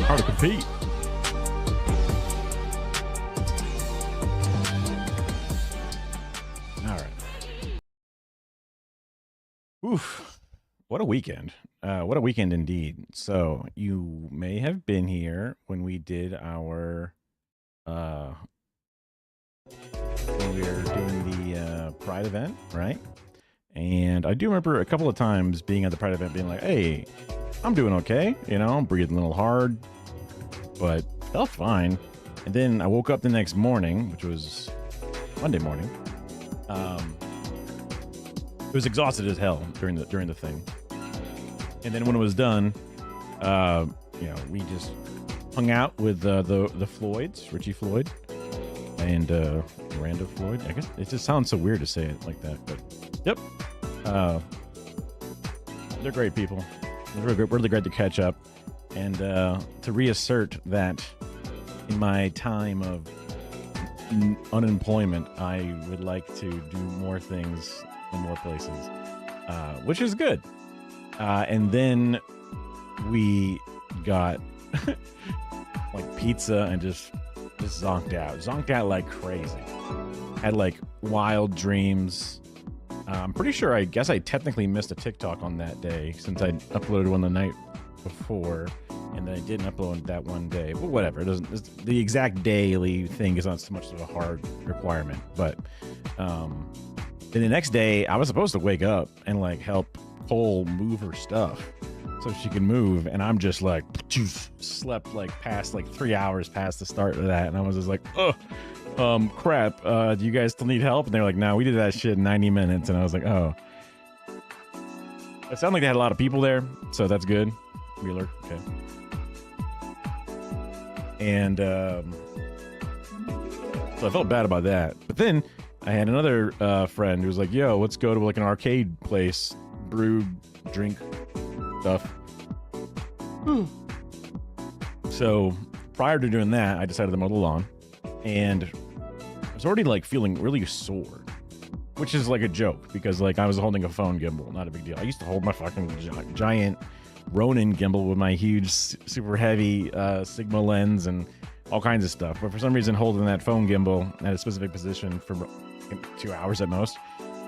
Hard to compete. All right. Oof. What a weekend. What a weekend indeed. So you may have been here when we did our when we were doing the Pride event, right? And I do remember a couple of times being at the Pride event being like, hey, I'm doing okay. You know, I'm breathing a little hard, but felt fine. And then I woke up the next morning, which was Monday morning. It was exhausted as hell during the thing. And then when it was done, you know, we just hung out with the Floyds, Richie Floyd and Miranda Floyd. I guess it just sounds so weird to say it like that, but yep. They're great people. They're really great to catch up and to reassert that in my time of unemployment, I would like to do more things in more places, which is good. And then we got like pizza and just zonked out like crazy. Had like wild dreams. I'm pretty sure, I guess I technically missed a TikTok on that day since I uploaded one the night before, and then I didn't upload that one day. But whatever, the exact daily thing is not so much of a hard requirement. But then the next day, I was supposed to wake up and like help Cole move her stuff so she can move, and I'm just like slept like past like 3 hours past the start of that, and I was just like, oh. Crap, do you guys still need help? And they're like, no, we did that shit in 90 minutes. And I was like, oh. It sounded like they had a lot of people there, so that's good. Wheeler, okay. And so I felt bad about that. But then I had another friend who was like, yo, let's go to like an arcade place, brew, drink stuff. So prior to doing that, I decided to mow the lawn. And I was already like feeling really sore, which is like a joke because like I was holding a phone gimbal, not a big deal. I used to hold my fucking giant Ronin gimbal with my huge, super heavy Sigma lens and all kinds of stuff. But for some reason, holding that phone gimbal at a specific position for 2 hours at most,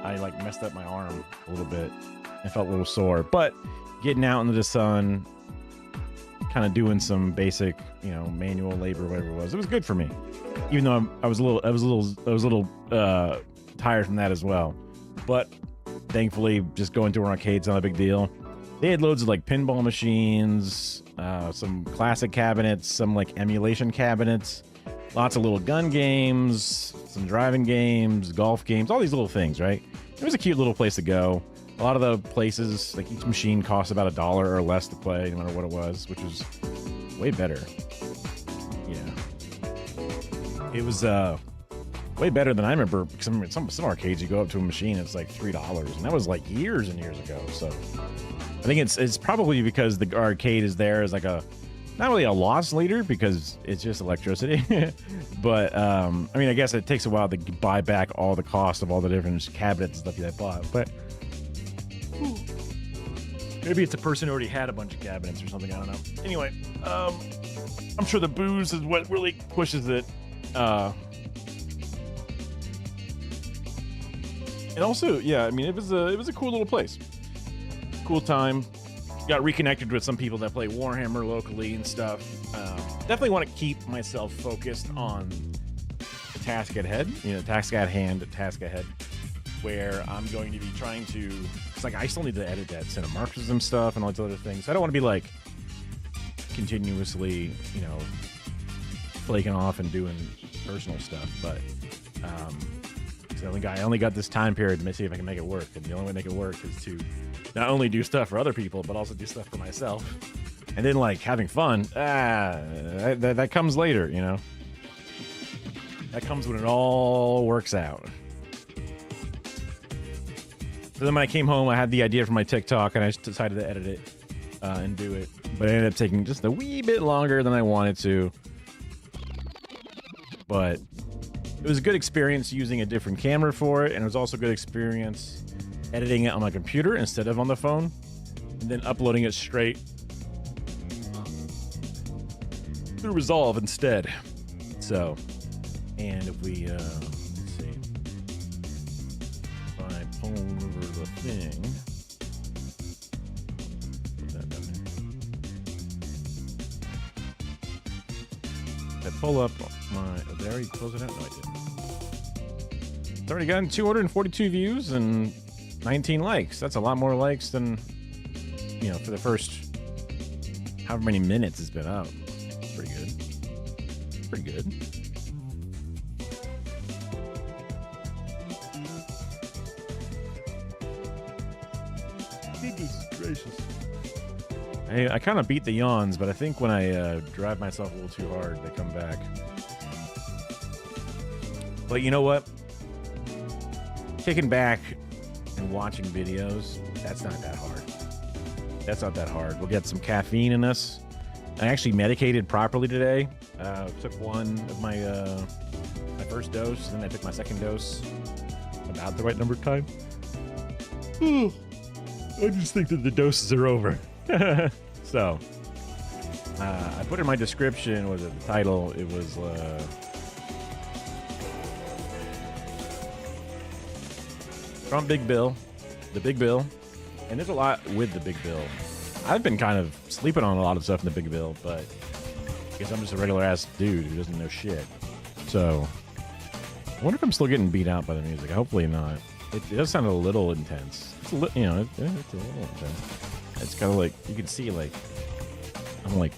I like messed up my arm a little bit. I felt a little sore, but getting out into the sun, kind of doing some basic, you know, manual labor, whatever it was good for me. Even though I was a little tired from that as well. But thankfully, just going to an arcade's not a big deal. They had loads of like pinball machines, some classic cabinets, some like emulation cabinets, lots of little gun games, some driving games, golf games, all these little things, right? It was a cute little place to go. A lot of the places, like each machine cost about $1 or less to play, no matter what it was, which was way better. Yeah. It was way better than I remember, because some arcades, you go up to a machine, it's like $3, and that was like years and years ago. So I think it's probably because the arcade is there as like a, not really a loss leader, because it's just electricity. But I mean, I guess it takes a while to buy back all the cost of all the different cabinets and stuff that I bought. But maybe it's a person who already had a bunch of cabinets or something. I don't know. Anyway, I'm sure the booze is what really pushes it. And also, yeah, I mean, it was a cool little place. Cool time. Got reconnected with some people that play Warhammer locally and stuff. Definitely want to keep myself focused on the task at hand, task ahead, where I'm going to be trying to, it's like I still need to edit that cinema Marxism stuff and all these other things. I don't want to be like continuously, flaking off and doing personal stuff, but I only got this time period to see if I can make it work. And the only way to make it work is to not only do stuff for other people, but also do stuff for myself. And then like having fun, that comes later, That comes when it all works out. So then when I came home, I had the idea for my TikTok, and I just decided to edit it and do it. But it ended up taking just a wee bit longer than I wanted to. But it was a good experience using a different camera for it, and it was also a good experience editing it on my computer instead of on the phone. and then uploading it straight through Resolve instead. So, and if we, let's see, if I pull over the thing, put that down there. If I pull up my, did I already close it out? No, I didn't. It's already gotten 242 views and 19 likes. That's a lot more likes than, you know, for the first however many minutes it's been out. Pretty good. Pretty good. Goodness gracious. Hey, I kind of beat the yawns, but I think when I drive myself a little too hard, they come back. But you know what? Kicking back and watching videos, that's not that hard. That's not that hard. We'll get some caffeine in us. I actually medicated properly today. Took one of my my first dose, and then I took my second dose about the right number of time. I just think that the doses are over. So, I put in my description, was it the title? It was from Big Bill, the Big Bill, and there's a lot with the Big Bill. I've been kind of sleeping on a lot of stuff in the Big Bill, but I guess I'm just a regular ass dude who doesn't know shit. So, I wonder if I'm still getting beat out by the music. Hopefully not. It does sound a little intense. It's a little, you know, it's a little intense. It's kind of like, you can see, like, I'm like,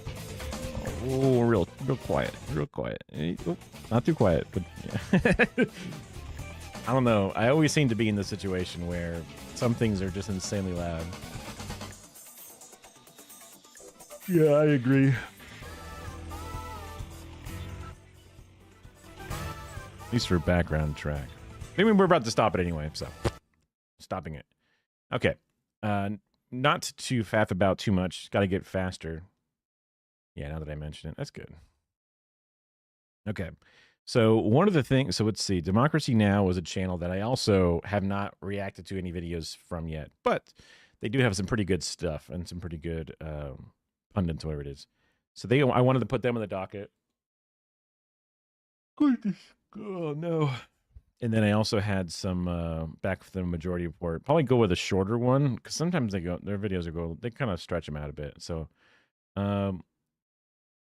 oh, real quiet, real quiet. Oh, not too quiet, but yeah. I don't know. I always seem to be in this situation where some things are just insanely loud. Yeah, I agree. At least for background track. I mean, we're about to stop it anyway, so stopping it. Okay. Not to faff about too much. Got to get faster. Yeah, now that I mention it, that's good. Okay. So one of the things, so let's see, Democracy Now! Was a channel that I also have not reacted to any videos from yet, but they do have some pretty good stuff and some pretty good pundits, whatever it is. So I wanted to put them on the docket. Goodness. Oh, no. And then I also had some back for the Majority Report. Probably go with a shorter one, because sometimes their videos they kind of stretch them out a bit. So it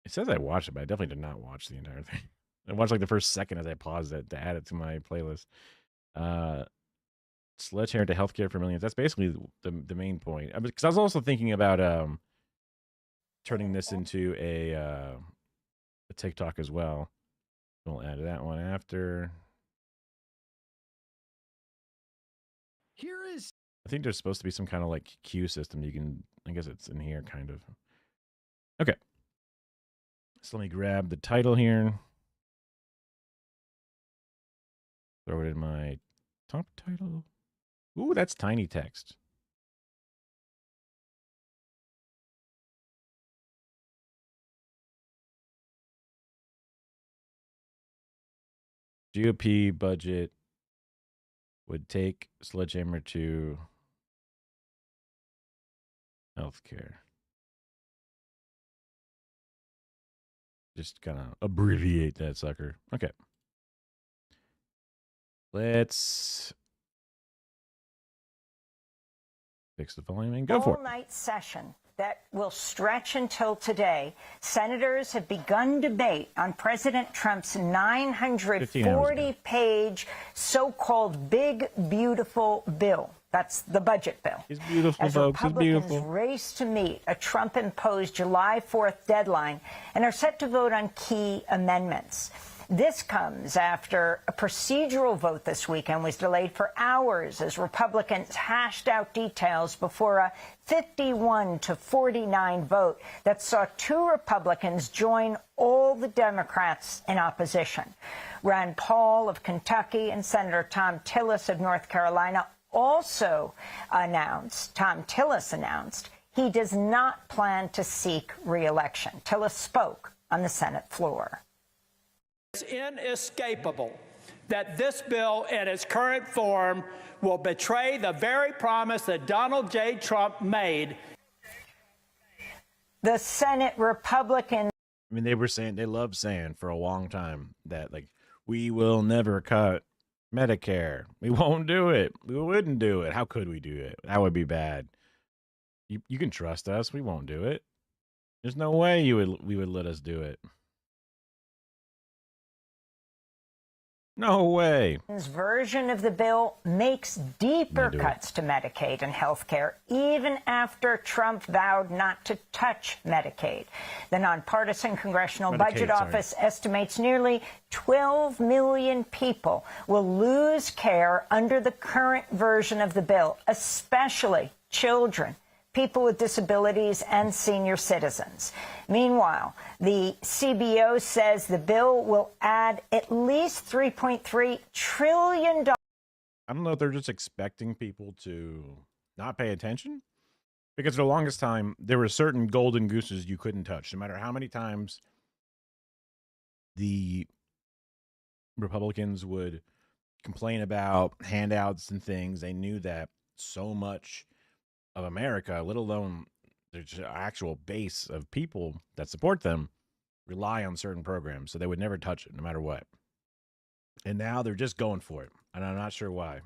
says I watched it, but I definitely did not watch the entire thing. I watched like the first second as I paused it to add it to my playlist. Sledgehammer to healthcare for millions. That's basically the main point. Because I was also thinking about turning this into a TikTok as well. We'll add that one after. Here is. I think there's supposed to be some kind of like queue system. You can, I guess it's in here, kind of. Okay. So let me grab the title here. Throw it in my top title. Ooh, that's tiny text. GOP budget would take Sledgehammer to healthcare. Just kind of abbreviate that sucker. Okay. Let's fix the volume and go for it. All-night session that will stretch until today. Senators have begun debate on President Trump's 940-page so-called Big Beautiful Bill. That's the budget bill. He's beautiful, as folks. He's Republicans beautiful. race to meet a Trump-imposed July 4th deadline and are set to vote on key amendments. This comes after a procedural vote this weekend was delayed for hours as Republicans hashed out details before a 51-49 vote that saw 2 Republicans join all the Democrats in opposition. Rand Paul of Kentucky and Senator Thom Tillis of North Carolina also announced, he does not plan to seek re-election. Tillis spoke on the Senate floor. It's inescapable that this bill in its current form will betray the very promise that Donald J. Trump made. The Senate Republicans. I mean, they love saying for a long time that, like, we will never cut Medicare. We won't do it. We wouldn't do it. How could we do it? That would be bad. You can trust us. We won't do it. There's no way we would let us do it. No way. Version of the bill makes deeper cuts to Medicaid and health care, even after Trump vowed not to touch Medicaid. The nonpartisan Congressional Budget Office estimates nearly 12 million people will lose care under the current version of the bill, especially children, people with disabilities, and senior citizens. Meanwhile, the CBO says the bill will add at least $3.3 trillion. I don't know if they're just expecting people to not pay attention, because for the longest time, there were certain golden gooses you couldn't touch, no matter how many times the Republicans would complain about handouts and things. They knew that so much of America, let alone the actual base of people that support them, rely on certain programs, so they would never touch it no matter what. And now they're just going for it, and I'm not sure why.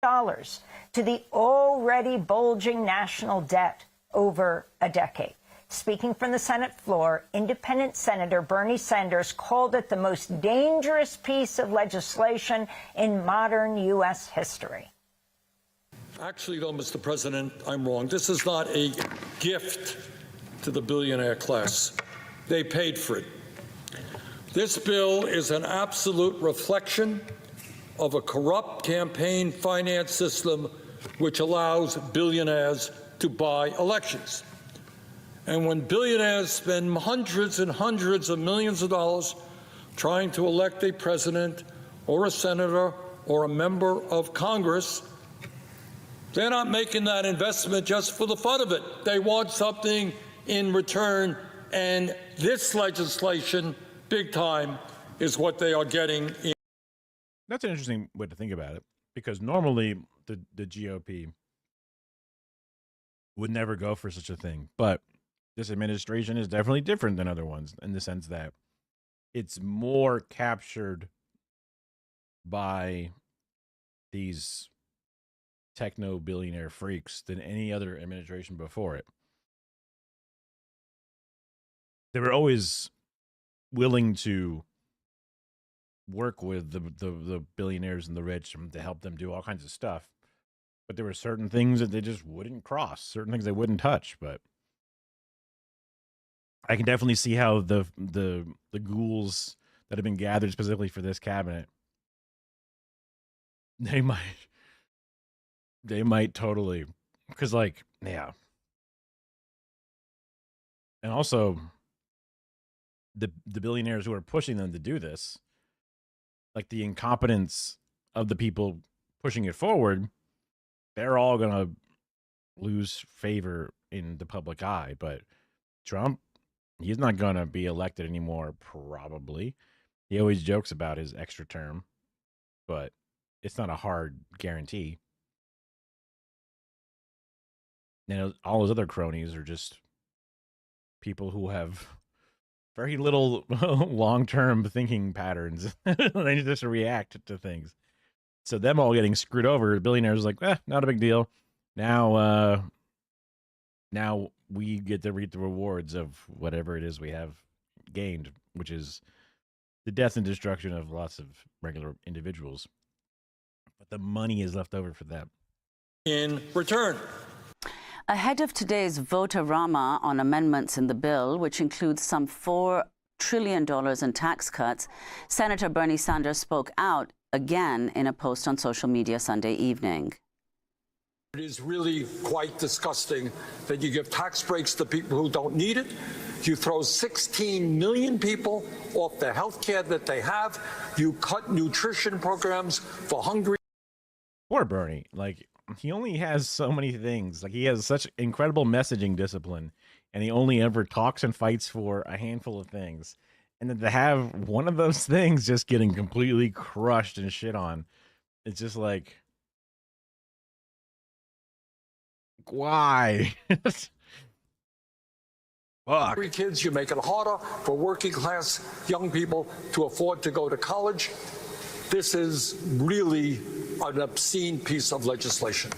Dollars to the already bulging national debt over a decade. Speaking from the Senate floor, independent Senator Bernie Sanders called it the most dangerous piece of legislation in modern U.S. history. Actually, though, Mr. President, I'm wrong. This is not a gift to the billionaire class. They paid for it. This bill is an absolute reflection of a corrupt campaign finance system which allows billionaires to buy elections. And when billionaires spend hundreds and hundreds of millions of dollars trying to elect a president or a senator or a member of Congress, they're not making that investment just for the fun of it. They want something in return, and this legislation, big time, is what they are getting. That's an interesting way to think about it, because normally the GOP would never go for such a thing, but this administration is definitely different than other ones in the sense that it's more captured by these techno billionaire freaks than any other administration before it. They were always willing to work with the billionaires and the rich to help them do all kinds of stuff, but there were certain things that they just wouldn't cross, certain things they wouldn't touch. But I can definitely see how the ghouls that have been gathered specifically for this cabinet, they might totally, because, like, yeah. And also the billionaires who are pushing them to do this, like the incompetence of the people pushing it forward, they're all gonna lose favor in the public eye. But Trump, he's not going to be elected anymore, probably. He always jokes about his extra term, but it's not a hard guarantee. And all his other cronies are just people who have very little long-term thinking patterns. They just react to things. So them all getting screwed over, billionaires like, not a big deal. Now we get to reap the rewards of whatever it is we have gained, which is the death and destruction of lots of regular individuals. But the money is left over for them. In return. Ahead of today's vote-a-rama on amendments in the bill, which includes some $4 trillion in tax cuts, Senator Bernie Sanders spoke out again in a post on social media Sunday evening. It is really quite disgusting that you give tax breaks to people who don't need it. You throw 16 million people off the health care that they have. You cut nutrition programs for hungry. Poor Bernie. Like, he only has so many things. Like, he has such incredible messaging discipline, and he only ever talks and fights for a handful of things. And then to have one of those things just getting completely crushed and shit on, it's just like, why? Fuck. Free kids, you make it harder for working class young people to afford to go to college. This is really an obscene piece of legislation.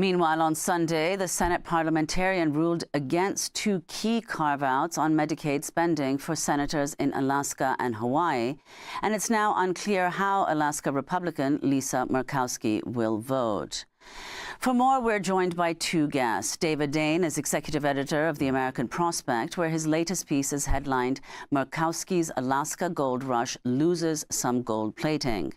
Meanwhile, on Sunday, the Senate parliamentarian ruled against two key carve-outs on Medicaid spending for senators in Alaska and Hawaii, and it's now unclear how Alaska Republican Lisa Murkowski will vote. For more, we're joined by two guests. David Dane is executive editor of The American Prospect, where his latest piece is headlined, Murkowski's Alaska Gold Rush Loses Some Gold Plating.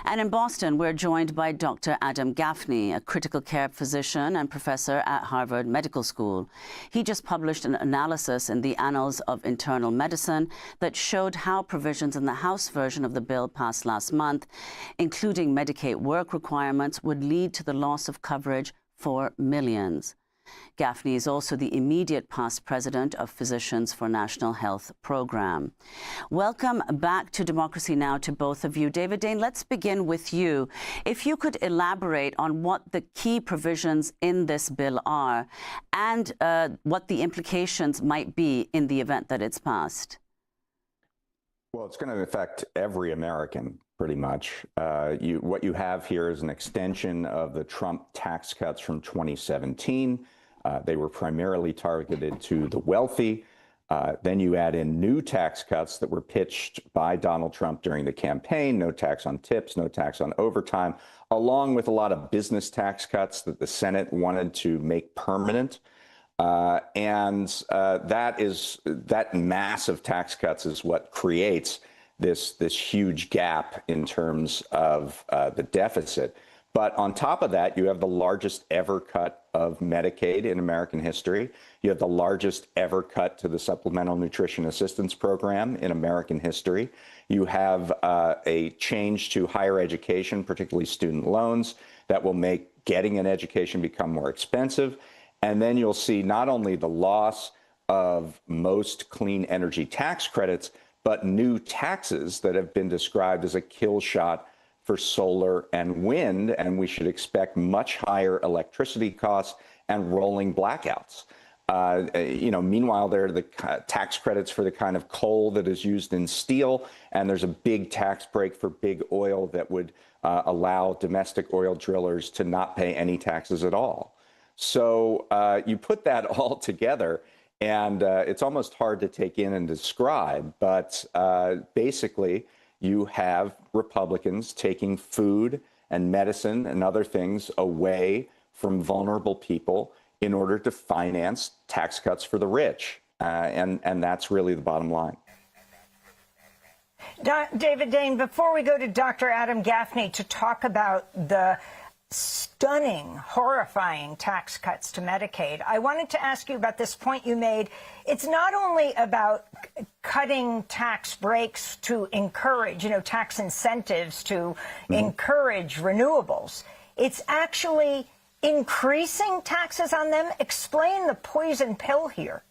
And in Boston, we're joined by Dr. Adam Gaffney, a critical care physician and professor at Harvard Medical School. He just published an analysis in the Annals of Internal Medicine that showed how provisions in the House version of the bill passed last month, including Medicaid work requirements, would lead to the loss of coverage for millions. Gaffney is also the immediate past president of Physicians for National Health Program. Welcome back to Democracy Now! To both of you. David Dane, let's begin with you. If you could elaborate on what the key provisions in this bill are and what the implications might be in the event that it's passed. Well, it's going to affect every American, pretty much. What you have here is an extension of the Trump tax cuts from 2017. They were primarily targeted to the wealthy. Then you add in new tax cuts that were pitched by Donald Trump during the campaign, no tax on tips, no tax on overtime, along with a lot of business tax cuts that the Senate wanted to make permanent. That mass of tax cuts is what creates this huge gap in terms of the deficit. But on top of that, you have the largest ever cut of Medicaid in American history. You have the largest ever cut to the Supplemental Nutrition Assistance Program in American history. You have a change to higher education, particularly student loans, that will make getting an education become more expensive. And then you'll see not only the loss of most clean energy tax credits, but new taxes that have been described as a kill shot for solar and wind, and we should expect much higher electricity costs and rolling blackouts. Meanwhile, there are the tax credits for the kind of coal that is used in steel, and there's a big tax break for big oil that would allow domestic oil drillers to not pay any taxes at all. So you put that all together, and it's almost hard to take in and describe, but basically, you have Republicans taking food and medicine and other things away from vulnerable people in order to finance tax cuts for the rich. And that's really the bottom line. David Dane, before we go to Dr. Adam Gaffney to talk about the stunning, horrifying tax cuts to Medicaid, I wanted to ask you about this point you made. It's not only about cutting tax breaks to encourage, tax incentives to encourage renewables. It's actually increasing taxes on them. Explain the poison pill here.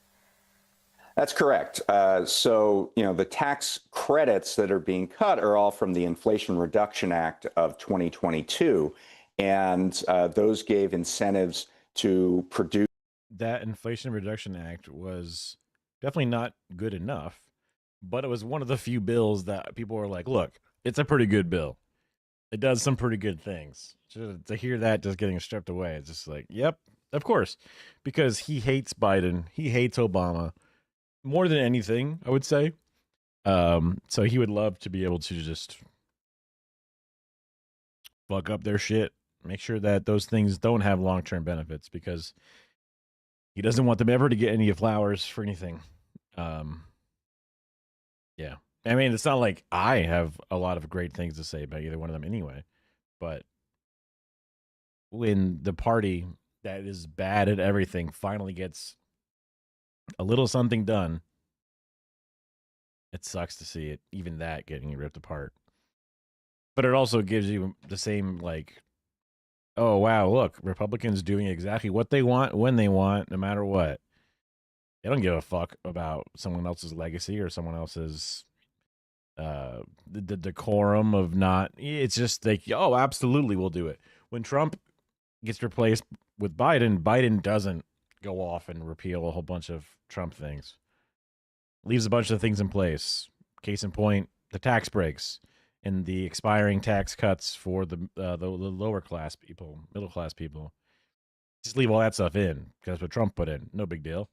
That's correct. The tax credits that are being cut are all from the Inflation Reduction Act of 2022. And those gave incentives to produce. That Inflation Reduction Act was definitely not good enough, but it was one of the few bills that people were like, look, it's a pretty good bill. It does some pretty good things. To hear that just getting stripped away, it's just like, yep, of course, because he hates Biden. He hates Obama more than anything, I would say. So he would love to be able to just fuck up their shit. Make sure that those things don't have long-term benefits because he doesn't want them ever to get any flowers for anything. Yeah. I mean, it's not like I have a lot of great things to say about either one of them anyway. But when the party that is bad at everything finally gets a little something done, it sucks to see it, even that getting ripped apart. But it also gives you the same, oh, wow, look, Republicans doing exactly what they want, when they want, no matter what. They don't give a fuck about someone else's legacy or someone else's the decorum of not. It's just like, oh, absolutely, we'll do it. When Trump gets replaced with Biden, Biden doesn't go off and repeal a whole bunch of Trump things. Leaves a bunch of things in place. Case in point, the tax breaks and the expiring tax cuts for the lower class people, middle class people. Just leave all that stuff in because that's what Trump put in. No big deal.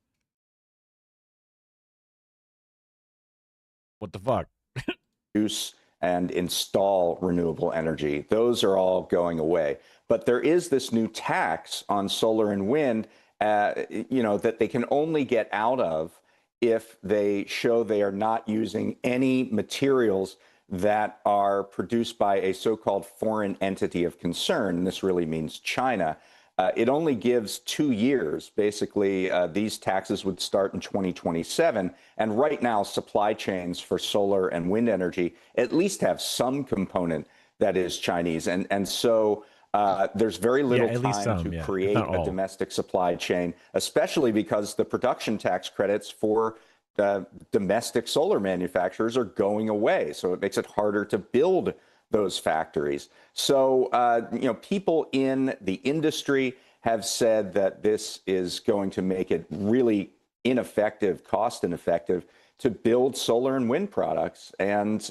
What the fuck? Use and install renewable energy. Those are all going away. But there is this new tax on solar and wind, that they can only get out of if they show they are not using any materials that are produced by a so-called foreign entity of concern. And this really means China. It only gives 2 years. Basically, these taxes would start in 2027. And right now, supply chains for solar and wind energy at least have some component that is Chinese. And so there's very little time to create a domestic supply chain, especially because the production tax credits for domestic solar manufacturers are going away. So it makes it harder to build those factories. So, people in the industry have said that this is going to make it really ineffective, cost ineffective to build solar and wind products. And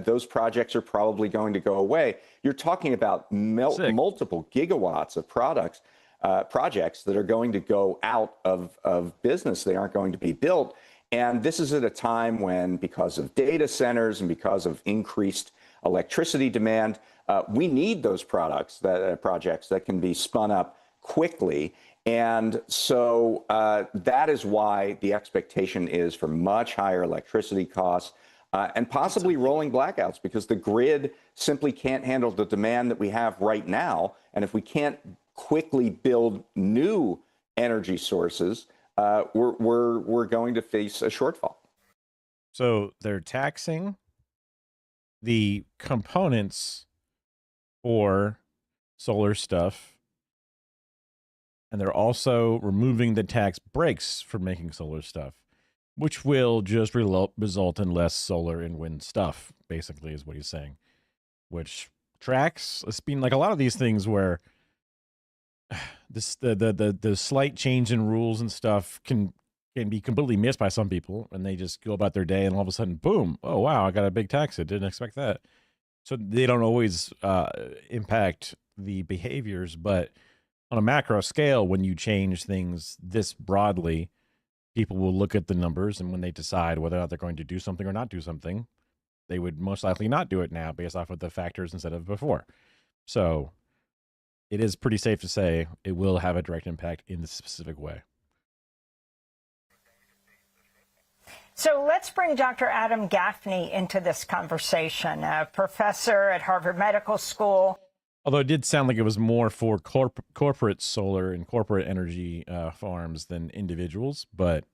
those projects are probably going to go away. You're talking about multiple gigawatts of projects that are going to go out of business. They aren't going to be built. And this is at a time when, because of data centers and because of increased electricity demand, we need those projects that can be spun up quickly. And so that is why the expectation is for much higher electricity costs and possibly rolling blackouts, because the grid simply can't handle the demand that we have right now. And if we can't quickly build new energy sources, we're going to face a shortfall. So they're taxing the components for solar stuff, and they're also removing the tax breaks for making solar stuff, which will just result in less solar and wind stuff, basically, is what he's saying. Which tracks, it's been like a lot of these things where the slight change in rules and stuff can be completely missed by some people, and they just go about their day, and all of a sudden, boom, oh wow, I got a big tax. I didn't expect that. So they don't always impact the behaviors, but on a macro scale, when you change things this broadly, people will look at the numbers, and when they decide whether or not they're going to do something or not do something, they would most likely not do it now based off of the factors instead of before. So it is pretty safe to say it will have a direct impact in this specific way. So let's bring Dr. Adam Gaffney into this conversation, a professor at Harvard Medical School. Although it did sound like it was more for corporate solar and corporate energy farms than individuals, but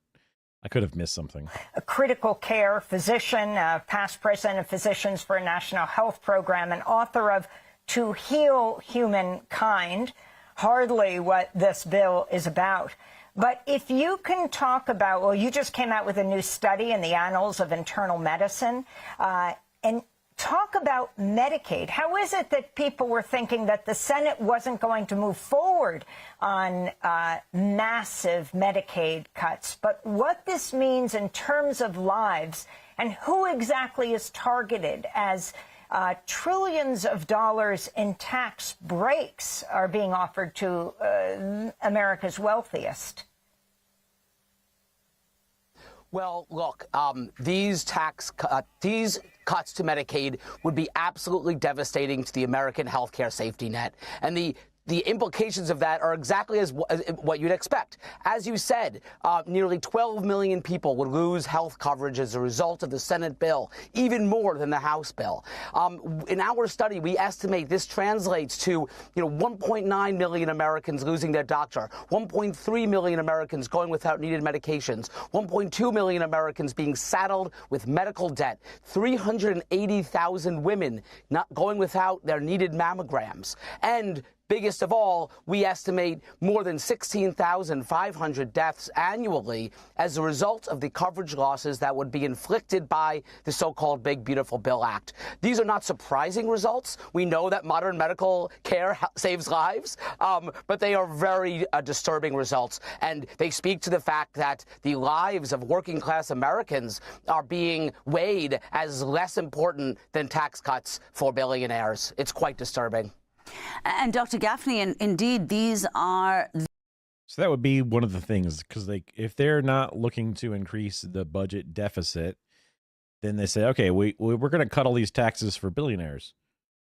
I could have missed something. A critical care physician, past president of Physicians for a National Health Program, and author of To Heal Humankind, hardly what this bill is about. But if you can talk about, well, you just came out with a new study in the Annals of Internal Medicine, and talk about Medicaid. How is it that people were thinking that the Senate wasn't going to move forward on massive Medicaid cuts, but what this means in terms of lives and who exactly is targeted as trillions of dollars in tax breaks are being offered to America's wealthiest? Well, look, these cuts to Medicaid would be absolutely devastating to the American healthcare safety net. And the implications of that are exactly as what you'd expect. As you said, nearly 12 million people would lose health coverage as a result of the Senate bill, even more than the House bill. In our study, we estimate this translates to 1.9 million Americans losing their doctor, 1.3 million Americans going without needed medications, 1.2 million Americans being saddled with medical debt, 380,000 women not going without their needed mammograms, and biggest of all, we estimate more than 16,500 deaths annually as a result of the coverage losses that would be inflicted by the so-called Big Beautiful Bill Act. These are not surprising results. We know that modern medical care saves lives, but they are very disturbing results, and they speak to the fact that the lives of working-class Americans are being weighed as less important than tax cuts for billionaires. It's quite disturbing. And Dr. Gaffney, and indeed, these are. So that would be one of the things, because if they're not looking to increase the budget deficit, then they say, okay, we're going to cut all these taxes for billionaires,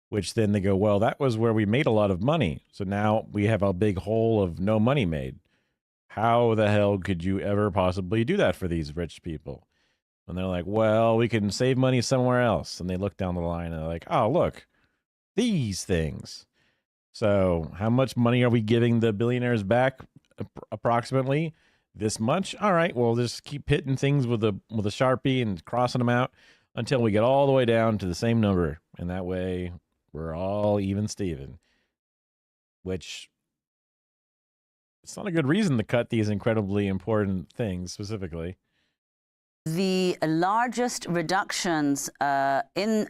which then they go, well, that was where we made a lot of money. So now we have a big hole of no money made. How the hell could you ever possibly do that for these rich people? And they're like, well, we can save money somewhere else. And they look down the line and they're like, oh, look, these things. So how much money are we giving the billionaires back? Approximately this much. All right, well, just keep hitting things with a Sharpie and crossing them out until we get all the way down to the same number. And that way we're all even Steven, which it's not a good reason to cut these incredibly important things specifically. The largest reductions in.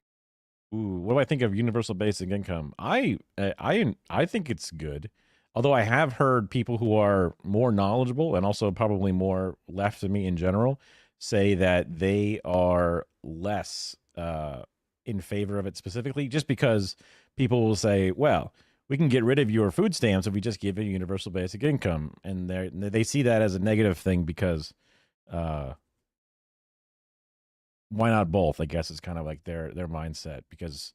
Ooh, what do I think of universal basic income? I think it's good. Although I have heard people who are more knowledgeable and also probably more left of me in general say that they are less in favor of it specifically, just because people will say, well, we can get rid of your food stamps if we just give you universal basic income. And they see that as a negative thing because why not both? I guess is kind of like their mindset, because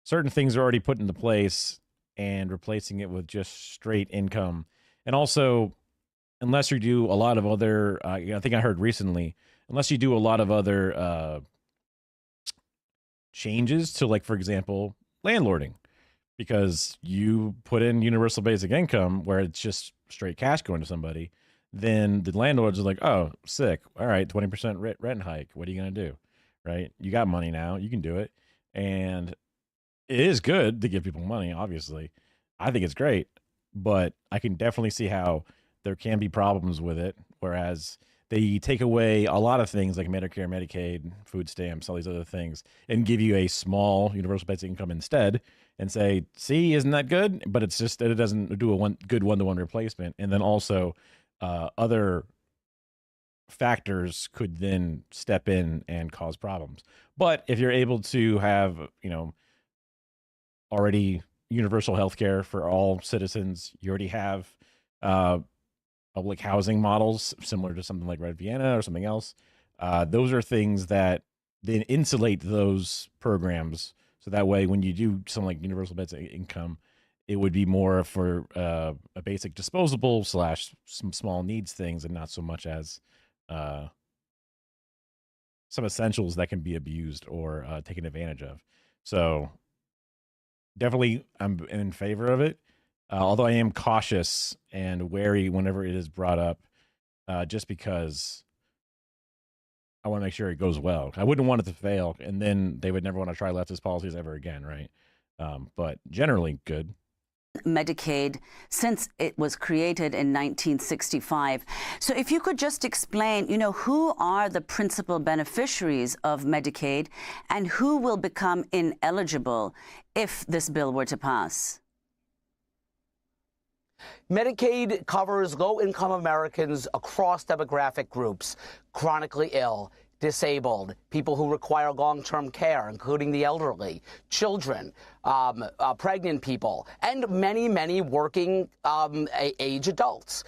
certain things are already put into place and replacing it with just straight income. And also, unless you do a lot of other, I think I heard recently, unless you do a lot of other changes to, like, for example, landlording, because you put in universal basic income where it's just straight cash going to somebody, then the landlords are like, oh, sick. All right, 20% rent hike. What are you going to do? Right? You got money now. You can do it. And it is good to give people money, obviously. I think it's great, but I can definitely see how there can be problems with it, whereas they take away a lot of things like Medicare, Medicaid, food stamps, all these other things, and give you a small universal basic income instead and say, see, isn't that good? But it's just that it doesn't do a good one-to-one replacement. And then also other factors could then step in and cause problems. But if you're able to have, already universal health care for all citizens, you already have public housing models similar to something like Red Vienna or something else. Those are things that then insulate those programs. So that way, when you do something like universal basic income, it would be more for a basic disposable / some small needs things, and not so much as some essentials that can be abused or taken advantage of. So definitely I'm in favor of it, although I am cautious and wary whenever it is brought up, just because I want to make sure it goes well. I wouldn't want it to fail, and then they would never want to try leftist policies ever again, right? But generally good. Medicaid since it was created in 1965. So if you could just explain, who are the principal beneficiaries of Medicaid and who will become ineligible if this bill were to pass? Medicaid covers low-income Americans across demographic groups, chronically ill, disabled, people who require long-term care, including the elderly, children, pregnant people, and many working age adults.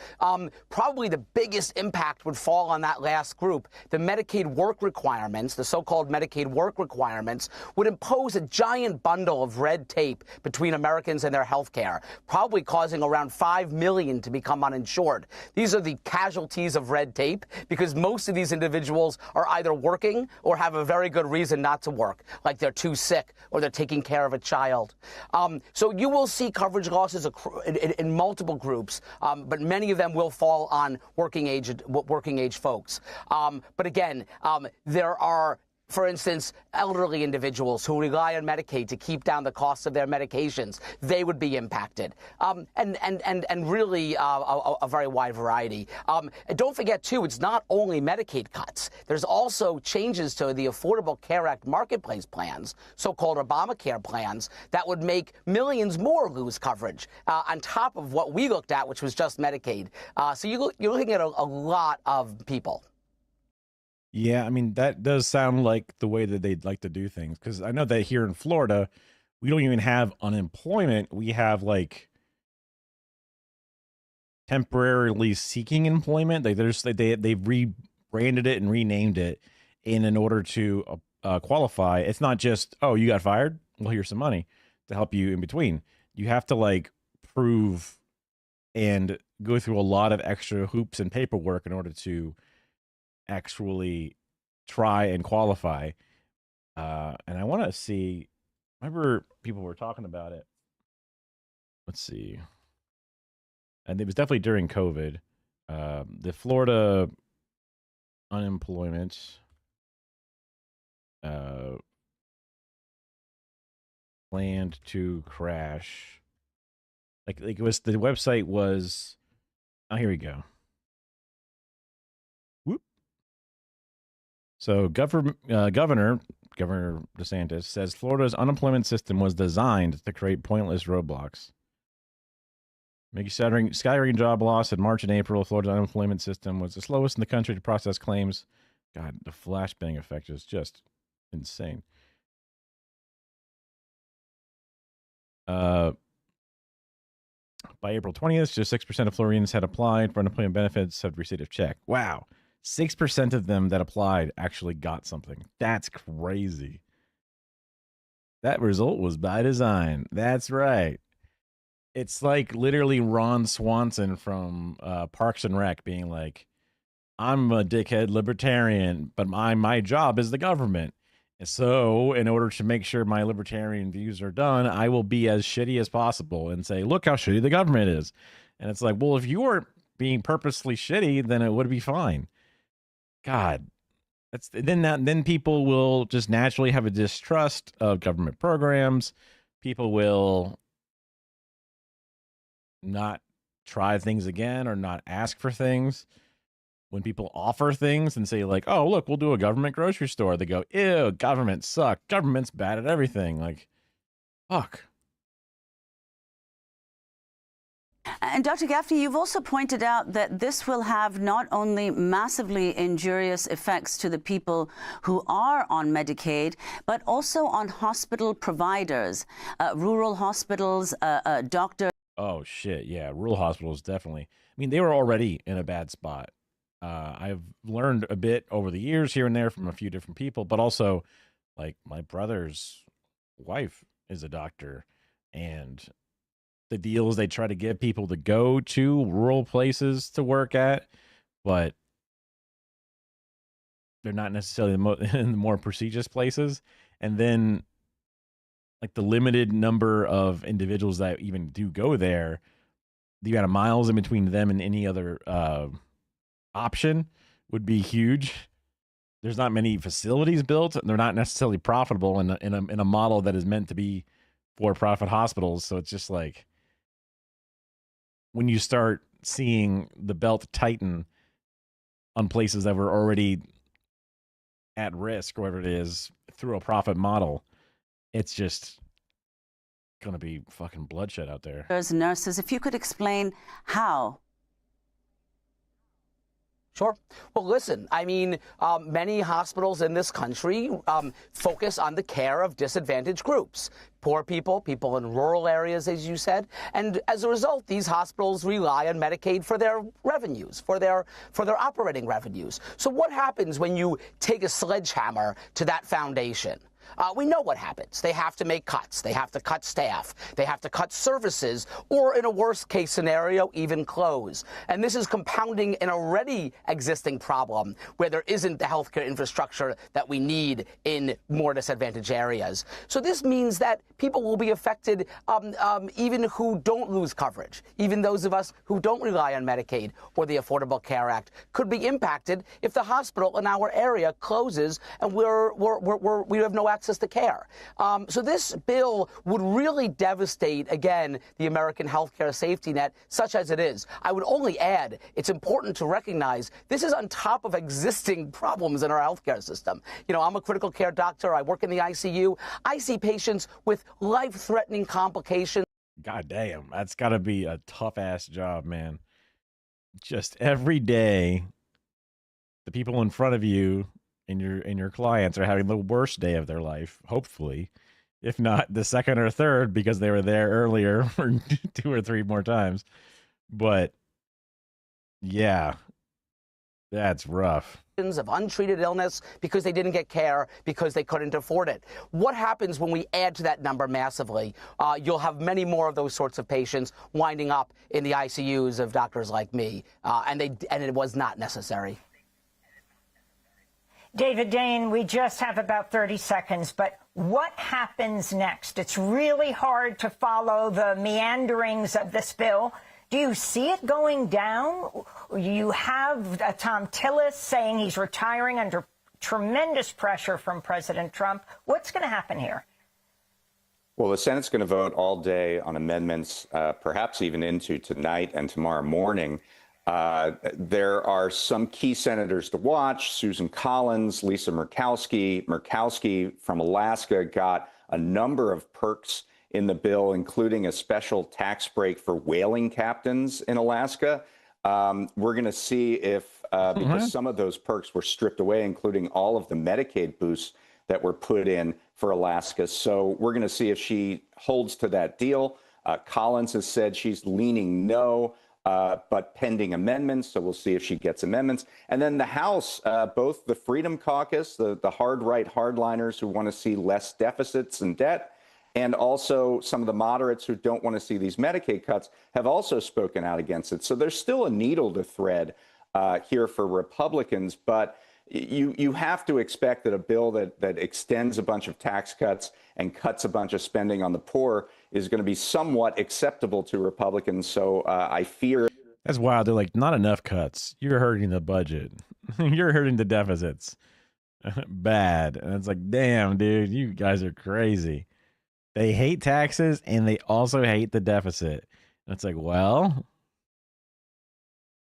Probably the biggest impact would fall on that last group. The Medicaid work requirements, the so-called Medicaid work requirements, would impose a giant bundle of red tape between Americans and their health care, probably causing around 5 million to become uninsured. These are the casualties of red tape, because most of these individuals are either working or have a very good reason not to work, like they're too sick or they're taking care of a child. So you will see coverage losses in multiple groups, but many of them will fall on working age folks. But again, there are For instance, elderly individuals who rely on Medicaid to keep down the cost of their medications, they would be impacted. And really a very wide variety. And don't forget, too, it's not only Medicaid cuts. There's also changes to the Affordable Care Act marketplace plans, so-called Obamacare plans, that would make millions more lose coverage on top of what we looked at, which was just Medicaid. So you're looking at a lot of people. Yeah, I mean, that does sound like the way that they'd like to do things. Because I know that here in Florida, we don't even have unemployment. We have like temporarily seeking employment. They've rebranded it and renamed it in order to qualify. It's not just, oh, you got fired? Well, here's some money to help you in between. You have to like prove and go through a lot of extra hoops and paperwork in order to actually try and qualify. And I want to see, remember people were talking about it. Let's see. And it was definitely during COVID. The Florida unemployment planned to crash. Like it was, the website was, oh, here we go. So Governor DeSantis says Florida's unemployment system was designed to create pointless roadblocks. Making staggering job loss in March and April. Florida's unemployment system was the slowest in the country to process claims. God, the flashbang effect is just insane. By April 20th, just 6% of Floridians had applied for unemployment benefits, had received a check. Wow. 6% of them that applied actually got something. That's crazy. That result was by design. That's right. It's like literally Ron Swanson from Parks and Rec being like, I'm a dickhead libertarian, but my job is the government. And so in order to make sure my libertarian views are done, I will be as shitty as possible and say, look how shitty the government is. And it's like, well, if you were being purposely shitty, then it would be fine. God, then people will just naturally have a distrust of government programs. People will not try things again or not ask for things. When people offer things and say like, oh, look, we'll do a government grocery store, they go, ew, government suck. Government's bad at everything. Like, fuck. And Dr. Gaffney, you've also pointed out that this will have not only massively injurious effects to the people who are on Medicaid, but also on hospital providers, rural hospitals, doctors. Oh, shit. Yeah, rural hospitals, definitely. I mean, they were already in a bad spot. I've learned a bit over the years here and there from a few different people, but also, like, my brother's wife is a doctor, and the deals they try to get people to go to rural places to work at, but they're not necessarily in the more prestigious places. And then, like, the limited number of individuals that even do go there, the amount of miles in between them and any other option would be huge. There's not many facilities built, and they're not necessarily profitable in a model that is meant to be for-profit hospitals. So it's just like, when you start seeing the belt tighten on places that were already at risk, or whatever it is, through a profit model, it's just going to be fucking bloodshed out there. Nurses, if you could explain how. Sure. Well, listen, I mean, many hospitals in this country focus on the care of disadvantaged groups, poor people, people in rural areas, as you said. And as a result, these hospitals rely on Medicaid for their revenues, for their operating revenues. So what happens when you take a sledgehammer to that foundation? we know what happens. They have to make cuts. They have to cut staff. They have to cut services, or in a worst case scenario, even close. And this is compounding an already existing problem where there isn't the healthcare infrastructure that we need in more disadvantaged areas. So this means that people will be affected, even who don't lose coverage. Even those of us who don't rely on Medicaid or the Affordable Care Act could be impacted if the hospital in our area closes and we have no access to care. So this bill would really devastate, again, the American healthcare safety net, such as it is. I would only add, it's important to recognize this is on top of existing problems in our healthcare system. You know, I'm a critical care doctor. I work in the ICU. I see patients with life-threatening complications. God damn, that's got to be a tough-ass job, man. Just every day, the people in front of you and your clients are having the worst day of their life, hopefully, if not the second or third because they were there earlier or 2 or 3 more times. But yeah, that's rough. Of untreated illness because they didn't get care because they couldn't afford it. What happens when we add to that number massively? You'll have many more of those sorts of patients winding up in the ICUs of doctors like me, and it was not necessary. David Dane, we just have about 30 seconds, but what happens next? It's really hard to follow the meanderings of this bill. Do you see it going down? You have Tom Tillis saying he's retiring under tremendous pressure from President Trump. What's going to happen here? Well, the Senate's going to vote all day on amendments, perhaps even into tonight and tomorrow morning. There are some key senators to watch: Susan Collins, Lisa Murkowski. Murkowski from Alaska got a number of perks in the bill, including a special tax break for whaling captains in Alaska. We're going to see if, because some of those perks were stripped away, including all of the Medicaid boosts that were put in for Alaska. So we're going to see if she holds to that deal. Collins has said she's leaning no, but pending amendments. So we'll see if she gets amendments. And then the House, both the Freedom Caucus, the hard right hardliners who want to see less deficits and debt, and also some of the moderates who don't want to see these Medicaid cuts, have also spoken out against it. So there's still a needle to thread here for Republicans. But you have to expect that a bill that extends a bunch of tax cuts and cuts a bunch of spending on the poor is going to be somewhat acceptable to Republicans. So I fear. That's wild. They're like, not enough cuts. You're hurting the budget. You're hurting the deficits. Bad. And it's like, damn, dude, you guys are crazy. They hate taxes and they also hate the deficit. And it's like, well,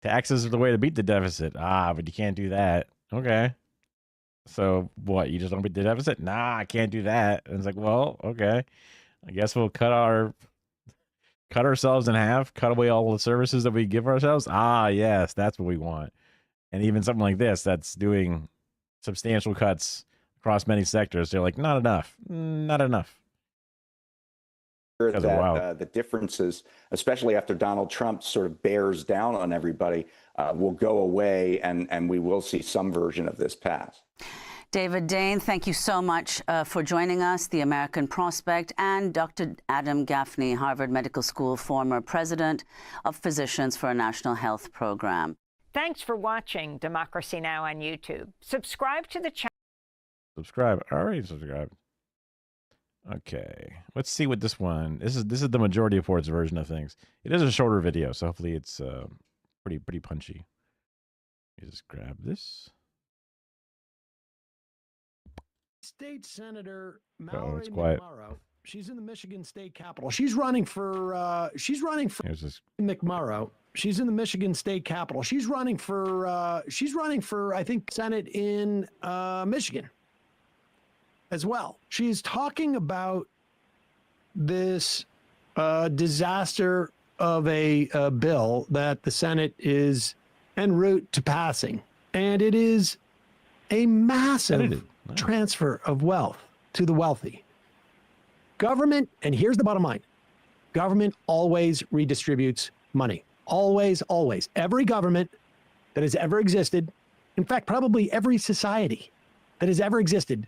taxes are the way to beat the deficit. But you can't do that. Okay. So what? You just don't beat the deficit? Nah, I can't do that. And it's like, well, okay. I guess we'll cut ourselves in half, cut away all the services that we give ourselves. Yes, that's what we want. And even something like this, that's doing substantial cuts across many sectors. They're like, not enough. Not enough. That the differences, especially after Donald Trump sort of bears down on everybody, will go away, and we will see some version of this pass. David Dane, thank you so much for joining us, the American Prospect, and Dr. Adam Gaffney, Harvard Medical School former president of Physicians for a National Health Program. Thanks for watching Democracy Now! On YouTube. Subscribe to the channel. Subscribe. Already subscribed. Okay, let's see what this one. This is the majority reports version of things. It is a shorter video, so hopefully it's pretty punchy. Let me just grab this. State Senator It's Mallory quiet. McMurrow. She's in the Michigan State Capitol. She's running for Here's this. McMurrow. She's in the Michigan State Capitol. She's running for I think Senate in Michigan as well. She's talking about this disaster of a bill that the Senate is en route to passing. And it is a massive transfer of wealth to the wealthy. Government, and here's the bottom line, government always redistributes money. Always, always. Every government that has ever existed, in fact, probably every society that has ever existed,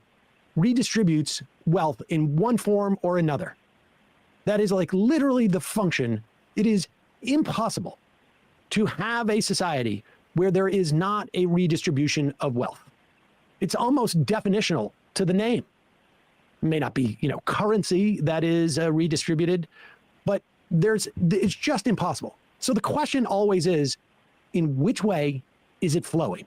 redistributes wealth in one form or another. That is like literally the function. It is impossible to have a society where there is not a redistribution of wealth. It's almost definitional to the name. It may not be, currency that is redistributed, but it's just impossible. So the question always is, in which way is it flowing?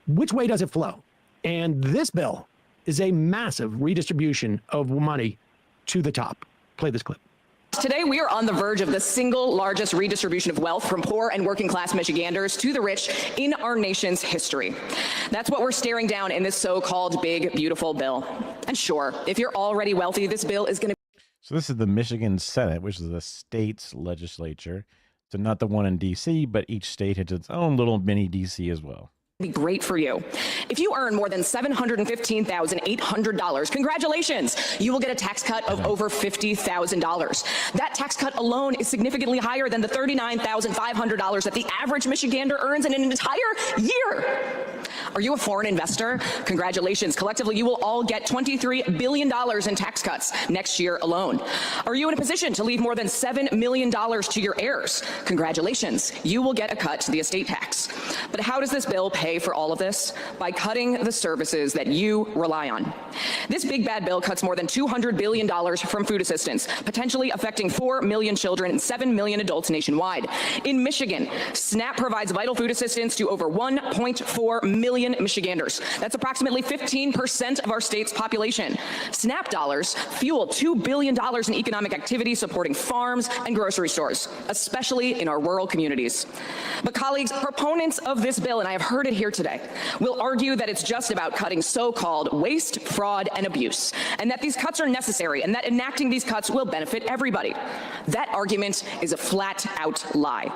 Which way does it flow? And this bill is a massive redistribution of money to the top. Play this clip. Today, we are on the verge of the single largest redistribution of wealth from poor and working class Michiganders to the rich in our nation's history. That's what we're staring down in this so-called big, beautiful bill. And sure, if you're already wealthy, this bill is going to... So this is the Michigan Senate, which is the state's legislature. So not the one in D.C., but each state has its own little mini D.C. as well. Be great for you. If you earn more than $715,800, congratulations, you will get a tax cut of over $50,000. That tax cut alone is significantly higher than the $39,500 that the average Michigander earns in an entire year. Are you a foreign investor? Congratulations. Collectively, you will all get $23 billion in tax cuts next year alone. Are you in a position to leave more than $7 million to your heirs? Congratulations. You will get a cut to the estate tax. But how does this bill pay for all of this? By cutting the services that you rely on. This big bad bill cuts more than $200 billion from food assistance, potentially affecting 4 million children and 7 million adults nationwide. In Michigan, SNAP provides vital food assistance to over 1.4 million Michiganders. That's approximately 15% of our state's population. SNAP dollars fuel $2 billion in economic activity supporting farms and grocery stores, especially in our rural communities. But colleagues, proponents of this bill, and I have heard it here today, will argue that it's just about cutting so-called waste, fraud, and abuse, and that these cuts are necessary, and that enacting these cuts will benefit everybody. That argument is a flat-out lie.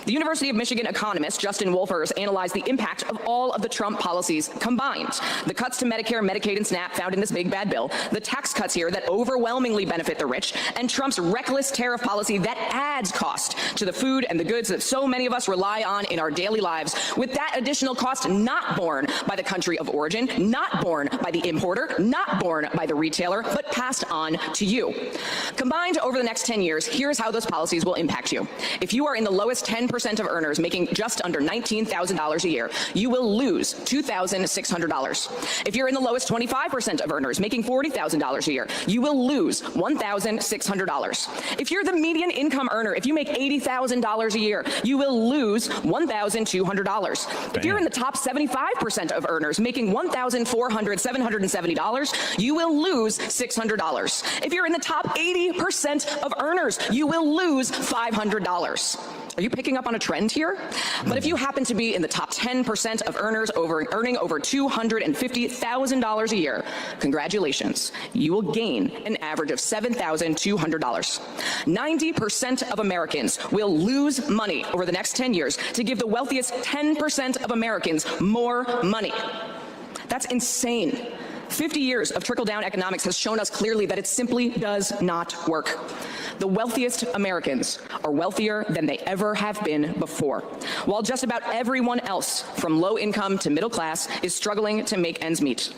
The University of Michigan economist Justin Wolfers analyzed the impact of all of the Trump policies combined. The cuts to Medicare, Medicaid, and SNAP found in this big bad bill, the tax cuts here that overwhelmingly benefit the rich, and Trump's reckless tariff policy that adds cost to the food and the goods that so many of us rely on in our daily lives, with that additional cost not borne by the country of origin, not borne by the importer, not borne by the retailer, but passed on to you. Combined over the next 10 years, here's how those policies will impact you. If you are in the lowest 10% of earners making just under $19,000 a year, you will lose $2,600. If you're in the lowest 25% of earners making $40,000 a year, you will lose $1,600. If you're the median income earner, if you make $80,000 a year, you will lose $1,200. If you're in the top 75% of earners making $1,770, you will lose $600. If you're in the top 80% of earners, you will lose $500. Are you picking up on a trend here? But if you happen to be in the top 10% of earners earning over $250,000 a year, congratulations. You will gain an average of $7,200. 90% of Americans will lose money over the next 10 years to give the wealthiest 10% of Americans more money. That's insane. 50 years of trickle-down economics has shown us clearly that it simply does not work. The wealthiest Americans are wealthier than they ever have been before, while just about everyone else, from low income to middle class, is struggling to make ends meet.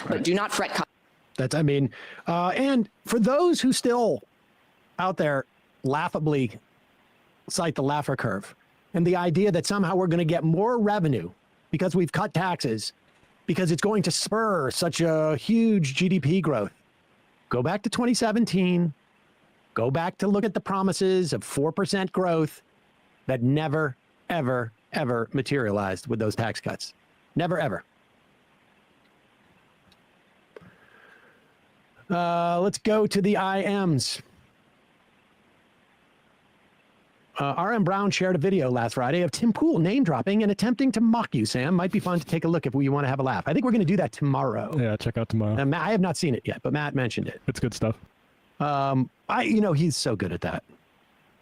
But do not fret. And for those who still out there laughably cite the Laffer curve and the idea that somehow we're going to get more revenue because we've cut taxes, because it's going to spur such a huge GDP growth. Go back to 2017. Go back to look at the promises of 4% growth that never, ever, ever materialized with those tax cuts. Never, ever. Let's go to the IMs. R.M. Brown shared a video last Friday of Tim Pool name dropping and attempting to mock you, Sam. Might be fun to take a look if you want to have a laugh. I think we're going to do that tomorrow. Yeah, check out tomorrow. I have not seen it yet, but Matt mentioned it. It's good stuff. He's so good at that.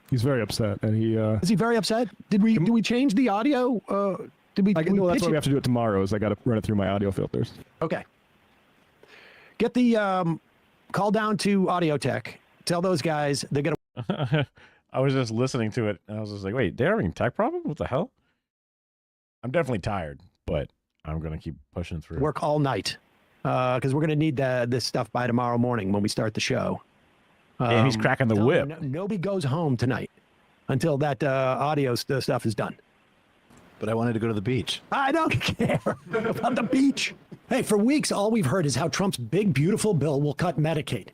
He's very upset, and he is he very upset? Did we change the audio? That's why we have to do it tomorrow. Is I got to run it through my audio filters. Okay. Get the call down to Audio Tech. Tell those guys they're gonna. I was just listening to it, and I was just like, wait, they're having a tech problem? What the hell? I'm definitely tired, but I'm going to keep pushing through. Work all night. because we're going to need this stuff by tomorrow morning when we start the show. And he's cracking the whip. Nobody goes home tonight until that audio stuff is done. But I wanted to go to the beach. I don't care about the beach. Hey, for weeks, all we've heard is how Trump's big, beautiful bill will cut Medicaid.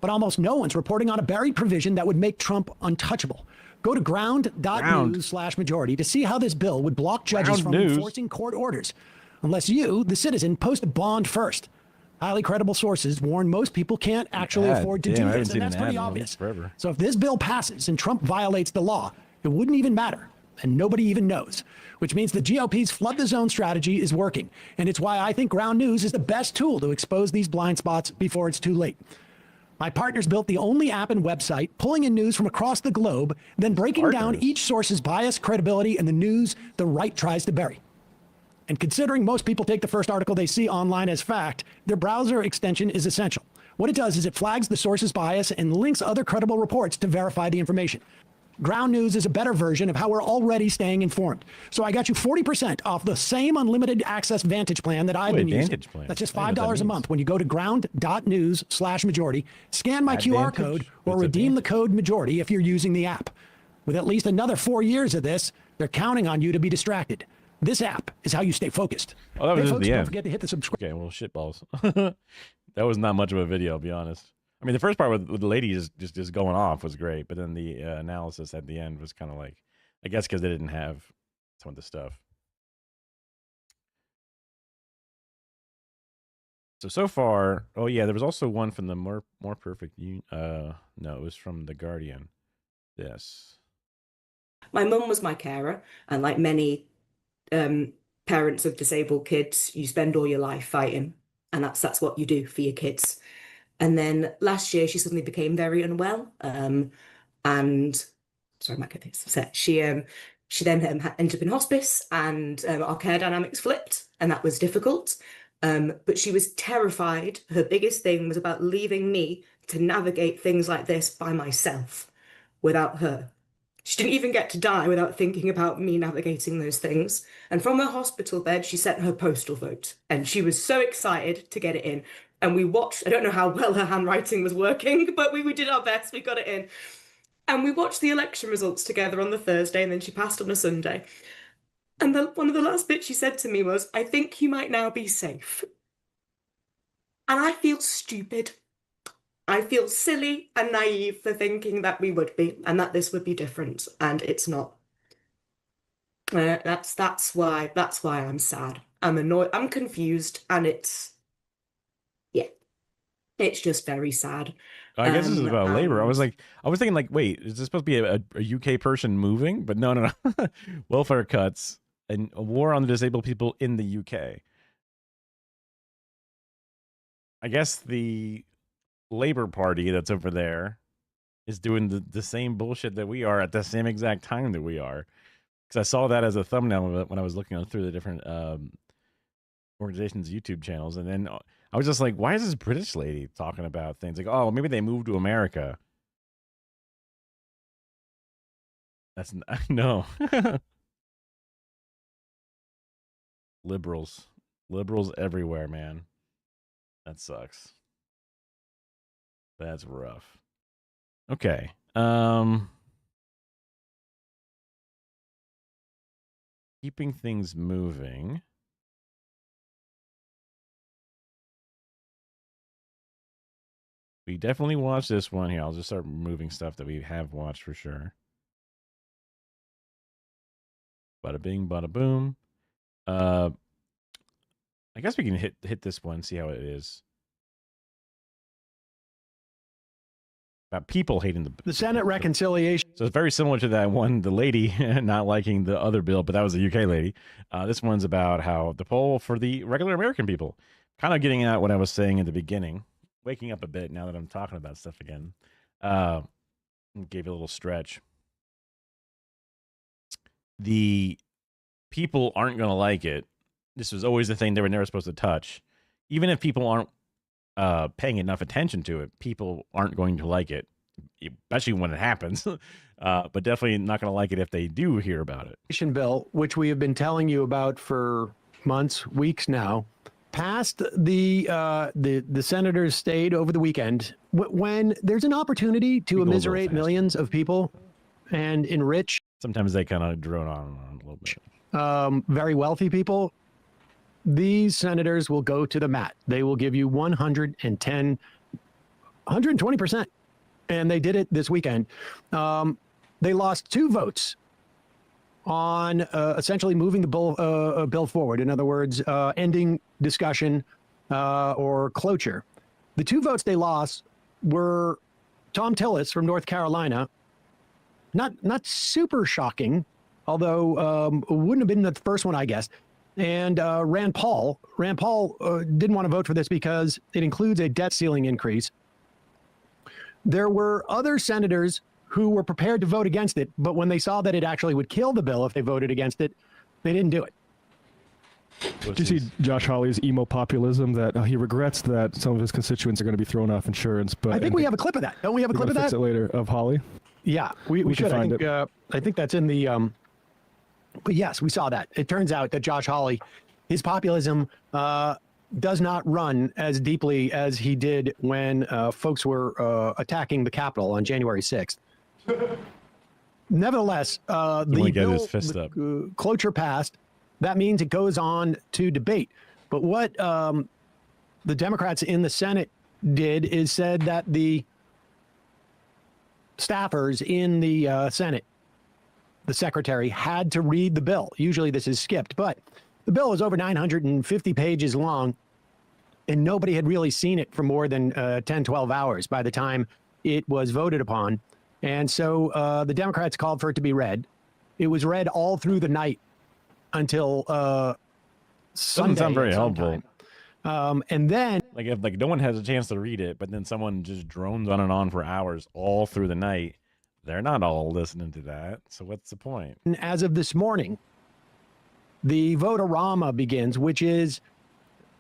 But almost no one's reporting on a buried provision that would make Trump untouchable. Go to ground.news/majority to see how this bill would block judges from enforcing court orders, unless you, the citizen, post a bond first. Highly credible sources warn most people can't actually afford to do this, and that's pretty obvious. So if this bill passes and Trump violates the law, it wouldn't even matter, and nobody even knows, which means the GOP's flood the zone strategy is working, and it's why I think Ground News is the best tool to expose these blind spots before it's too late. My partners built the only app and website, pulling in news from across the globe, then breaking down each source's bias, credibility, and the news the right tries to bury. And considering most people take the first article they see online as fact, their browser extension is essential. What it does is it flags the source's bias and links other credible reports to verify the information. Ground News is a better version of how we're already staying informed. So I got you 40% off the same unlimited access Vantage plan that I've been using. That's just $5 a month when you go to ground.news/majority, scan my QR code, or redeem the code majority if you're using the app. With at least another 4 years of this, they're counting on you to be distracted. This app is how you stay focused. Oh, that was folks, the don't end. forget to hit the subscribe. Okay, well, shitballs. That was not much of a video, I'll be honest. I mean, the first part with the lady just going off was great, but then the analysis at the end was kind of like, I guess because they didn't have some of the stuff. So far, oh yeah, there was also one from the more perfect. No, it was from The Guardian. Yes. My mum was my carer, and like many parents of disabled kids, you spend all your life fighting, and that's what you do for your kids. And then last year, she suddenly became very unwell, and sorry, my goodness, she then ended up in hospice, and our care dynamics flipped, and that was difficult. But she was terrified. Her biggest thing was about leaving me to navigate things like this by myself without her. She didn't even get to die without thinking about me navigating those things. And from her hospital bed, she sent her postal vote. And she was so excited to get it in. And we watched, I don't know how well her handwriting was working, but we did our best, we got it in. And we watched the election results together on the Thursday, and then she passed on a Sunday. And one of the last bits she said to me was, "I think you might now be safe." And I feel stupid. I feel silly and naive for thinking that we would be, and that this would be different, and it's not. That's why I'm sad. I'm annoyed. I'm confused, and it's just very sad. I guess this is about labor. I was thinking like, wait, is this supposed to be a UK person moving? But no. Welfare cuts and a war on the disabled people in the UK. I guess the Labor Party that's over there is doing the same bullshit that we are at the same exact time that we are. Because I saw that as a thumbnail of it when I was looking through the different organizations' YouTube channels. And then I was just like, why is this British lady talking about things? Like, oh, maybe they moved to America. That's no. Liberals everywhere, man. That sucks. That's rough. Okay. Keeping things moving. We definitely watched this one here. I'll just start moving stuff that we have watched for sure. Bada bing, bada boom. I guess we can hit this one, see how it is. About people hating the Senate reconciliation. So it's very similar to that one, the lady not liking the other bill, but that was a UK lady. This one's about how the poll for the regular American people, kind of getting at what I was saying in the beginning, waking up a bit now that I'm talking about stuff again. Gave you a little stretch. The people aren't going to like it. This was always the thing they were never supposed to touch. Even if people aren't paying enough attention to it, people aren't going to like it, especially when it happens. But definitely not going to like it if they do hear about it. Bill, which we have been telling you about for months, weeks now, past the senators stayed over the weekend. When there's an opportunity to immiserate millions of people and enrich, sometimes they kind of drone on a little bit. Very wealthy people, these senators will go to the mat. They will give you 110, 120%. And they did it this weekend. They lost 2 votes on essentially moving the bill forward. In other words, ending discussion or cloture. The 2 votes they lost were Tom Tillis from North Carolina. Not super shocking, although wouldn't have been the first one, I guess. And Rand Paul. Rand Paul didn't want to vote for this because it includes a debt ceiling increase. There were other senators who were prepared to vote against it, but when they saw that it actually would kill the bill if they voted against it, they didn't do it. Did you see Josh Hawley's emo populism that he regrets that some of his constituents are going to be thrown off insurance? But I think we have a clip of that. Don't we have a clip of that? Fix it later of Hawley. Yeah, we should find it. I think that's in the. But yes, we saw that. It turns out that Josh Hawley, his populism does not run as deeply as he did when folks were attacking the Capitol on January 6th. Nevertheless, the bill, cloture passed. That means it goes on to debate. But what the Democrats in the Senate did is said that the staffers in the Senate, the secretary, had to read the bill. Usually this is skipped, but the bill is over 950 pages long, and nobody had really seen it for more than 10, 12 hours by the time it was voted upon. And so the Democrats called for it to be read. It was read all through the night until Sunday. Doesn't sound very helpful. And then, like, if no one has a chance to read it, but then someone just drones on and on for hours all through the night, they're not all listening to that. So what's the point? As of this morning, the vote-a-rama begins, which is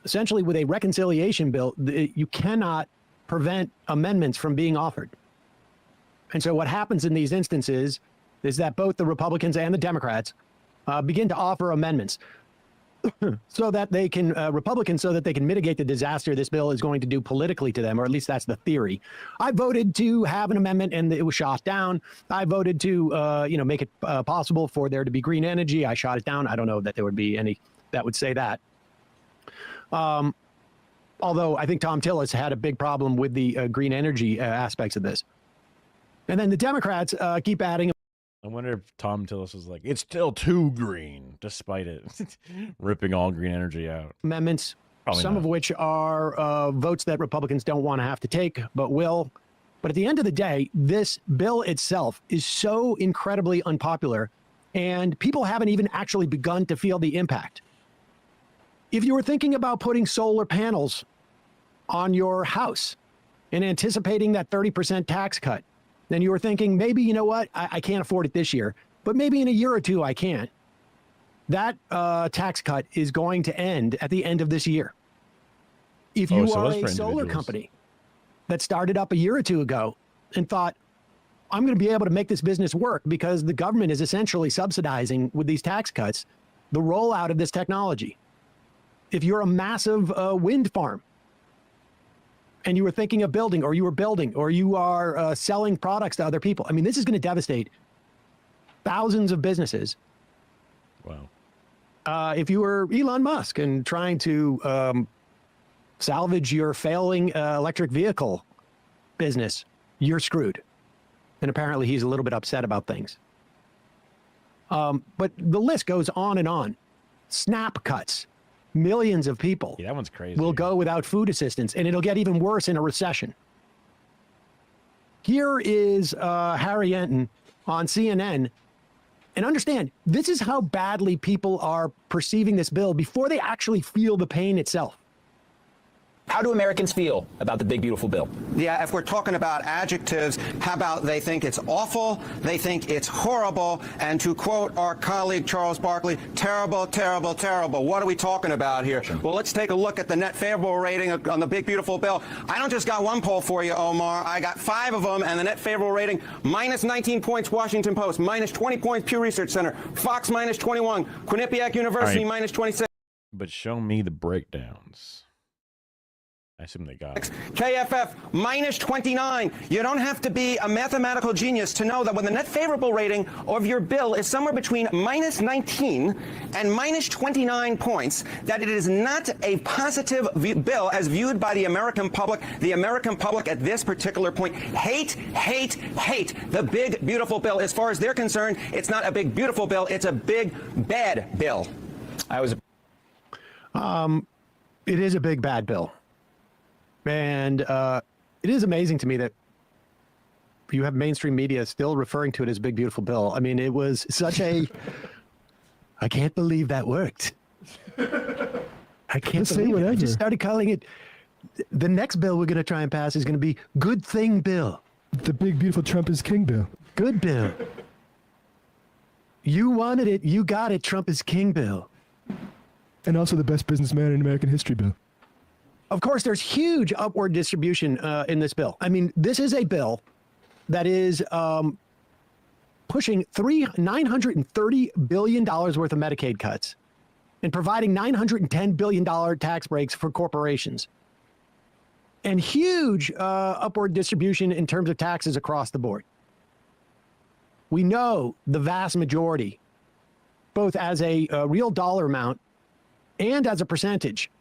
essentially with a reconciliation bill. You cannot prevent amendments from being offered. And so what happens in these instances is that both the Republicans and the Democrats begin to offer amendments so that they can, Republicans, so that they can mitigate the disaster this bill is going to do politically to them, or at least that's the theory. I voted to have an amendment and it was shot down. I voted to, make it possible for there to be green energy. I shot it down. I don't know that there would be any that would say that. Although I think Tom Tillis had a big problem with the green energy aspects of this. And then the Democrats keep adding. I wonder if Tom Tillis was like, it's still too green, despite it ripping all green energy out. Amendments, Probably some not. of which are votes that Republicans don't want to have to take, but will. But at the end of the day, this bill itself is so incredibly unpopular, and people haven't even actually begun to feel the impact. If you were thinking about putting solar panels on your house and anticipating that 30% tax cut, then you were thinking, maybe, you know what, I can't afford it this year, but maybe in a year or two I can. That tax cut is going to end at the end of this year. If you are a solar company that started up a year or two ago and thought, I'm going to be able to make this business work because the government is essentially subsidizing with these tax cuts the rollout of this technology. If you're a massive wind farm, and you were thinking of building, or you were building, or you are selling products to other people, I mean, this is going to devastate thousands of businesses. Wow. If you were Elon Musk and trying to salvage your failing electric vehicle business, you're screwed. And apparently he's a little bit upset about things. But the list goes on and on. SNAP cuts. Millions of people that one's crazy. Will go without food assistance, and it'll get even worse in a recession. Here is Harry Enton on CNN. And understand, this is how badly people are perceiving this bill before they actually feel the pain itself. How do Americans feel about the big, beautiful bill? Yeah, if we're talking about adjectives, how about they think it's awful, they think it's horrible, and to quote our colleague Charles Barkley, terrible, terrible, terrible. What are we talking about here? Well, let's take a look at the net favorable rating on the big, beautiful bill. I don't just got one poll for you, Omar. I got 5 of them, and the net favorable rating, minus 19 points, Washington Post, minus 20 points, Pew Research Center, Fox, minus 21, Quinnipiac University, minus 26. but show me the breakdowns. I assume they got it. KFF minus 29. You don't have to be a mathematical genius to know that when the net favorable rating of your bill is somewhere between minus 19 and minus 29 points, that it is not a positive bill as viewed by the American public. The American public at this particular point hate the big, beautiful bill. As far as they're concerned, it's not a big, beautiful bill. It's a big, bad bill. It is a big, bad bill. And it is amazing to me that you have mainstream media still referring to it as big, beautiful bill. I mean, it was such a, I can't believe that worked. I can't believe it. I just started calling it, the next bill we're going to try and pass is going to be good thing bill. The big, beautiful Trump is king bill. Good bill. You wanted it. You got it. Trump is king bill. And also the best businessman in American history bill. Of course, there's huge upward distribution in this bill. I mean, this is a bill that is pushing $930 billion worth of Medicaid cuts and providing $910 billion tax breaks for corporations. And huge upward distribution in terms of taxes across the board. We know the vast majority, both as a real dollar amount and as a percentage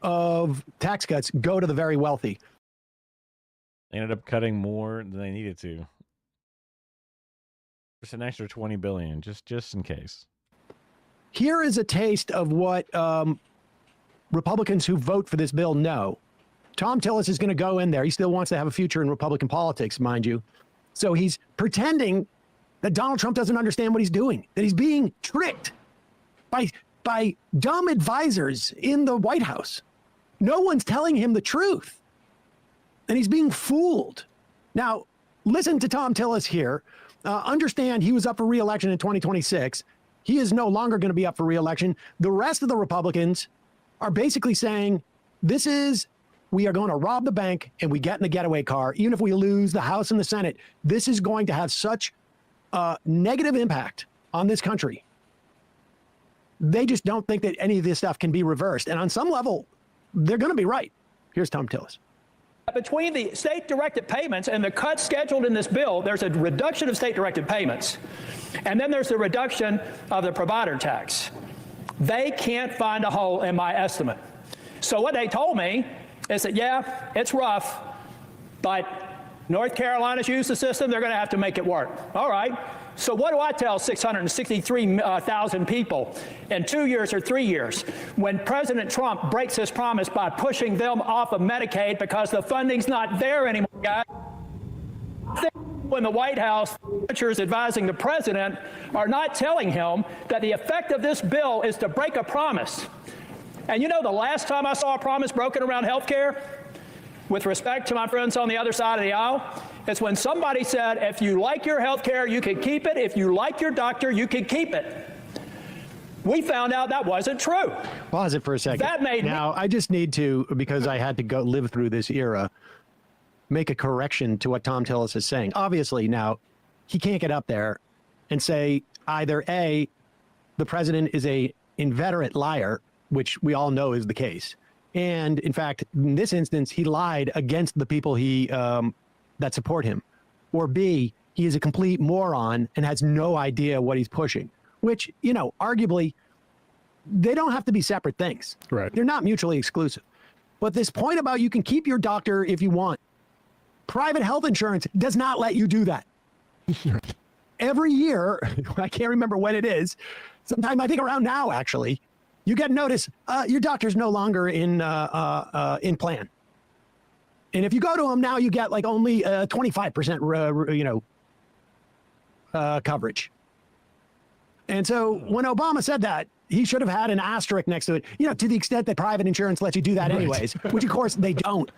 of tax cuts, go to the very wealthy. They ended up cutting more than they needed to. Just an extra $20 billion, just in case. Here is a taste of what Republicans who vote for this bill know. Tom Tillis is going to go in there. He still wants to have a future in Republican politics, mind you. So he's pretending that Donald Trump doesn't understand what he's doing, that he's being tricked by dumb advisors in the White House. No one's telling him the truth. And he's being fooled. Now, listen to Tom Tillis here. Understand he was up for re-election in 2026. He is no longer going to be up for re-election. The rest of the Republicans are basically saying, we are going to rob the bank and we get in the getaway car. Even if we lose the House and the Senate, this is going to have such a negative impact on this country. They just don't think that any of this stuff can be reversed. And on some level, they're going to be right. Here's Tom Tillis. Between the state-directed payments and the cuts scheduled in this bill, there's a reduction of state-directed payments. And then there's the reduction of the provider tax. They can't find a hole in my estimate. So what they told me is that, yeah, it's rough, but North Carolina's used the system. They're going to have to make it work. All right. So what do I tell 663,000 people in 2 years or 3 years when President Trump breaks his promise by pushing them off of Medicaid because the funding's not there anymore, guys? When the White House managers advising the president are not telling him that the effect of this bill is to break a promise. And you know the last time I saw a promise broken around health care, with respect to my friends on the other side of the aisle, it's when somebody said, if you like your health care, you can keep it. If you like your doctor, you can keep it. We found out that wasn't true. Pause it for a second. That made I just need to, because I had to go live through this era, make a correction to what Tom Tillis is saying. Obviously, now, he can't get up there and say either A, the president is a inveterate liar, which we all know is the case. And in fact, in this instance, he lied against the people that support him. Or B, he is a complete moron and has no idea what he's pushing, which, you know, arguably, they don't have to be separate things. Right. They're not mutually exclusive. But this point about you can keep your doctor if you want, private health insurance does not let you do that. Every year, I can't remember when it is, sometime I think around now, actually, you get notice, your doctor's no longer in plan. And if you go to him now, you get like only 25%, coverage. And so when Obama said that, he should have had an asterisk next to it, to the extent that private insurance lets you do that anyways, which of course they don't.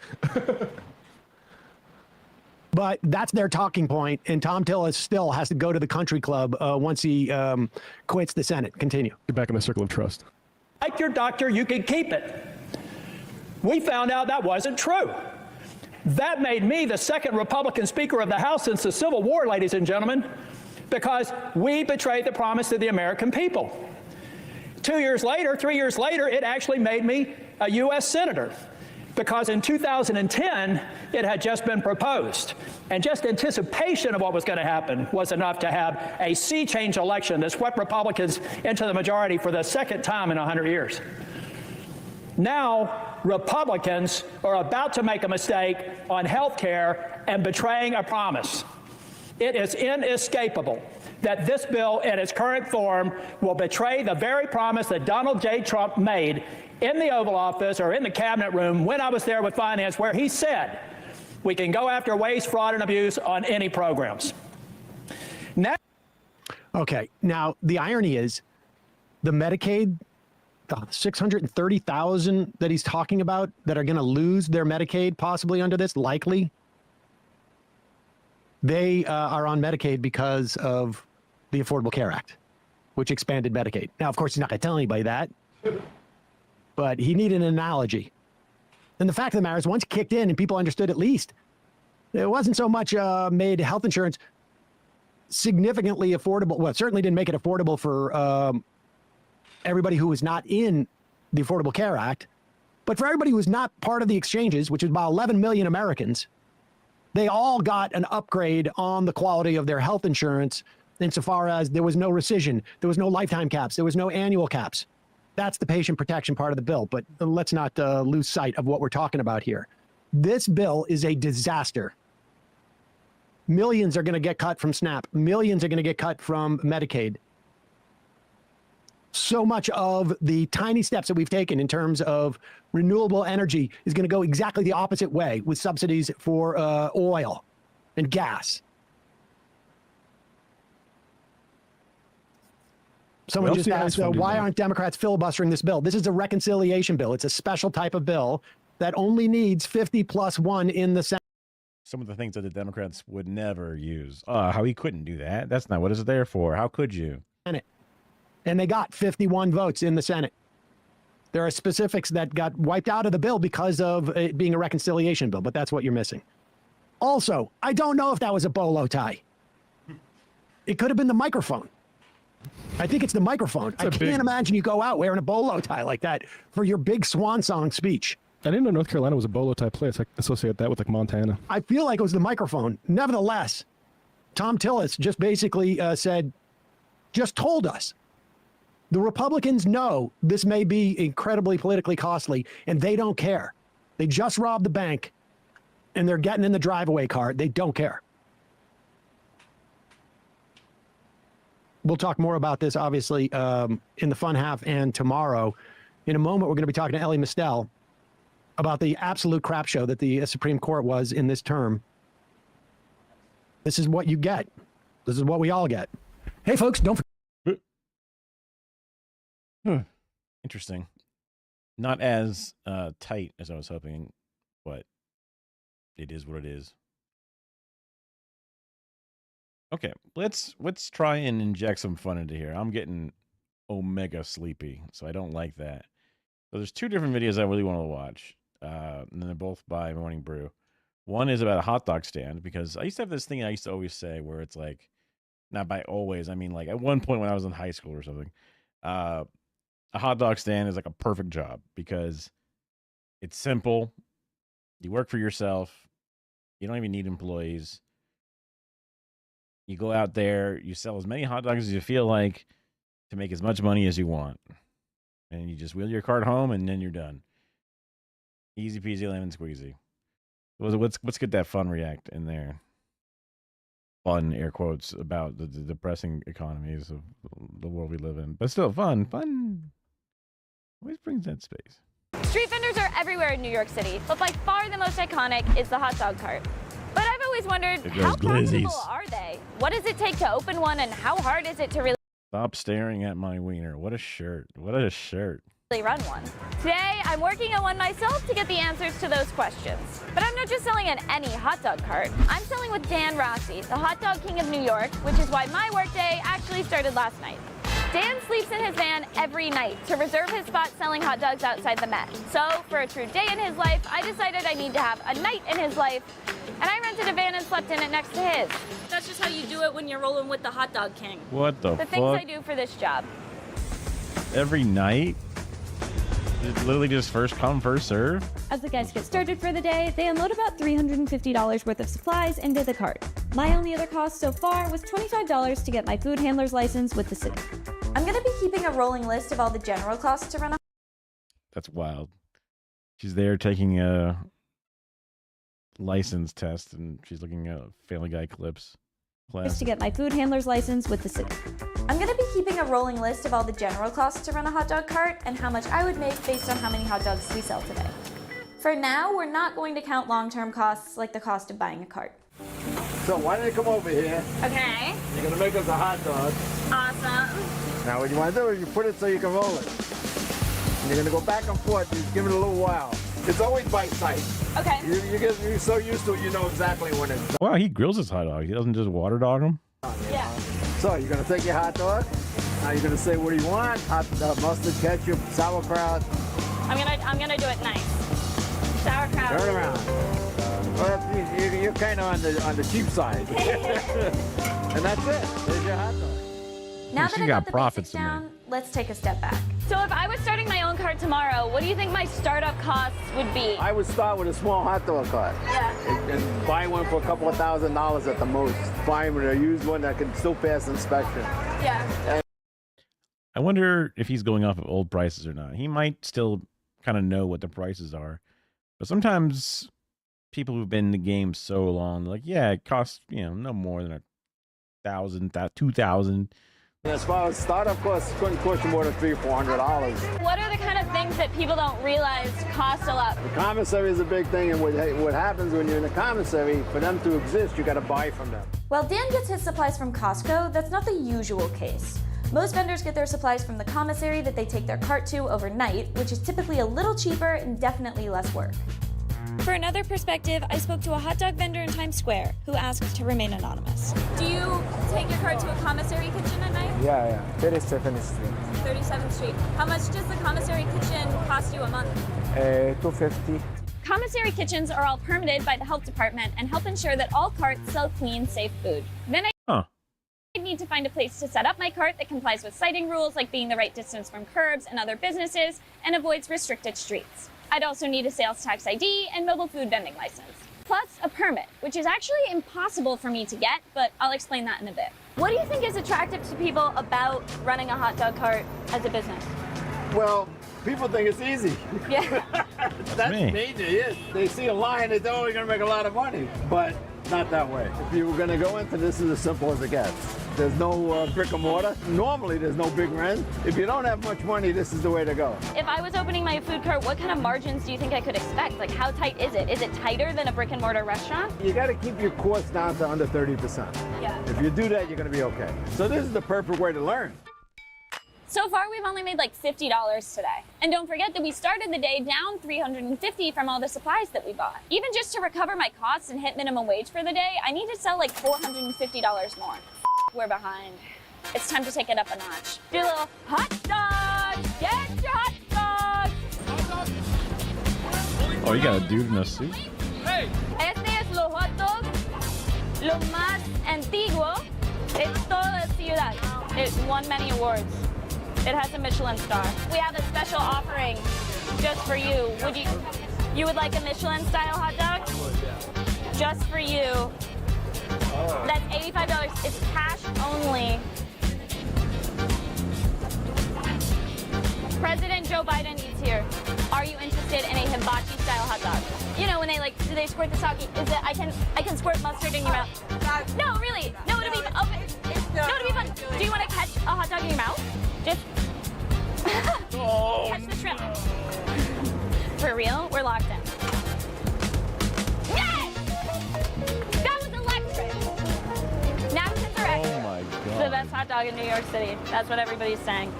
But that's their talking point, and Tom Tillis still has to go to the country club once he quits the Senate. Continue. Get back in the circle of trust. Like your doctor, you can keep it. We found out that wasn't true. That made me the second Republican Speaker of the House since the Civil War, ladies and gentlemen, because we betrayed the promise to the American people. 3 years later, it actually made me a U.S. Senator, because in 2010, it had just been proposed. And just anticipation of what was going to happen was enough to have a sea change election that swept Republicans into the majority for the second time in 100 years. Now, Republicans are about to make a mistake on health care and betraying a promise. It is inescapable that this bill in its current form will betray the very promise that Donald J. Trump made in the Oval Office or in the cabinet room when I was there with finance, where he said we can go after waste, fraud, and abuse on any programs. Now, okay, now the irony is the Medicaid, the 630,000 that he's talking about that are going to lose their Medicaid possibly under this, likely, they are on Medicaid because of the Affordable Care Act, which expanded Medicaid. Now, of course, he's not going to tell anybody that, but he needed an analogy. And the fact of the matter is, once it kicked in and people understood at least, it wasn't so much made health insurance significantly affordable. Well, it certainly didn't make it affordable for everybody who was not in the Affordable Care Act, but for everybody who was not part of the exchanges, which is about 11 million Americans, they all got an upgrade on the quality of their health insurance insofar as there was no rescission, there was no lifetime caps, there was no annual caps. That's the patient protection part of the bill, but let's not lose sight of what we're talking about here. This bill is a disaster. Millions are going to get cut from SNAP. Millions are going to get cut from Medicaid. So much of the tiny steps that we've taken in terms of renewable energy is going to go exactly the opposite way with subsidies for oil and gas. Someone just asked, why aren't Democrats filibustering this bill? This is a reconciliation bill. It's a special type of bill that only needs 50+1 in the Senate. Some of the things that the Democrats would never use. How he couldn't do that. That's not what it's there for. How could you? And they got 51 votes in the Senate. There are specifics that got wiped out of the bill because of it being a reconciliation bill, but that's what you're missing. Also, I don't know if that was a bolo tie. It could have been the microphone. I think it's the microphone. I can't imagine you go out wearing a bolo tie like that for your big swan song speech. I didn't know North Carolina was a bolo tie place. I associate that with like Montana. I feel like it was the microphone. Nevertheless, Tom Tillis just basically said, just told us, the Republicans know this may be incredibly politically costly, and they don't care. They just robbed the bank, and they're getting in the drive-away car. They don't care. We'll talk more about this, obviously, in the fun half and tomorrow. In a moment, we're going to be talking to Elie Mystal about the absolute crap show that the Supreme Court was in this term. This is what you get. This is what we all get. Hey, folks, don't forget. Interesting. Not as tight as I was hoping, but it is what it is. Okay, let's try and inject some fun into here. I'm getting omega sleepy, so I don't like that. So there's two different videos I really want to watch, and they're both by Morning Brew. One is about a hot dog stand, because I used to have this thing I used to always say where it's like, not by always, I mean like at one point when I was in high school or something, a hot dog stand is like a perfect job because it's simple. You work for yourself. You don't even need employees. You go out there, you sell as many hot dogs as you feel like to make as much money as you want. And you just wheel your cart home and then you're done. Easy peasy lemon squeezy. Let's get that fun react in there. Fun, air quotes, about the depressing economies of the world we live in. But still fun. Always brings that space. Street vendors are everywhere in New York City, but by far the most iconic is the hot dog cart. But I've always wondered, how profitable are they? What does it take to open one, and how hard is it to really Stop staring at my wiener. What a shirt. What a shirt. run one? Today, I'm working on one myself to get the answers to those questions. But I'm not just selling at any hot dog cart. I'm selling with Dan Rossi, the hot dog king of New York, which is why my workday actually started last night. Dan sleeps in his van every night to reserve his spot selling hot dogs outside the Met. So, for a true day in his life, I decided I need to have a night in his life, and I rented a van and slept in it next to his. That's just how you do it when you're rolling with the hot dog king. What the fuck? The things I do for this job. every night? It's literally just first come, first serve? As the guys get started for the day, they unload about $350 worth of supplies into the cart. My only other cost so far was $25 to get my food handler's license with the city. I'm going to be keeping a rolling list of all the general costs to run a That's wild. She's there taking a license test, and she's looking at Family Guy clips. Just to get my food handler's license with the city. I'm going to be keeping a rolling list of all the general costs to run a hot dog cart and how much I would make based on how many hot dogs we sell today. For now, we're not going to count long-term costs like the cost of buying a cart. So why don't you come over here? Okay. You're going to make us a hot dog. Awesome. Now what you want to do is you put it so you can roll it. And you're going to go back and forth. You give it a little while. It's always by sight. Okay. You're so used to it, you know exactly when it's done. Wow, he grills his hot dog. He doesn't just water dog them? Yeah. So you're going to take your hot dog. Now you're going to say, what do you want? Hot mustard, ketchup, sauerkraut. I'm gonna do it nice. Sauerkraut. Turn around. Well, you're kind of on the cheap side. And that's it. There's your hot dog. Now She that I got got the profits basics in there. down, let's take a step back. So if I was starting my own cart tomorrow, what do you think my startup costs would be? I would start with a small hot dog cart. Yeah. And buy one for a couple of $1,000s at the most. Find a used one that can still pass inspection. Yeah. I wonder if he's going off of old prices or not. He might still kind of know what the prices are. But sometimes people who've been in the game so long, they're like, yeah, it costs, no more than $1,000, $2,000. As far as startup costs, it couldn't cost you more than $300 or $400. What are the kind of things that people don't realize cost a lot? The commissary is a big thing, and what happens when you're in the commissary, for them to exist, you got to buy from them. While Dan gets his supplies from Costco, that's not the usual case. Most vendors get their supplies from the commissary that they take their cart to overnight, which is typically a little cheaper and definitely less work. For another perspective, I spoke to a hot dog vendor in Times Square who asked to remain anonymous. Do you take your cart to a commissary kitchen at night? Yeah. 37th Street. 37th Street. How much does the commissary kitchen cost you a month? $250. Commissary kitchens are all permitted by the health department and help ensure that all carts sell clean, safe food. Then I need to find a place to set up my cart that complies with siting rules like being the right distance from curbs and other businesses and avoids restricted streets. I'd also need a sales tax ID and mobile food vending license, plus a permit, which is actually impossible for me to get, but I'll explain that in a bit. What do you think is attractive to people about running a hot dog cart as a business? Well, people think it's easy. Yeah. That's major, yes. They see a line, they think, oh, we're going to make a lot of money. But not that way. If you were going to go into this, is as simple as it gets. There's no brick and mortar. Normally, there's no big rent. If you don't have much money, this is the way to go. If I was opening my food cart, what kind of margins do you think I could expect? Like, how tight is it? Is it tighter than a brick and mortar restaurant? You got to keep your costs down to under 30%. Yeah. If you do that, you're going to be okay. So this is the perfect way to learn. So far, we've only made like $50 today. And don't forget that we started the day down $350 from all the supplies that we bought. Even just to recover my costs and hit minimum wage for the day, I need to sell like $450 more. We're behind. It's time to take it up a notch. Do a little hot dog! Get your hot dog! Oh, you got a dude in a suit? Este es los hot dog, lo más antiguo de toda la ciudad. It won many awards. It has a Michelin star. We have a special offering just for you. You would like a Michelin style hot dog? Just for you. That's $85. It's cash only. President Joe Biden eats here. Are you interested in a hibachi style hot dog? You know when they do they squirt the sake? Is it I can squirt mustard in your mouth? No, really. No, it'll be fun. Do you want to catch a hot dog in your mouth? Just catch the shrimp. For real? We're locked in. Yes! That was electric. Napkins are extra. Oh my God. The best hot dog in New York City. That's what everybody's saying.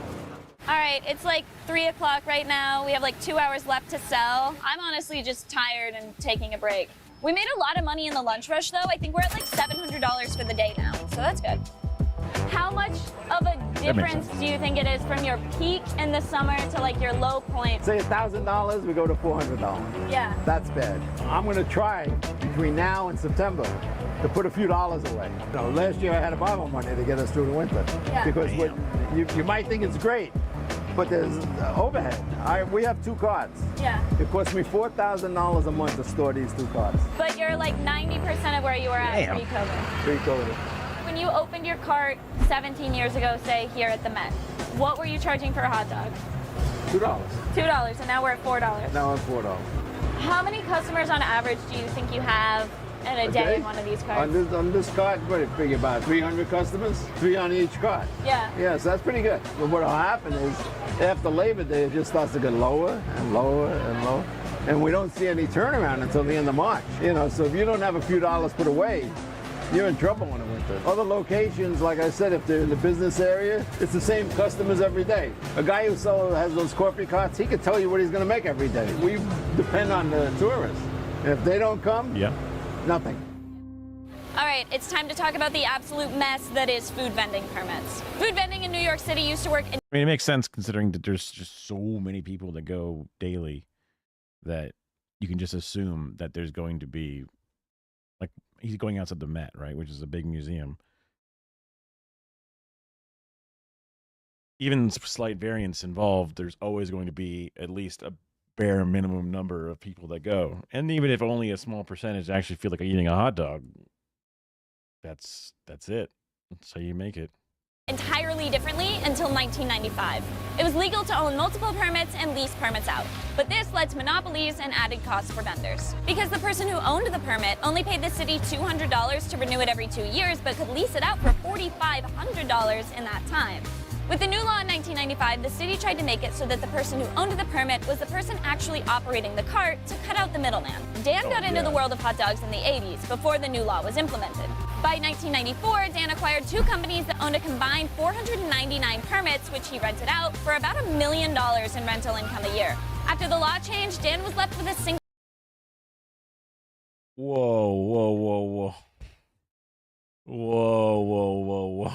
All right, it's like 3 o'clock right now. We have like 2 hours left to sell. I'm honestly just tired and taking a break. We made a lot of money in the lunch rush though. I think we're at like $700 for the day now, so that's good. How much of a difference do you think it is from your peak in the summer to like your low point? Say $1,000, we go to $400. Yeah. That's bad. I'm going to try between now and September to put a few dollars away. Last year I had to borrow money to get us through the winter. Yeah. Because you might think it's great, but there's overhead. We have 2 carts. Yeah. It costs me $4,000 a month to store these 2 carts. But you're like 90% of where you were at pre-COVID. Pre-COVID. When you opened your cart 17 years ago, say here at the Met, what were you charging for a hot dog? $2. $2, and now we're at $4. Now I'm $4. How many customers on average do you think you have in a day in one of these carts? On this cart, what do you figure about 300 customers? 3 on each cart. Yeah. Yeah, so that's pretty good. But what'll happen is after Labor Day, it just starts to get lower and lower and lower. And we don't see any turnaround until the end of March. You know, so if you don't have a few dollars put away, you're in trouble in the winter. Other locations, like I said, if they're in the business area, it's the same customers every day. A guy who has those corporate carts, he can tell you what he's going to make every day. We depend on the tourists. If they don't come, nothing. All right, it's time to talk about the absolute mess that is food vending permits. Food vending in New York City used to work in... I mean, it makes sense considering that there's just so many people that go daily that you can just assume that there's going to be, like, he's going outside the Met, right, which is a big museum. Even slight variance involved, there's always going to be at least a bare minimum number of people that go. And even if only a small percentage actually feel like eating a hot dog, that's it. That's how you make it. Entirely differently until 1995. It was legal to own multiple permits and lease permits out. But this led to monopolies and added costs for vendors. Because the person who owned the permit only paid the city $200 to renew it every 2 years, but could lease it out for $4,500 in that time. With the new law in 1995, the city tried to make it so that the person who owned the permit was the person actually operating the cart to cut out the middleman. Dan got into the world of hot dogs in the 80s, before the new law was implemented. By 1994, Dan acquired 2 companies that owned a combined 499 permits, which he rented out for about $1 million in rental income a year. After the law changed, Dan was left with a single... Whoa, whoa, whoa, whoa. Whoa, whoa, whoa, whoa.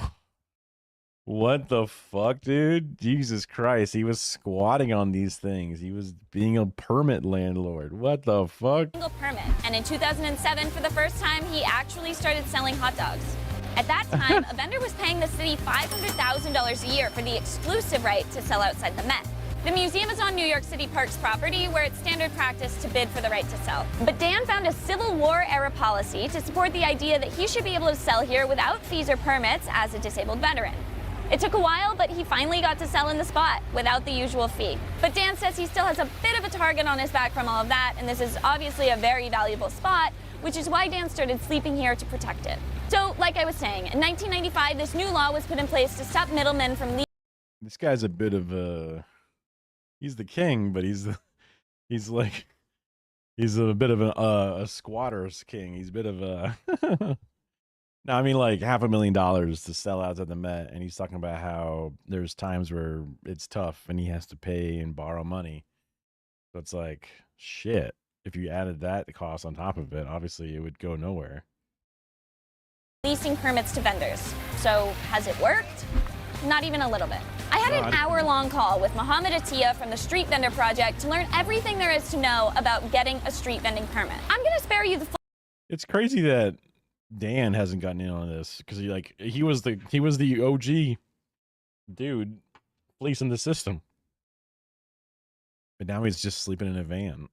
What the fuck, dude? Jesus Christ. He was squatting on these things. He was being a permit landlord. What the fuck? Single permit. And in 2007, for the first time, he actually started selling hot dogs. At that time, a vendor was paying the city $500,000 a year for the exclusive right to sell outside the Met. The museum is on New York City Parks property, where it's standard practice to bid for the right to sell. But Dan found a Civil War-era policy to support the idea that he should be able to sell here without fees or permits as a disabled veteran. It took a while, but he finally got to sell in the spot without the usual fee. But Dan says he still has a bit of a target on his back from all of that, and this is obviously a very valuable spot, which is why Dan started sleeping here to protect it. So, like I was saying, in 1995, this new law was put in place to stop middlemen from leaving. This guy's a bit of a... He's the king, but he's a bit of a squatter's king. He's a bit of a... No, I mean, like $500,000 to sell out at the Met, and he's talking about how there's times where it's tough and he has to pay and borrow money. So it's like, shit. If you added that cost on top of it, obviously it would go nowhere. Leasing permits to vendors. So has it worked? Not even a little bit. I had an hour-long call with Mohammed Atiyah from the Street Vendor Project to learn everything there is to know about getting a street vending permit. I'm going to spare you the... It's crazy that Dan hasn't gotten in on this because he was the OG dude policing the system, but now he's just sleeping in a van.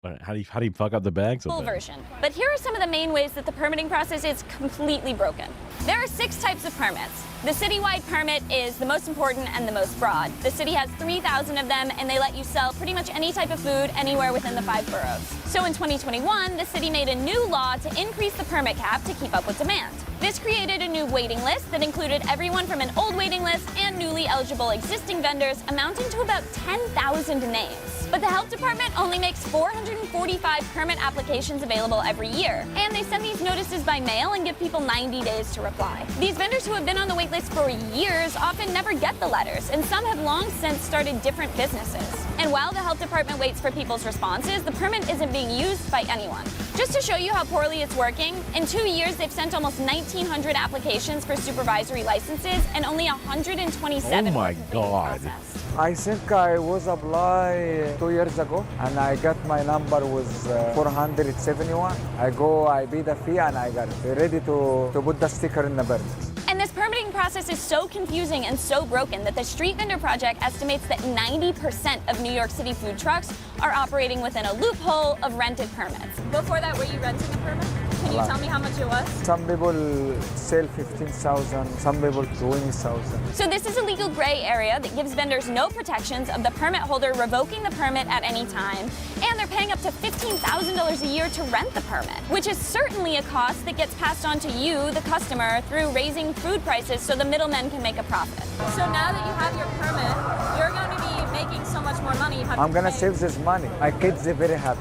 But how do you fuck up the bags? Full version. But here are some of the main ways that the permitting process is completely broken. There are 6 types of permits. The citywide permit is the most important and the most broad. The city has 3,000 of them, and they let you sell pretty much any type of food anywhere within the 5 boroughs. So in 2021, the city made a new law to increase the permit cap to keep up with demand. This created a new waiting list that included everyone from an old waiting list and newly eligible existing vendors, amounting to about 10,000 names. But the health department only makes 445 permit applications available every year, and they send these notices by mail and give people 90 days to reply. These vendors who have been on the wait list for years often never get the letters, and some have long since started different businesses. And while the health department waits for people's responses, the permit isn't being used by anyone. Just to show you how poorly it's working, in 2 years they've sent almost 1,900 applications for supervisory licenses, and only 127 Oh my God. I think I was applied 2 years ago, and I got my number was 471. I pay the fee, and I got it. Ready to put the sticker in the permit. And this permitting permitting process is so confusing and so broken that the Street Vendor Project estimates that 90% of New York City food trucks are operating within a loophole of rented permits. Before that, were you renting a permit? Can you tell me how much it was? Some people sell 15,000, some people 20,000. So this is a legal gray area that gives vendors no protections of the permit holder revoking the permit at any time, and they're paying up to $15,000 a year to rent the permit, which is certainly a cost that gets passed on to you, the customer, through raising food prices so the middlemen can make a profit. So now that you have your permit, you're going to be making so much more money. I'm gonna save this money. My kids, they're very happy.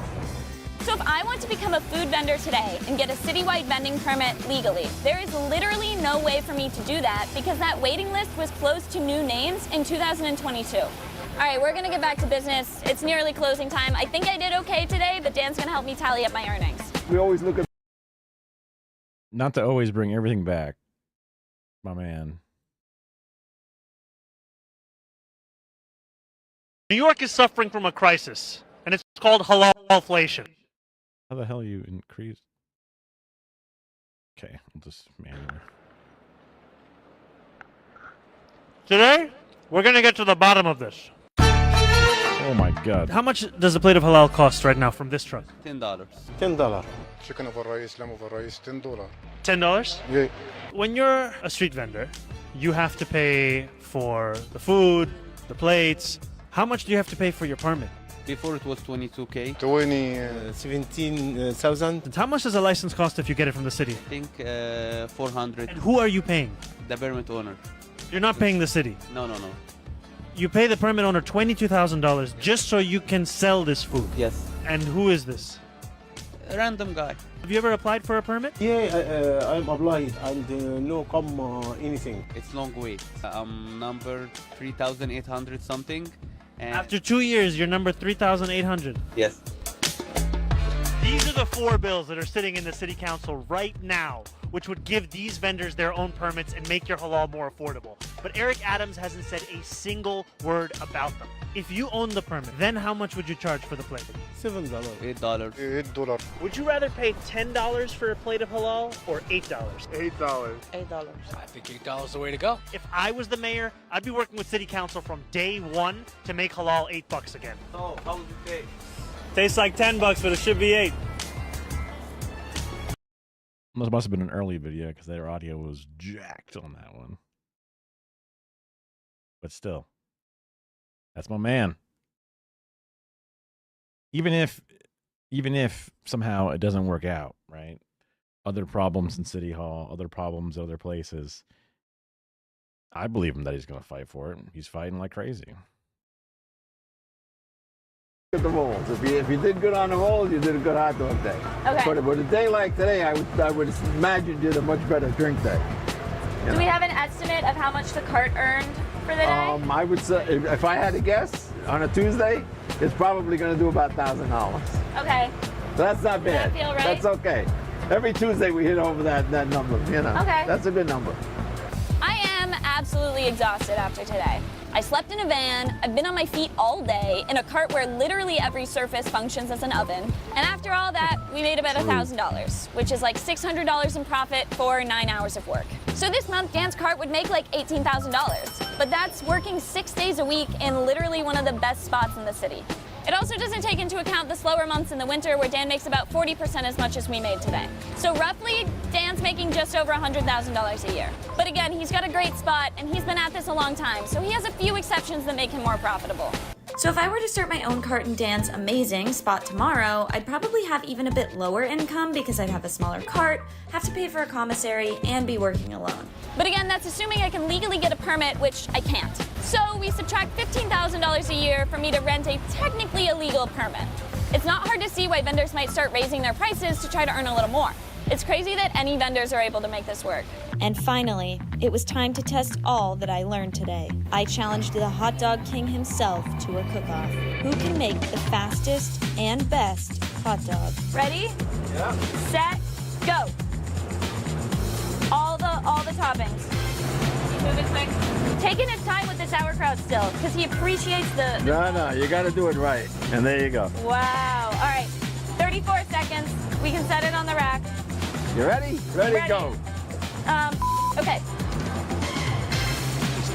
So if I want to become a food vendor today and get a citywide vending permit legally, there is literally no way for me to do that because that waiting list was closed to new names in 2022. All right, we're gonna get back to business. It's nearly closing time. I think I did okay today, but Dan's gonna help me tally up my earnings. We always look at... Not to always bring everything back, my man. New York is suffering from a crisis, and it's called halalflation. How the hell you increase? Okay, I'll just manually. Today, we're going to get to the bottom of this. Oh my God. How much does a plate of halal cost right now from this truck? $10. $10. Chicken over rice, lamb over rice, $10. $10? Yeah. When you're a street vendor, you have to pay for the food, the plates. How much do you have to pay for your permit? Before it was 22K. 17,000. How much does a license cost if you get it from the city? I think 400. And who are you paying? The permit owner. You're not paying the city. No. You pay the permit owner $22,000 just so you can sell this food. Yes. And who is this? A random guy. Have you ever applied for a permit? Yeah, I'm applied and no come anything. It's long way. I'm number 3,800 something. And After 2 years, you're number 3,800. Yes. These are the 4 bills that are sitting in the city council right now, which would give these vendors their own permits and make your halal more affordable. But Eric Adams hasn't said a single word about them. If you own the permit, then how much would you charge for the plate? $7. $8. $8. Would you rather pay $10 for a plate of halal or $8? $8. $8. I think $8 is the way to go. If I was the mayor, I'd be working with city council from day one to make halal $8 again. So, how would you pay? Tastes like $10, but it should be $8. This must have been an early video because their audio was jacked on that one. But still, that's my man. Even if somehow it doesn't work out, right? Other problems in City Hall, other problems other places. I believe him that he's going to fight for it. He's fighting like crazy. At the rolls. If you did good on the rolls, you did a good hot dog day. Okay. But a day like today, I would imagine you did a much better drink day. Do we have an estimate of how much the cart earned for the day? I would say, if I had to guess, on a Tuesday, it's probably going to do about $1,000. Okay. So that's not bad. Does that feel right? That's okay. Every Tuesday we hit over that number, you know. Okay. That's a good number. I am absolutely exhausted after today. I slept in a van, I've been on my feet all day, in a cart where literally every surface functions as an oven. And after all that, we made about $1,000, which is like $600 in profit for 9 hours of work. So this month, Dan's cart would make like $18,000. But that's working 6 days a week in literally one of the best spots in the city. It also doesn't take into account the slower months in the winter where Dan makes about 40% as much as we made today. So roughly, Dan's making just over $100,000 a year. But again, he's got a great spot and he's been at this a long time, so he has a few exceptions that make him more profitable. So if I were to start my own cart in Dan's amazing spot tomorrow, I'd probably have even a bit lower income because I'd have a smaller cart, have to pay for a commissary, and be working alone. But again, that's assuming I can legally get a permit, which I can't. So we subtract $15,000 a year for me to rent a technically illegal permit. It's not hard to see why vendors might start raising their prices to try to earn a little more. It's crazy that any vendors are able to make this work. And finally, it was time to test all that I learned today. I challenged the hot dog king himself to a cook-off. Who can make the fastest and best hot dog? Ready? Yeah. Set, go. All the toppings. Move it quick. Taking his time with the sauerkraut still, because he appreciates the... No, you got to do it right. And there you go. Wow. All right. 34 seconds. We can set it on the rack. You ready? Ready, go. Okay.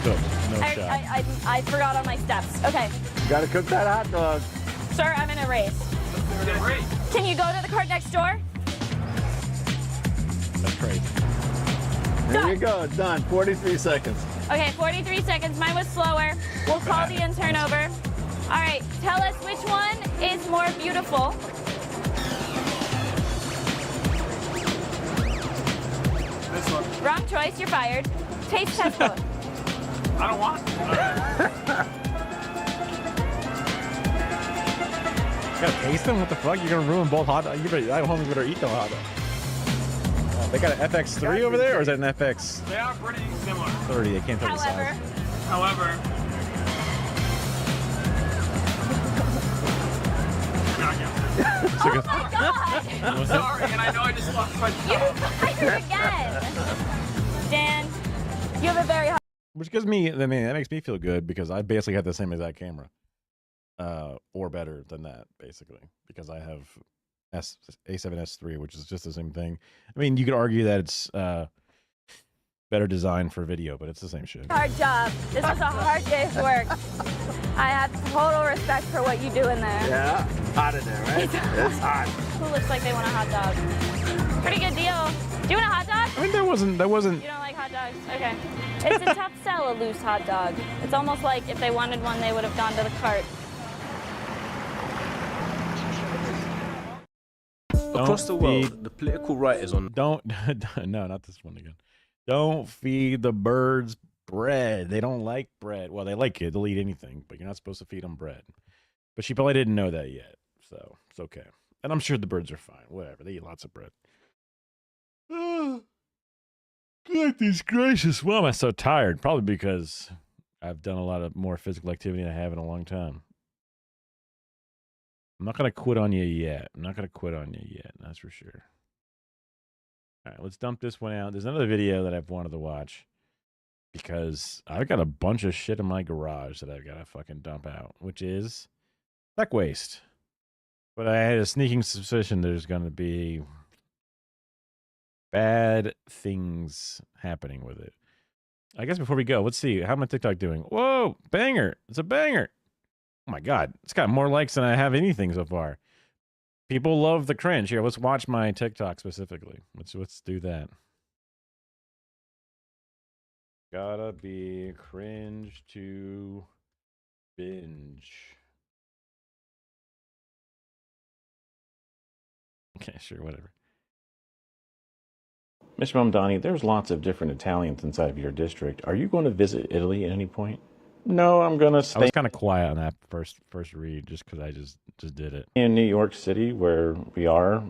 cooked. No Eric, shot. I forgot on my steps. Okay. Gotta cook that hot dog. Sir, I'm in a race. Can you go to the cart next door? That's crazy. Here you go. Done. 43 seconds. Okay, 43 seconds. Mine was slower. We'll call the intern over. All right, tell us which one is more beautiful. This one. Wrong choice, you're fired. Taste test both. I don't want. You gotta taste them? What the fuck? You're gonna ruin both hot dogs? You better eat the hot dog. They got an FX3 over there, or is that an FX30? They are pretty similar. They can't tell the size. However. Oh my god! I'm sorry, and I know I just lost my job. You're fired again. Dan, you have a very hard. Which gives me, I mean, that makes me feel good because I basically had the same exact camera, or better than that, basically, because I have A7S3, which is just the same thing. I mean, you could argue that it's better designed for video, but it's the same shit. Hard job. This was a hard day's work. I have total respect for what you do in there. Yeah, hot in there, right? It's hot. Who looks like they want a hot dog? Pretty good deal. Do you want a hot dog? I mean, that wasn't. You don't like hot dogs? Okay. It's a tough sell, a loose hot dog. It's almost like if they wanted one, they would have gone to the cart. Across the world, the political right is on. No, not this one again. Don't feed the birds bread. They don't like bread. Well, they like it. They'll eat anything, but you're not supposed to feed them bread. But she probably didn't know that yet, so it's okay. And I'm sure the birds are fine. Whatever. They eat lots of bread. Goodness gracious. Why am I so tired? Probably because I've done a lot of more physical activity than I have in a long time. I'm not going to quit on you yet. That's for sure. All right, let's dump this one out. There's another video that I've wanted to watch because I've got a bunch of shit in my garage that I've got to fucking dump out, which is tech waste. But I had a sneaking suspicion there's going to be bad things happening with it. I guess before we go, let's see. How am I TikTok doing? Whoa, banger. It's a banger. Oh my God. It's got more likes than I have anything so far. People love the cringe. Here, let's watch my TikTok specifically. Let's do that. Gotta be cringe to binge. Okay, sure, whatever. Mr. Mamdani, there's lots of different Italians inside of your district. Are you going to visit Italy at any point? No, I'm going to stay. I was kind of quiet on that first read just because I just did it. In New York City, where we are,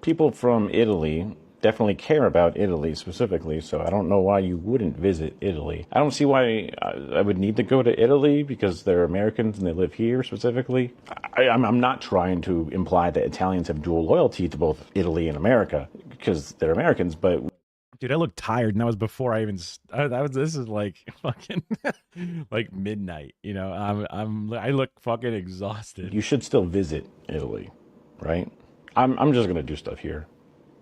people from Italy definitely care about Italy specifically, so I don't know why you wouldn't visit Italy. I don't see why I would need to go to Italy because they're Americans and they live here specifically. I'm not trying to imply that Italians have dual loyalty to both Italy and America because they're Americans, but dude, I look tired, and that was before I even. This is like fucking like midnight. You know, I look fucking exhausted. You should still visit Italy, right? I'm just gonna do stuff here,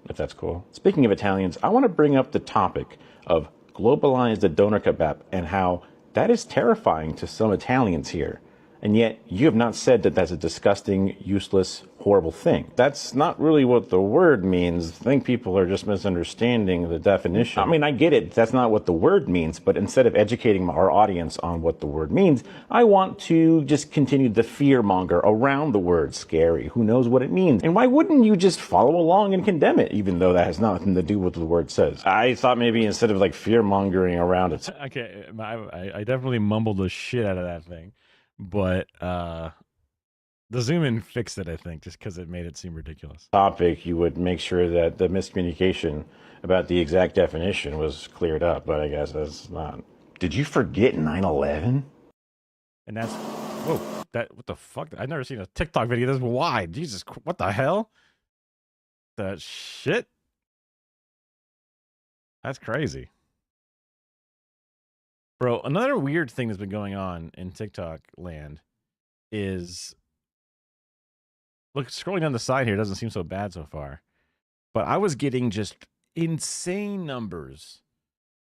if that's cool. Speaking of Italians, I want to bring up the topic of globalized doner kebab and how that is terrifying to some Italians here. And yet, you have not said that that's a disgusting, useless, horrible thing. That's not really what the word means. I think people are just misunderstanding the definition. I mean, I get it. That's not what the word means. But instead of educating our audience on what the word means, I want to just continue the fear-monger around the word scary. Who knows what it means? And why wouldn't you just follow along and condemn it, even though that has nothing to do with what the word says? I thought maybe instead of like fear-mongering around it. Okay, I definitely mumbled the shit out of that thing. But the zoom in fixed it, I think, just because it made it seem ridiculous. Topic, you would make sure that the miscommunication about the exact definition was cleared up, but I guess that's not. Did you forget 9/11? And that's what the fuck? I've never seen a TikTok video this wide. Jesus, what the hell? The shit? That's crazy. Bro, another weird thing that's been going on in TikTok land is, look, scrolling down the side here doesn't seem so bad so far, but I was getting just insane numbers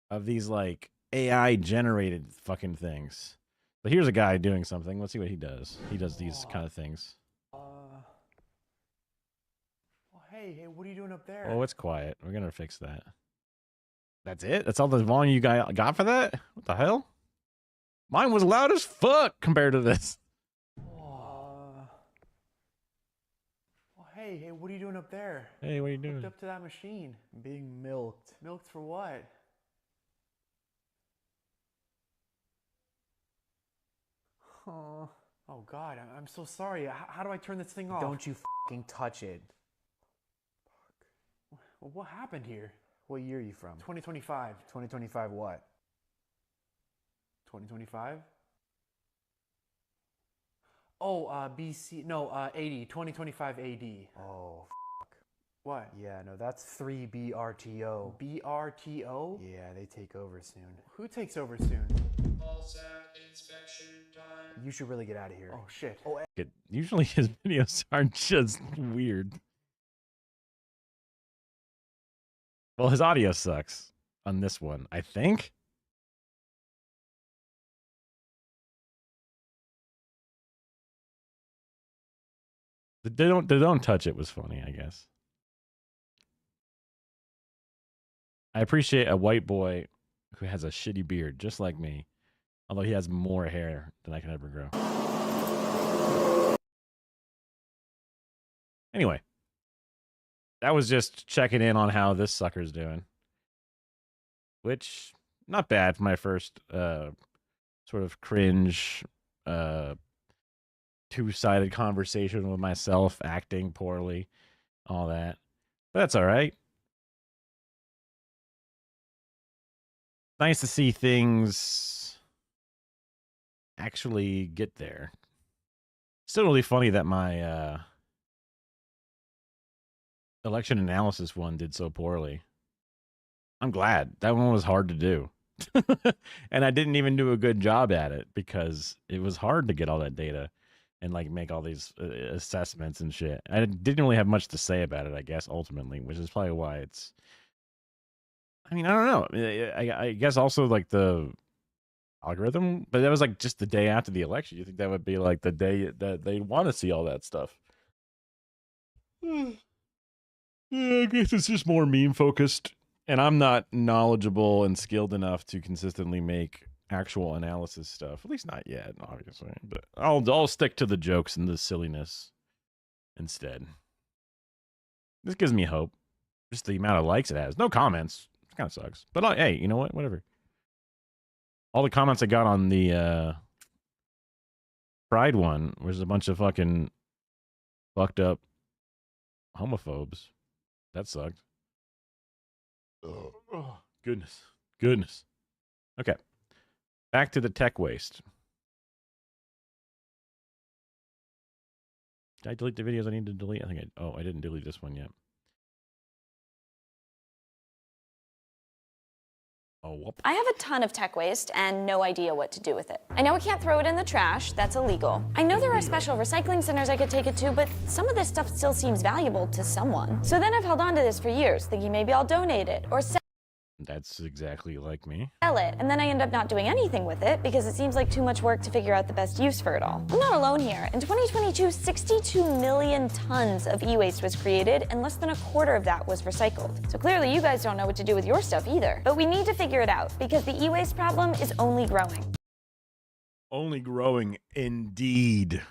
of these like AI generated fucking things. But here's a guy doing something. Let's see what he does. He does these kind of things. Hey, what are you doing up there? Oh, it's quiet. We're gonna fix that. That's it? That's all the volume you got for that? What the hell? Mine was loud as fuck compared to this. Hey, what are you doing up there? Hey, what are you doing? Hooked up to that machine. I'm being milked. Milked for what? Huh. Oh God, I'm so sorry. How do I turn this thing off? Don't you fucking touch it. Well, what happened here? What year are you from? 2025. 2025 what? 2025? Oh, BC. No, 80. 2025 AD. Oh, fuck. What? Yeah, no, that's 3BRTO. BRTO? Yeah, they take over soon. Who takes over soon? Inspection time. You should really get out of here. Oh, shit. Oh, Usually his videos aren't just weird. Well, his audio sucks on this one, I think. They don't touch it was funny, I guess. I appreciate a white boy who has a shitty beard, just like me. Although he has more hair than I can ever grow. Anyway. That was just checking in on how this sucker's doing. Which, not bad for my first sort of cringe two-sided conversation with myself, acting poorly, all that. But that's all right. Nice to see things actually get there. Still really funny that my election analysis one did so poorly. I'm glad. That one was hard to do. And I didn't even do a good job at it because it was hard to get all that data and like make all these assessments and shit. I didn't really have much to say about it, I guess, ultimately, which is probably why it's... I mean, I don't know. I guess also like the algorithm, but that was like just the day after the election. You think that would be like the day that they want to see all that stuff? Yeah, I guess it's just more meme focused, and I'm not knowledgeable and skilled enough to consistently make actual analysis stuff. At least not yet, obviously. But I'll stick to the jokes and the silliness instead. This gives me hope. Just the amount of likes it has. No comments. It kind of sucks. But hey, you know what? Whatever. All the comments I got on the Pride one was a bunch of fucking fucked up homophobes. That sucked. Oh, goodness. Okay. Back to the tech waste. Did I delete the videos I need to delete? I think I didn't delete this one yet. Oh, whoop. I have a ton of tech waste and no idea what to do with it. I know I can't throw it in the trash, that's illegal. I know there are special recycling centers I could take it to, but some of this stuff still seems valuable to someone. So then I've held on to this for years, thinking maybe I'll donate it or sell That's exactly like me. it, and then I end up not doing anything with it because it seems like too much work to figure out the best use for it all. I'm not alone here. In 2022, 62 million tons of e-waste was created, and less than a quarter of that was recycled. So clearly you guys don't know what to do with your stuff either. But we need to figure it out because the e-waste problem is only growing. Only growing, indeed.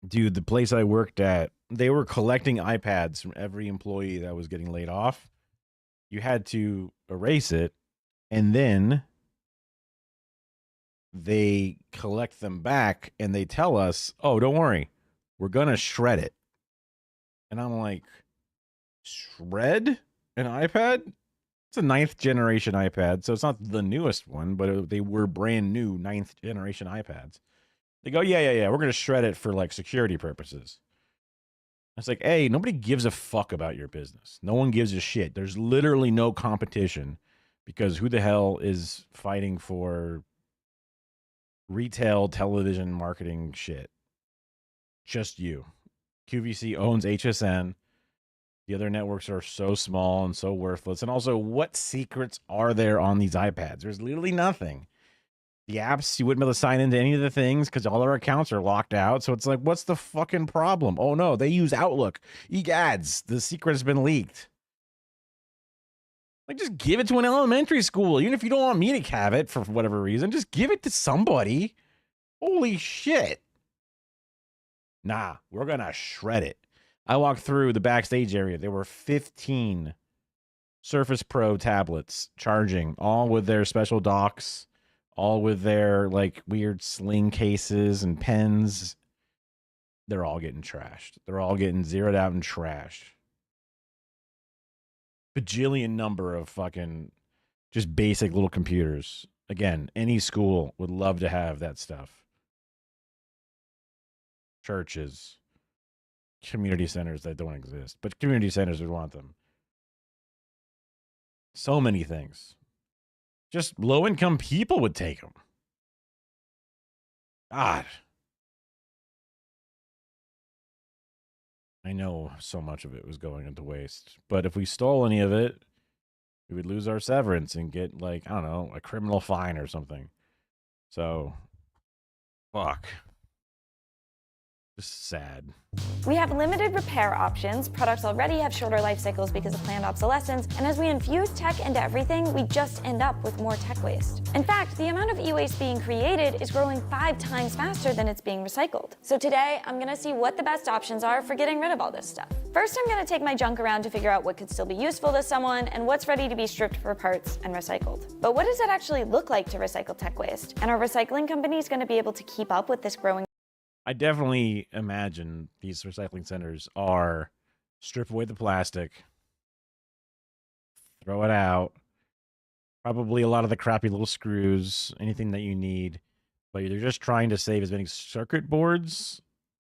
Dude, the place I worked at, they were collecting iPads from every employee that was getting laid off. You had to erase it, and then they collect them back, and they tell us, oh, don't worry, we're going to shred it. And I'm like, shred an iPad? It's a 9th generation iPad, so it's not the newest one, but they were brand new 9th generation iPads. They go, yeah, we're going to shred it for, like, security purposes. It's like, hey, nobody gives a fuck about your business. No one gives a shit. There's literally no competition because who the hell is fighting for retail television marketing shit? Just you. QVC owns HSN. The other networks are so small and so worthless. And also, what secrets are there on these iPads? There's literally nothing. The apps, you wouldn't be able to sign into any of the things because all our accounts are locked out. So it's like, what's the fucking problem? Oh no, they use Outlook. Egads, the secret has been leaked. Like, just give it to an elementary school. Even if you don't want me to have it for whatever reason, just give it to somebody. Holy shit. Nah, we're going to shred it. I walked through the backstage area. There were 15 Surface Pro tablets charging, all with their special docks, all with their like weird sling cases and pens. They're all getting trashed. They're all getting zeroed out and trashed. Bajillion number of fucking just basic little computers. Again, any school would love to have that stuff. Churches, community centers that don't exist, but community centers would want them. So many things. Just low-income people would take them. God. I know so much of it was going into waste, but if we stole any of it, we would lose our severance and get, like, I don't know, a criminal fine or something. So, fuck. Just sad. We have limited repair options, products already have shorter life cycles because of planned obsolescence, and as we infuse tech into everything, we just end up with more tech waste. In fact, the amount of e-waste being created is growing 5 times faster than it's being recycled. So today, I'm gonna see what the best options are for getting rid of all this stuff. First, I'm gonna take my junk around to figure out what could still be useful to someone and what's ready to be stripped for parts and recycled. But what does it actually look like to recycle tech waste? And are recycling companies gonna be able to keep up with this growing? I definitely imagine these recycling centers are strip away the plastic, throw it out, probably a lot of the crappy little screws, anything that you need, but they're just trying to save as many circuit boards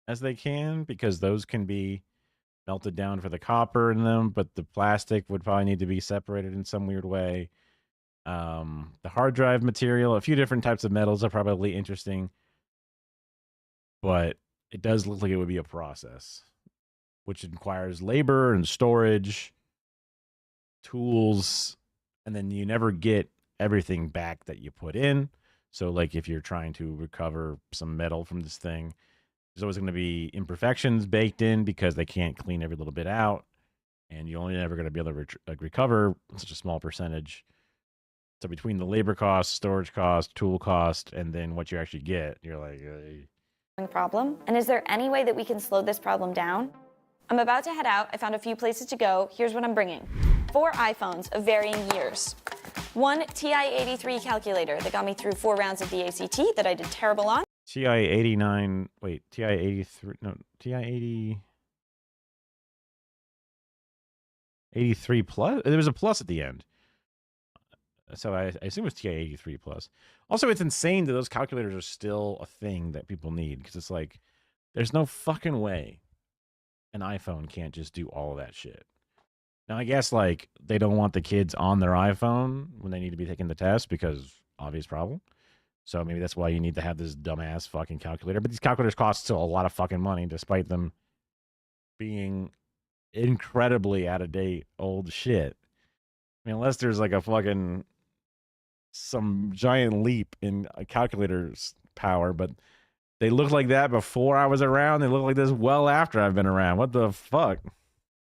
as they can because those can be melted down for the copper in them, but the plastic would probably need to be separated in some weird way. The hard drive material, a few different types of metals are probably interesting. But it does look like it would be a process, which requires labor and storage, tools, and then you never get everything back that you put in. So, like, if you're trying to recover some metal from this thing, there's always going to be imperfections baked in because they can't clean every little bit out, and you're only never going to be able to recover such a small percentage. So, between the labor cost, storage cost, tool cost, and then what you actually get, you're like... problem? And is there any way that we can slow this problem down? I'm about to head out. I found a few places to go. Here's what I'm bringing. 4 iPhones of varying years. 1 TI-83 calculator that got me through 4 rounds of the ACT that I did terrible on. TI-89, wait, TI-83, no, TI-80... 83 plus? There was a plus at the end. So I assume it's TI-83 plus. Also, it's insane that those calculators are still a thing that people need because it's like, there's no fucking way an iPhone can't just do all of that shit. Now, I guess, like, they don't want the kids on their iPhone when they need to be taking the test because obvious problem. So maybe that's why you need to have this dumbass fucking calculator. But these calculators cost still a lot of fucking money despite them being incredibly out-of-date old shit. I mean, unless there's like a fucking... some giant leap in a calculator's power, but they look like that before I was around. They look like this well after I've been around. What the fuck?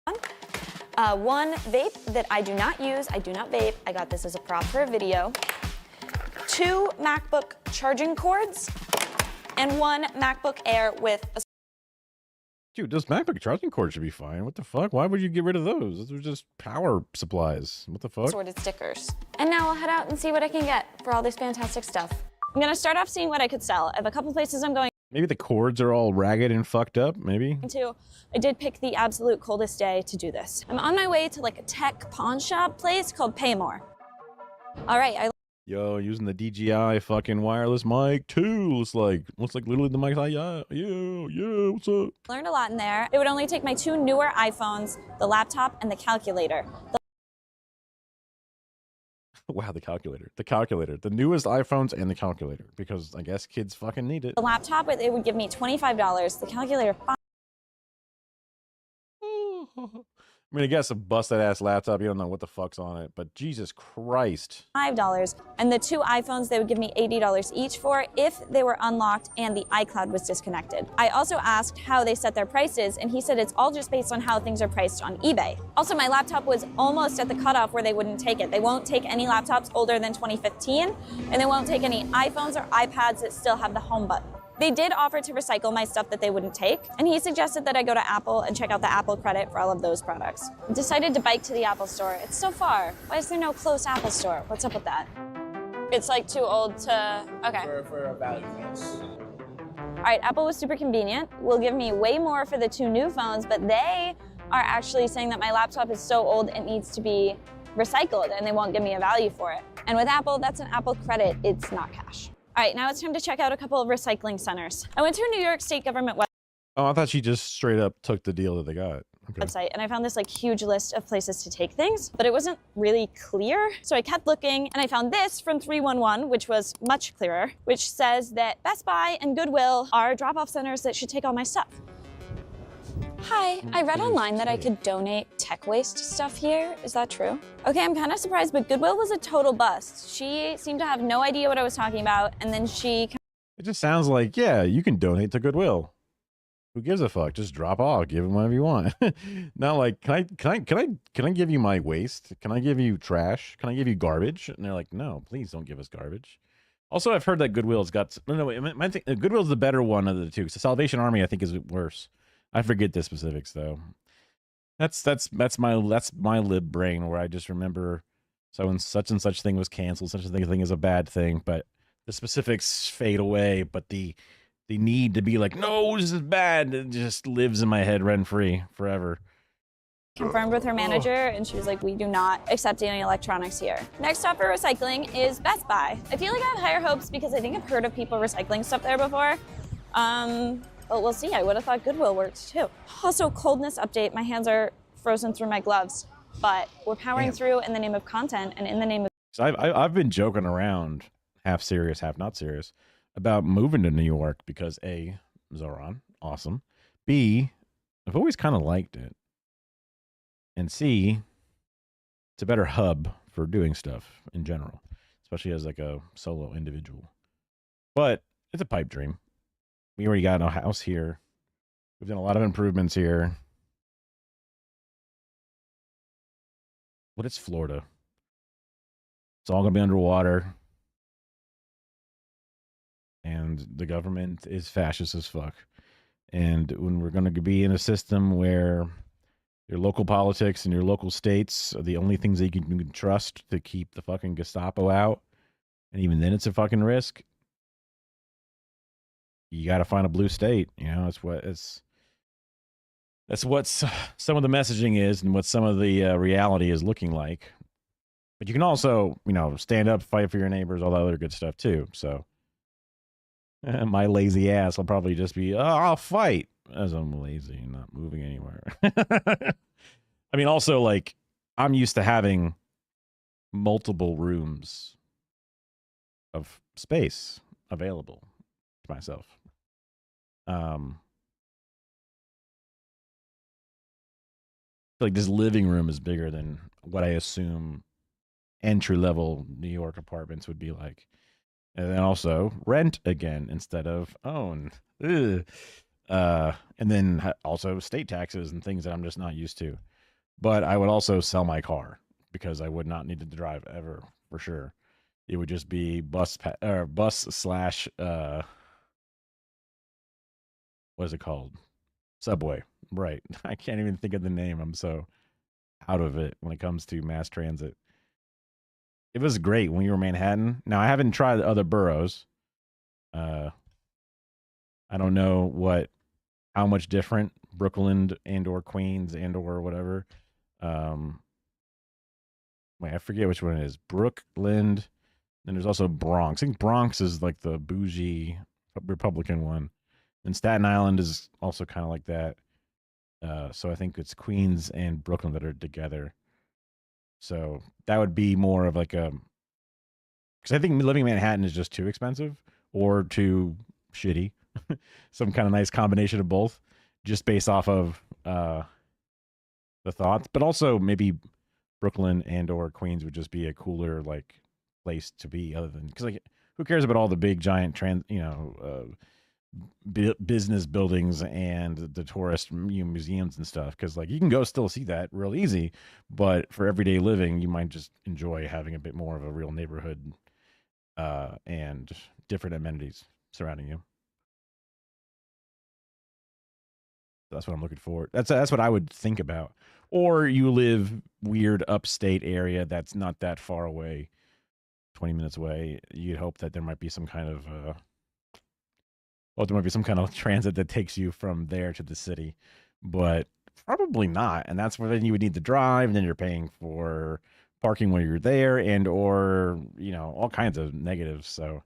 1 vape that I do not use. I do not vape. I got this as a prop for a video. 2 MacBook charging cords. And 1 MacBook Air with a... Dude, those MacBook charging cords should be fine. What the fuck? Why would you get rid of those? Those are just power supplies. What the fuck? Assorted stickers. And now I'll head out and see what I can get for all this fantastic stuff. I'm gonna start off seeing what I could sell. I have a couple places I'm going Maybe the cords are all ragged and fucked up, maybe? to. I did pick the absolute coldest day to do this. I'm on my way to like a tech pawn shop place called Paymore. All right, Yo, using the DJI fucking wireless mic too. Looks like literally the mic's like, yeah, what's up? learned a lot in there. It would only take my 2 newer iPhones, the laptop, and the calculator. Wow, the calculator. The newest iPhones and the calculator. Because I guess kids fucking need it. The laptop, it would give me $25. The calculator, I mean, I guess a busted-ass laptop, you don't know what the fuck's on it, but Jesus Christ. $5, and the 2 iPhones they would give me $80 each for if they were unlocked and the iCloud was disconnected. I also asked how they set their prices, and he said it's all just based on how things are priced on eBay. Also, my laptop was almost at the cutoff where they wouldn't take it. They won't take any laptops older than 2015, and they won't take any iPhones or iPads that still have the home button. They did offer to recycle my stuff that they wouldn't take, and he suggested that I go to Apple and check out the Apple credit for all of those products. Decided to bike to the Apple store. It's so far. Why is there no close Apple store? What's up with that? It's like too old to, okay. For a value, yes. All right, Apple was super convenient. Will give me way more for the 2 new phones, but they are actually saying that my laptop is so old it needs to be recycled, and they won't give me a value for it. And with Apple, that's an Apple credit. It's not cash. All right, now it's time to check out a couple of recycling centers. I went to a New York State government Oh, I thought she just straight up took the deal that they got. Okay. website, and I found this like huge list of places to take things, but it wasn't really clear. So I kept looking, and I found this from 311, which was much clearer, which says that Best Buy and Goodwill are drop-off centers that should take all my stuff. Hi, I read online that I could donate tech waste stuff here. Is that true? Okay, I'm kind of surprised, but Goodwill was a total bust. She seemed to have no idea what I was talking about, and then she... It just sounds like, yeah, you can donate to Goodwill. Who gives a fuck? Just drop off, give them whatever you want. Not like, can I give you my waste? Can I give you trash? Can I give you garbage? And they're like, no, please don't give us garbage. Also, I've heard that Goodwill's got Goodwill's the better one of the two. So Salvation Army, I think, is worse. I forget the specifics though. That's my lib brain where I just remember so when such and such thing was canceled, such a thing is a bad thing, but the specifics fade away, but the need to be like, no, this is bad, it just lives in my head rent free forever. confirmed with her manager, and she was like, we do not accept any electronics here. Next stop for recycling is Best Buy. I feel like I have higher hopes because I think I've heard of people recycling stuff there before. But we'll see. I would have thought Goodwill worked too. Also, coldness update. My hands are frozen through my gloves, but we're powering through in the name of content and in the name of... So I've been joking around, half serious, half not serious, about moving to New York because A, Zoran, awesome. B, I've always kind of liked it. And C, it's a better hub for doing stuff in general, especially as like a solo individual. But it's a pipe dream. We already got a house here. We've done a lot of improvements here. But it's Florida. It's all going to be underwater. And the government is fascist as fuck. And when we're going to be in a system where your local politics and your local states are the only things that you can trust to keep the fucking Gestapo out, and even then it's a fucking risk, you got to find a blue state. You know, that's what some of the messaging is and what some of the reality is looking like. But you can also, you know, stand up, fight for your neighbors, all that other good stuff too. So my lazy ass will probably just be, oh, I'll fight, as I'm lazy and not moving anywhere. I mean, also, like, I'm used to having multiple rooms of space available to myself. Like, this living room is bigger than what I assume entry-level New York apartments would be like. And then also rent again instead of own. Ugh. And then also state taxes and things that I'm just not used to. But I would also sell my car because I would not need to drive ever, for sure. It would just be bus slash what is it called? Subway. Right. I can't even think of the name. I'm so out of it when it comes to mass transit. It was great when you were in Manhattan. Now, I haven't tried the other boroughs. I don't know how much different Brooklyn and or Queens and or whatever. Wait, I forget which one it is. Brooklyn. Then there's also Bronx. I think Bronx is like the bougie Republican one. And Staten Island is also kind of like that. So I think it's Queens and Brooklyn that are together. So that would be more of like a, because I think living in Manhattan is just too expensive or too shitty. Some kind of nice combination of both, just based off of the thoughts, but also maybe Brooklyn and or Queens would just be a cooler like place to be, other than because like who cares about all the big giant business buildings and the tourist museums and stuff, because like you can go still see that real easy, but for everyday living you might just enjoy having a bit more of a real neighborhood and different amenities surrounding you. That's what I'm looking for. That's what I would think about. Or you live weird upstate area that's not that far away, 20 minutes away. You'd hope that there might be some kind of there might be some kind of transit that takes you from there to the city, but probably not. And that's where then you would need to drive, and then you're paying for parking when you're there, and or all kinds of negatives. So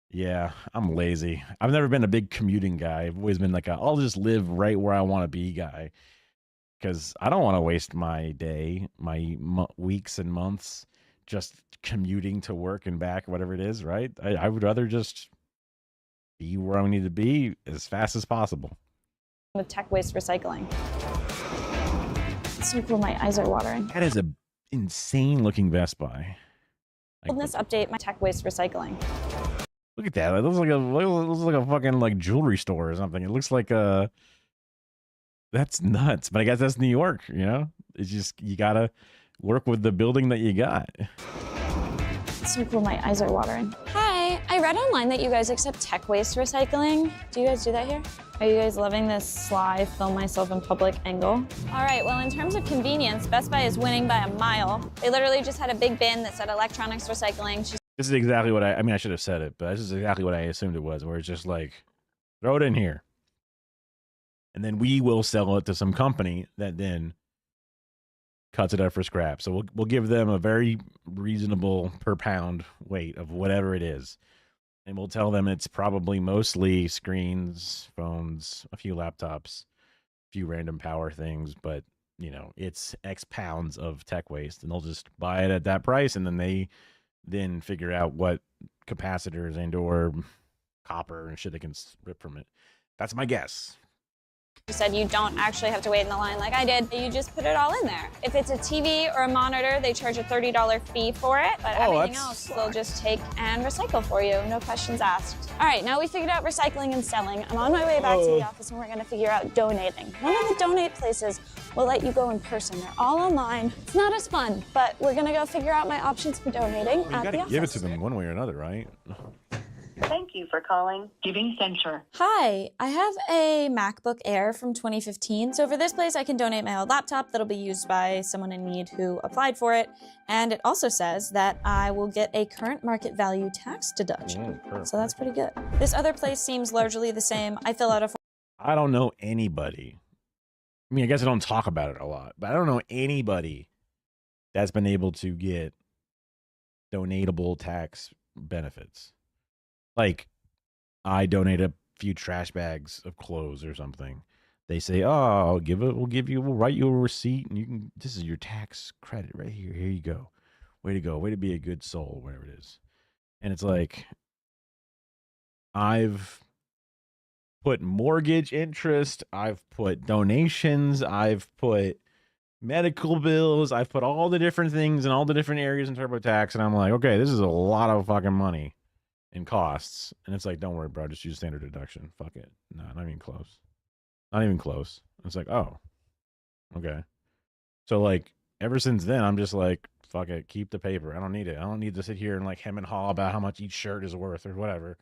yeah, I'm lazy. I've never been a big commuting guy. I've always been like I'll just live right where I want to be guy, because I don't want to waste my day, my weeks and months just commuting to work and back, whatever it is, right? I would rather just be where I need to be as fast as possible. With tech waste recycling. It's so cool, my eyes are watering. That is a insane looking Best Buy. This update, my tech waste recycling. Look at that. It looks like a fucking like jewelry store or something. It looks like that's nuts. But I guess that's New York, It's just you gotta work with the building that you got. It's so cool, my eyes are watering. Hi, I read online that you guys accept tech waste recycling. Do you guys do that here? Are you guys loving this sly film myself in public angle? All right, well, in terms of convenience, Best Buy is winning by a mile. They literally just had a big bin that said electronics recycling. This is exactly what I should have said it, but this is exactly what I assumed it was, where it's just like, throw it in here. And then we will sell it to some company that then cuts it up for scrap. So we'll give them a very reasonable per pound weight of whatever it is. And we'll tell them it's probably mostly screens, phones, a few laptops, a few random power things, but it's X pounds of tech waste, and they'll just buy it at that price, and then they figure out what capacitors and or copper and shit they can rip from it. That's my guess. You said you don't actually have to wait in the line like I did. You just put it all in there. If it's a TV or a monitor, they charge a $30 fee for it, but everything else they'll just take and recycle for you. No questions asked. All right, now we figured out recycling and selling. I'm on my way back to the office, and we're going to figure out donating. One of the donate places will let you go in person. They're all online. It's not as fun, but we're going to go figure out my options for donating at the office. You got to give it to them one way or another, right? Thank you for calling Giving Center. Hi, I have a MacBook Air from 2015. So for this place, I can donate my old laptop that'll be used by someone in need who applied for it. And it also says that I will get a current market value tax deduction. So that's pretty good. This other place seems largely the same. I fill out a form. I don't know anybody. I mean, I guess I don't talk about it a lot, but I don't know anybody that's been able to get donatable tax benefits. Like, I donate a few trash bags of clothes or something. They say, "Oh, we'll write you a receipt, and this is your tax credit right here. Here you go. Way to be a good soul," whatever it is. And it's like, I've put mortgage interest, I've put donations, I've put medical bills, I've put all the different things in all the different areas in TurboTax, and I'm like, okay, this is a lot of fucking money in costs. And it's like, don't worry, bro, just use standard deduction. Fuck it. No, not even close. Not even close. It's like, oh, okay. So like, ever since then, I'm just like, fuck it, keep the paper. I don't need it. I don't need to sit here and like hem and haw about how much each shirt is worth or whatever.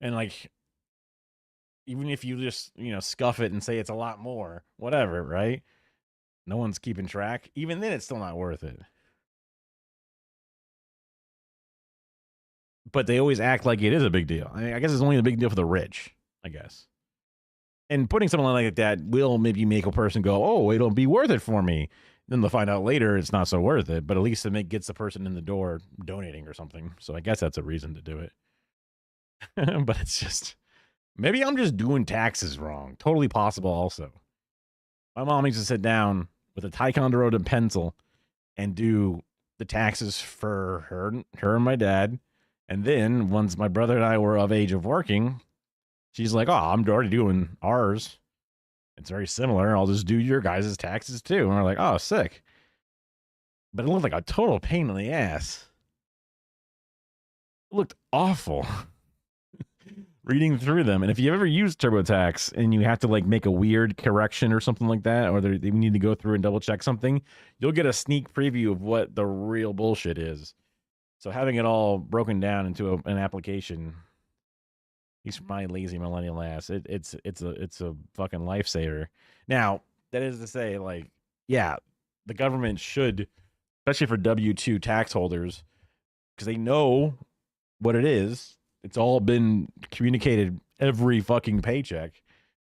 And like, even if you just, scuff it and say it's a lot more, whatever, right? No one's keeping track. Even then, it's still not worth it. But they always act like it is a big deal. I mean, I guess it's only a big deal for the rich, I guess. And putting something like that will maybe make a person go, oh, it'll be worth it for me. Then they'll find out later it's not so worth it. But at least it gets the person in the door donating or something. So I guess that's a reason to do it. But it's just, maybe I'm just doing taxes wrong. Totally possible also. My mom used to sit down with a Ticonderoga pencil and do the taxes for her and my dad. And then once my brother and I were of age of working, she's like, oh, I'm already doing ours. It's very similar. I'll just do your guys' taxes too. And we're like, oh, sick. But it looked like a total pain in the ass. It looked awful. Reading through them. And if you ever use TurboTax and you have to like make a weird correction or something like that, or they need to go through and double check something, you'll get a sneak preview of what the real bullshit is. So having it all broken down into an application, at least for my lazy millennial ass, it's a fucking lifesaver. Now, that is to say, like, yeah, the government should, especially for W-2 tax holders, because they know what it is. It's all been communicated every fucking paycheck.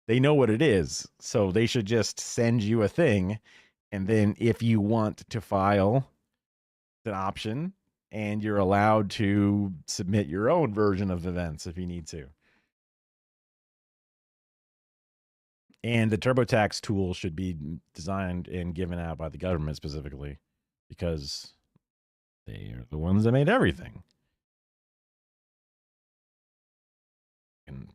They know what it is. So they should just send you a thing. And then if you want to file, it's an option. And you're allowed to submit your own version of events if you need to. And the TurboTax tool should be designed and given out by the government specifically, because they are the ones that made everything. And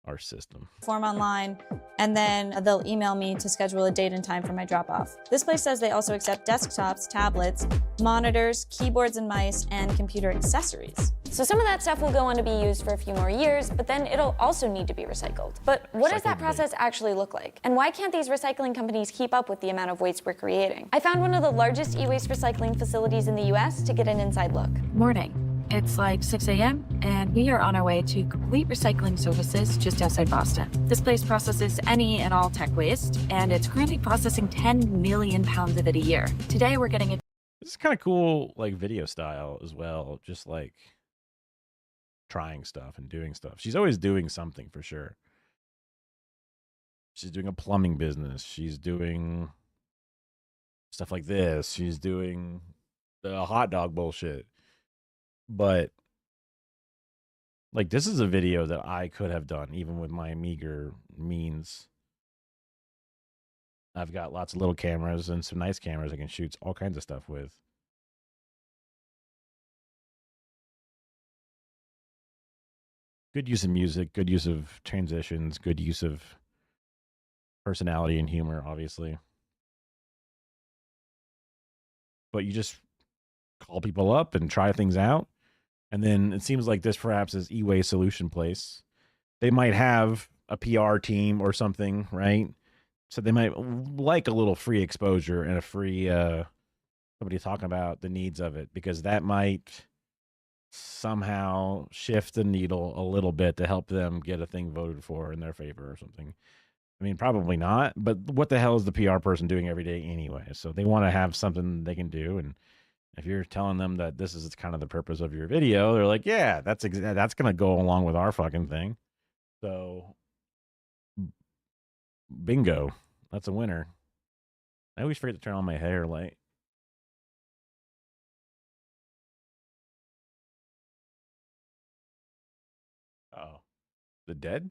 our system. Form online, and then they'll email me to schedule a date and time for my drop-off. This place says they also accept desktops, tablets, monitors, keyboards and mice, and computer accessories. So some of that stuff will go on to be used for a few more years, but then it'll also need to be recycled. But what does that process actually look like? And why can't these recycling companies keep up with the amount of waste we're creating? I found one of the largest e-waste recycling facilities in the US to get an inside look. Morning. It's like 6 a.m. and we are on our way to Complete Recycling Services just outside Boston. This place processes any and all tech waste, and it's currently processing 10 million pounds of it a year. Today we're getting it. This is kind of cool, like video style as well. Just like trying stuff and doing stuff. She's always doing something for sure. She's doing a plumbing business. She's doing stuff like this. She's doing the hot dog bullshit. But like, this is a video that I could have done even with my meager means. I've got lots of little cameras and some nice cameras I can shoot all kinds of stuff with. Good use of music, good use of transitions, good use of personality and humor, obviously. But you just call people up and try things out. And then it seems like this perhaps is E-Waste Solution Place. They might have a PR team or something, right? So they might like a little free exposure and a free somebody talking about the needs of it, because that might somehow shift the needle a little bit to help them get a thing voted for in their favor or something. I mean, probably not, but what the hell is the PR person doing every day anyway? So they want to have something they can do, and if you're telling them that this is kind of the purpose of your video, they're like, yeah, that's going to go along with our fucking thing. So bingo, that's a winner. I always forget to turn on my hair light. Oh, the dead?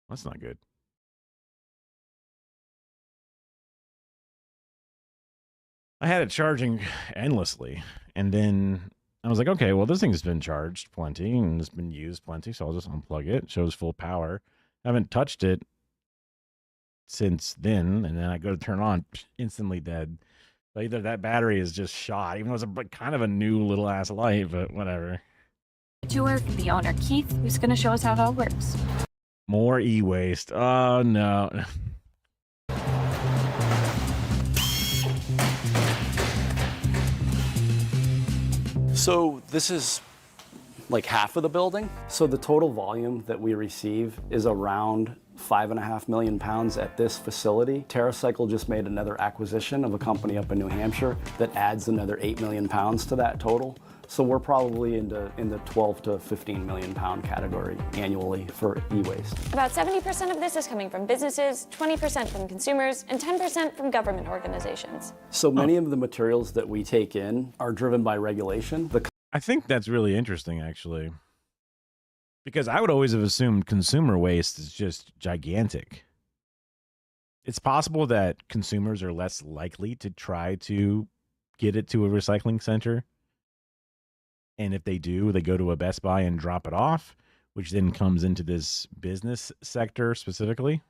That's not good. I had it charging endlessly, and then I was like, okay, well, this thing's been charged plenty and it's been used plenty, so I'll just unplug it. It shows full power. I haven't touched it since then, and then I go to turn on, instantly dead. So either that battery is just shot, even though it's kind of a new little ass light, but whatever. Tour from the owner, Keith, who's going to show us how it all works. More e-waste. Oh, no. So this is like half of the building. So the total volume that we receive is around 5.5 million pounds at this facility. TerraCycle just made another acquisition of a company up in New Hampshire that adds another 8 million pounds to that total. So we're probably in the 12 to 15 million pound category annually for e-waste. About 70% of this is coming from businesses, 20% from consumers, and 10% from government organizations. So many of the materials that we take in are driven by regulation. I think that's really interesting, actually. Because I would always have assumed consumer waste is just gigantic. It's possible that consumers are less likely to try to get it to a recycling center. And if they do, they go to a Best Buy and drop it off, which then comes into this business sector specifically.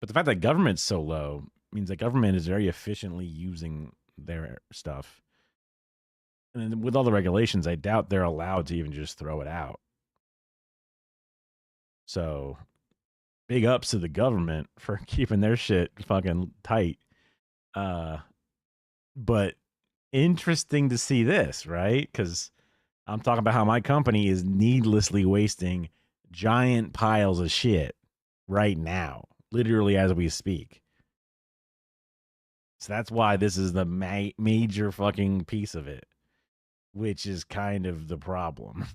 But the fact that government's so low means that government is very efficiently using their stuff. And then with all the regulations, I doubt they're allowed to even just throw it out. So big ups to the government for keeping their shit fucking tight. But interesting to see this, right? Because I'm talking about how my company is needlessly wasting giant piles of shit right now, literally as we speak. So that's why this is the major fucking piece of it, which is kind of the problem.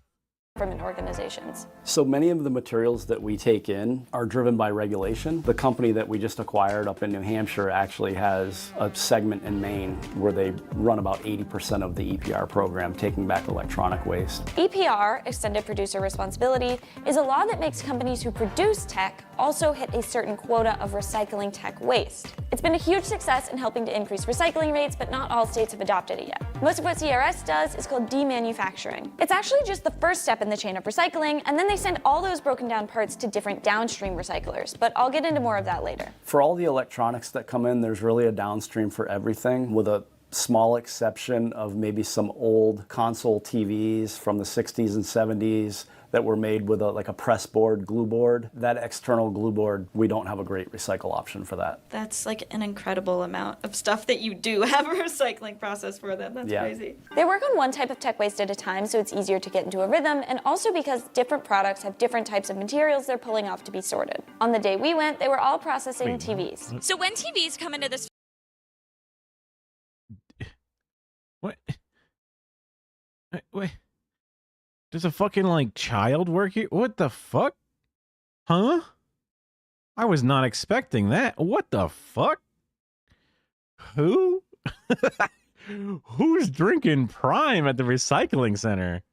Government organizations. So many of the materials that we take in are driven by regulation. The company that we just acquired up in New Hampshire actually has a segment in Maine where they run about 80% of the EPR program, taking back electronic waste. EPR, Extended Producer Responsibility, is a law that makes companies who produce tech also hit a certain quota of recycling tech waste. It's been a huge success in helping to increase recycling rates, but not all states have adopted it yet. Most of what CRS does is called demanufacturing. It's actually just the first step in the chain of recycling, and then they send all those broken down parts to different downstream recyclers, but I'll get into more of that later. For all the electronics that come in, there's really a downstream for everything, with a small exception of maybe some old console TVs from the 60s and 70s that were made with like a press board, glue board. That external glue board, we don't have a great recycle option for that. That's like an incredible amount of stuff that you do have a recycling process for them. That's crazy. They work on one type of tech waste at a time, so it's easier to get into a rhythm, and also because different products have different types of materials they're pulling off to be sorted. On the day we went, they were all processing TVs. So when TVs come into this... What? Wait. Does a fucking, like, child work here? What the fuck? Huh? I was not expecting that. What the fuck? Who? Who's drinking Prime at the recycling center?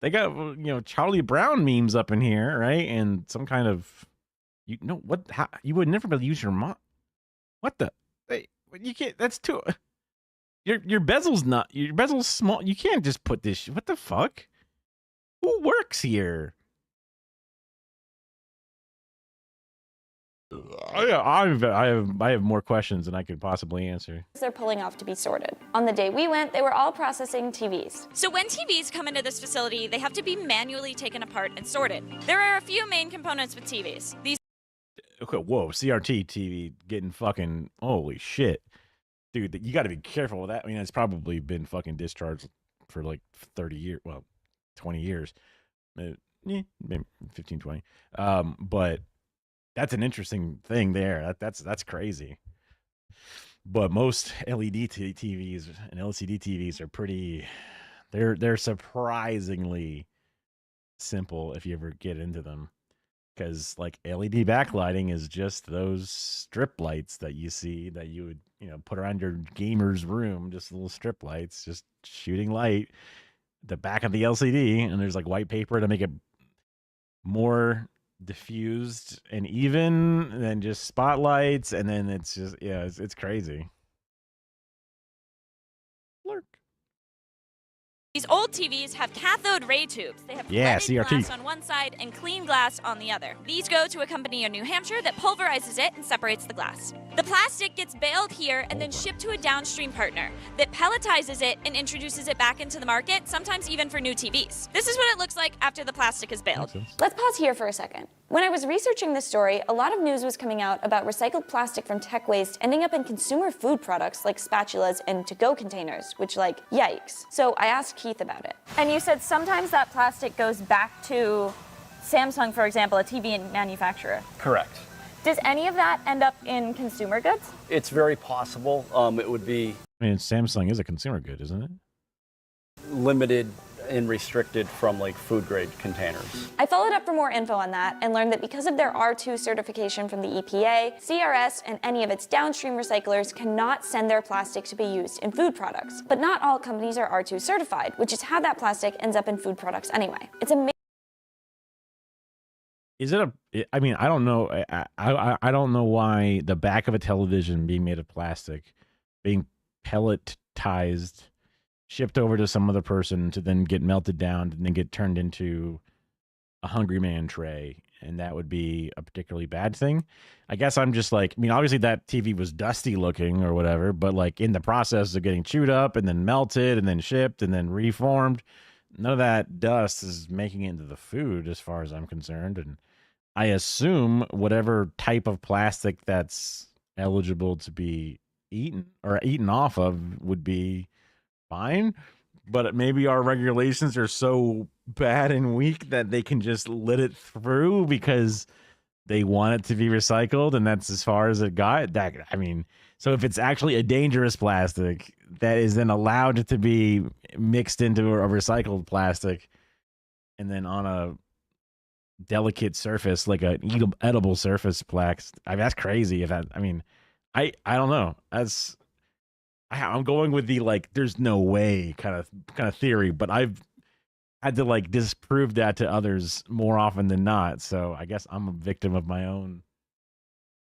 They got, you know, Charlie Brown memes up in here, right? And some kind of, you know, what? How, you would never be able to use your mom. What the? Hey, you can't, that's too, your bezel's not, your bezel's small. You can't just put this, what the fuck? Who works here? I have more questions than I could possibly answer. They're pulling off to be sorted. On the day we went, they were all processing TVs. So when TVs come into this facility, they have to be manually taken apart and sorted. There are a few main components with TVs. These. Okay, whoa, CRT TV getting fucking, holy shit. Dude, you got to be careful with that. I mean, it's probably been fucking discharged for like 30 years. Well, 20 years, maybe 15, 20. But that's an interesting thing there. That's crazy. But most LED TVs and LCD TVs are pretty, they're surprisingly simple if you ever get into them. Because like LED backlighting is just those strip lights that you see that you would, you know, put around your gamer's room, just little strip lights, just shooting light. The back of the LCD, and there's like white paper to make it more diffused and even, and then just spotlights, and then it's just, yeah, it's crazy. Lurk. These old TVs have cathode ray tubes. They have leaded CRT glass on one side and clean glass on the other. These go to a company in New Hampshire that pulverizes it and separates the glass. The plastic gets baled here and then shipped to a downstream partner that pelletizes it and introduces it back into the market, sometimes even for new TVs. This is what it looks like after the plastic is baled. Let's pause here for a second. When I was researching this story, a lot of news was coming out about recycled plastic from tech waste ending up in consumer food products like spatulas and to-go containers, which, like, yikes. So I asked Keith about it. And you said sometimes that plastic goes back to Samsung, for example, a TV manufacturer. Correct. Does any of that end up in consumer goods? It's very possible. It would be. I mean, Samsung is a consumer good, isn't it? limited and restricted from like food grade containers. I followed up for more info on that and learned that because of their R2 certification from the EPA, CRS and any of its downstream recyclers cannot send their plastic to be used in food products. But not all companies are R2 certified, which is how that plastic ends up in food products anyway. It's a Is it a? I mean, I don't know. I don't know why the back of a television being made of plastic, being pelletized, shipped over to some other person to then get melted down and then get turned into a Hungry Man tray, and that would be a particularly bad thing. I guess I'm just like, I mean, obviously that TV was dusty looking or whatever, but like in the process of getting chewed up and then melted and then shipped and then reformed, none of that dust is making it into the food as far as I'm concerned. And I assume whatever type of plastic that's eligible to be eaten or eaten off of would be fine, but maybe our regulations are so bad and weak that they can just let it through because they want it to be recycled, and that's as far as it got. That, I mean, so if it's actually a dangerous plastic that is then allowed to be mixed into a recycled plastic and then on a delicate surface like an edible surface plaques, I mean, that's crazy. If that, I mean, I don't know. I'm going with the like there's no way kind of theory, but I've had to like disprove that to others more often than not. So I guess I'm a victim of my own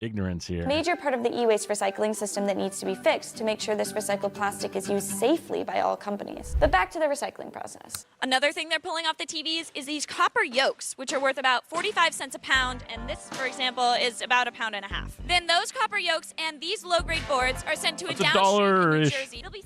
ignorance here. major part of the e-waste recycling system that needs to be fixed to make sure this recycled plastic is used safely by all companies. But back to the recycling process. Another thing they're pulling off the TVs is these copper yolks, which are worth about 45 cents a pound, and this, for example, is about a pound and a half. Then those copper yolks and these low-grade boards are sent to a downstream in New Jersey. It'll be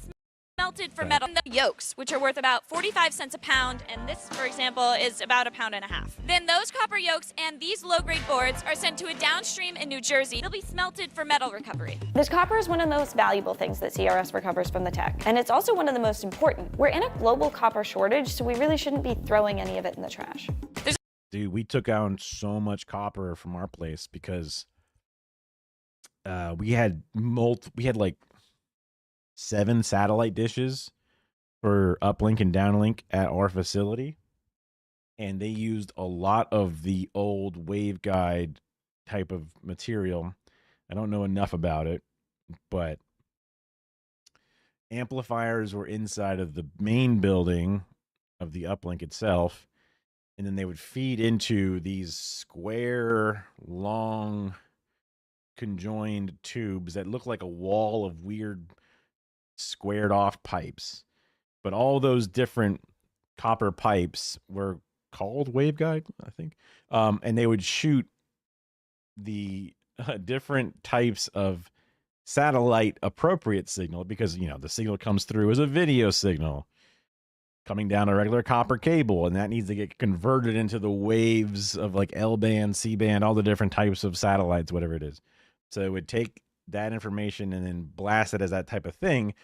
melted for metal. The yolks, which are worth about 45 cents a pound, and this, for example, is about a pound and a half. Then those copper yolks and these low-grade boards are sent to a downstream in New Jersey. It'll be smelted for metal recovery. This copper is one of the most valuable things that CRS recovers from the tech, and it's also one of the most important. We're in a global copper shortage, so we really shouldn't be throwing any of it in the trash. Dude, we took out so much copper from our place because we had like 7 satellite dishes for uplink and downlink at our facility, and they used a lot of the old waveguide type of material. I don't know enough about it, but amplifiers were inside of the main building of the uplink itself, and then they would feed into these square, long, conjoined tubes that look like a wall of weird squared off pipes. But all those different copper pipes were called waveguide, I think. And they would shoot the different types of satellite appropriate signal because, you know, the signal comes through as a video signal coming down a regular copper cable, and that needs to get converted into the waves of like L-band, C-band, all the different types of satellites, whatever it is. So it would take that information and then blast it as that type of thing,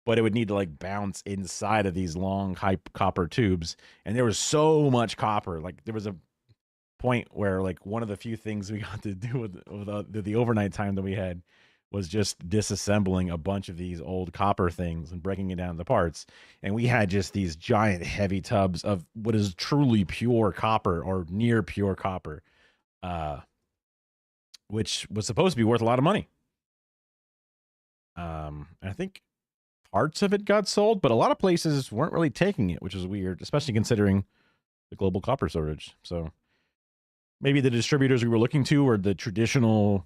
but it would need to like bounce inside of these long copper tubes. And there was so much copper. Like there was a point where like one of the few things we got to do with the overnight time that we had was just disassembling a bunch of these old copper things and breaking it down into parts. And we had just these giant heavy tubs of what is truly pure copper or near pure copper, which was supposed to be worth a lot of money. And I think parts of it got sold, but a lot of places weren't really taking it, which is weird, especially considering the global copper shortage. So maybe the distributors we were looking to are the traditional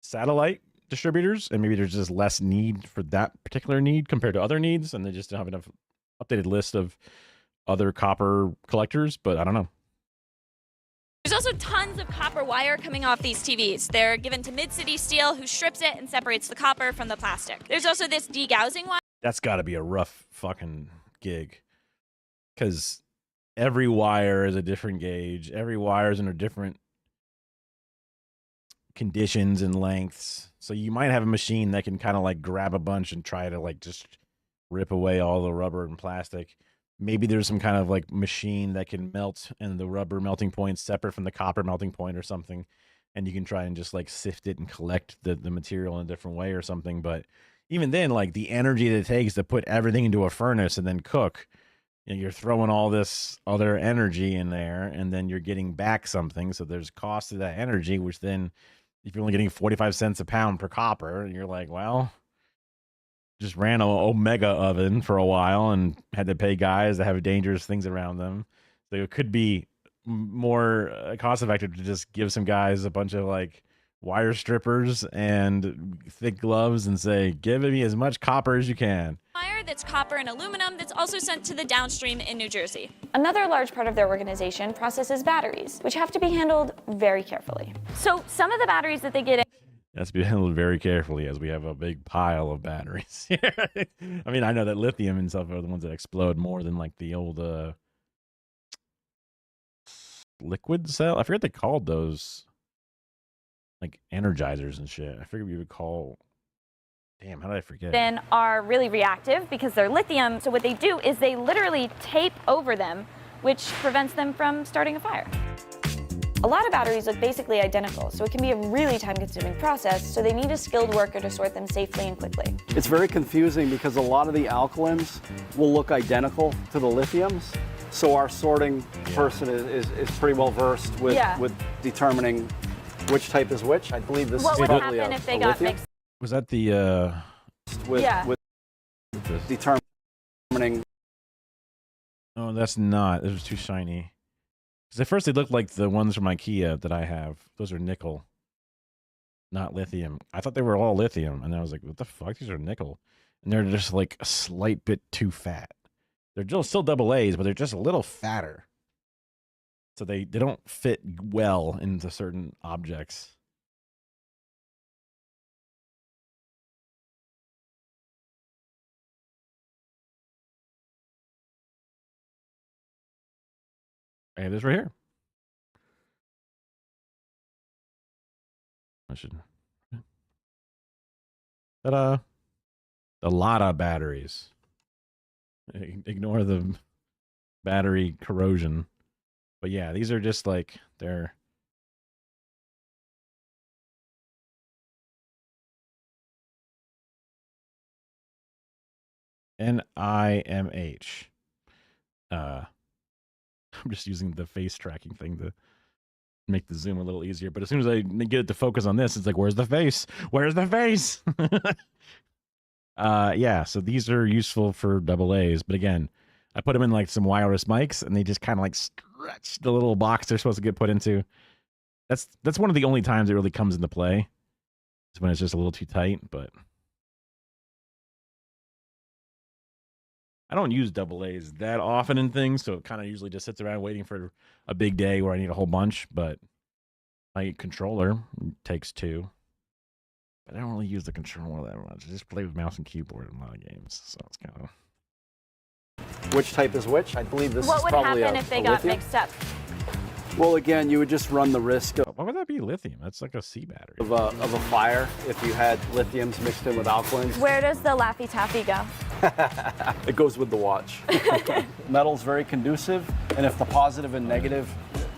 satellite distributors, and maybe there's just less need for that particular need compared to other needs, and they just don't have enough updated list of other copper collectors, but I don't know. There's also tons of copper wire coming off these TVs. They're given to Mid-City Steel, who strips it and separates the copper from the plastic. There's also this degaussing wire. That's got to be a rough fucking gig, because every wire is a different gauge. Every wire is in a different conditions and lengths. So you might have a machine that can kind of like grab a bunch and try to like just rip away all the rubber and plastic. Maybe there's some kind of like machine that can melt and the rubber melting point separate from the copper melting point or something. And you can try and just like sift it and collect the material in a different way or something. But even then, like the energy that it takes to put everything into a furnace and then cook, you're throwing all this other energy in there, and then you're getting back something. So there's cost to that energy, which then, if you're only getting 45 cents a pound per copper, you're like, well, just ran a Omega oven for a while and had to pay guys that have dangerous things around them. So it could be more cost effective to just give some guys a bunch of like wire strippers and thick gloves and say, give me as much copper as you can. Fire that's copper and aluminum that's also sent to the downstream in New Jersey. Another large part of their organization processes batteries, which have to be handled very carefully. So some of the batteries that they get in That's to be handled very carefully, as we have a big pile of batteries here. I mean, I know that lithium and stuff are the ones that explode more than like the old liquid cell. I forget they called those, like energizers and shit. I figured we would call. Damn, how did I forget? Then are really reactive because they're lithium. So what they do is they literally tape over them, which prevents them from starting a fire. A lot of batteries look basically identical, so it can be a really time-consuming process, so they need a skilled worker to sort them safely and quickly. It's very confusing because a lot of the alkalins will look identical to the lithiums. So our sorting person is pretty well versed with determining which type is which. I believe this What is would probably happen a if they a got lithium. mixed? Was that the with determining? Oh, that's not. It was too shiny. Because at first they looked like the ones from IKEA that I have. Those are nickel, not lithium. I thought they were all lithium, and I was like, what the fuck? These are nickel. And they're just like a slight bit too fat. They're still double A's, but they're just a little fatter. So they don't fit well into certain objects. I have this right here. I should. Ta-da! A lot of batteries. Ignore the battery corrosion. But yeah, these are just like, they're... NIMH. I'm just using the face tracking thing to make the zoom a little easier. But as soon as I get it to focus on this, it's like, where's the face? Where's the face? Yeah, so these are useful for double A's. But again, I put them in like some wireless mics, and they just kind of like stretch the little box they're supposed to get put into. That's one of the only times it really comes into play. Is when it's just a little too tight, but... I don't use double A's that often in things, so it kind of usually just sits around waiting for a big day where I need a whole bunch, but my controller takes 2. But I don't really use the controller that much. I just play with mouse and keyboard in a lot of games, so it's kind of... Which type is which? I believe this What is would probably happen a if they a got lithium. mixed up? Well, again, you would just run the risk Why would that be lithium? That's like a C battery. of a fire if you had lithiums mixed in with alkalins. Where does the Laffy Taffy go? It goes with the watch. Metal's very conducive, and if the positive and negative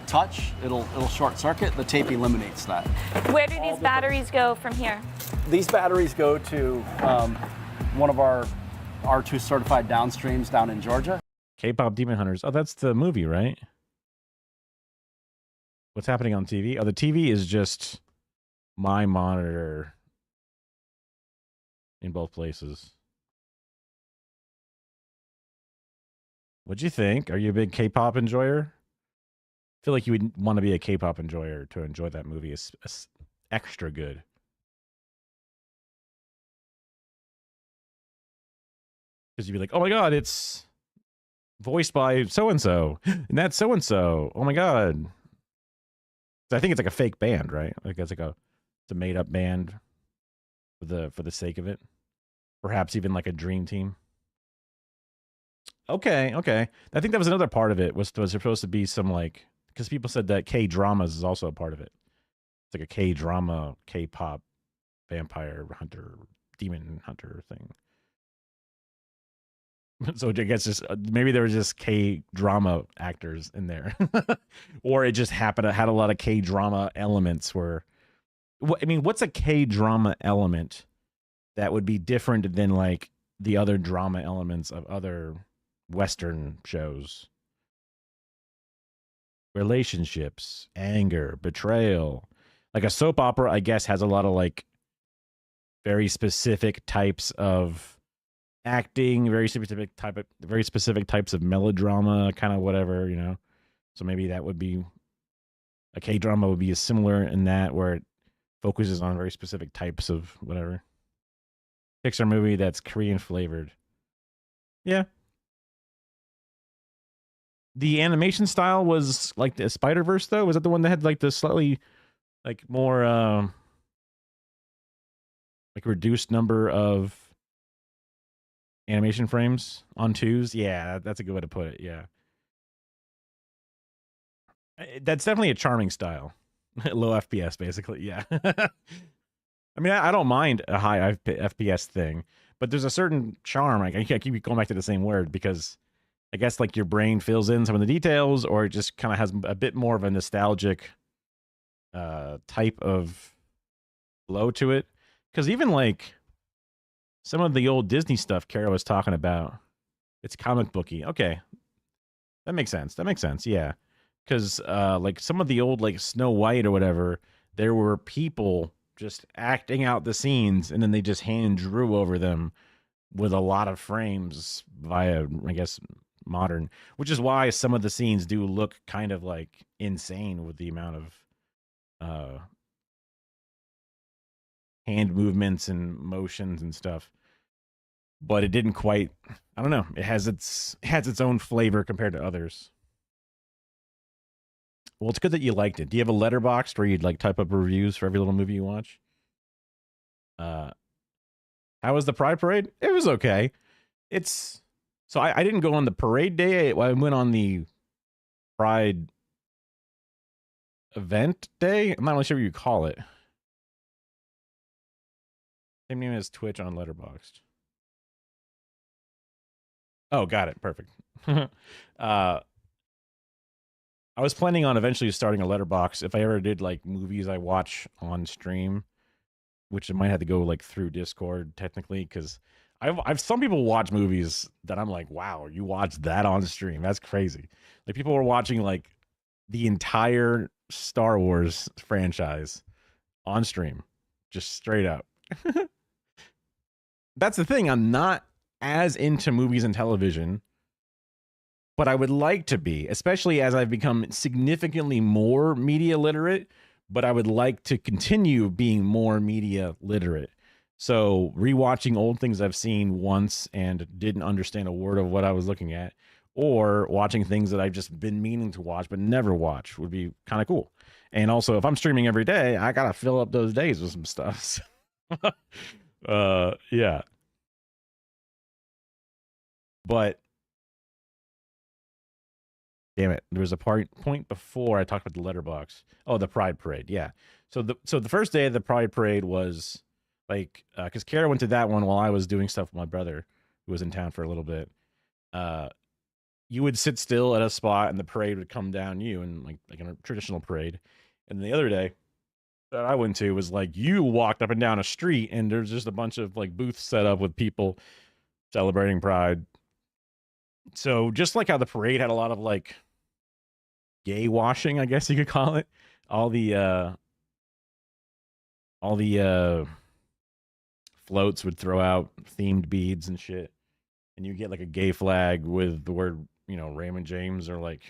touch, it'll short circuit. The tape eliminates that. Where do these batteries go from here? These batteries go to one of our R2 certified downstreams down in Georgia. K-pop Demon Hunters. Oh, that's the movie, right? What's happening on TV? Oh, the TV is just my monitor in both places. What'd you think? Are you a big K-pop enjoyer? I feel like you would want to be a K-pop enjoyer to enjoy that movie. It's extra good. Because you'd be like, oh my god, it's voiced by so-and-so. And that's so-and-so. Oh my god. I think it's like a fake band, right? Like it's a made-up band for the sake of it. Perhaps even like a dream team. Okay. I think that was another part of it. Was supposed to be some like, because people said that K-dramas is also a part of it. It's like a K-drama, K-pop, vampire hunter, demon hunter thing. So I guess just maybe there was just K-drama actors in there, or it just happened to had a lot of K-drama elements. Where, I mean, what's a K-drama element that would be different than like the other drama elements of other Western shows. Relationships, anger, betrayal. Like a soap opera, I guess, has a lot of like very specific types of acting, very specific types of melodrama, kind of whatever, you know. So maybe that would be a K drama would be similar in that, where it focuses on very specific types of whatever. Pixar movie that's Korean flavored. Yeah. The animation style was like the Spider-Verse though? Was that the one that had like the slightly like more like reduced number of animation frames on twos? Yeah, that's a good way to put it. Yeah. That's definitely a charming style. Low FPS, basically. Yeah. I mean, I don't mind a high FPS thing, but there's a certain charm. Like, I can't keep going back to the same word because I guess like your brain fills in some of the details, or it just kind of has a bit more of a nostalgic type of flow to it. Because even like some of the old Disney stuff Kara was talking about, it's comic booky. Okay, that makes sense. That makes sense. Yeah, because like some of the old like Snow White or whatever, there were people just acting out the scenes, and then they just hand drew over them with a lot of frames via, I guess, modern, which is why some of the scenes do look kind of like insane with the amount of hand movements and motions and stuff. But it didn't quite, I don't know, it has its own flavor compared to others. Well, it's good that you liked it. Do you have a letterbox where you'd like type up reviews for every little movie you watch? How was the Pride Parade? It was okay. It's so I didn't go on the parade day. I went on the Pride event day. I'm not really sure what you call it. Same name as Twitch on Letterboxd. Oh, got it. Perfect. I was planning on eventually starting a letterbox if I ever did like movies I watch on stream, which I might have to go like through Discord technically, because I've some people watch movies that I'm like, wow, you watched that on stream? That's crazy. Like people were watching like the entire Star Wars franchise on stream, just straight up. That's the thing. I'm not as into movies and television, but I would like to be, especially as I've become significantly more media literate, but I would like to continue being more media literate. So rewatching old things I've seen once and didn't understand a word of what I was looking at, or watching things that I've just been meaning to watch but never watch would be kind of cool. And also, if I'm streaming every day, I gotta fill up those days with some stuff. Yeah. But damn it, there was a point before I talked about the letterbox. Oh, the Pride Parade. Yeah. So the first day of the Pride Parade was like, because Kara went to that one while I was doing stuff with my brother, who was in town for a little bit. You would sit still at a spot, and the parade would come down you, and like in a traditional parade. And the other day that I went to was like you walked up and down a street, and there's just a bunch of like booths set up with people celebrating Pride. So just like how the parade had a lot of like gay washing, I guess you could call it, all the floats would throw out themed beads and shit, and you get like a gay flag with the word, you know, Raymond James or like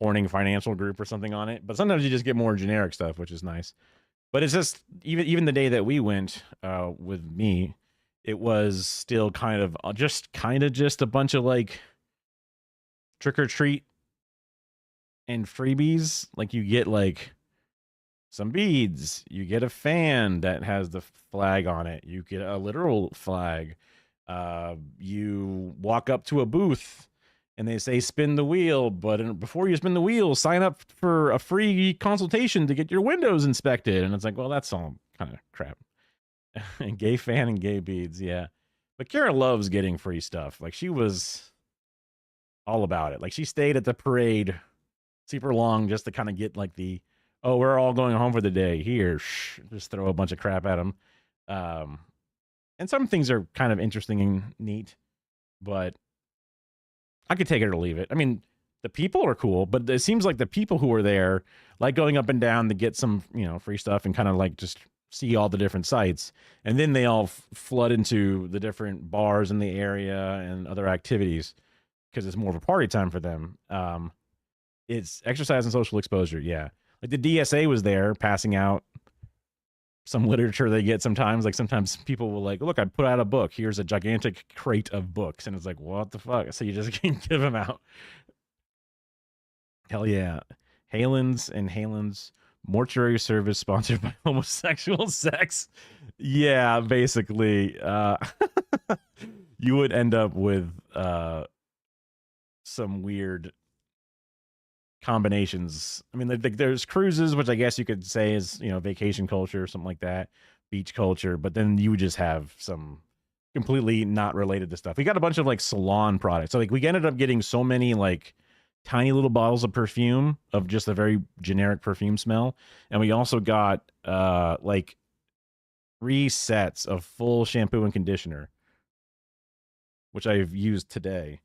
Horning Financial Group or something on it. But sometimes you just get more generic stuff, which is nice. But it's just even the day that we went with me, it was still kind of just a bunch of like trick or treat and freebies. Like you get like some beads, you get a fan that has the flag on it, you get a literal flag, you walk up to a booth and they say spin the wheel, but before you spin the wheel, sign up for a free consultation to get your windows inspected. And it's like, well, that's all kind of crap. And gay fan and gay beads, yeah. But Kara loves getting free stuff. Like she was all about it. Like she stayed at the parade super long just to kind of get like the, oh, we're all going home for the day. Here, just throw a bunch of crap at them. And some things are kind of interesting and neat, but I could take it or leave it. I mean, the people are cool, but it seems like the people who are there like going up and down to get some, free stuff and kind of like just see all the different sites. And then they all flood into the different bars in the area and other activities because it's more of a party time for them. It's exercise and social exposure. Yeah. Like the DSA was there passing out some literature they get sometimes. Like sometimes people will like, look, I put out a book. Here's a gigantic crate of books. And it's like, what the fuck? So you just can give them out. Hell yeah. Halen's mortuary service sponsored by homosexual sex. Yeah, basically. You would end up with some weird combinations. I mean, there's cruises, which I guess you could say is, vacation culture or something like that, beach culture, but then you would just have some completely not related to stuff. We got a bunch of like salon products. So like we ended up getting so many like tiny little bottles of perfume of just a very generic perfume smell. And we also got like 3 sets of full shampoo and conditioner, which I've used today.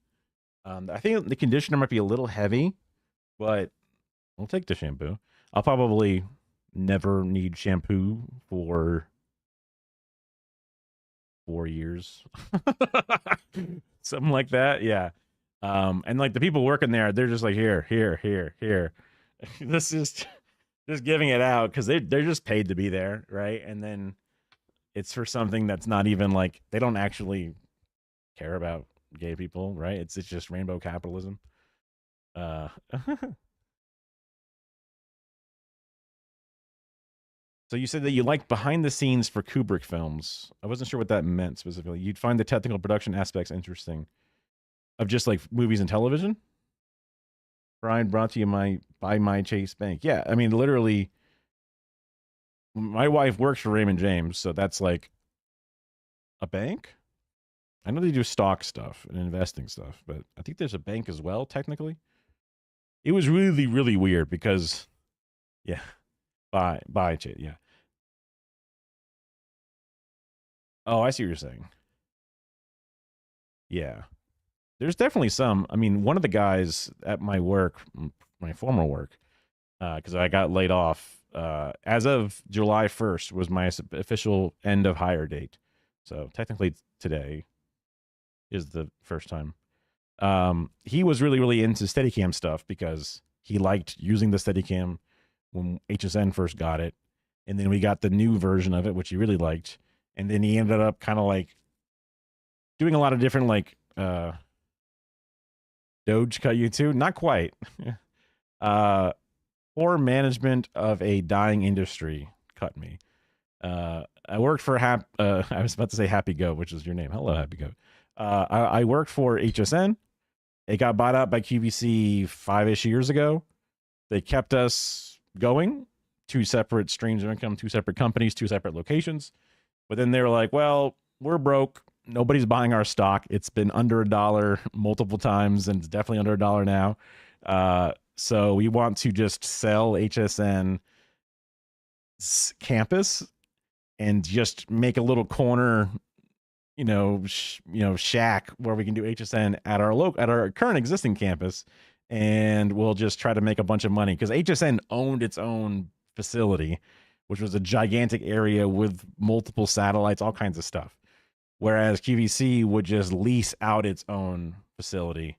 I think the conditioner might be a little heavy, but I'll take the shampoo. I'll probably never need shampoo for 4 years. Something like that. Yeah. And like the people working there, they're just like, here. This is just giving it out because they're just paid to be there, right? And then it's for something that's not even like, they don't actually care about gay people, right? It's just rainbow capitalism. So you said that you liked behind the scenes for Kubrick films. I wasn't sure what that meant specifically. You'd find the technical production aspects interesting of just like movies and television. Brian, brought to you by my Chase Bank. Yeah, I mean, literally, my wife works for Raymond James, so that's like a bank. I know they do stock stuff and investing stuff, but I think there's a bank as well, technically. It was really, really weird because, yeah, buy Chase, yeah. Oh, I see what you're saying. Yeah. There's definitely some. I mean, one of the guys at my work, my former work, because I got laid off, as of July 1st was my official end of hire date. So technically today is the first time. He was really, really into Steadicam stuff because he liked using the Steadicam when HSN first got it. And then we got the new version of it, which he really liked. And then he ended up kind of like doing a lot of different like Doge cut you too? Not quite. Poor management of a dying industry cut me. I worked for I was about to say Happy Goat, which is your name. Hello, Happy Goat. I worked for HSN. It got bought out by QVC 5-ish years ago. They kept us going. 2 separate streams of income, 2 separate companies, 2 separate locations. But then they were like, well, we're broke. Nobody's buying our stock. It's been under $1 multiple times, and it's definitely under $1 now. So we want to just sell HSN campus and just make a little corner, shack where we can do HSN at our current existing campus, and we'll just try to make a bunch of money because HSN owned its own facility, which was a gigantic area with multiple satellites, all kinds of stuff. Whereas QVC would just lease out its own facility.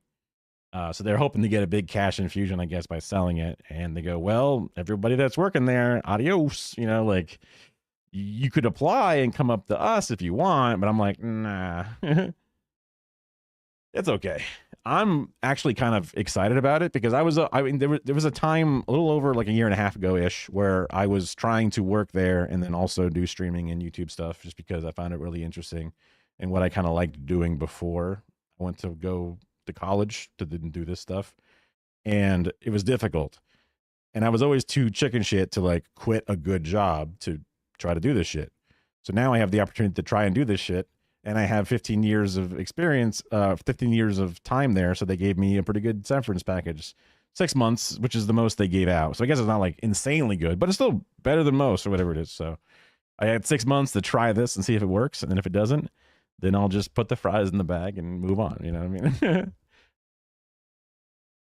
So they're hoping to get a big cash infusion, I guess, by selling it. And they go, well, everybody that's working there, adios. Like you could apply and come up to us if you want. But I'm like, nah, it's okay. I'm actually kind of excited about it because there was a time a little over like a year and a half ago ish where I was trying to work there and then also do streaming and YouTube stuff just because I found it really interesting and what I kind of liked doing before I went to go to college to do this stuff. And it was difficult. And I was always too chicken shit to like quit a good job to try to do this shit. So now I have the opportunity to try and do this shit. And I have 15 years of experience, 15 years of time there. So they gave me a pretty good severance package, 6 months, which is the most they gave out. So I guess it's not like insanely good, but it's still better than most or whatever it is. So I had 6 months to try this and see if it works, and then if it doesn't, then I'll just put the fries in the bag and move on. You know what I mean?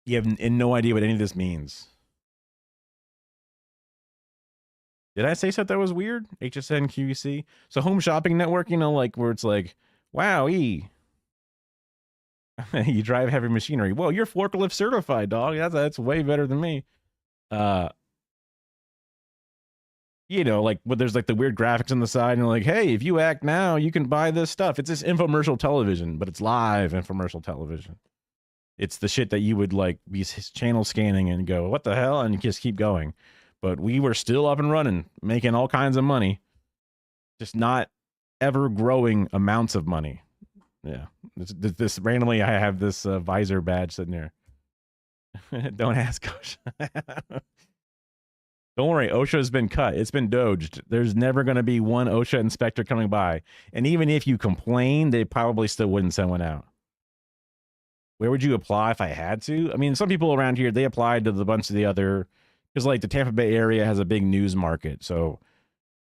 You have no idea what any of this means. Did I say something that was weird? HSN QEC. So home shopping network, you know, like where it's like, wow, you drive heavy machinery. Well, you're forklift certified, dog. That's way better than me. You know, like, but there's like the weird graphics on the side, and you're like, hey, if you act now, you can buy this stuff. It's this infomercial television, but it's live infomercial television. It's the shit that you would like be channel scanning and go, what the hell? And you just keep going. But we were still up and running, making all kinds of money, just not ever growing amounts of money. Yeah. This randomly, I have this visor badge sitting there. Don't ask OSHA. Don't worry, OSHA has been cut. It's been doged. There's never going to be one OSHA inspector coming by. And even if you complain, they probably still wouldn't send one out. Where would you apply if I had to? I mean, some people around here, they applied to the bunch of the other, because like the Tampa Bay area has a big news market. So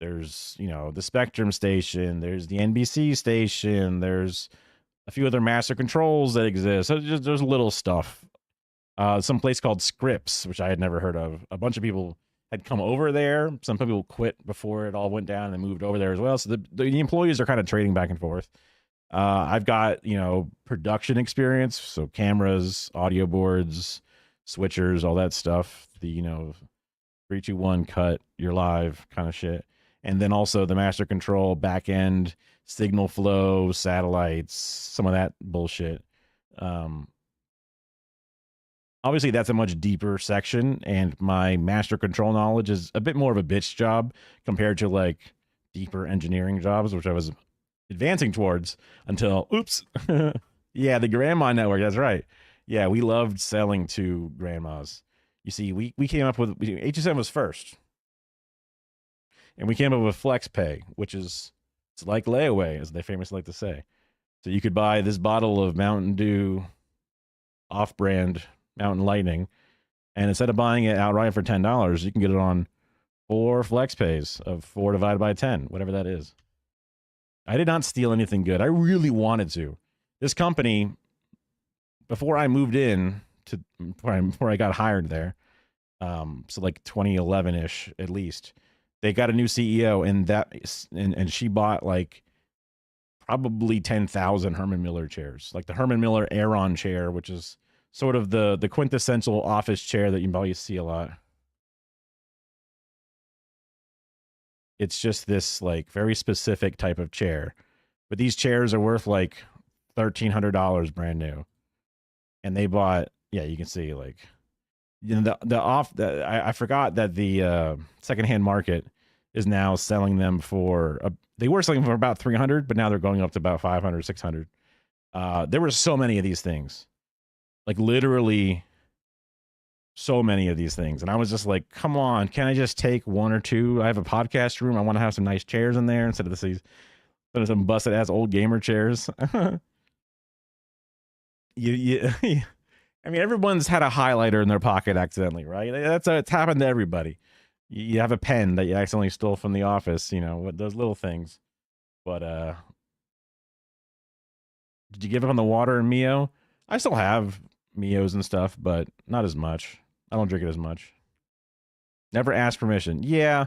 there's, you know, the Spectrum station, there's the NBC station, there's a few other master controls that exist. So there's little stuff. Some place called Scripps, which I had never heard of. A bunch of people had come over there. Some people quit before it all went down and moved over there as well. So the employees are kind of trading back and forth. I've got, you know, production experience. So cameras, audio boards, switchers, all that stuff. The, you know, 3, 2, 1 cut, you're live kind of shit. And then also the master control, back end, signal flow, satellites, some of that bullshit. Obviously, that's a much deeper section, and my master control knowledge is a bit more of a bitch job compared to like deeper engineering jobs, which I was advancing towards until, oops. Yeah, the grandma network, that's right. Yeah, we loved selling to grandmas. You see, we came up with, HSN was first. And we came up with FlexPay, which is, it's like layaway, as they famously like to say. So you could buy this bottle of Mountain Dew off-brand Mountain Lightning, and instead of buying it outright for $10, you can get it on 4 FlexPays of 4 divided by 10, whatever that is. I did not steal anything good. I really wanted to. This company, before I moved in to, before I got hired there, so like 2011-ish at least, they got a new CEO, and she bought like probably 10,000 Herman Miller chairs, like the Herman Miller Aeron chair, which is sort of the quintessential office chair that you probably see a lot. It's just this like very specific type of chair, but these chairs are worth like $1,300 brand new. And they bought, yeah, you can see like, you know, I forgot that the secondhand market is now selling them for, they were selling them for about 300, but now they're going up to about 500, 600. There were so many of these things, like literally so many of these things. And I was just like, come on, can I just take 1 or 2? I have a podcast room. I want to have some nice chairs in there instead of some busted ass old gamer chairs. I mean, everyone's had a highlighter in their pocket accidentally, right? It's happened to everybody. You have a pen that you accidentally stole from the office, you know, those little things. But did you give up on the water and Mio? I still have Mios and stuff, but not as much. I don't drink it as much. Never asked permission. Yeah,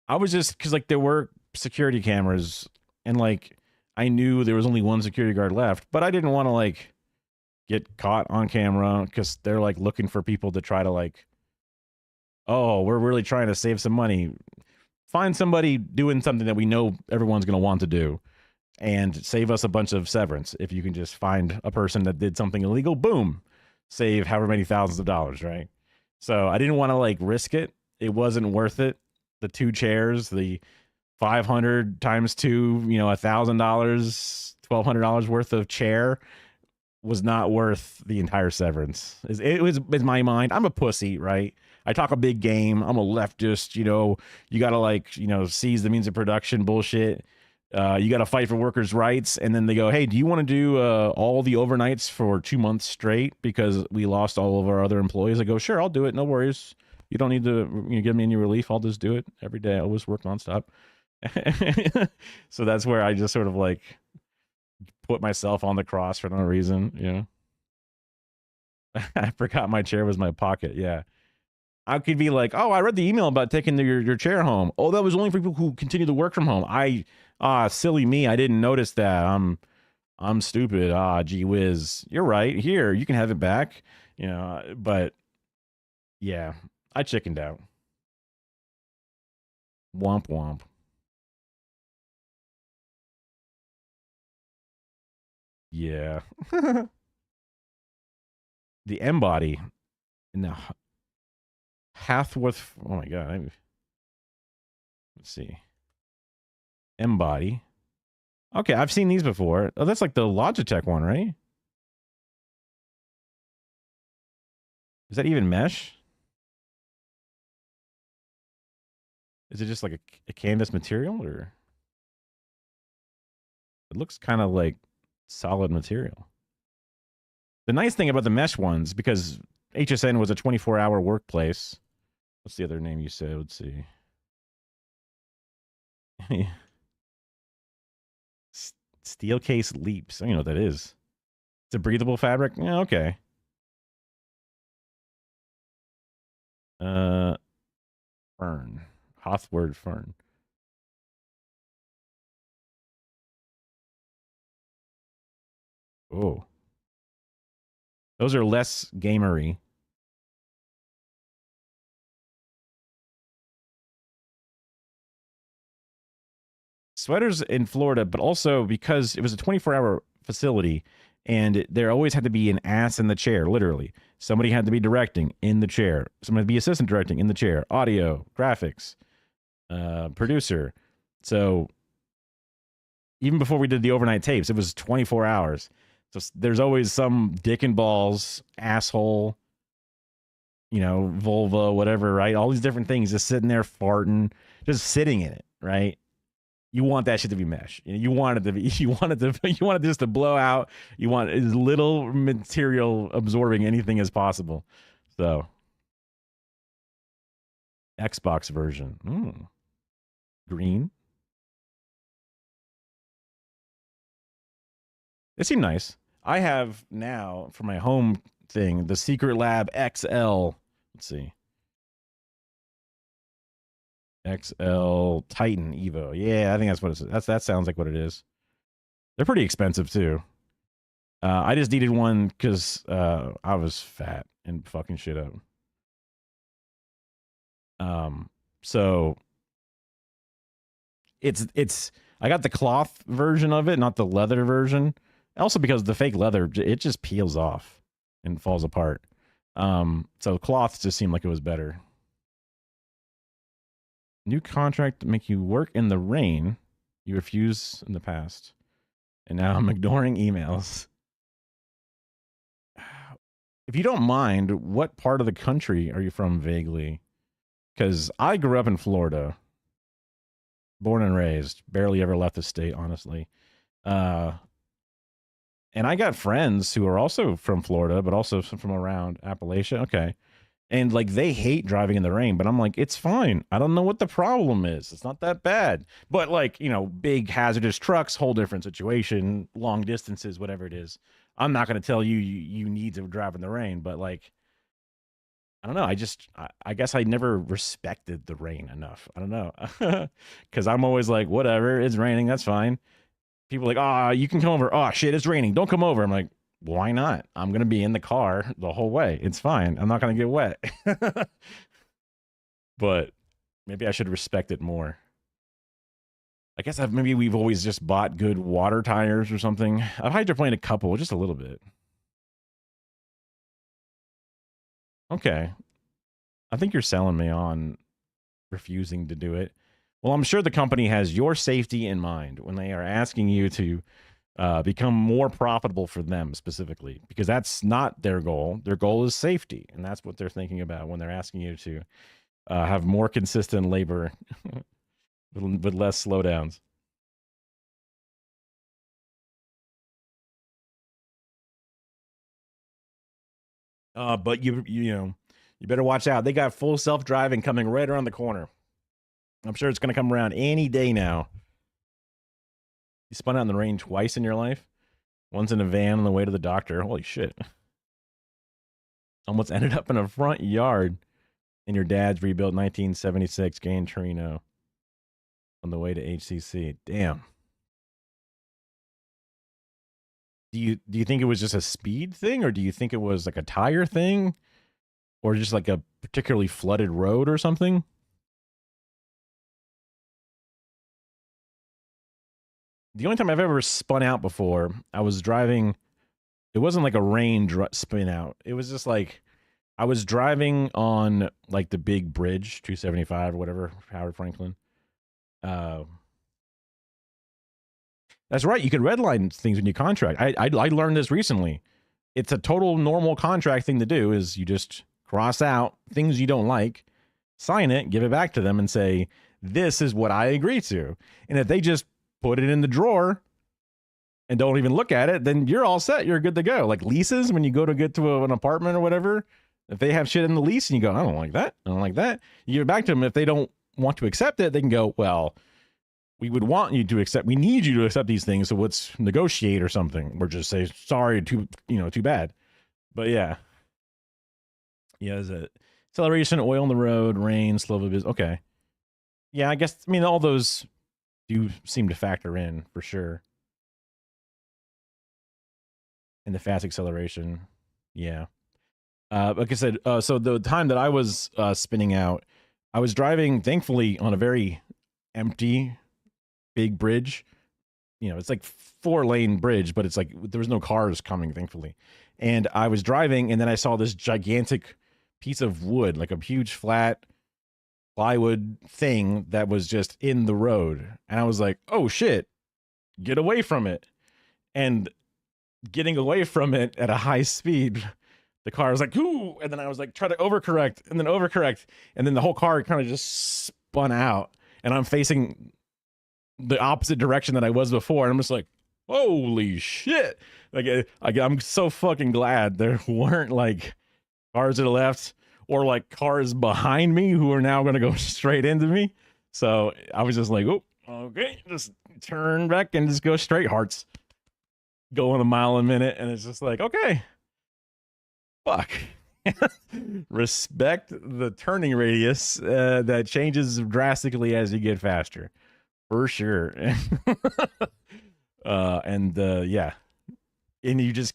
I was just, because like there were security cameras, and like I knew there was only one security guard left, but I didn't want to like get caught on camera because they're like looking for people to try to like, oh, we're really trying to save some money. Find somebody doing something that we know everyone's going to want to do and save us a bunch of severance. If you can just find a person that did something illegal, boom, save however many thousands of dollars, right? So I didn't want to like risk it. It wasn't worth it. The 2 chairs, the 500 times 2, you know, $1,000, $1,200 worth of chair was not worth the entire severance. It was in my mind. I'm a pussy, right? I talk a big game. I'm a leftist, you know, you got to like, you know, seize the means of production bullshit. You got to fight for workers' rights. And then they go, hey, do you want to do all the overnights for 2 months straight because we lost all of our other employees? I go, sure, I'll do it. No worries. You don't need to give me any relief. I'll just do it every day. I always work nonstop. So that's where I just sort of like put myself on the cross for no reason, you know. I forgot my chair was my pocket. Yeah. I could be like, oh, I read the email about taking your chair home. Oh, that was only for people who continue to work from home. Silly me. I didn't notice that. I'm stupid. Gee whiz. You're right. Here, you can have it back. You know, but yeah, I chickened out. Womp womp. Yeah. The M body. No. Hathworth. Oh my god. Let's see. M body. Okay, I've seen these before. Oh, that's like the Logitech one, right? Is that even mesh? Is it just like a canvas material, or it looks kind of like solid material? The nice thing about the mesh ones, because HSN was a 24-hour workplace. What's the other name you said? Let's see. Steel case leaps. I don't know what that is. It's a breathable fabric? Yeah, okay. Fern. Hothward fern. Oh. Those are less gamery. Sweaters in Florida, but also because it was a 24-hour facility and there always had to be an ass in the chair, literally. Somebody had to be directing in the chair. Somebody had to be assistant directing in the chair. Audio, graphics, producer. So even before we did the overnight tapes, it was 24 hours. So there's always some dick and balls, asshole, you know, vulva, whatever, right? All these different things just sitting there farting, just sitting in it, right? You want that shit to be mesh. You want it to be. You want it to. You want it just to blow out. You want as little material absorbing anything as possible. So, Xbox version. Green. They seem nice. I have now for my home thing the Secret Lab XL. Let's see. XL Titan Evo. Yeah, I think that's what it's. That sounds like what it is. They're pretty expensive too. I just needed one because I was fat and fucking shit up. So it's I got the cloth version of it, not the leather version. Also because the fake leather, it just peels off and falls apart. So cloth just seemed like it was better. New contract to make you work in the rain. You refused in the past. And now I'm ignoring emails. If you don't mind, what part of the country are you from vaguely? Because I grew up in Florida. Born and raised. Barely ever left the state, honestly. And I got friends who are also from Florida, but also from around Appalachia. Okay. And like they hate driving in the rain, but I'm like, it's fine. I don't know what the problem is. It's not that bad. But like, you know, big hazardous trucks, whole different situation, long distances, whatever it is. I'm not going to tell you, you need to drive in the rain, but like, I don't know. I guess I never respected the rain enough. I don't know. Because I'm always like, whatever, it's raining. That's fine. People are like, you can come over. Oh, shit, it's raining. Don't come over. I'm like, why not? I'm going to be in the car the whole way. It's fine. I'm not going to get wet. But maybe I should respect it more. I guess maybe we've always just bought good water tires or something. I've hydroplaned a couple, just a little bit. Okay. I think you're selling me on refusing to do it. Well, I'm sure the company has your safety in mind when they are asking you to become more profitable for them specifically, because that's not their goal. Their goal is safety, and that's what they're thinking about when they're asking you to have more consistent labor with less slowdowns. But you know, you better watch out. They got full self-driving coming right around the corner. I'm sure it's going to come around any day now. You spun out in the rain twice in your life? Once in a van on the way to the doctor. Holy shit. Almost ended up in a front yard in your dad's rebuilt 1976 Gran Torino on the way to HCC. Damn. Do you think it was just a speed thing, or do you think it was like a tire thing, or just like a particularly flooded road or something? The only time I've ever spun out before, I was driving. It wasn't like a rain spin out. It was just like I was driving on like the big bridge, 275 or whatever, Howard Franklin. That's right. You can redline things when you contract. I learned this recently. It's a total normal contract thing to do. Is you just cross out things you don't like, sign it, give it back to them, and say, "This is what I agree to." And if they just put it in the drawer and don't even look at it, then you're all set. You're good to go. Like leases, when you go to get to an apartment or whatever, if they have shit in the lease and you go, "I don't like that. I don't like that," you give it back to them. If they don't want to accept it, they can go, "Well, we would want you to accept, we need you to accept these things, so let's negotiate or something," or just say, "Sorry, too bad." But yeah. Yeah, is it acceleration, oil on the road, rain, slow business. Okay. Yeah, I guess, all those do seem to factor in for sure. And the fast acceleration. Yeah. Like I said, so the time that I was spinning out, I was driving, thankfully, on a very empty big bridge. It's like 4-lane bridge, but it's like there was no cars coming, thankfully. And I was driving, and then I saw this gigantic piece of wood, like a huge flat plywood thing that was just in the road. And I was like, "Oh shit, get away from it." And getting away from it at a high speed, the car was like, "Ooh," and then I was like, try to overcorrect, and then the whole car kind of just spun out, and I'm facing the opposite direction that I was before, and I'm just like, holy shit. Like I'm so fucking glad there weren't like cars to the left or like cars behind me who are now going to go straight into me. So I was just like, "Oh, okay, just turn back and just go straight, hearts going a mile a minute." And it's just like, okay, fuck. Respect the turning radius that changes drastically as you get faster. For sure. Yeah. And you just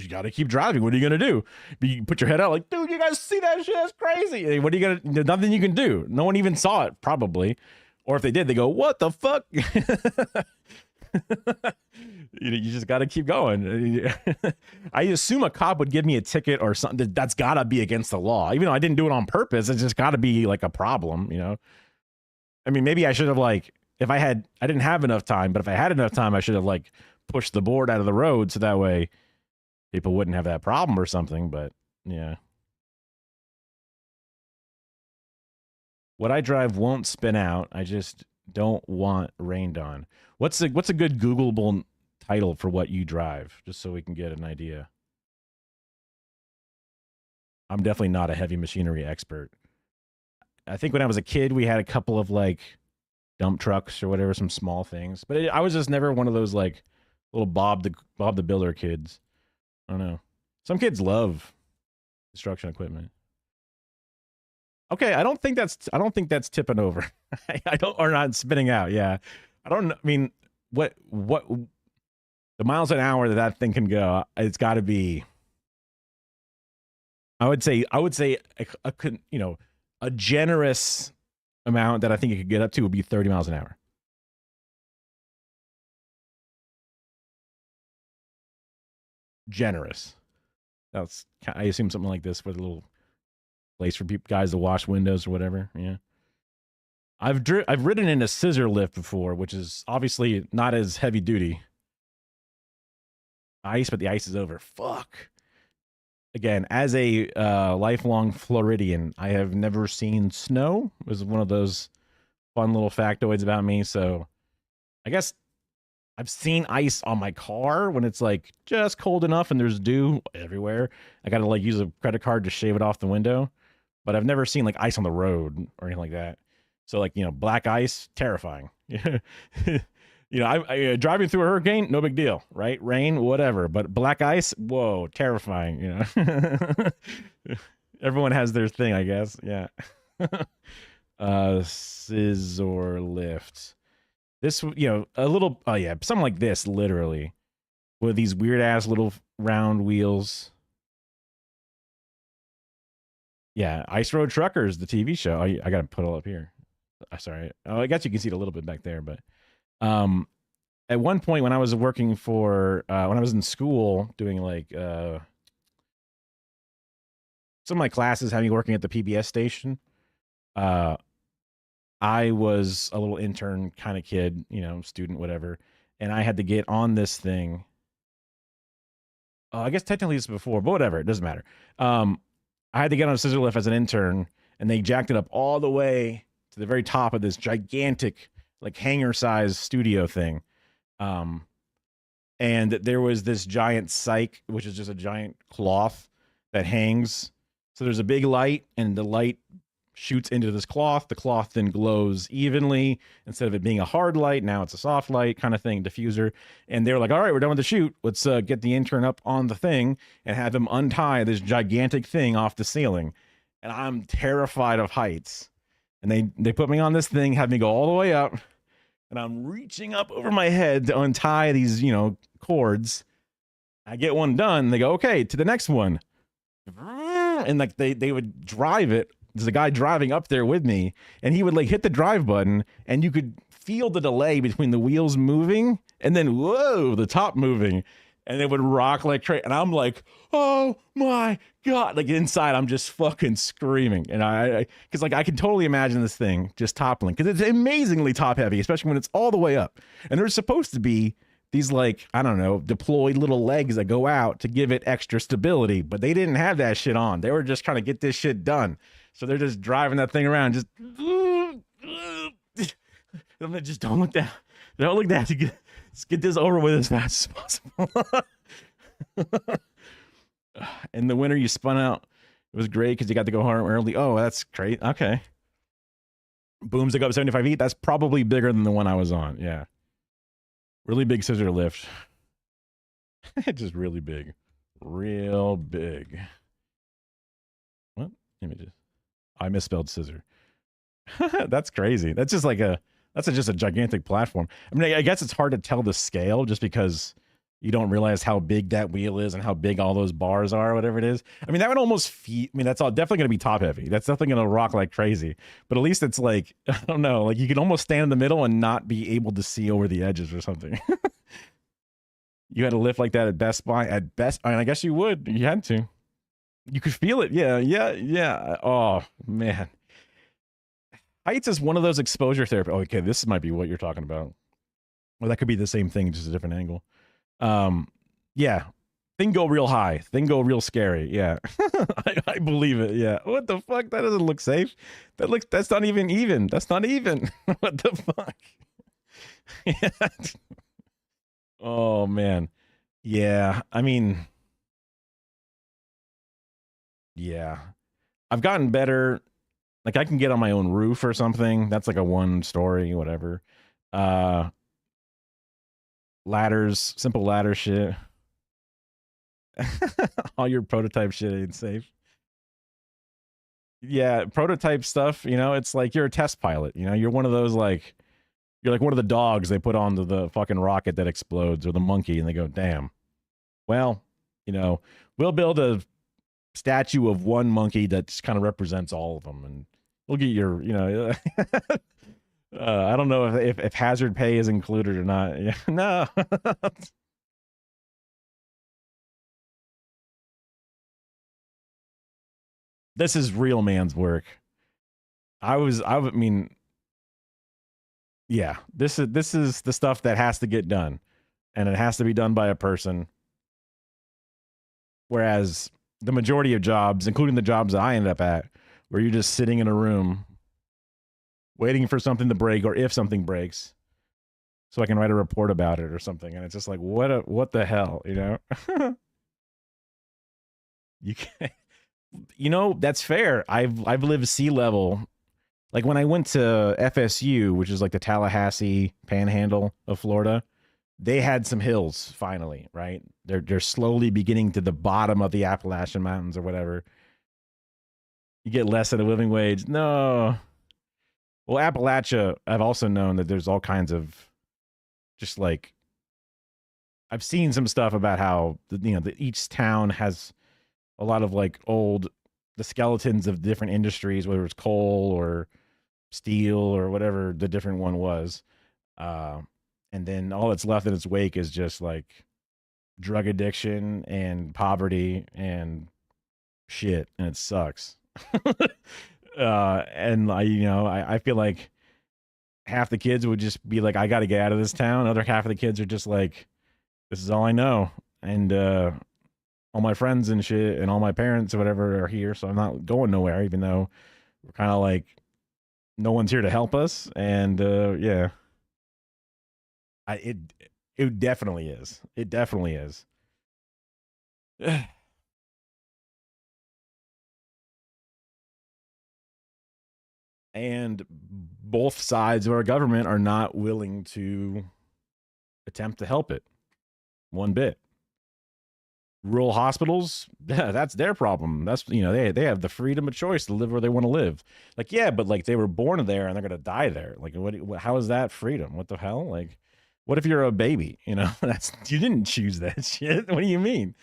got to keep driving. What are you going to do? You put your head out like, "Dude, you guys see that shit? That's crazy." What are you going to, there's nothing you can do. No one even saw it, probably. Or if they did, they go, "What the fuck?" You just got to keep going. I assume a cop would give me a ticket or something. That's got to be against the law. Even though I didn't do it on purpose, it's just got to be like a problem, Maybe I should have I didn't have enough time, but if I had enough time, I should have pushed the board out of the road so that way people wouldn't have that problem or something. But yeah. What I drive won't spin out. I just don't want rained on. What's a good Googleable title for what you drive, just so we can get an idea? I'm definitely not a heavy machinery expert. I think when I was a kid, we had a couple of dump trucks or whatever, some small things. But I was just never one of those little Bob the Builder kids. I don't know. Some kids love construction equipment. Okay, I don't think that's tipping over. Or not spinning out. Yeah, I don't know. What the miles an hour that thing can go? It's got to be. I would say a generous amount that I think it could get up to would be 30 miles an hour. Generous. I assume something like this with a little place for guys to wash windows or whatever. Yeah. I've ridden in a scissor lift before, which is obviously not as heavy duty. Ice, but the ice is over. Fuck. Again, as a lifelong Floridian, I have never seen snow. It was one of those fun little factoids about me. So I guess I've seen ice on my car when it's just cold enough and there's dew everywhere. I got to use a credit card to shave it off the window. But I've never seen ice on the road or anything like that. So like, black ice, terrifying. I driving through a hurricane, no big deal, right? Rain, whatever. But black ice, whoa, terrifying. Everyone has their thing, I guess. Yeah. Scissor lift. This, a little, oh yeah, something like this, literally, with these weird ass little round wheels. Yeah, Ice Road Truckers, the TV show. Oh, I gotta put it all up here. Sorry. Oh, I guess you can see it a little bit back there, but at one point when I was working for when I was in school doing like some of my classes having working at the PBS station, I was a little intern kind of kid, student, whatever, and I had to get on this thing. I guess technically it's before, but whatever, it doesn't matter. I had to get on a scissor lift as an intern, and they jacked it up all the way to the very top of this gigantic, like hangar-sized studio thing. And there was this giant cyc, which is just a giant cloth that hangs. So there's a big light, and the light shoots into this cloth. The cloth then glows evenly. Instead of it being a hard light, now it's a soft light kind of thing, diffuser. And they were like, all right, we're done with the shoot. Let's get the intern up on the thing and have him untie this gigantic thing off the ceiling. And I'm terrified of heights. And they put me on this thing, have me go all the way up. And I'm reaching up over my head to untie these, cords. I get one done. They go, okay, to the next one. And like they would drive it. There's a guy driving up there with me, and he would like hit the drive button, and you could feel the delay between the wheels moving and then whoa, the top moving, and it would rock like crazy. And I'm like, oh my God. Like inside, I'm just fucking screaming. And because like I can totally imagine this thing just toppling, because it's amazingly top heavy, especially when it's all the way up. And there's supposed to be these like, I don't know, deployed little legs that go out to give it extra stability, but they didn't have that shit on. They were just trying to get this shit done. So they're just driving that thing around, just don't look down. Don't look down. Let's get this over with as fast as possible. In the winter, you spun out. It was great because you got to go home early. Oh, that's great. Okay. Booms that go up 75 feet. That's probably bigger than the one I was on. Yeah. Really big scissor lift. Just really big. Real big. What? Images. I misspelled scissor. That's crazy. That's just like just a gigantic platform. I mean, I guess it's hard to tell the scale just because you don't realize how big that wheel is and how big all those bars are, whatever it is. I mean, that would almost that's all definitely going to be top heavy. That's definitely going to rock like crazy. But at least it's like, I don't know, like you can almost stand in the middle and not be able to see over the edges or something. You had to lift like that at Best Buy? At Best, I mean, I guess you would. You had to. You could feel it. Yeah. Oh, man. Heights is one of those exposure therapy. Oh, okay, this might be what you're talking about. Well, that could be the same thing, just a different angle. Yeah. Thing go real high. Thing go real scary. Yeah. I believe it. Yeah. What the fuck? That doesn't look safe. That's not even. That's not even. What the fuck? Yeah. Oh, man. Yeah. I mean, yeah. I've gotten better. Like I can get on my own roof or something. That's like a one story, whatever. Ladders, simple ladder shit. All your prototype shit ain't safe. Yeah, prototype stuff, it's like you're a test pilot, you're one of those like, you're like one of the dogs they put onto the fucking rocket that explodes, or the monkey, and they go, damn. Well, we'll build a statue of one monkey that just kind of represents all of them, and we'll get your, I don't know if hazard pay is included or not. Yeah, no. This is real man's work. I mean, yeah, this is the stuff that has to get done, and it has to be done by a person. Whereas the majority of jobs, including the jobs that I ended up at, where you're just sitting in a room waiting for something to break, or if something breaks, so I can write a report about it or something. And it's just like, what the hell, You can't, that's fair. I've lived sea level Like when I went to FSU, which is like the Tallahassee Panhandle of Florida, they had some hills finally, right? They're slowly beginning to the bottom of the Appalachian Mountains or whatever. You get less than a living wage. No. Well, Appalachia, I've also known that there's all kinds of just like I've seen some stuff about how each town has a lot of like the skeletons of different industries, whether it's coal or steel or whatever the different one was. And then all that's left in its wake is just like drug addiction and poverty and shit, and it sucks. And I feel like half the kids would just be like, I got to get out of this town. Other half of the kids are just like, this is all I know, and all my friends and shit, and all my parents or whatever are here, so I'm not going nowhere, even though we're kind of like, no one's here to help us, and yeah. It definitely is. It definitely is. And both sides of our government are not willing to attempt to help it one bit. Rural hospitals, yeah, that's their problem. That's, they have the freedom of choice to live where they want to live. Like, yeah, but like they were born there and they're going to die there. Like, how is that freedom? What the hell? Like, what if you're a baby? That's, you didn't choose that shit. What do you mean?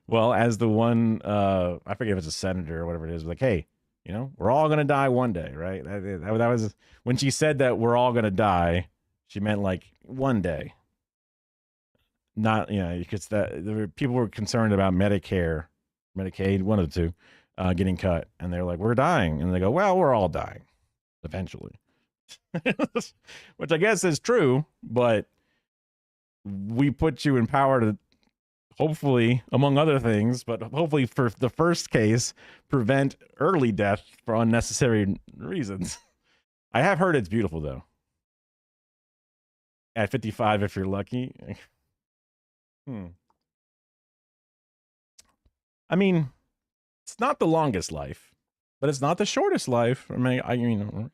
Well, as the one, I forget if it's a senator or whatever it is, like, hey, we're all going to die one day, right? That was when she said that we're all going to die. She meant like one day. Not, because people were concerned about Medicare, Medicaid, one of the two, getting cut. And they're like, we're dying. And they go, well, we're all dying eventually. Which I guess is true, but we put you in power to hopefully, among other things, but hopefully for the first case, prevent early death for unnecessary reasons. I have heard it's beautiful, though. At 55, if you're lucky. I mean, it's not the longest life, but it's not the shortest life. I mean,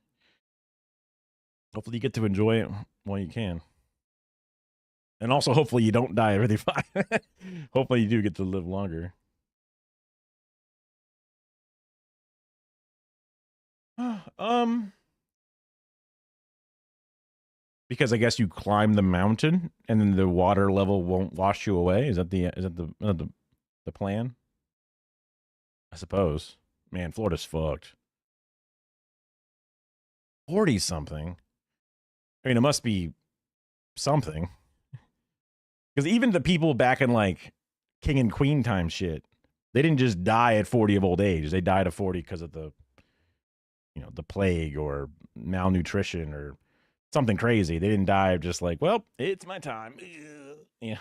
hopefully you get to enjoy it while you can. And also, hopefully you don't die at 55. Hopefully you do get to live longer. Because I guess you climb the mountain and then the water level won't wash you away. Is that the plan? I suppose. Man, Florida's fucked. 40 something. I mean, it must be something. Because even the people back in like king and queen time shit, they didn't just die at 40 of old age. They died at 40 because of the plague or malnutrition or something crazy. They didn't die of just like, well, it's my time. Yeah.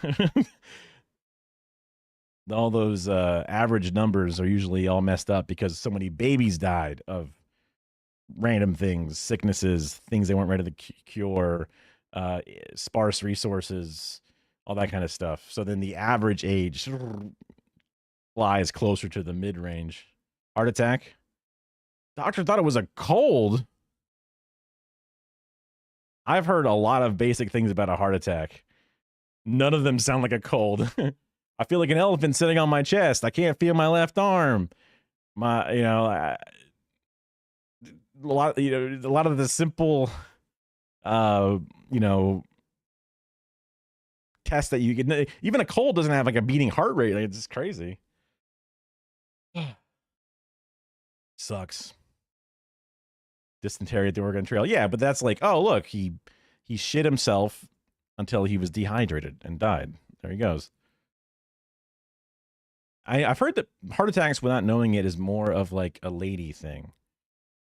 All those average numbers are usually all messed up because so many babies died of random things, sicknesses, things they weren't ready to cure, sparse resources, all that kind of stuff. So then the average age flies closer to the mid-range. Heart attack? Doctor thought it was a cold. I've heard a lot of basic things about a heart attack. None of them sound like a cold. I feel like an elephant sitting on my chest. I can't feel my left arm. A lot of the simple, tests that you get. Even a cold doesn't have like a beating heart rate. Like, it's just crazy. Sucks. Dysentery at the Oregon Trail. Yeah, but that's like, oh look, he shit himself until he was dehydrated and died. There he goes. I've heard that heart attacks without knowing it is more of like a lady thing.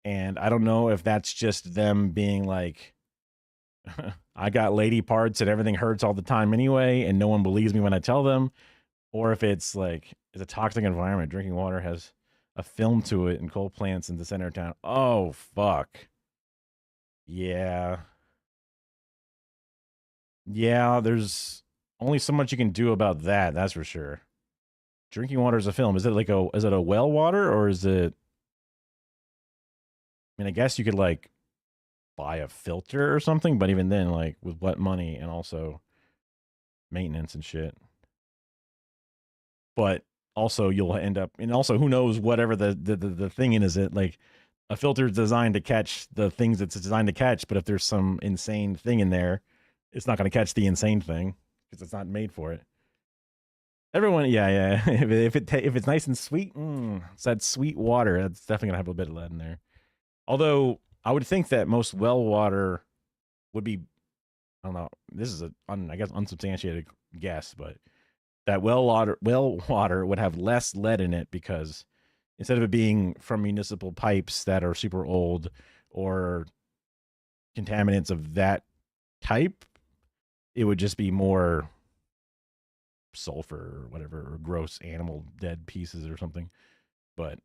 And I don't know if that's just them being like, I got lady parts and everything hurts all the time anyway, and no one believes me when I tell them. Or if it's like, it's a toxic environment. Drinking water has a film to it and coal plants in the center of town. Oh, fuck. Yeah. Yeah, there's only so much you can do about that. That's for sure. Drinking water is a film. Is it a well water, or is it? I mean, I guess you could like buy a filter or something, but even then, like with what money and also maintenance and shit. But also you'll end up, and also who knows whatever the thing in is it like a filter is designed to catch the things it's designed to catch, but if there's some insane thing in there, it's not going to catch the insane thing because it's not made for it. Everyone, yeah. if it's nice and sweet, it's that sweet water. That's definitely gonna have a bit of lead in there. Although I would think that most well water would be, I don't know. This is I guess unsubstantiated guess, but that well water would have less lead in it because instead of it being from municipal pipes that are super old or contaminants of that type, it would just be more sulfur or whatever, or gross animal dead pieces or something. But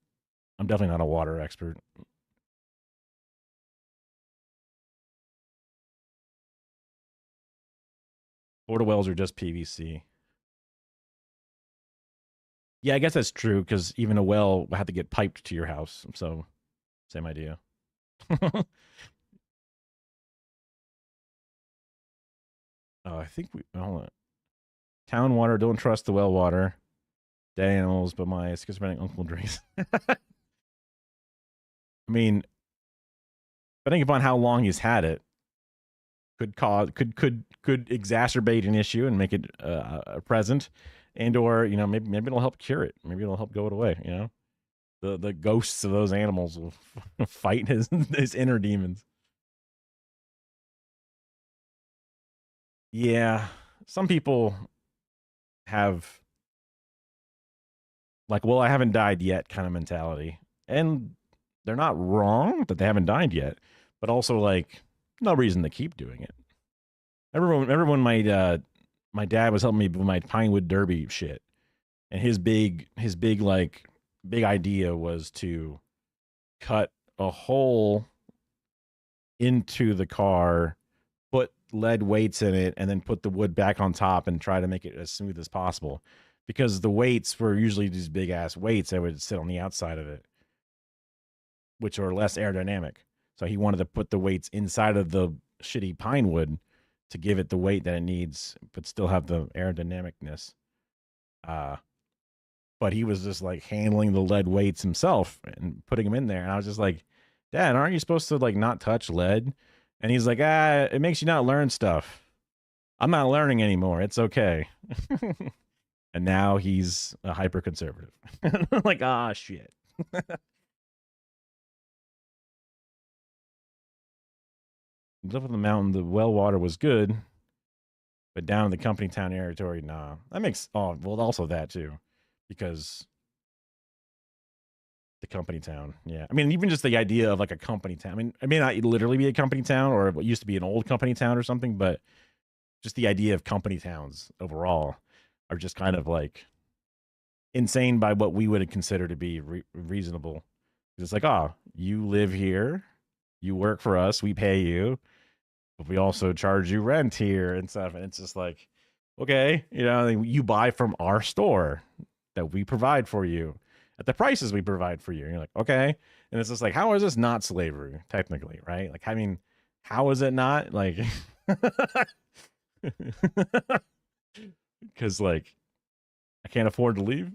I'm definitely not a water expert. Florida wells are just PVC. Yeah, I guess that's true because even a well had to get piped to your house. So, same idea. I think hold on. Town water, don't trust the well water. Dead animals, but my schizophrenic uncle drinks. I mean, depending upon how long he's had it, could exacerbate an issue and make it present, and or maybe it'll help cure it. Maybe it'll help go it away. The ghosts of those animals will fight his inner demons. Yeah, some people have like, well, I haven't died yet kind of mentality, and they're not wrong that they haven't died yet, but also like no reason to keep doing it. Remember when my dad was helping me with my Pinewood Derby shit, and his big idea was to cut a hole into the car, put lead weights in it, and then put the wood back on top and try to make it as smooth as possible. Because the weights were usually these big ass weights that would sit on the outside of it, which are less aerodynamic. So he wanted to put the weights inside of the shitty pine wood to give it the weight that it needs, but still have the aerodynamicness. But he was just like handling the lead weights himself and putting them in there. And I was just like, Dad, aren't you supposed to like not touch lead? And he's like, it makes you not learn stuff. I'm not learning anymore. It's okay. And now he's a hyper conservative. Like, shit. Up on the mountain, the well water was good, but down in the company town territory, nah. That makes also that too, because the company town, yeah. I mean, even just the idea of like a company town. I mean, it may not literally be a company town, or what used to be an old company town or something, but just the idea of company towns overall are just kind of like insane by what we would consider to be reasonable. It's like, you live here, you work for us, we pay you, but we also charge you rent here and stuff. And it's just like, okay, you buy from our store that we provide for you at the prices we provide for you. And you're like, okay. And it's just like, how is this not slavery technically? Right? Like, I mean, how is it not like, because like, I can't afford to leave.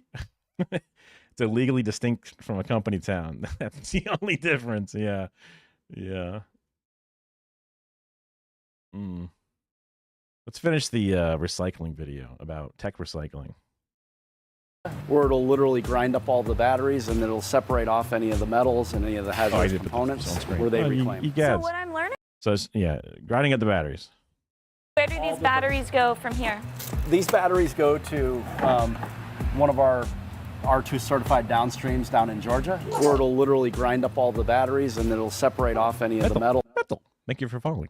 It's illegally distinct from a company town. That's the only difference. Yeah. Let's finish the recycling video about tech recycling. Where it'll literally grind up all the batteries and it'll separate off any of the metals and any of the hazardous components where they reclaim. So what I'm learning. So grinding up the batteries. Where do these batteries go from here? These batteries go to one of our R2 certified downstreams down in Georgia, where it'll literally grind up all the batteries and it'll separate off any of the metal. Thank you for following.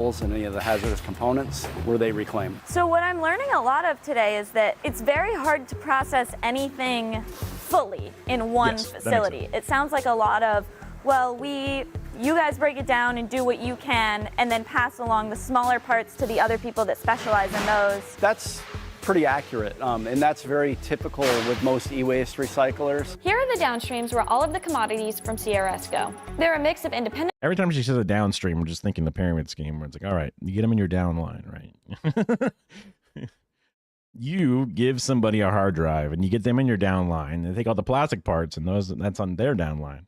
And any of the hazardous components where they reclaim. So what I'm learning a lot of today is that it's very hard to process anything fully in one facility. It sounds like a lot of, you guys break it down and do what you can and then pass along the smaller parts to the other people that specialize in those. That's pretty accurate, and that's very typical with most e-waste recyclers. Here are the downstreams where all of the commodities from CRS go. They're a mix of independent. Every time she says a downstream, I'm just thinking the pyramid scheme where it's like, all right, you get them in your downline, right? You give somebody a hard drive and you get them in your downline. They take all the plastic parts and that's on their downline.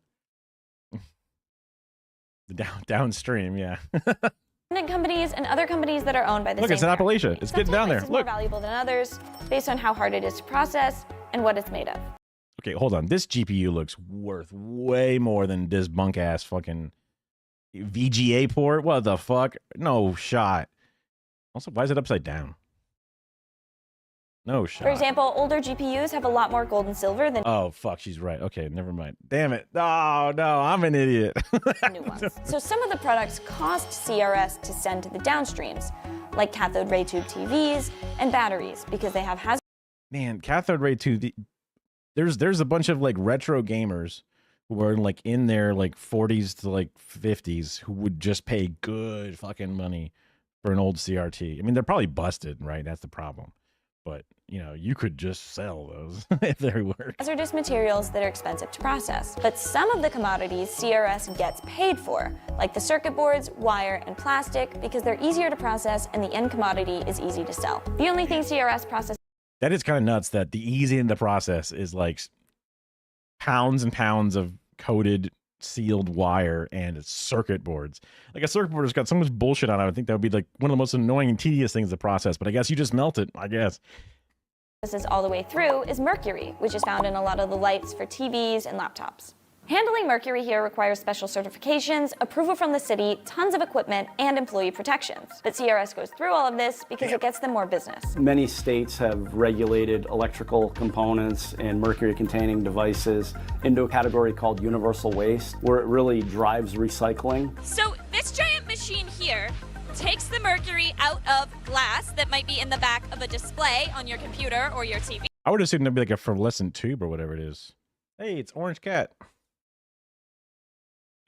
The downstream, yeah. Companies and other companies that are owned by the Look, same it's in Appalachia. It's getting down there. It's more Look. valuable than others based on how hard it is to process and what it's made of. Okay, hold on. This GPU looks worth way more than this bunk ass fucking VGA port. What the fuck? No shot. Also, why is it upside down? No shot. For example, older GPUs have a lot more gold and silver than Oh, fuck, she's right. Okay, never mind. Damn it. Oh, no, I'm an idiot. new ones. So some of the products cost CRS to send to the downstreams, like cathode ray tube TVs and batteries, because they have hazard. Man, cathode ray tube. There's a bunch of like retro gamers who are like in their like 40s to like 50s who would just pay good fucking money for an old CRT. I mean, they're probably busted, right? That's the problem. But, you know, you could just sell those if they work. Hazardous materials that are expensive to process. But some of the commodities CRS gets paid for, like the circuit boards, wire, and plastic, because they're easier to process and the end commodity is easy to sell. The only thing CRS processes. That is kind of nuts that the easy in the process is like pounds and pounds of coated sealed wire and circuit boards. Like a circuit board has got so much bullshit on it. I think that would be like one of the most annoying and tedious things to process, but I guess you just melt it, I guess. This is all the way through is mercury, which is found in a lot of the lights for TVs and laptops. Handling mercury here requires special certifications, approval from the city, tons of equipment, and employee protections. But CRS goes through all of this because it gets them more business. Many states have regulated electrical components and mercury-containing devices into a category called universal waste, where it really drives recycling. So this giant machine here takes the mercury out of glass that might be in the back of a display on your computer or your TV. I would assume there'd be like a fluorescent tube or whatever it is. Hey, it's Orange Cat.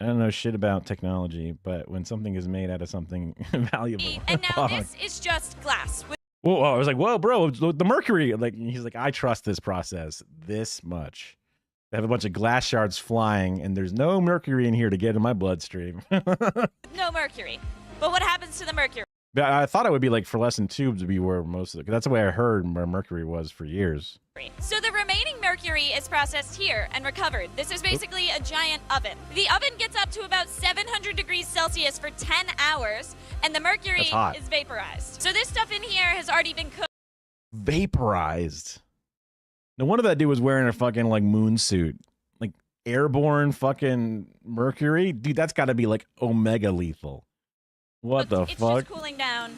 I don't know shit about technology, but when something is made out of something valuable. And now this is just glass. Whoa, I was like, whoa, bro, the mercury. Like, he's like, I trust this process this much. They have a bunch of glass shards flying, and there's no mercury in here to get in my bloodstream. No mercury. But what happens to the mercury? But I thought it would be like fluorescent tubes would be where most of it. That's the way I heard where mercury was for years. So the remaining mercury is processed here and recovered. This is basically a giant oven. The oven gets up to about 700 degrees Celsius for 10 hours, and the mercury is vaporized. So this stuff in here has already been cooked. Vaporized. No wonder that dude was wearing a fucking like moon suit. Like airborne fucking mercury? Dude, that's got to be like omega lethal. What the It's fuck? just cooling down,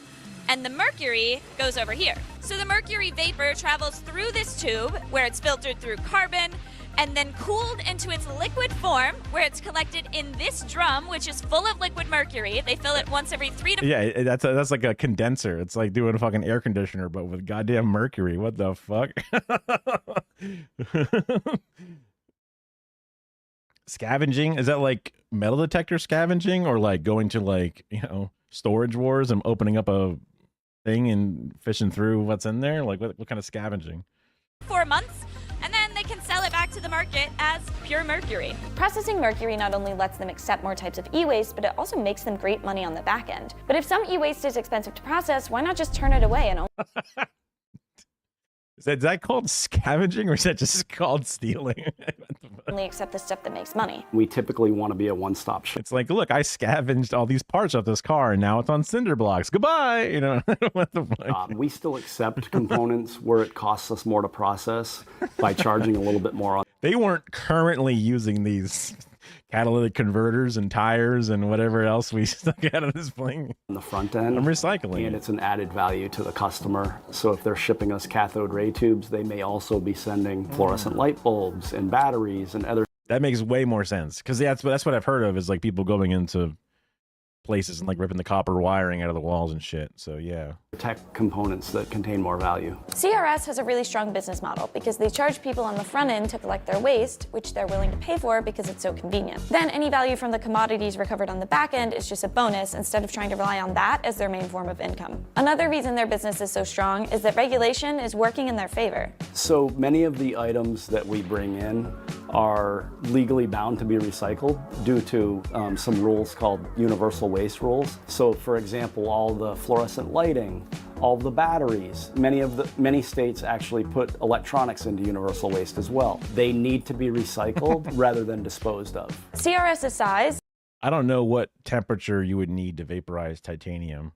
and the mercury goes over here. So the mercury vapor travels through this tube, where it's filtered through carbon, and then cooled into its liquid form, where it's collected in this drum, which is full of liquid mercury. They fill it once every 3 to Yeah, that's like a condenser. It's like doing a fucking air conditioner, but with goddamn mercury. What the fuck? Scavenging? Is that like metal detector scavenging, or like going to like, you know, storage wars and opening up a thing and fishing through what's in there? Like what kind of scavenging? 4 months, and then they can sell it back to the market as pure mercury. Processing mercury not only lets them accept more types of e-waste, but it also makes them great money on the back end. But if some e-waste is expensive to process, why not just turn it away and Is that called scavenging, or is that just called stealing? only accept the stuff that makes money? We typically want to be a one-stop shop. It's like, look, I scavenged all these parts off this car, and now it's on cinder blocks. Goodbye. You know, what the fuck? We still accept components where it costs us more to process by charging a little bit more on. They weren't currently using these catalytic converters and tires and whatever else we stuck out of this thing on the front end. I'm recycling, and it's an added value to the customer. So if they're shipping us cathode ray tubes, they may also be sending fluorescent light bulbs and batteries and other. That makes way more sense, because that's what I've heard of, is like people going into places and like ripping the copper wiring out of the walls and shit. So yeah, Tech components that contain more value. CRS has a really strong business model because they charge people on the front end to collect their waste, which they're willing to pay for because it's so convenient. Then any value from the commodities recovered on the back end is just a bonus instead of trying to rely on that as their main form of income. Another reason their business is so strong is that regulation is working in their favor. So many of the items that we bring in are legally bound to be recycled due to some rules called universal waste rules. So for example, all the fluorescent lighting, all the batteries, many states actually put electronics into universal waste as well. They need to be recycled rather than disposed of. CRS's size. I don't know what temperature you would need to vaporize titanium.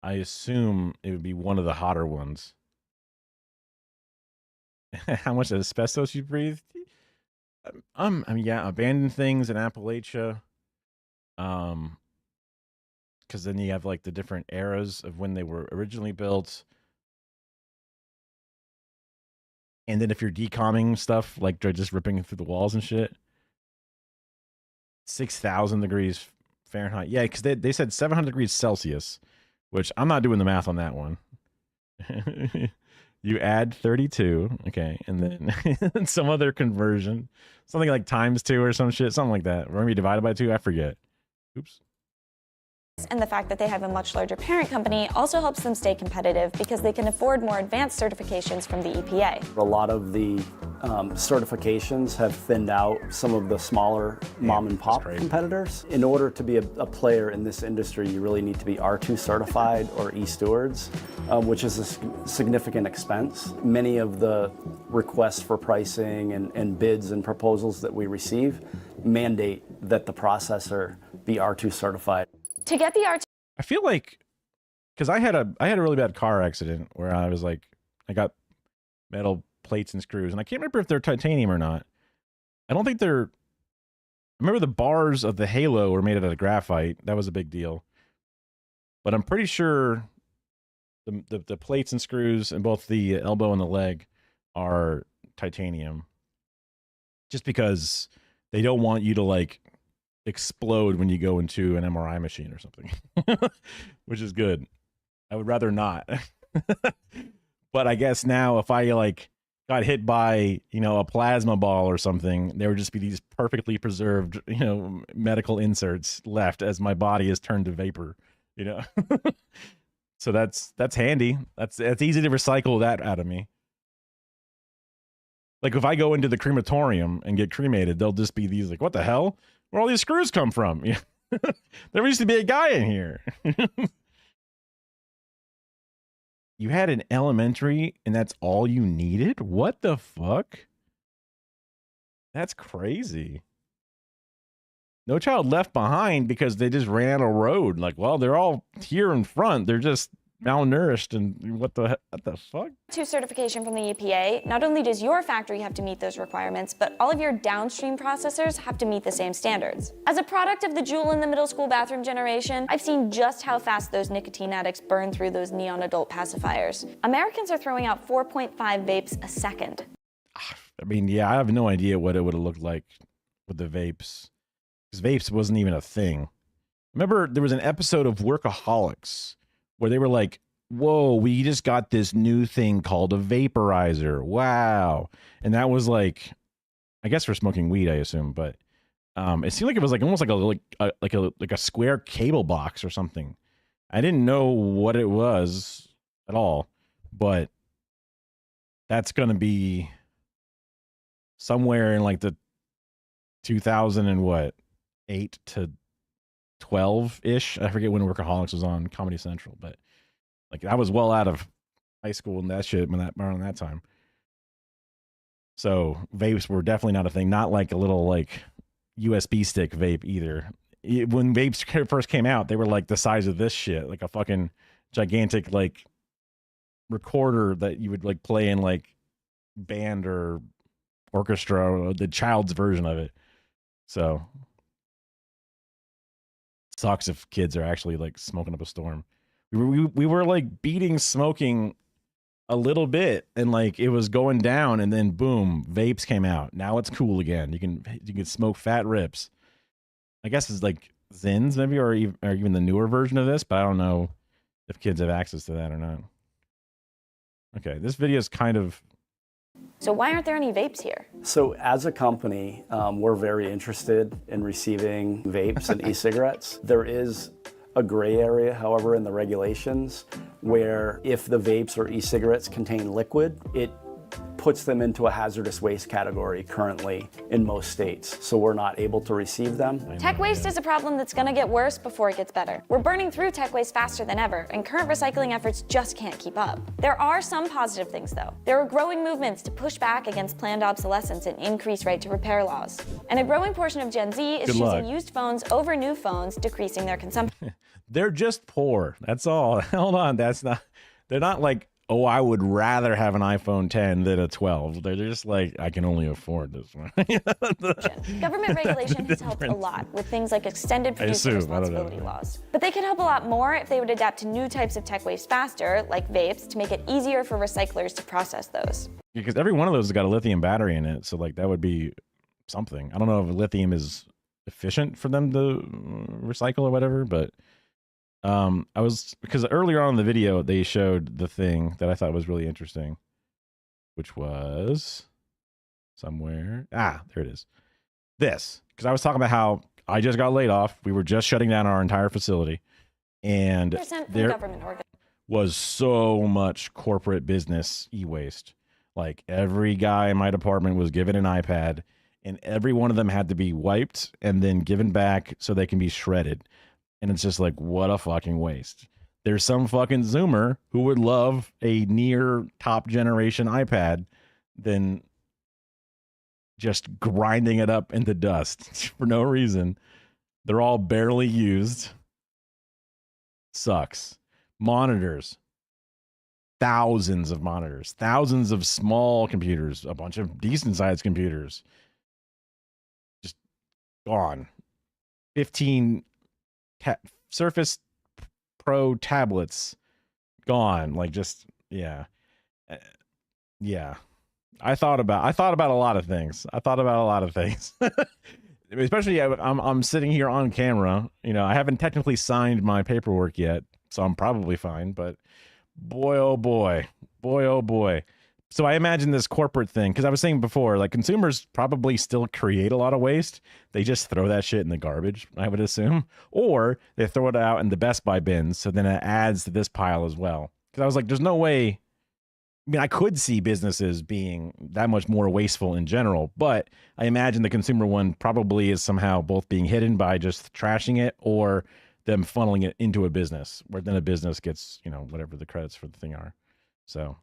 I assume it would be one of the hotter ones. How much asbestos you breathed? I mean, yeah, abandoned things in Appalachia. Because then you have like the different eras of when they were originally built. And then if you're decomming stuff, like they're just ripping through the walls and shit. 6,000 degrees Fahrenheit. Yeah, because they said 700 degrees Celsius, which I'm not doing the math on that one. You add 32, okay, and then some other conversion, something like ×2 or some shit, something like that. Or maybe divided by 2, I forget. Oops. And the fact that they have a much larger parent company also helps them stay competitive because they can afford more advanced certifications from the EPA. A lot of the certifications have thinned out some of the smaller mom and pop competitors. In order to be a player in this industry, you really need to be R2 certified or E-Stewards, which is a significant expense. Many of the requests for pricing and bids and proposals that we receive mandate that the processor be R2 certified. To get the R2, I feel like, because I had a really bad car accident where I was like, I got metal plates and screws, and I can't remember if they're titanium or not. I don't think they're. I remember the bars of the halo were made out of graphite. That was a big deal. But I'm pretty sure the plates and screws in both the elbow and the leg are titanium. Just because they don't want you to like explode when you go into an MRI machine or something, which is good. I would rather not. But I guess now if I like got hit by, a plasma ball or something, there would just be these perfectly preserved, medical inserts left as my body is turned to vapor, So that's handy. That's easy to recycle that out of me. Like if I go into the crematorium and get cremated, they'll just be these like, what the hell? Where all these screws come from? There used to be a guy in here. You had an elementary and that's all you needed? What the fuck? That's crazy. No Child Left Behind because they just ran a road. Like, well, they're all here in front. They're just malnourished and what the fuck? certification from the EPA, not only does your factory have to meet those requirements, but all of your downstream processors have to meet the same standards. As a product of the jewel in the middle school bathroom generation, I've seen just how fast those nicotine addicts burn through those neon adult pacifiers. Americans are throwing out 4.5 vapes a second. I mean, yeah, I have no idea what it would have looked like with the vapes. Because vapes wasn't even a thing. Remember, there was an episode of Workaholics where they were like, whoa, we just got this new thing called a vaporizer. Wow. And that was like, I guess for smoking weed, I assume, but it seemed like it was like almost like a square cable box or something. I didn't know what it was at all, but that's going to be somewhere in like the 2008 to 12-ish. I forget when Workaholics was on Comedy Central, but like I was well out of high school and that shit around that time. So vapes were definitely not a thing. Not like a little like USB stick vape either. When vapes first came out, they were like the size of this shit, like a fucking gigantic like recorder that you would like play in like band or orchestra, or the child's version of it. So sucks if kids are actually like smoking up a storm. We were like beating smoking a little bit and like it was going down and then boom, vapes came out. Now it's cool again. You can smoke fat rips. I guess it's like Zins maybe or even the newer version of this, but I don't know if kids have access to that or not. Okay, this video is kind of... So why aren't there any vapes here? So as a company, we're very interested in receiving vapes and e-cigarettes. There is a gray area, however, in the regulations where if the vapes or e-cigarettes contain liquid, it puts them into a hazardous waste category currently in most states. So we're not able to receive them. Tech waste is a problem that's going to get worse before it gets better. We're burning through tech waste faster than ever, and current recycling efforts just can't keep up. There are some positive things, though. There are growing movements to push back against planned obsolescence and increase right to repair laws. And a growing portion of Gen Z is choosing used phones over new phones, decreasing their consumption. They're just poor. That's all. Hold on. That's not... They're not like, oh, I would rather have an iPhone 10 than a 12. They're just like, I can only afford this one. Government regulation has helped a lot with things like extended producer responsibility laws. But they can help a lot more if they would adapt to new types of tech waste faster, like vapes, to make it easier for recyclers to process those. Because every one of those has got a lithium battery in it. So like that would be something. I don't know if lithium is efficient for them to recycle or whatever, but because earlier on in the video, they showed the thing that I thought was really interesting, which was somewhere. Ah, there it is. This, because I was talking about how I just got laid off. We were just shutting down our entire facility, and there was so much corporate business e-waste. Like every guy in my department was given an iPad, and every one of them had to be wiped and then given back so they can be shredded. And it's just like, what a fucking waste. There's some fucking Zoomer who would love a near top generation iPad than just grinding it up into dust for no reason. They're all barely used. Sucks. Monitors. Thousands of monitors. Thousands of small computers. A bunch of decent sized computers. Just gone. 15 Surface Pro tablets gone. Like just yeah. I thought about a lot of things. Especially I'm sitting here on camera. You know, I haven't technically signed my paperwork yet, so I'm probably fine, but boy oh boy. So I imagine this corporate thing, because I was saying before, like consumers probably still create a lot of waste. They just throw that shit in the garbage, I would assume. Or they throw it out in the Best Buy bins, so then it adds to this pile as well. Because I was like, there's no way. I mean, I could see businesses being that much more wasteful in general, but I imagine the consumer one probably is somehow both being hidden by just trashing it or them funneling it into a business, where then a business gets, you know, whatever the credits for the thing are. So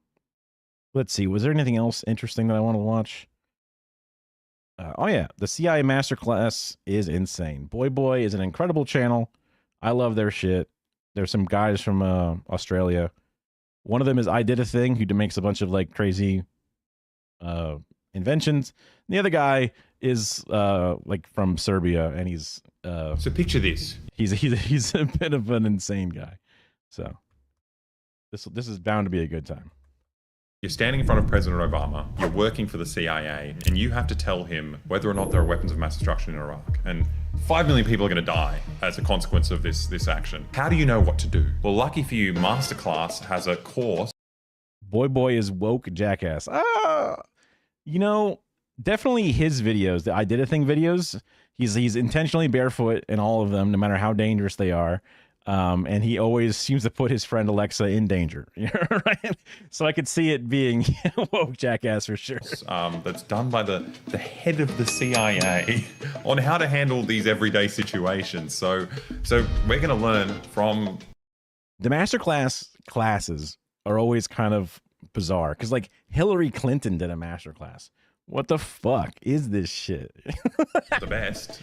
let's see. Was there anything else interesting that I want to watch? Oh, yeah. The CIA Masterclass is insane. Boy is an incredible channel. I love their shit. There's some guys from Australia. One of them is I Did a Thing, who makes a bunch of like crazy inventions. And the other guy is like from Serbia, and he's so picture this. He's a bit of an insane guy. So this is bound to be a good time. You're standing in front of President Obama, you're working for the CIA, and you have to tell him whether or not there are weapons of mass destruction in Iraq. And 5 million people are going to die as a consequence of this action. How do you know what to do? Well, lucky for you, Masterclass has a course. Boy is woke jackass. You know, definitely his videos, the I Did a Thing videos, he's intentionally barefoot in all of them, no matter how dangerous they are. And he always seems to put his friend Alexa in danger, right? So I could see it being woke jackass for sure. That's done by the head of the CIA on how to handle these everyday situations. So we're going to learn from the masterclass classes are always kind of bizarre because like Hillary Clinton did a masterclass. What the fuck is this shit? The best.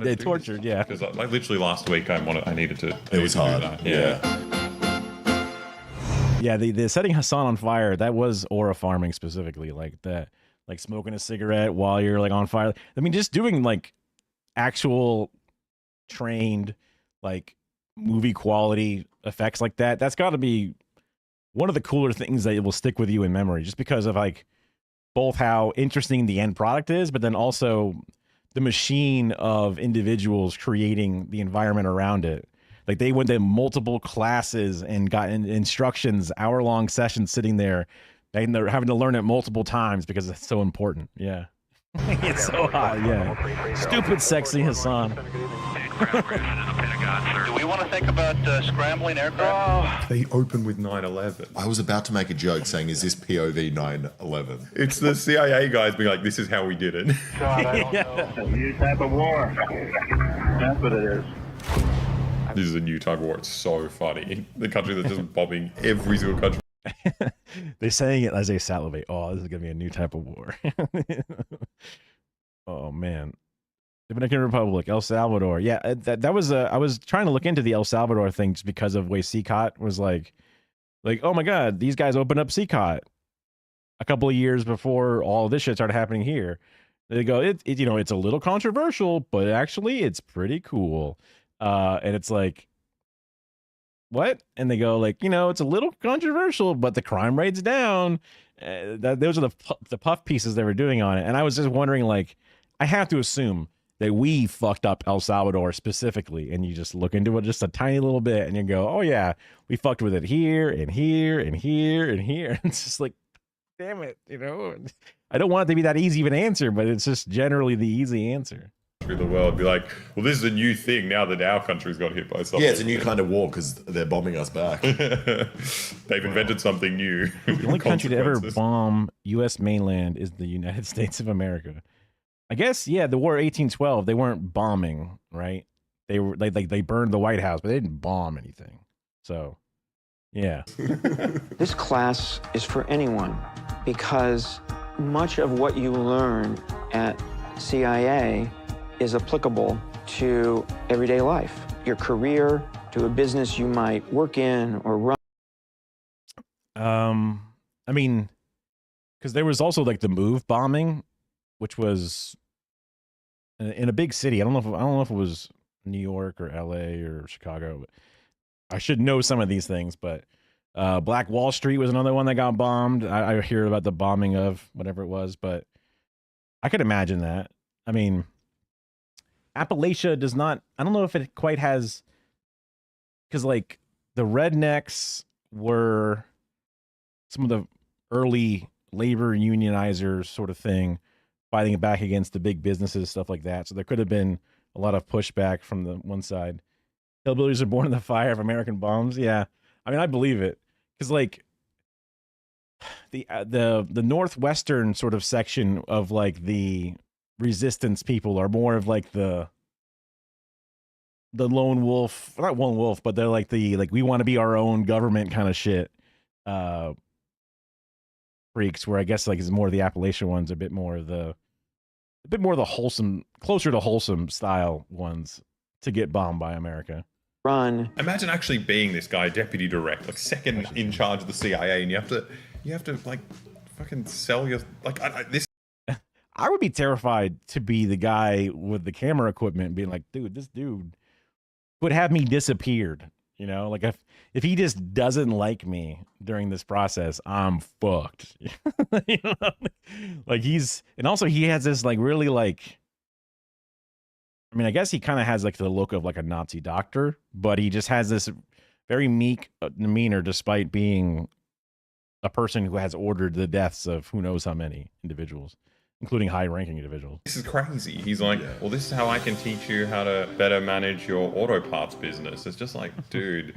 They tortured, yeah. Because like literally last week, I needed to. It was hard. That. Yeah. The setting Hassan on fire, that was aura farming specifically, like that, like smoking a cigarette while you're like on fire. I mean, just doing like actual trained, like movie quality effects like that. That's got to be one of the cooler things that will stick with you in memory, just because of like both how interesting the end product is, but then also the machine of individuals creating the environment around it. Like they went to multiple classes and got instructions, hour-long sessions sitting there, and they're having to learn it multiple times because it's so important. Yeah. It's so hot, yeah. Stupid sexy Hassan. Do we want to think about scrambling aircraft? They open with 9/11. I was about to make a joke saying, is this POV 9/11? It's the CIA guys being like, this is how we did it. God, I don't know. New type of war. That's what it is. This is a new type of war. It's so funny. The country that's just bombing every single country. They're saying it as they salivate. Oh, this is gonna be a new type of war. Oh man. Dominican Republic, El Salvador. Yeah, that was I was trying to look into the El Salvador thing just because of the way CCOT was like, oh my God, these guys opened up CCOT a couple of years before all this shit started happening here. They go, it's a little controversial, but actually it's pretty cool. And it's like, what? And they go like, it's a little controversial, but the crime rate's down. Those are the puff pieces they were doing on it. And I was just wondering, like, I have to assume that we fucked up El Salvador specifically, and you just look into it just a tiny little bit and you go, oh yeah, we fucked with it here and here and here and here. It's just like, damn it, I don't want it to be that easy of an answer, but it's just generally the easy answer. Of the world be like, well, this is a new thing now that our country's got hit by something. Yeah, it's a new kind of war because they're bombing us back. They've invented something new. The only country to ever bomb U.S. mainland is the United States of America. I guess, yeah, the war of 1812, they weren't bombing, right? They burned the White House, but they didn't bomb anything. So, yeah. This class is for anyone because much of what you learn at CIA is applicable to everyday life, your career, to a business you might work in or run. I mean, because there was also like the move bombing, which was in a big city. I don't know if it was New York or LA or Chicago. But I should know some of these things, but Black Wall Street was another one that got bombed. I hear about the bombing of whatever it was, but I could imagine that. I mean, Appalachia does not, I don't know if it quite has, because like the rednecks were some of the early labor unionizers sort of thing, fighting back against the big businesses, stuff like that. So there could have been a lot of pushback from the one side. Hillbillies are born in the fire of American bombs. Yeah. I mean, I believe it. Because like the northwestern sort of section of like the resistance people are more of like the lone wolf, not lone wolf, but they're like we want to be our own government kind of shit freaks, where I guess like is more the Appalachian ones, a bit more the wholesome, closer to wholesome style ones to get bombed by America. Run. Imagine actually being this guy, deputy director, like second in charge of the CIA, and you have to like fucking sell your this. I would be terrified to be the guy with the camera equipment being like, dude, this dude would have me disappeared. Like if he just doesn't like me during this process, I'm fucked. Like and also he has this like really like, I mean, I guess he kind of has like the look of like a Nazi doctor, but he just has this very meek demeanor despite being a person who has ordered the deaths of who knows how many individuals, including high-ranking individuals. This is crazy. He's like, well, this is how I can teach you how to better manage your auto parts business. It's just like, dude,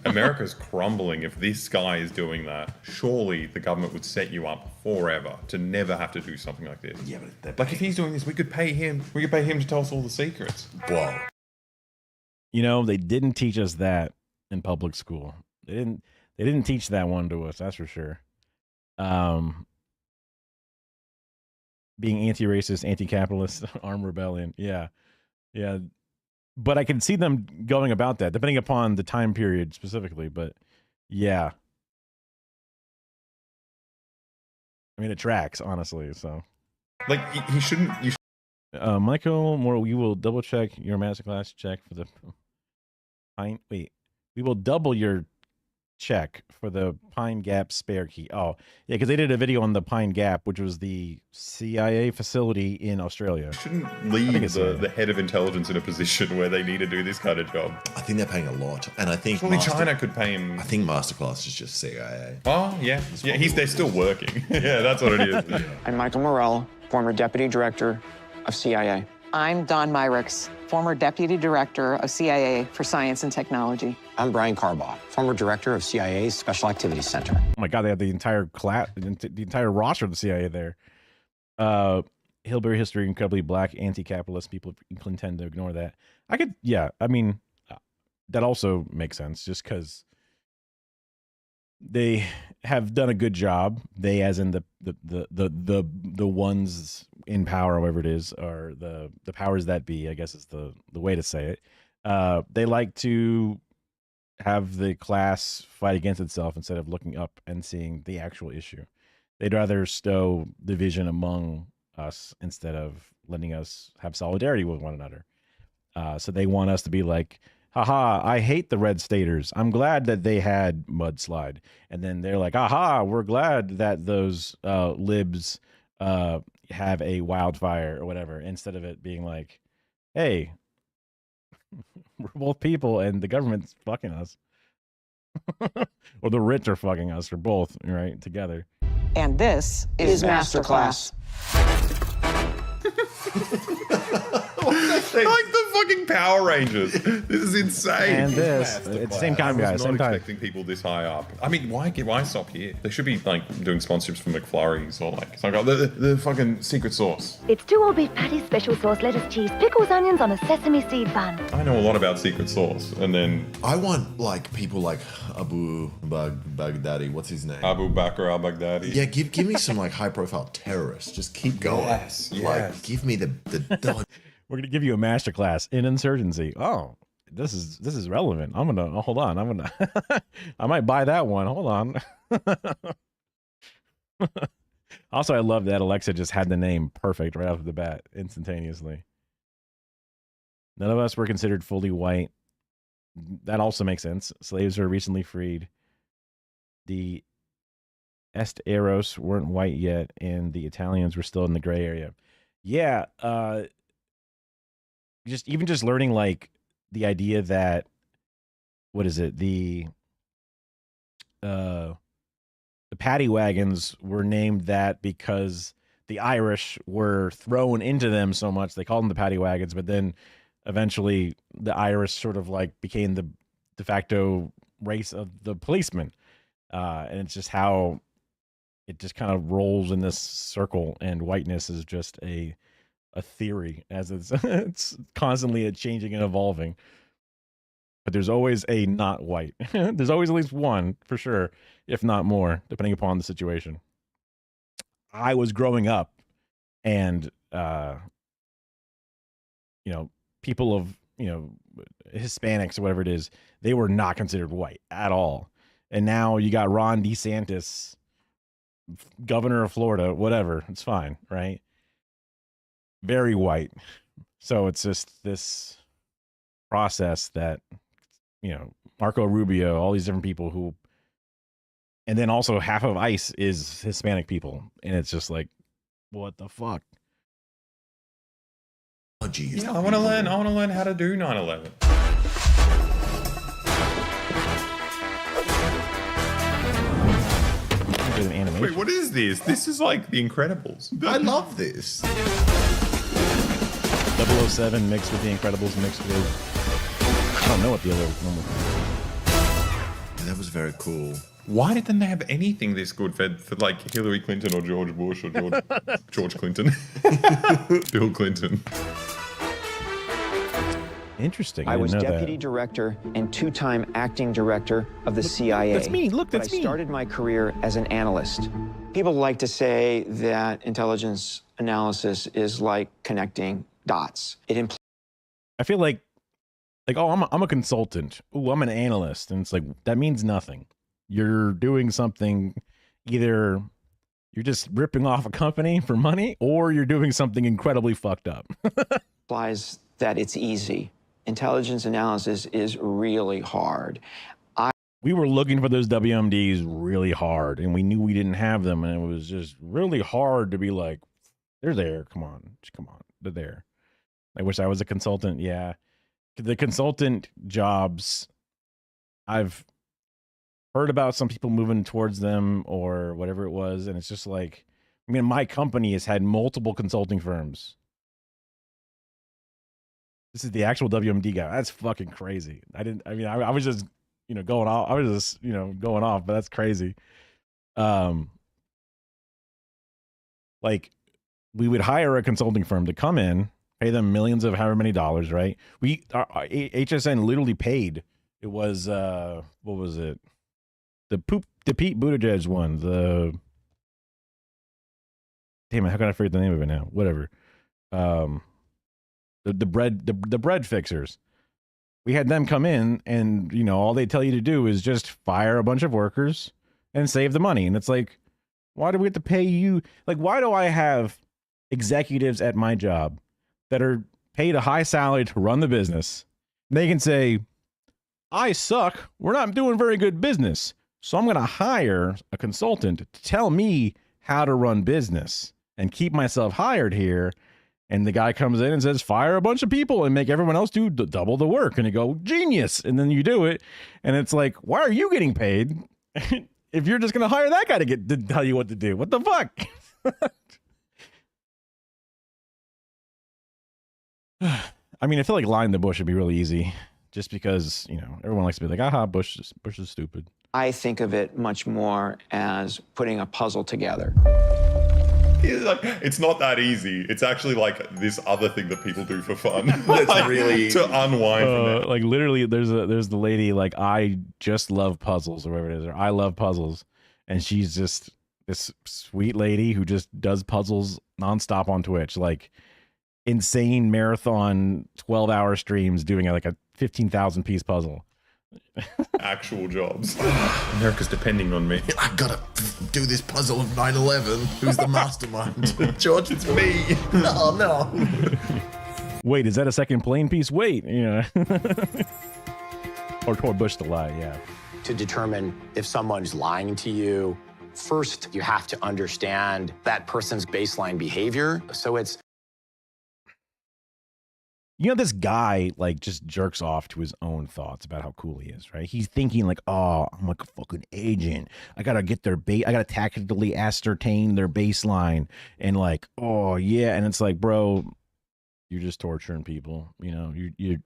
America's crumbling if this guy is doing that. Surely the government would set you up forever to never have to do something like this. Yeah, but like if he's doing this, we could pay him. We could pay him to tell us all the secrets. Wow. They didn't teach us that in public school. They didn't teach that one to us, that's for sure. Being anti-racist, anti-capitalist, armed rebellion. Yeah. Yeah. But I can see them going about that, depending upon the time period specifically. But yeah. I mean, it tracks, honestly. So, like, he shouldn't. Michael, we will double check your masterclass check for the pint. Wait, we will double your check for the Pine Gap spare key. Oh, yeah, because they did a video on the Pine Gap, which was the CIA facility in Australia. Shouldn't leave the head of intelligence in a position where they need to do this kind of job. I think they're paying a lot, and I think Only China could pay him. I think Masterclass is just CIA. Oh yeah, they're still working. Yeah, that's what it is. I'm Michael Morell, former Deputy Director of CIA. I'm Don Myricks, former Deputy Director of CIA for Science and Technology. I'm Brian Carbaugh, former Director of CIA's Special Activities Center. Oh my God, they have the entire class, the entire roster of the CIA there. Hillbilly history, incredibly black, anti-capitalist. People tend to ignore that. I mean, that also makes sense just because they have done a good job. They, as in the ones in power, whatever it is, or the powers that be, I guess is the way to say it. They like to have the class fight against itself instead of looking up and seeing the actual issue. They'd rather stow division among us instead of letting us have solidarity with one another. So they want us to be like, haha, I hate the red staters. I'm glad that they had mudslide. And then they're like, aha, we're glad that those libs have a wildfire or whatever, instead of it being like, hey, we're both people and the government's fucking us. Or the rich are fucking us, or both, right, together. And this is Masterclass. Like the fucking Power Rangers. This is insane. And this, it's the same time, guys. I was Same not time. expecting people this high up. I mean, why stop here? They should be like doing sponsorships for McFlurries or like the fucking secret sauce. It's 2 all beef patties, special sauce, lettuce, cheese, pickles, onions on a sesame seed bun. I know a lot about secret sauce, and then I want like people like Abu Baghdadi. What's his name? Abu Bakr al-Baghdadi. Yeah, give me some like high profile terrorists. Just keep going. Yes. Like give me the We're gonna give you a masterclass in insurgency. Oh, this is relevant. I'm gonna hold on. I'm gonna I might buy that one. Hold on. Also, I love that Alexa just had the name perfect right off the bat, instantaneously. None of us were considered fully white. That also makes sense. Slaves were recently freed. The Esteros weren't white yet, and the Italians were still in the gray area. Yeah, just learning like the idea that, what is it, the paddy wagons were named that because the Irish were thrown into them so much they called them the paddy wagons, but then eventually the Irish sort of like became the de facto race of the policemen, and it's just how it just kind of rolls in this circle, and whiteness is just a theory, as it's constantly changing and evolving. But there's always a not white. There's always at least one, for sure, if not more, depending upon the situation. I was growing up, and people of Hispanics or whatever it is, they were not considered white at all. And now you got Ron DeSantis, governor of Florida, whatever. It's fine, right? Very white. So it's just this process that, Marco Rubio, all these different people who, and then also half of ICE is Hispanic people. And it's just like, what the fuck? Oh, geez. Yeah, I want to learn how to do 9/11. Wait, what is this? This is like The Incredibles. I love this. 007 mixed with The Incredibles mixed with, I don't know what the other one was. That was very cool. Why didn't they have anything this good for like Hillary Clinton or George Bush or George Clinton? Bill Clinton. Interesting. I was didn't know deputy that. director and 2-time acting director of the CIA. That's me. Look, that's me. I started my career as an analyst. People like to say that intelligence analysis is like connecting dots. I feel like, oh, I'm a consultant. Oh, I'm an analyst. And it's like, that means nothing. You're doing something, either you're just ripping off a company for money, or you're doing something incredibly fucked up. implies that it's easy. Intelligence analysis is really hard. we were looking for those WMDs really hard, and we knew we didn't have them, and it was just really hard to be like, they're there. Come on, they're there. I wish I was a consultant. Yeah, the consultant jobs, I've heard about some people moving towards them or whatever it was, and it's just like, I mean, my company has had multiple consulting firms. This is the actual WMD guy. That's fucking crazy. I was just, going off. I was just, going off, but that's crazy. Like, we would hire a consulting firm to come in, pay them millions of however many dollars, right? Our HSN literally paid. It was, what was it? The Pete Buttigieg one. Damn it, how can I forget the name of it now? Whatever. The bread fixers. We had them come in, and all they tell you to do is just fire a bunch of workers and save the money. And it's like, why do we have to pay you? Like, why do I have executives at my job that are paid a high salary to run the business? They can say, I suck. We're not doing very good business. So I'm going to hire a consultant to tell me how to run business and keep myself hired here. And the guy comes in and says, fire a bunch of people and make everyone else do double the work. And you go, genius. And then you do it. And it's like, why are you getting paid if you're just going to hire that guy to tell you what to do? What the fuck? I mean, I feel like lying the bush would be really easy just because, everyone likes to be like, aha, Bush is stupid. I think of it much more as putting a puzzle together. It's not that easy. It's actually like this other thing that people do for fun. It's really to unwind from it. Like literally, there's the lady like, I just love puzzles or whatever it is, or I love puzzles, and she's just this sweet lady who just does puzzles nonstop on Twitch, like insane marathon 12-hour streams doing like a 15,000 piece puzzle. Actual jobs. America's depending on me. I gotta do this puzzle of 9/11. Who's the mastermind? George, it's me. No. Wait, is that a second plane piece? Wait, or Bush to lie, yeah. To determine if someone's lying to you, first you have to understand that person's baseline behavior. So it's this guy like just jerks off to his own thoughts about how cool he is, right? He's thinking like, oh, I'm like a fucking agent. I gotta get I gotta tactically ascertain their baseline, and like, oh yeah, and it's like, bro, you're just torturing people. You're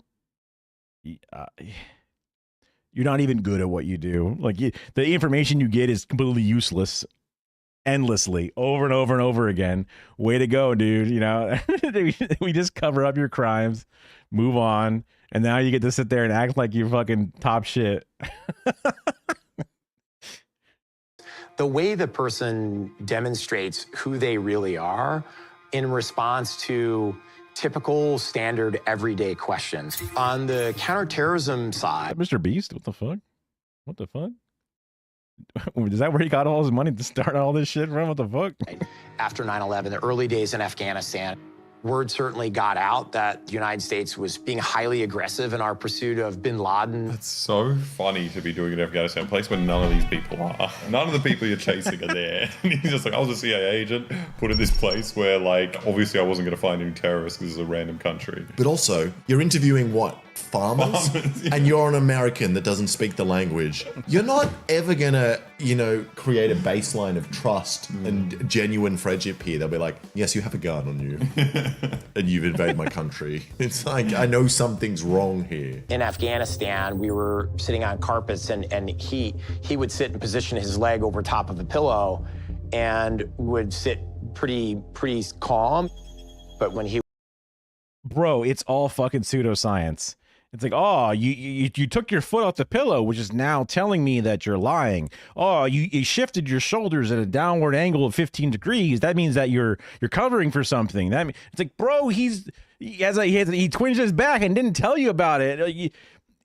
not even good at what you do. Like the information you get is completely useless. Endlessly, over and over and over again. Way to go, dude. We just cover up your crimes, move on, and now you get to sit there and act like you're fucking top shit. the way the person demonstrates who they really are in response to typical, standard, everyday questions. On the counterterrorism side... Mr. Beast? What the fuck? What the fuck? Is that where he got all his money to start all this shit from? What the fuck? After 9/11, the early days in Afghanistan, word certainly got out that the United States was being highly aggressive in our pursuit of bin Laden. It's so funny to be doing it in Afghanistan, a place where none of these people are. None of the people you're chasing are there. And he's just like, I was a CIA agent, put in this place where, like, obviously I wasn't going to find any terrorists because it's a random country. But also, you're interviewing what? Farmers? Yeah. And you're an American that doesn't speak the language. You're not ever gonna, create a baseline of trust and genuine friendship here. They'll be like, yes, you have a gun on you and you've invaded my country. It's like, I know something's wrong here. In Afghanistan, we were sitting on carpets and he would sit and position his leg over top of a pillow and would sit pretty calm. But when he... Bro, it's all fucking pseudoscience. It's like, oh, you took your foot off the pillow, which is now telling me that you're lying. Oh, you shifted your shoulders at a downward angle of 15 degrees. That means that you're covering for something. It's like, bro, he twinged his back and didn't tell you about it.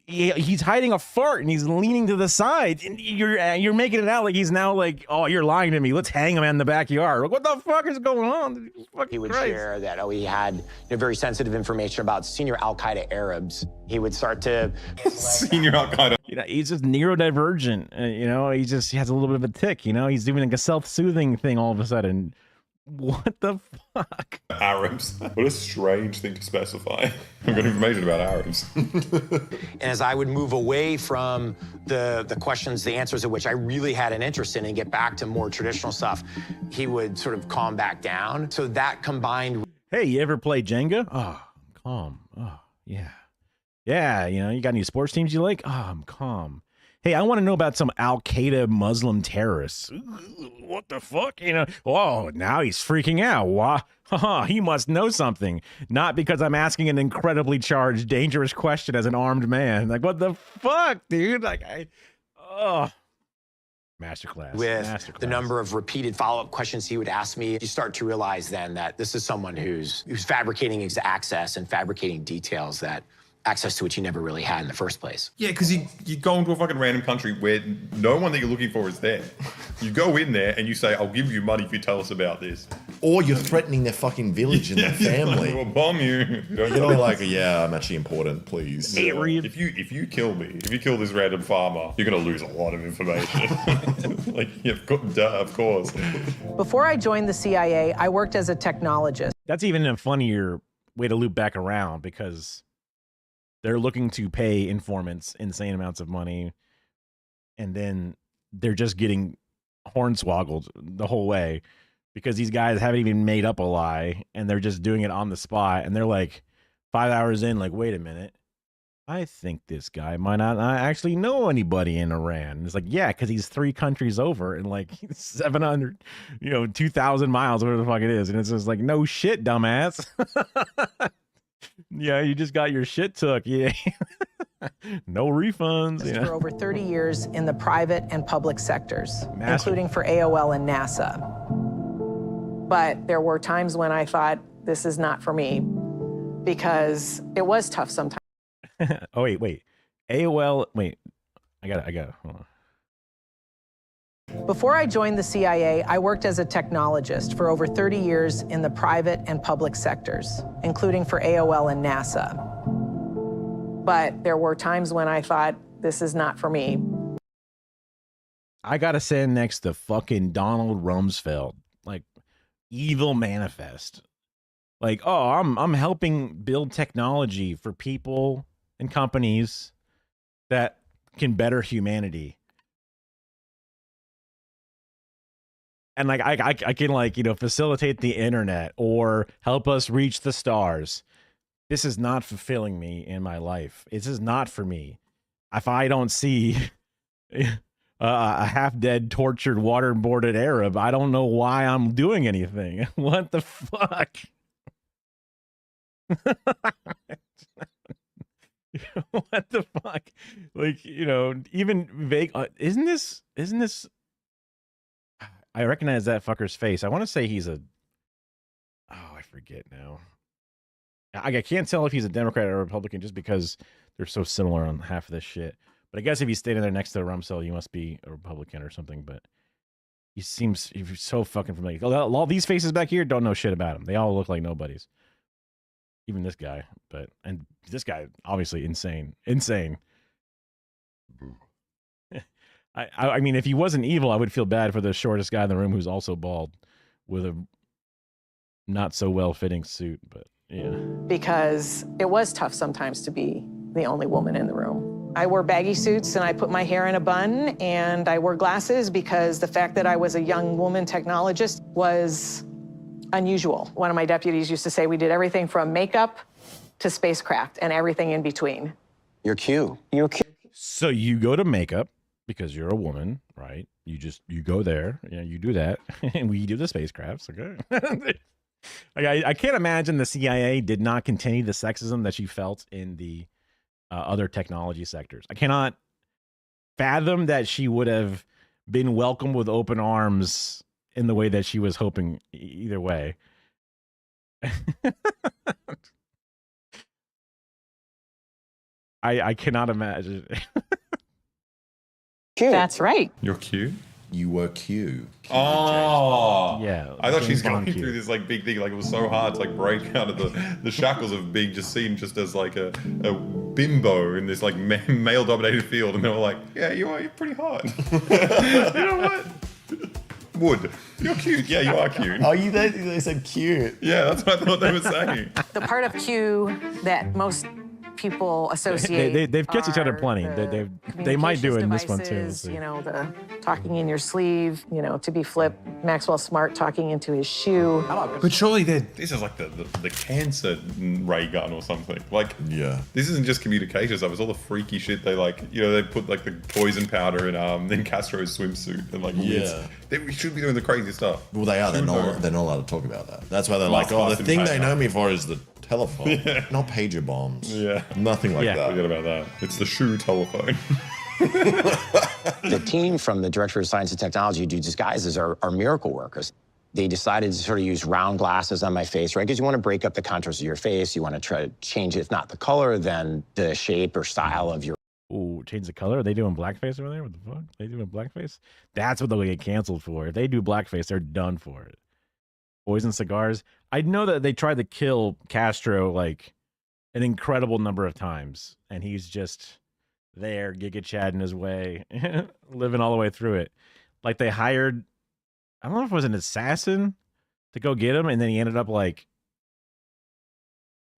He's hiding a fart and he's leaning to the side, and you're making it out like he's now like, oh, you're lying to me. Let's hang him in the backyard. What the fuck is going on? He would share that, he had very sensitive information about senior Al-Qaeda Arabs. He would start to... Senior Al-Qaeda. he's just neurodivergent. He has a little bit of a tick. He's doing like a self-soothing thing all of a sudden. What the fuck? Arabs. What a strange thing to specify. I've got information about Arabs. And as I would move away from the questions, the answers of which I really had an interest in, and get back to more traditional stuff, he would sort of calm back down. So that combined. Hey, you ever play Jenga? Oh, I'm calm. Oh, yeah. Yeah, you got any sports teams you like? Oh, I'm calm. Hey, I want to know about some Al-Qaeda Muslim terrorists. What the fuck? Oh, now he's freaking out. Why? He must know something. Not because I'm asking an incredibly charged, dangerous question as an armed man. Like, what the fuck, dude? Masterclass. With the number of repeated follow-up questions he would ask me, you start to realize then that this is someone who's fabricating his access and fabricating details that access to which you never really had in the first place. Yeah, because you go into a fucking random country where no one that you're looking for is there. You go in there and you say, I'll give you money if you tell us about this. Or you're threatening their fucking village and their family. We'll bomb you. You're like, yeah, I'm actually important, please. Yeah. If you kill me, if you kill this random farmer, you're going to lose a lot of information. Of course. Before I joined the CIA, I worked as a technologist. That's even a funnier way to loop back around, because they're looking to pay informants insane amounts of money, and then they're just getting hornswoggled the whole way because these guys haven't even made up a lie, and they're just doing it on the spot. And they're like 5 hours in, like, wait a minute, I think this guy might not actually know anybody in Iran. And it's like, yeah, because he's 3 countries over and like 700, 2,000 miles, whatever the fuck it is. And it's just like, no shit, dumbass. Yeah, you just got your shit took. Yeah. No refunds. For over 30 years in the private and public sectors, Massive. including for AOL and NASA. But there were times when I thought, this is not for me, because it was tough sometimes. Oh, wait. AOL, wait. I got it. Hold on. Before I joined the CIA, I worked as a technologist for over 30 years in the private and public sectors, including for AOL and NASA. But there were times when I thought, this is not for me. I gotta stand next to fucking Donald Rumsfeld, like evil manifest. Like, oh, I'm helping build technology for people and companies that can better humanity. And like I can, like, facilitate the internet or help us reach the stars. This is not fulfilling me in my life. This is not for me. If I don't see a half-dead, tortured, waterboarded Arab, I don't know why I'm doing anything. What the fuck? What the fuck? Like, even vague. Isn't this? I recognize that fucker's face. I want to say he's I forget now. I can't tell if he's a Democrat or a Republican just because they're so similar on half of this shit. But I guess if he's standing there next to Rumsfeld, you must be a Republican or something. But he's so fucking familiar. All these faces back here don't know shit about him. They all look like nobodies. Even this guy. And this guy, obviously insane. I mean, if he wasn't evil, I would feel bad for the shortest guy in the room who's also bald with a not so well-fitting suit, but yeah. Because it was tough sometimes to be the only woman in the room. I wore baggy suits and I put my hair in a bun and I wore glasses because the fact that I was a young woman technologist was unusual. One of my deputies used to say we did everything from makeup to spacecraft and everything in between. You're cute. So you go to makeup because you're a woman, right? You go there, you do that, and we do the spacecrafts, okay? I can't imagine the CIA did not continue the sexism that she felt in the other technology sectors. I cannot fathom that she would have been welcomed with open arms in the way that she was hoping either way. I cannot imagine. Cute. That's right. You're cute? You were cute. Oh. Yeah. I thought she's going Bond through this like big thing. Like it was so hard to like break out of the shackles of being just seen just as like a bimbo in this like male-dominated field, and they were like, "Yeah, you're pretty hot." You know what? Wood, you're cute. Yeah, you are cute. Oh, they said cute. Yeah, that's what I thought they were saying. The part of Q that most people associate. They've kissed each other plenty. They might do it in this one too. We'll devices, see. you know, the talking in your sleeve, you know, to be flipped. Maxwell Smart talking into his shoe. But surely this is like the cancer ray gun or something. Like, yeah, this isn't just communication stuff. It's all the freaky shit they like. You know, they put like the poison powder in Castro's swimsuit and like we should be doing the crazy stuff. Well, they are. They're not allowed to talk about that. That's why they're like, oh, the thing they know me for is the telephone, not pager bombs. Yeah, nothing like that. Forget about that. It's the shoe telephone. The team from the Director of Science and Technology who do disguises are miracle workers. They decided to sort of use round glasses on my face, right? Because you want to break up the contours of your face. You want to try to change, if not the color, then the shape or style of your. Ooh, change the color? Are they doing blackface over there? What the fuck? They doing blackface? That's what they'll get canceled for. If they do blackface, they're done for it. Poison cigars. I know that they tried to kill Castro like an incredible number of times, and he's just there, Giga Chad in his way, living all the way through it. Like they hired, I don't know if it was an assassin to go get him, and then he ended up like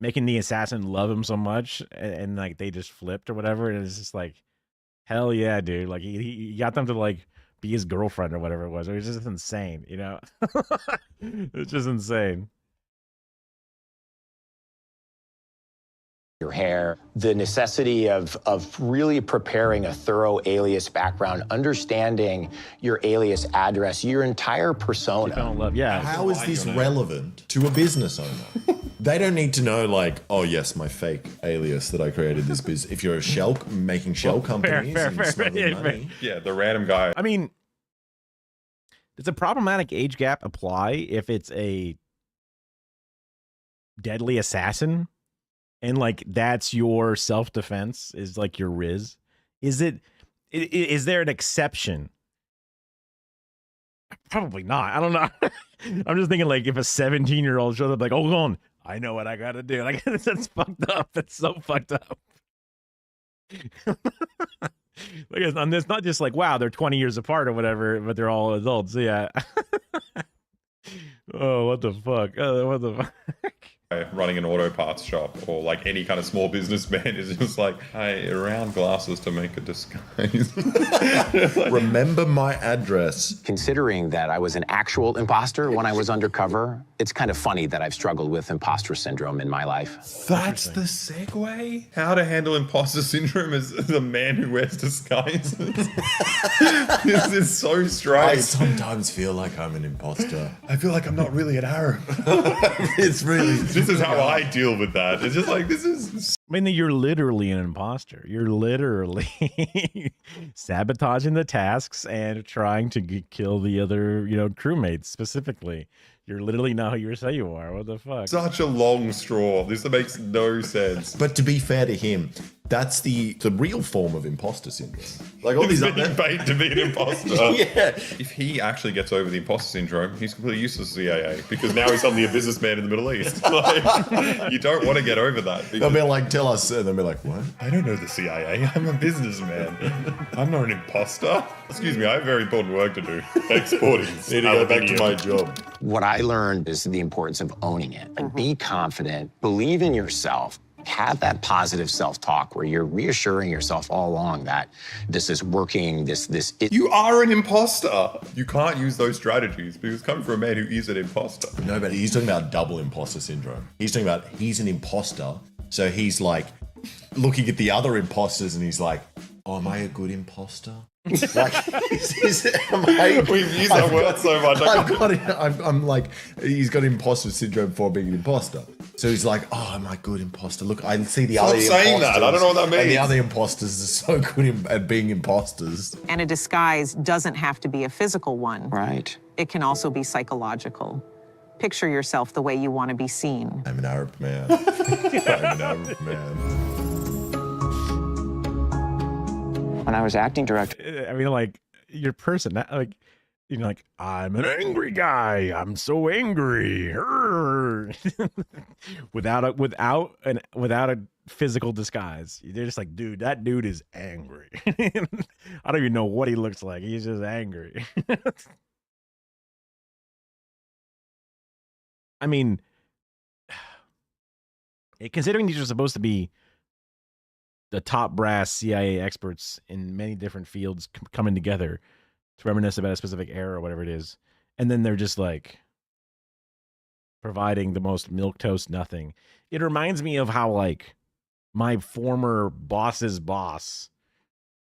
making the assassin love him so much, and like they just flipped or whatever, and it's just like, hell yeah, dude! Like he got them to like be his girlfriend or whatever it was. It was just insane, you know? It's just insane. Your hair, the necessity of really preparing a thorough alias background, understanding your alias address, your entire persona. How is this relevant to a business owner? They don't need to know, like, oh yes, my fake alias that I created this business. If you're a shell making shell companies, and smuggling money. Yeah, the random guy. I mean, does a problematic age gap apply if it's a deadly assassin? And like that's your self-defense is like your Riz. Is there an exception? Probably not. I don't know. I'm just thinking like if a 17-year-old shows up like, hold on, I know what I gotta do. Like that's fucked up. That's so fucked up. Like it's not just like, wow, they're 20 years apart or whatever, but they're all adults. Yeah. Oh, what the fuck? Oh, what the fuck? Running an auto parts shop or like any kind of small businessman is just like, hey, round glasses to make a disguise. Remember my address. Considering that I was an actual imposter when I was undercover, it's kind of funny that I've struggled with imposter syndrome in my life. That's the segue? How to handle imposter syndrome as a man who wears disguises? This is so strange. I sometimes feel like I'm an imposter. I feel like I'm not really an Arab. It's really... This is how I deal with that. It's just like, this is... I mean, you're literally an imposter. You're literally sabotaging the tasks and trying to kill the other, crewmates specifically. You're literally not who you say you are. What the fuck? Such a long straw. This makes no sense. But to be fair to him, that's the real form of imposter syndrome. Like all these being paid to be an imposter. Yeah. If he actually gets over the imposter syndrome, he's completely useless to CIA because now he's suddenly a businessman in the Middle East. Like, you don't want to get over that. They'll be like, tell us, and they'll be like, what? I don't know the CIA. I'm a businessman. I'm not an imposter. Excuse me, I have very important work to do. Exporting. Need to go back to my job. What I learned is the importance of owning it. Like, be confident, believe in yourself, have that positive self-talk where you're reassuring yourself all along that this is working, You are an imposter. You can't use those strategies because coming from a man who is an imposter. No, but he's talking about double imposter syndrome. He's talking about he's an imposter, so he's like looking at the other imposters and he's like, oh, am I a good imposter? Like, we've used that word so much. I'm like, he's got imposter syndrome for being an imposter. So he's like, oh, am I a good imposter? Look, I see the other imposters. Stop saying that. I don't know what that means. And the other imposters are so good at being imposters. And a disguise doesn't have to be a physical one. Right. It can also be psychological. Picture yourself the way you want to be seen. I'm an Arab man. I'm an Arab man. When I was acting director, I mean, like your person, like like I'm an angry guy. I'm so angry. without a physical disguise. They're just like, dude, that dude is angry. I don't even know what he looks like. He's just angry. I mean, considering these are supposed to be the top brass CIA experts in many different fields coming together to reminisce about a specific era or whatever it is, and then they're just like providing the most milquetoast nothing. It reminds me of how like my former boss's boss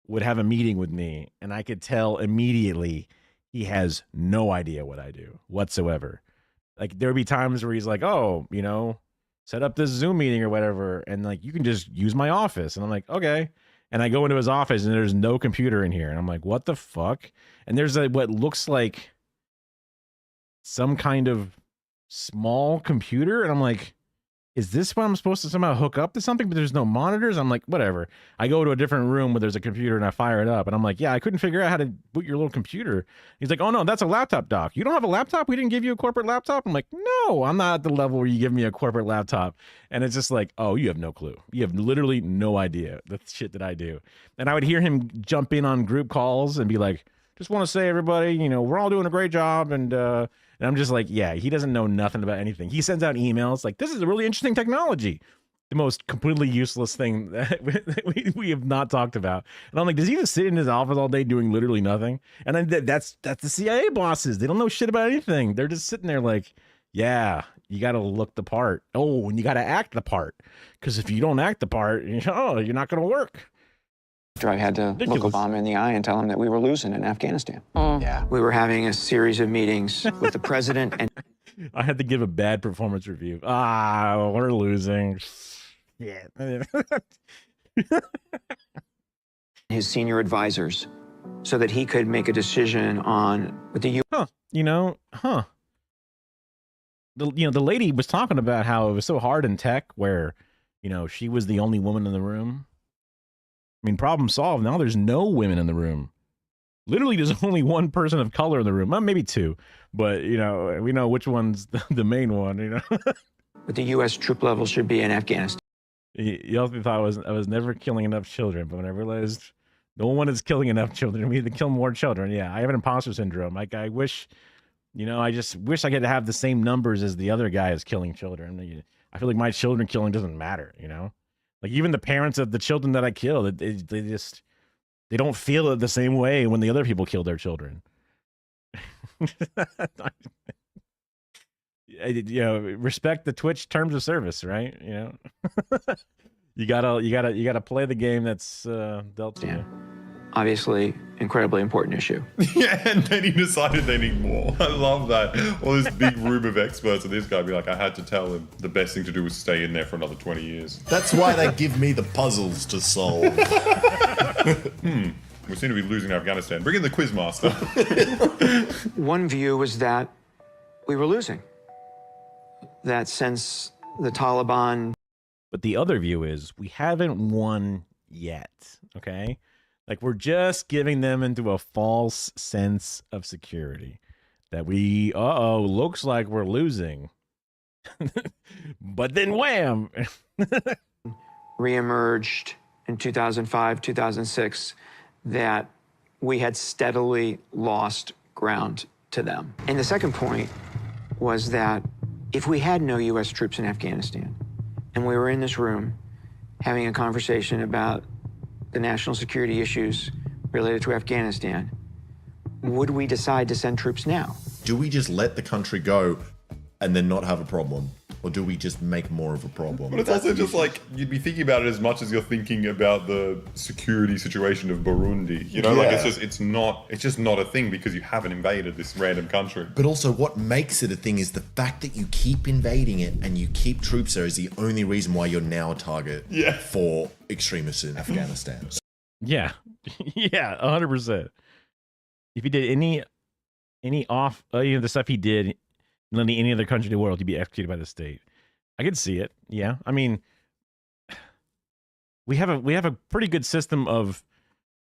would have a meeting with me, and I could tell immediately he has no idea what I do whatsoever. Like there would be times where he's like, "Oh, you know, set up this Zoom meeting or whatever, and like you can just use my office." And I'm like, "Okay." And I go into his office, and there's no computer in here, and I'm like, "What the fuck?" And there's what looks like some kind of small computer, and I'm like, is this what I'm supposed to somehow hook up to something? But there's no monitors. I'm like, whatever. I go to a different room where there's a computer and I fire it up, and I'm like, yeah, I couldn't figure out how to boot your little computer. He's like, oh no, that's a laptop, doc. You don't have a laptop? We didn't give you a corporate laptop? I'm like, no, I'm not at the level where you give me a corporate laptop. And it's just like, oh, you have no clue. You have literally no idea the shit that I do. And I would hear him jump in on group calls and be like, just want to say, everybody, you know, we're all doing a great job. And I'm just like, yeah, he doesn't know nothing about anything. He sends out emails like, this is a really interesting technology. The most completely useless thing that we have not talked about. And I'm like, does he just sit in his office all day doing literally nothing? And then that's the CIA bosses. They don't know shit about anything. They're just sitting there like, yeah, you got to look the part. Oh, and you got to act the part. Because if you don't act the part, you're not going to work. I had to look Obama in the eye and tell him that we were losing in Afghanistan. Yeah. We were having a series of meetings with the president and I had to give a bad performance review. We're losing. Yeah. his senior advisors so that he could make a decision on what the The lady was talking about how it was so hard in tech where, she was the only woman in the room. I mean, problem solved. Now there's no women in the room. Literally, there's only one person of color in the room. Well, maybe two, but we know which one's the main one. What the U.S. troop level should be in Afghanistan. You also thought I was never killing enough children, but when I realized no one is killing enough children, we need to kill more children. Yeah, I have an imposter syndrome. Like I wish, I just wish I could have the same numbers as the other guy is killing children. I feel like my children killing doesn't matter. Like even the parents of the children that I kill, they don't feel it the same way when the other people kill their children. Respect the Twitch terms of service, right? You gotta play the game that's dealt to you. Obviously, incredibly important issue. Yeah, and then he decided they need more. I love that. All this big room of experts, and this guy be like, I had to tell him the best thing to do was stay in there for another 20 years. That's why they give me the puzzles to solve. We seem to be losing Afghanistan. Bring in the quizmaster. One view was that we were losing. That since the Taliban... But the other view is we haven't won yet, okay? Like we're just giving them into a false sense of security that we, looks like we're losing. But then wham! Reemerged in 2005, 2006, that we had steadily lost ground to them. And the second point was that if we had no U.S. troops in Afghanistan, and we were in this room having a conversation about the national security issues related to Afghanistan, would we decide to send troops now? Do we just let the country go and then not have a problem? Or do we just make more of a problem? But it's also just like, you'd be thinking about it as much as you're thinking about the security situation of Burundi. It's just not a thing because you haven't invaded this random country. But also what makes it a thing is the fact that you keep invading it and you keep troops there is the only reason why you're now a target for extremists in Afghanistan. Yeah. Yeah, 100%. If he did any the stuff he did in any other country in the world, he'd be executed by the state. I could see it. Yeah. I mean, we have a pretty good system of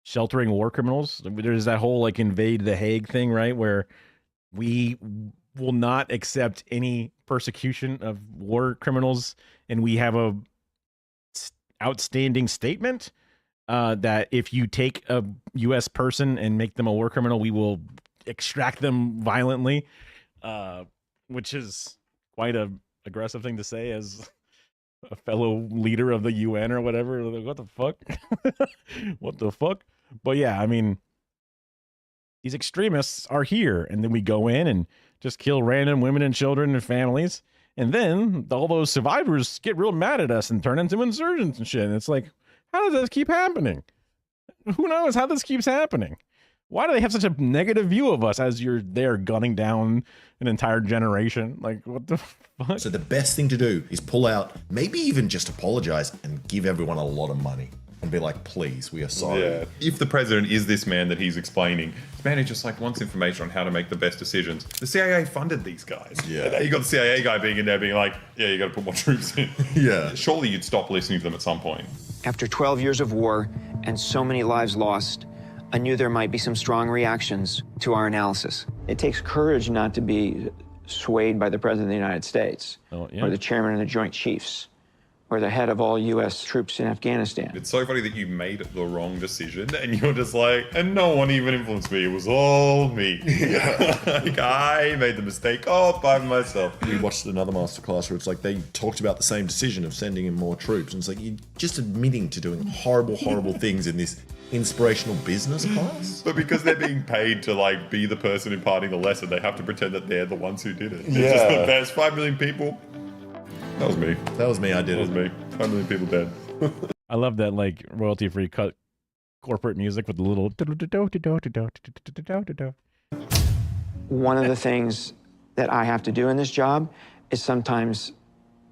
sheltering war criminals. There's that whole invade the Hague thing, right? Where we will not accept any persecution of war criminals, and we have a outstanding statement that if you take a U.S. person and make them a war criminal, we will extract them violently, which is quite a aggressive thing to say as a fellow leader of the UN or whatever. Like, what the fuck? What the fuck? But yeah, I mean, these extremists are here, and then we go in and just kill random women and children and families, and then all those survivors get real mad at us and turn into insurgents and shit. And it's like, how does this keep happening? Who knows how this keeps happening? Why do they have such a negative view of us as you're there gunning down an entire generation? Like, what the fuck? So the best thing to do is pull out, maybe even just apologize and give everyone a lot of money and be like, please, we are sorry. Yeah. If the president is this man that he's explaining, this man who just like wants information on how to make the best decisions. The CIA funded these guys. Yeah. And now you got the CIA guy being in there being like, yeah, you got to put more troops in. Yeah. Surely you'd stop listening to them at some point. After 12 years of war and so many lives lost, I knew there might be some strong reactions to our analysis. It takes courage not to be swayed by the President of the United States, or the Chairman of the Joint Chiefs, or the head of all U.S. troops in Afghanistan. It's so funny that you made the wrong decision and you're just like, and no one even influenced me. It was all me. Yeah. Like, I made the mistake all by myself. We watched another masterclass where it's like they talked about the same decision of sending in more troops. And it's like, you're just admitting to doing horrible, horrible things in this inspirational business class. But because they're being paid to like be the person imparting the lesson, they have to pretend that they're the ones who did it. It's just the best. 5 million people. That was me. That was me. I did it. That was me. 5 million people dead. I love that like royalty-free cut corporate music with the little. One of the things that I have to do in this job is sometimes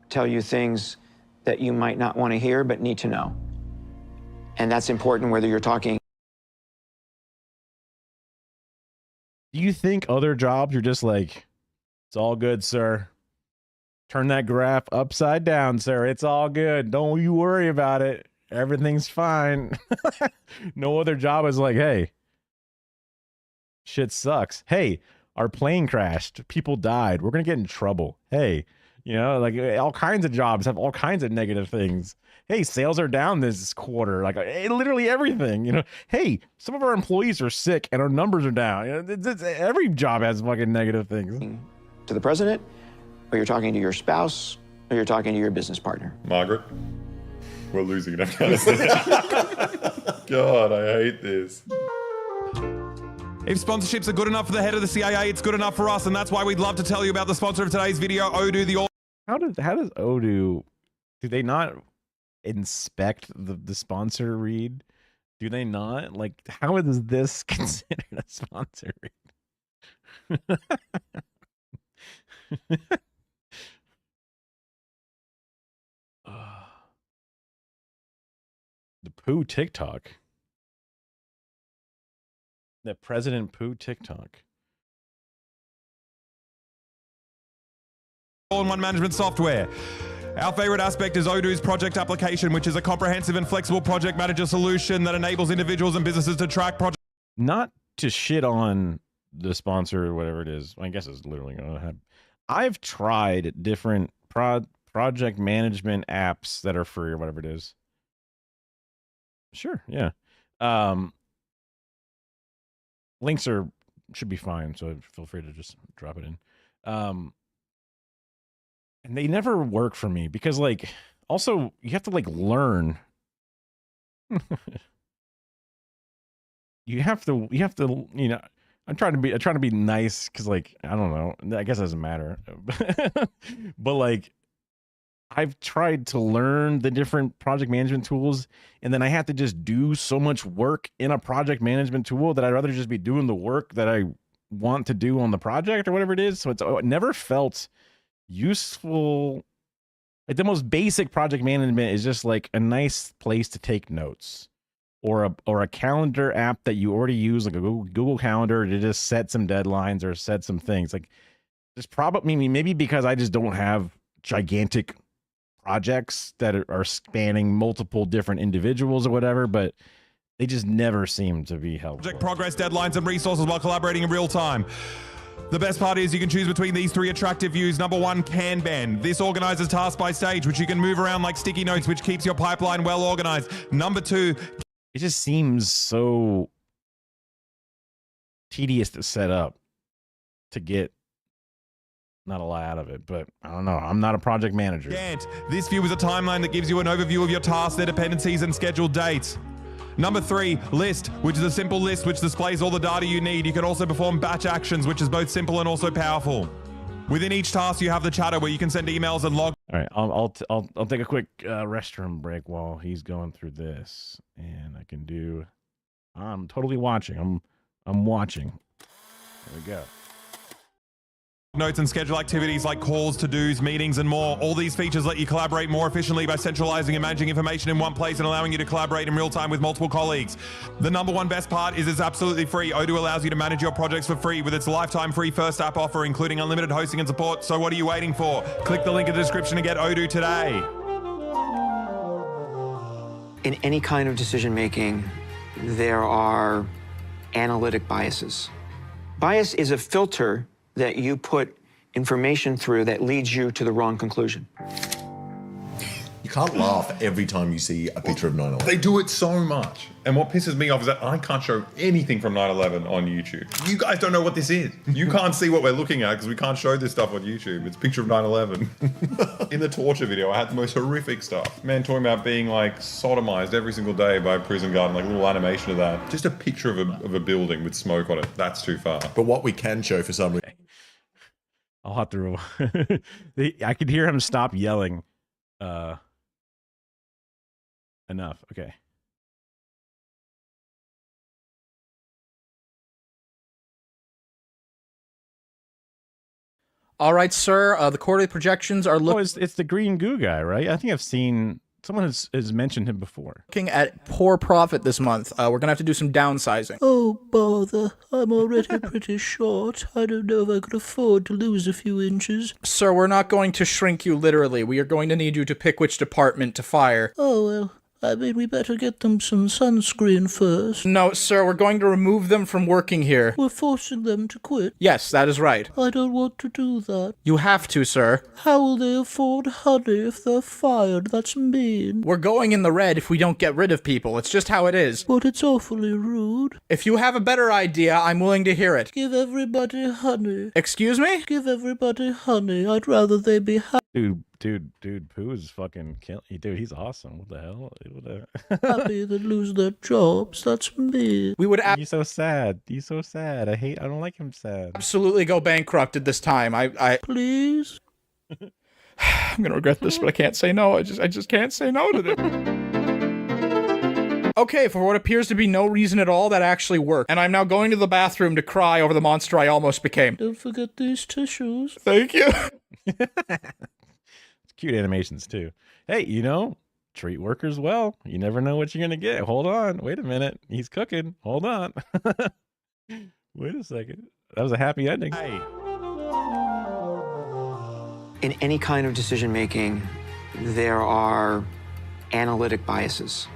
tell you things that you might not want to hear but need to know. And that's important whether you're talking. Do you think other jobs you're just like, it's all good, sir? Turn that graph upside down, sir. It's all good. Don't you worry about it. Everything's fine. No other job is like, hey, shit sucks. Hey, our plane crashed. People died. We're going to get in trouble. Hey, you know, like all kinds of jobs have all kinds of negative things. Hey, sales are down this quarter. Like literally everything, you know. Hey, some of our employees are sick and our numbers are down. You know, every job has fucking negative things. To the president, or you're talking to your spouse, or you're talking to your business partner. Margaret, we're losing in Afghanistan. God, I hate this. If sponsorships are good enough for the head of the CIA, it's good enough for us, and that's why we'd love to tell you about the sponsor of today's video, Odoo, the all. How does Odoo? Do they not inspect the sponsor read? Do they not? Like, how is this considered a sponsor read? The poo TikTok. The President poo TikTok. All-in-one management software. Our favorite aspect is Odoo's project application, which is a comprehensive and flexible project manager solution that enables individuals and businesses to track projects. Not to shit on the sponsor or whatever it is. I guess it's literally going to happen. I've tried different project management apps that are free or whatever it is. Sure, yeah. Links should be fine, so feel free to just drop it in. And they never work for me because, like, also you have to like learn. you have to, you know. I'm trying to be nice because, like, I don't know. I guess it doesn't matter. But like, I've tried to learn the different project management tools, and then I have to just do so much work in a project management tool that I'd rather just be doing the work that I want to do on the project or whatever it is. So it never felt useful. Like, the most basic project management is just like a nice place to take notes, or a calendar app that you already use, like a Google Calendar, to just set some deadlines or set some things. Like, there's probably maybe because I just don't have gigantic projects that are spanning multiple different individuals or whatever, but they just never seem to be helpful. Project progress, deadlines, and resources while collaborating in real time. The best part is you can choose between these 3 attractive views. Number 1, Kanban. This organizes tasks by stage, which you can move around like sticky notes, which keeps your pipeline well organized. Number 2, it just seems so tedious to set up to get not a lot out of it, but I don't know. I'm not a project manager. Gantt. This view is a timeline that gives you an overview of your tasks, their dependencies, and scheduled dates. Number 3, List, which is a simple list which displays all the data you need. You can also perform batch actions, which is both simple and also powerful. Within each task, you have the chatter where you can send emails and log. All right, I'll take a quick restroom break while he's going through this, and I can do. I'm totally watching. I'm watching. There we go. Notes and schedule activities like calls, to-dos, meetings, and more. All these features let you collaborate more efficiently by centralizing and managing information in one place and allowing you to collaborate in real time with multiple colleagues. The number 1 best part is it's absolutely free. Odoo allows you to manage your projects for free with its lifetime free first app offer, including unlimited hosting and support. So what are you waiting for? Click the link in the description to get Odoo today. In any kind of decision making, there are analytic biases. Bias is a filter that you put information through that leads you to the wrong conclusion. You can't laugh every time you see a picture of 9/11. They do it so much. And what pisses me off is that I can't show anything from 9/11 on YouTube. You guys don't know what this is. You can't see what we're looking at because we can't show this stuff on YouTube. It's a picture of 9/11. In the torture video, I had the most horrific stuff. Man talking about being like sodomized every single day by a prison guard, and like a little animation of that. Just a picture of a building with smoke on it. That's too far. But what we can show for some reason. I'll have to. I could hear him stop yelling. Enough. Okay. All right, sir. The quarterly projections are looking. Oh, it's the green goo guy, right? I think I've seen someone has mentioned him before. Looking at poor profit this month. We're gonna have to do some downsizing. Oh, bother. I'm already pretty short. I don't know if I could afford to lose a few inches. Sir, we're not going to shrink you literally. We are going to need you to pick which department to fire. Oh, well. I mean, we better get them some sunscreen first. No, sir, we're going to remove them from working here. We're forcing them to quit. Yes, that is right. I don't want to do that. You have to, sir. How will they afford honey if they're fired? That's mean. We're going in the red if we don't get rid of people. It's just how it is. But it's awfully rude. If you have a better idea, I'm willing to hear it. Give everybody honey. Excuse me? Give everybody honey. I'd rather they be happy. Dude, Pooh is fucking killing. Dude, he's awesome. What the hell? Happy than lose their jobs. That's me. We would. He's so sad. He's so sad. I don't like him sad. Absolutely go bankrupt at this time. I please. I'm gonna regret this, but I can't say no. I just can't say no to this. Okay, for what appears to be no reason at all, that actually worked. And I'm now going to the bathroom to cry over the monster I almost became. Don't forget these tissues. Thank you. Cute animations too. Hey, treat workers well. You never know what you're gonna get. Hold on. Wait a minute. He's cooking. Hold on. Wait a second. That was a happy ending. Hey. In any kind of decision making, there are analytic biases.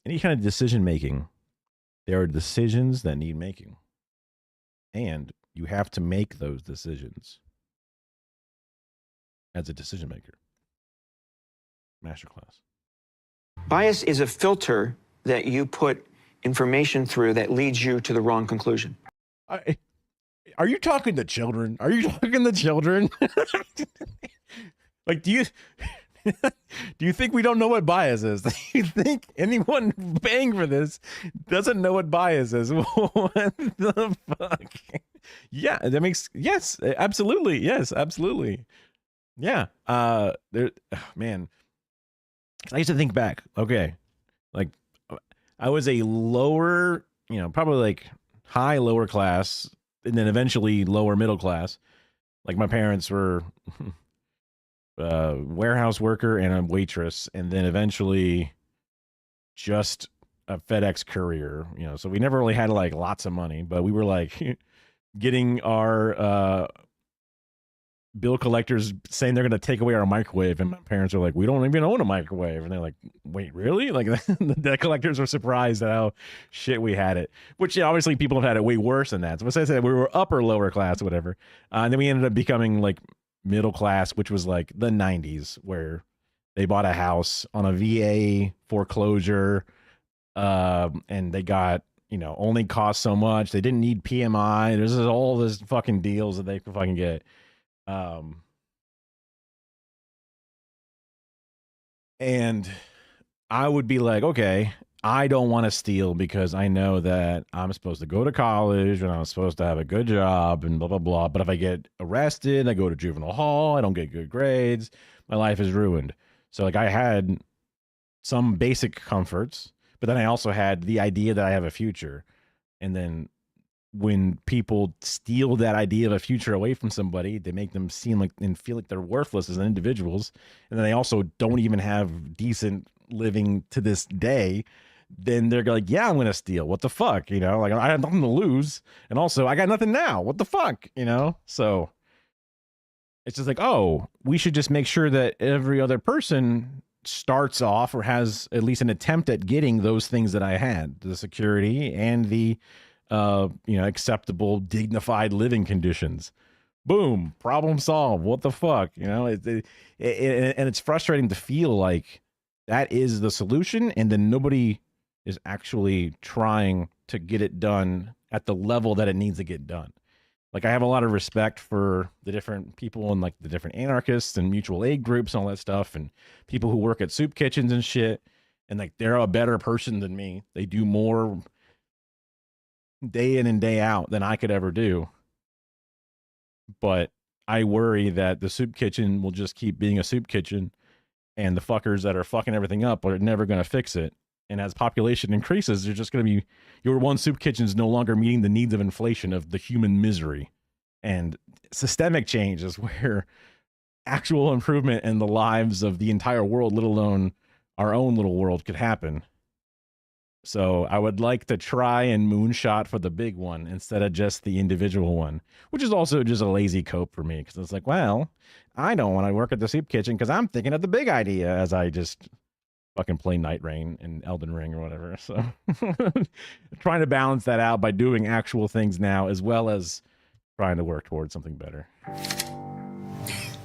Any kind of decision making, there are decisions that need making. And you have to make those decisions as a decision maker. Masterclass. Bias is a filter that you put information through that leads you to the wrong conclusion. Are you talking to children? Are you talking to children? Like, do you think we don't know what bias is? Do you think anyone paying for this doesn't know what bias is? What the fuck? Yeah, that makes, yes, absolutely. Yes, absolutely. Yeah. Man, I used to think back. Okay. Like, I was a lower, probably like high lower class, and then eventually lower middle class. Like, my parents were warehouse worker and a waitress, and then eventually just a FedEx courier, so we never really had like lots of money, but we were like getting our bill collectors saying they're going to take away our microwave, and my parents are like, we don't even own a microwave, and they're like, wait, really? Like the debt collectors are surprised at how shit we had it, which obviously people have had it way worse than that. So as I said, we were upper lower class, whatever, and then we ended up becoming like middle class, which was like the 90s, where they bought a house on a VA foreclosure, and they got, you know, only cost so much. They didn't need PMI. There's all this fucking deals that they could fucking get. And I would be like, okay, I don't want to steal because I know that I'm supposed to go to college and I'm supposed to have a good job and blah, blah, blah. But if I get arrested, I go to juvenile hall, I don't get good grades, my life is ruined. So like I had some basic comforts, but then I also had the idea that I have a future. And then when people steal that idea of a future away from somebody, they make them seem like and feel like they're worthless as individuals. And then they also don't even have decent living to this day. Then they're like, yeah, I'm going to steal. What the fuck? You know, like I have nothing to lose. And also I got nothing now. What the fuck? You know? So it's just like, oh, we should just make sure that every other person starts off or has at least an attempt at getting those things that I had, the security and the, you know, acceptable, dignified living conditions. Boom, problem solved. What the fuck? You know, and it's frustrating to feel like that is the solution. And then nobody is actually trying to get it done at the level that it needs to get done. Like I have a lot of respect for the different people and like the different anarchists and mutual aid groups and all that stuff, and people who work at soup kitchens and shit. And like, they're a better person than me. They do more day in and day out than I could ever do. But I worry that the soup kitchen will just keep being a soup kitchen, and the fuckers that are fucking everything up are never going to fix it. And as population increases, you're just going to be, your one soup kitchen is no longer meeting the needs of inflation, of the human misery. And systemic change is where actual improvement in the lives of the entire world, let alone our own little world, could happen. So I would like to try and moonshot for the big one instead of just the individual one, which is also just a lazy cope for me, because it's like, well, I don't want to work at the soup kitchen because I'm thinking of the big idea as I just fucking play Night Rain and Elden Ring or whatever. So trying to balance that out by doing actual things now, as well as trying to work towards something better.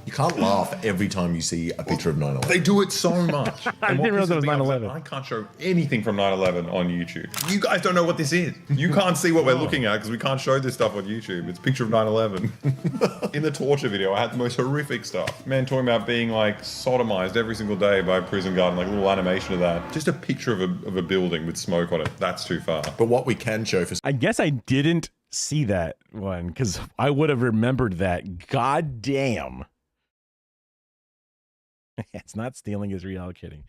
You can't laugh every time you see a picture of 9/11. They do it so much. I didn't realize it was 9/11. I can't show anything from 9/11 on YouTube. You guys don't know what this is. You can't see what we're looking at because we can't show this stuff on YouTube. It's a picture of 9/11. In the torture video, I had the most horrific stuff. Man talking about being like sodomized every single day by a prison guard, and like a little animation of that. Just a picture of a building with smoke on it. That's too far. But what we can show for... I guess I didn't see that one because I would have remembered that. God damn. It's not stealing, is reallocating.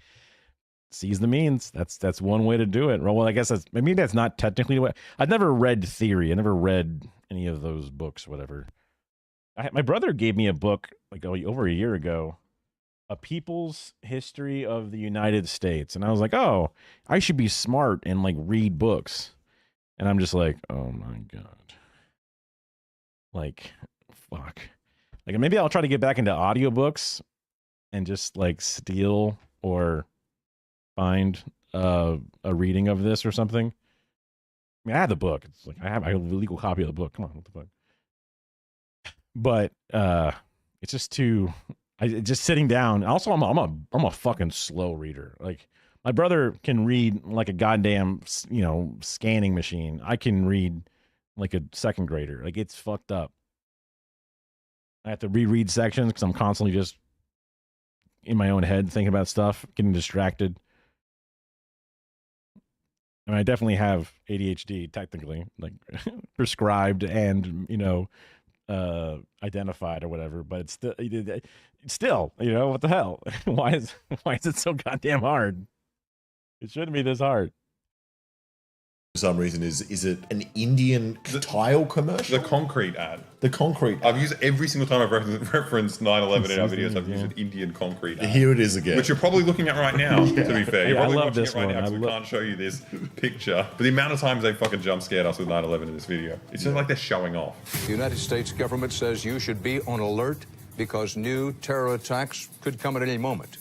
Seize the means. That's one way to do it. Well, I guess maybe that's not technically the way. I've never read theory. I never read any of those books, whatever. My brother gave me a book like over a year ago, A People's History of the United States. And I was like, oh, I should be smart and like read books. And I'm just like, oh my God. Like, fuck. Like maybe I'll try to get back into audiobooks and just like steal or find a reading of this or something. I mean, I have the book. It's like I have a legal copy of the book. Come on, what the fuck? But it's just just sitting down. Also, I'm a fucking slow reader. Like my brother can read like a goddamn, you know, scanning machine. I can read like a second grader. Like it's fucked up. I have to reread sections because I'm constantly just in my own head thinking about stuff, getting distracted. I mean, I definitely have ADHD, technically, like prescribed and, you know, identified or whatever, but it's still, you know, what the hell? Why is it so goddamn hard? It shouldn't be this hard. For some reason, is it an Indian tile commercial? The concrete ad. The concrete. I've used every single time I've referenced 9/11 in our videos. I've used an Indian concrete ad. Here it is again. Which you're probably looking at right now. To be fair, you're probably I love watching this it right one. now because we can't show you this picture. But the amount of times they fucking jump scared us with 9/11 in this video, it's just like they're showing off. The United States government says you should be on alert because new terror attacks could come at any moment.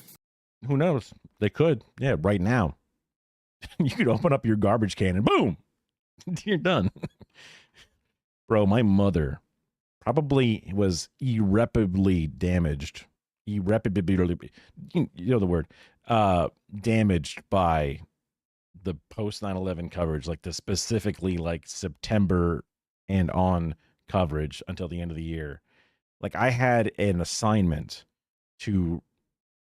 Who knows? They could. Yeah, right now. You could open up your garbage can and boom, you're done. Bro, my mother probably was irreparably damaged. Irreparably, you know the word. Damaged by the post 9/11 coverage, like the specifically like September and on coverage until the end of the year. Like I had an assignment to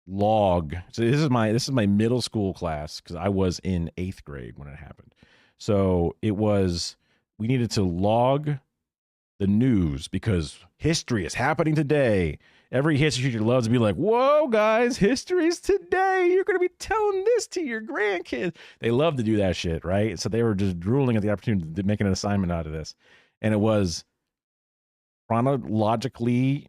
log. So this is my middle school class because I was in 8th grade when it happened. So we needed to log the news because history is happening today. Every history teacher loves to be like, whoa, guys, history's today. You're going to be telling this to your grandkids. They love to do that shit, right? So they were just drooling at the opportunity to make an assignment out of this. And it was chronologically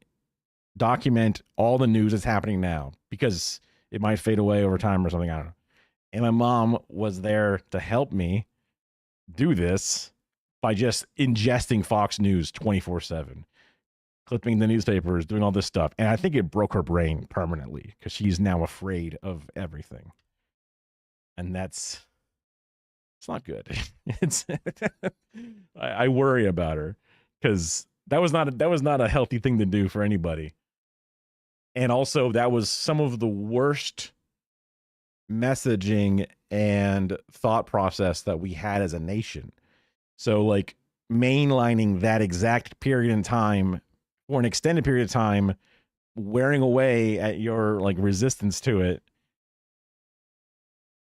document all the news that's happening now because it might fade away over time or something. I don't know. And my mom was there to help me do this by just ingesting Fox News 24/7, clipping the newspapers, doing all this stuff. And I think it broke her brain permanently because she's now afraid of everything. And it's not good. It's I worry about her because that was not a healthy thing to do for anybody. And also that was some of the worst messaging and thought process that we had as a nation. So like mainlining that exact period in time for an extended period of time, wearing away at your like resistance to it.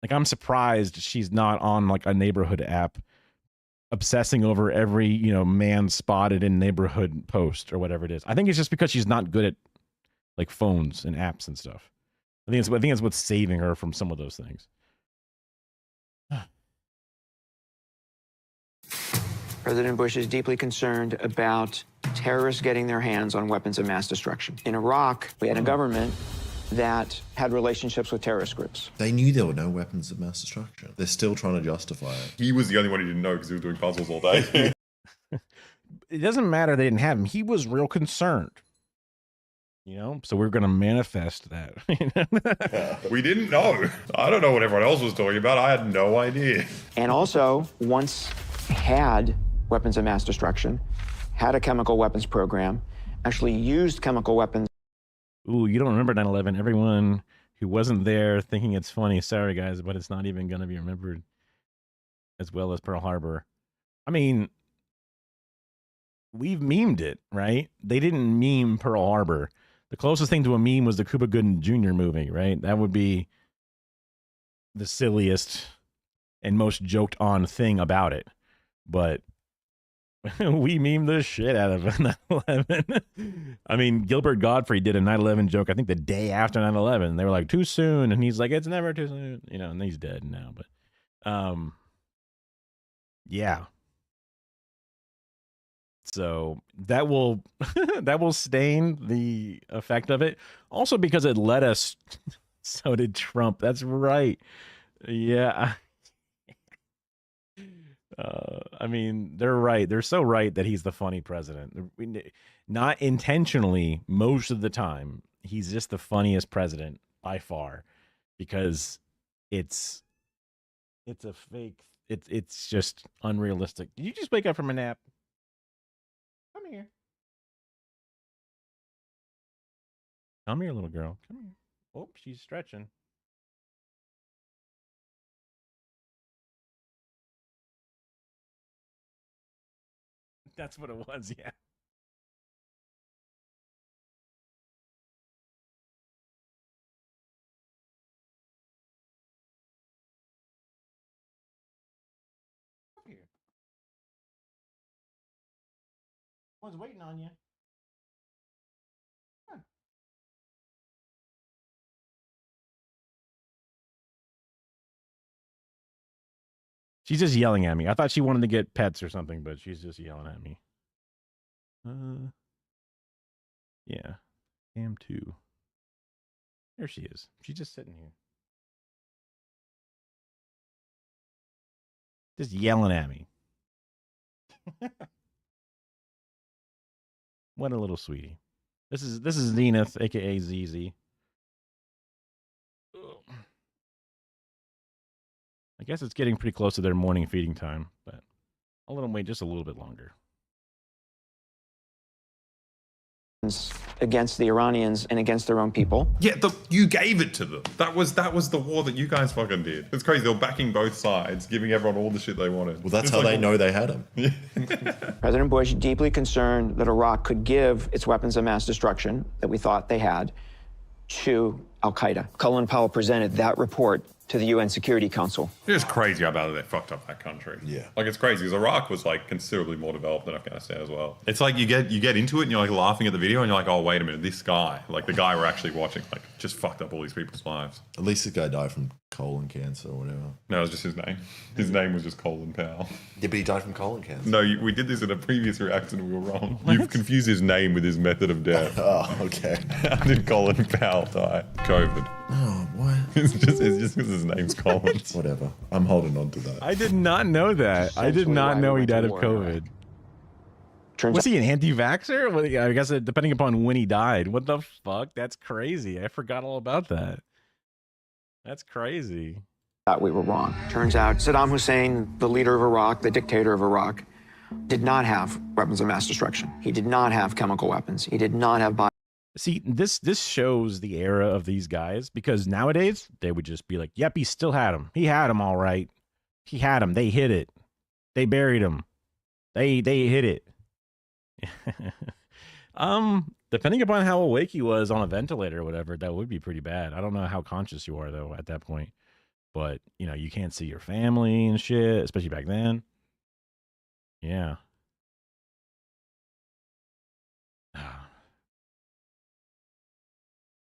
Like I'm surprised she's not on like a neighborhood app obsessing over every, man spotted in neighborhood post or whatever it is. I think it's just because she's not good at like phones and apps and stuff. I think it's what's saving her from some of those things. President Bush is deeply concerned about terrorists getting their hands on weapons of mass destruction. In Iraq, we had a government that had relationships with terrorist groups. They knew there were no weapons of mass destruction. They're still trying to justify it. He was the only one who didn't know because he was doing puzzles all day. It doesn't matter they didn't have him. He was real concerned. So we're going to manifest that. We didn't know. I don't know what everyone else was talking about. I had no idea. And also, once had weapons of mass destruction, had a chemical weapons program, actually used chemical weapons. Ooh, you don't remember 9/11. Everyone who wasn't there thinking it's funny. Sorry, guys, but it's not even going to be remembered as well as Pearl Harbor. I mean, we've memed it, right? They didn't meme Pearl Harbor. The closest thing to a meme was the Cuba Gooding Jr. movie, right? That would be the silliest and most joked on thing about it. But we memed the shit out of 9/11. I mean, Gilbert Gottfried did a 9/11 joke, I think the day after 9/11. They were like, too soon. And he's like, it's never too soon. And he's dead now. But yeah. So that will stain the effect of it. Also because it let us. So did Trump. That's right. Yeah. I mean, they're right. They're so right that he's the funny president. Not intentionally, most of the time, he's just the funniest president by far, because it's a fake. It's just unrealistic. Did you just wake up from a nap? Come here. Come here, little girl. Come here. Oh, she's stretching. That's what it was, yeah. Here. I was waiting on you. Come on. She's just yelling at me. I thought she wanted to get pets or something, but she's just yelling at me. Yeah. Cam 2. There she is. She's just sitting here. Just yelling at me. What a little sweetie. This is Zenith, aka ZZ. I guess it's getting pretty close to their morning feeding time, but I'll let them wait just a little bit longer. Against the Iranians and against their own people. Yeah, you gave it to them. That was the war that you guys fucking did. It's crazy. They were backing both sides, giving everyone all the shit they wanted. Well, that's how they know they had them. President Bush, deeply concerned that Iraq could give its weapons of mass destruction that we thought they had to Al-Qaeda. Colin Powell presented that report to the UN Security Council. It's crazy how badly they fucked up that country. Yeah. Like, it's crazy because Iraq was like considerably more developed than Afghanistan as well. It's like you get into it and you're like laughing at the video and you're like, oh, wait a minute, this guy, like the guy we're actually watching, like just fucked up all these people's lives. At least this guy died from colon cancer or whatever. No, it was just his name. His name was just Colin Powell. Yeah, but he died from colon cancer. No, we did this in a previous reaction and we were wrong. You've confused his name with his method of death. Oh, okay. How did Colin Powell die? COVID. Oh, what? It's just because his name's Colin. Whatever. I'm holding on to that. I did not know that. I did not know he died of COVID. Was he an anti-vaxxer? Well, I guess depending upon when he died. What the fuck? That's crazy. I forgot all about that. That's crazy. That we were wrong. Turns out Saddam Hussein, the leader of Iraq, the dictator of Iraq, did not have weapons of mass destruction. He did not have chemical weapons. He did not have See, this shows the era of these guys, because nowadays they would just be like, yep, he still had him. He had him all right. He had him. They hit it. They buried him. They hit it. Depending upon how awake he was on a ventilator or whatever, that would be pretty bad. I don't know how conscious you are though at that point. But, you know, you can't see your family and shit, especially back then. Yeah.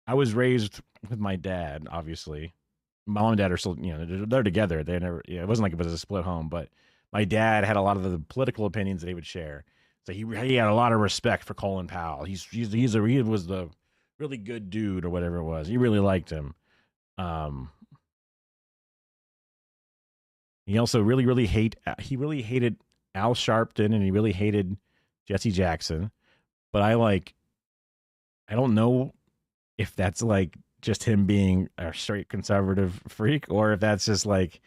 I was raised with my dad, obviously. My mom and dad are still, you know, they're together. They never, it wasn't like it was a split home, but my dad had a lot of the political opinions that he would share. So he had a lot of respect for Colin Powell. He was the really good dude or whatever it was. He really liked him. He also really hated Al Sharpton, and he really hated Jesse Jackson. But I don't know if that's like just him being a straight conservative freak, or if that's just like,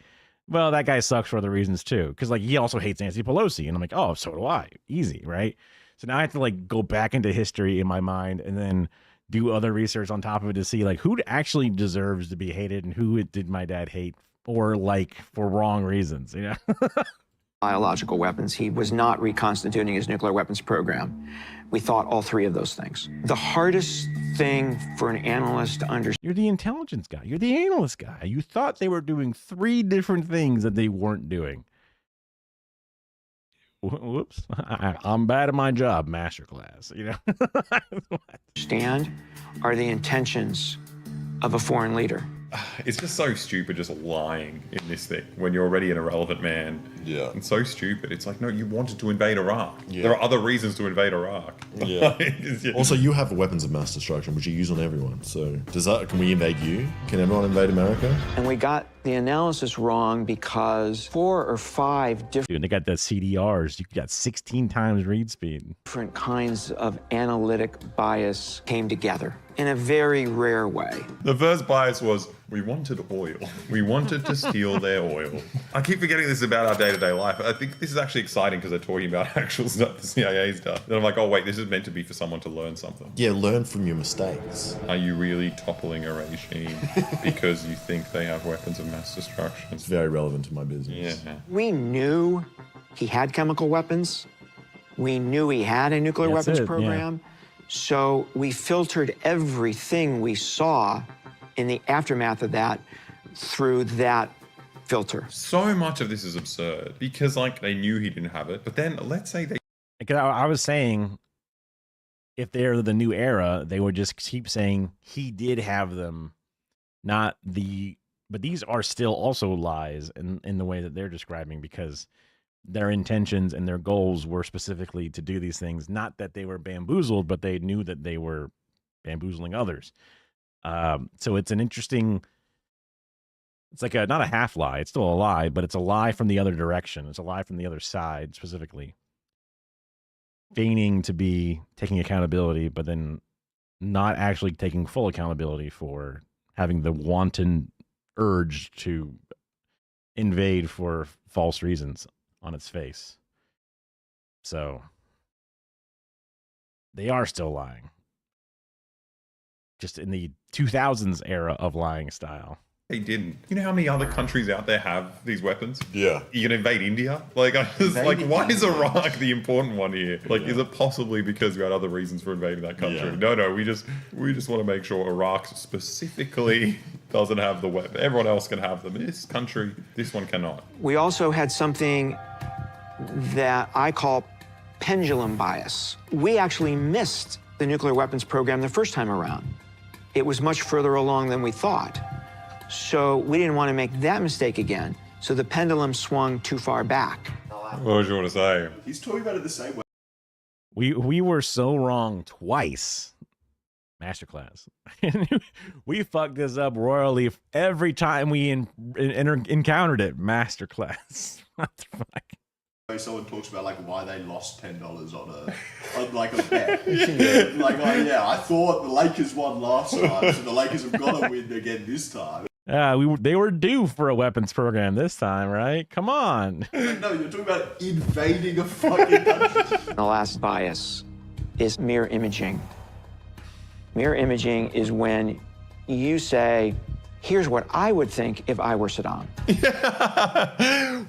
well, that guy sucks for other reasons too. Because like he also hates Nancy Pelosi, and I'm like, oh, so do I. Easy, right? So now I have to like go back into history in my mind and then do other research on top of it to see like who actually deserves to be hated and who did my dad hate or like for wrong reasons, you know? biological weapons. He was not reconstituting his nuclear weapons program. We thought all three of those things. The hardest thing for an analyst to understand. You're the intelligence guy. You're the analyst guy. You thought they were doing three different things that they weren't doing. Whoops. I'm bad at my job, masterclass, you know? Understand are the intentions of a foreign leader. It's just so stupid just lying in this thing when you're already an irrelevant man. Yeah. It's so stupid. It's like, no, you wanted to invade Iraq. Yeah. There are other reasons to invade Iraq. Yeah. Also, you have weapons of mass destruction, which you use on everyone. So can we invade you? Can everyone invade America? And we got the analysis wrong because 4 or 5 Dude, they got the CDRs. You got 16 times read speed. different kinds of analytic bias came together in a very rare way. The first bias was we wanted oil. We wanted to steal their oil. I keep forgetting this about our day-to-day life. I think this is actually exciting because they're talking about actual stuff the CIA's done. Then I'm like, oh wait, this is meant to be for someone to learn something. Yeah, learn from your mistakes. Are you really toppling a regime because you think they have weapons of mass destruction? It's very relevant to my business. Yeah. We knew he had chemical weapons. We knew he had a nuclear weapons program. So we filtered everything we saw in the aftermath of that through that filter. So much of this is absurd because like they knew he didn't have it, but then let's say they... I was saying if they're the new era, they would just keep saying he did have them, but these are still also lies in the way that they're describing, because their intentions and their goals were specifically to do these things. Not that they were bamboozled, but they knew that they were bamboozling others. So it's an interesting, it's like not a half lie. It's still a lie, but it's a lie from the other direction. It's a lie from the other side, specifically feigning to be taking accountability, but then not actually taking full accountability for having the wanton urge to invade for false reasons on its face. So they are still lying. Just in the 2000s era of lying style. They didn't. You know how many other countries out there have these weapons? Yeah. You can invade India? Like, I was like, why is Iraq the important one here? Like, is it possibly because we had other reasons for invading that country? Yeah. No, we just want to make sure Iraq specifically doesn't have the weapon. Everyone else can have them. This country, this one cannot. We also had something that I call pendulum bias. We actually missed the nuclear weapons program the first time around. It was much further along than we thought. So we didn't want to make that mistake again. So the pendulum swung too far back. What would you want to say? He's talking about it the same way. We were so wrong twice. Masterclass. We fucked this up royally every time we encountered it. Masterclass. What the fuck? Someone talks about like why they lost $10 on like a bet. Like, oh yeah, I thought the Lakers won last time, so the Lakers have got to win again this time. They were due for a weapons program this time, right? Come on. No, you're talking about invading a fucking country. The last bias is mirror imaging. Mirror imaging is when you say, here's what I would think if I were Saddam.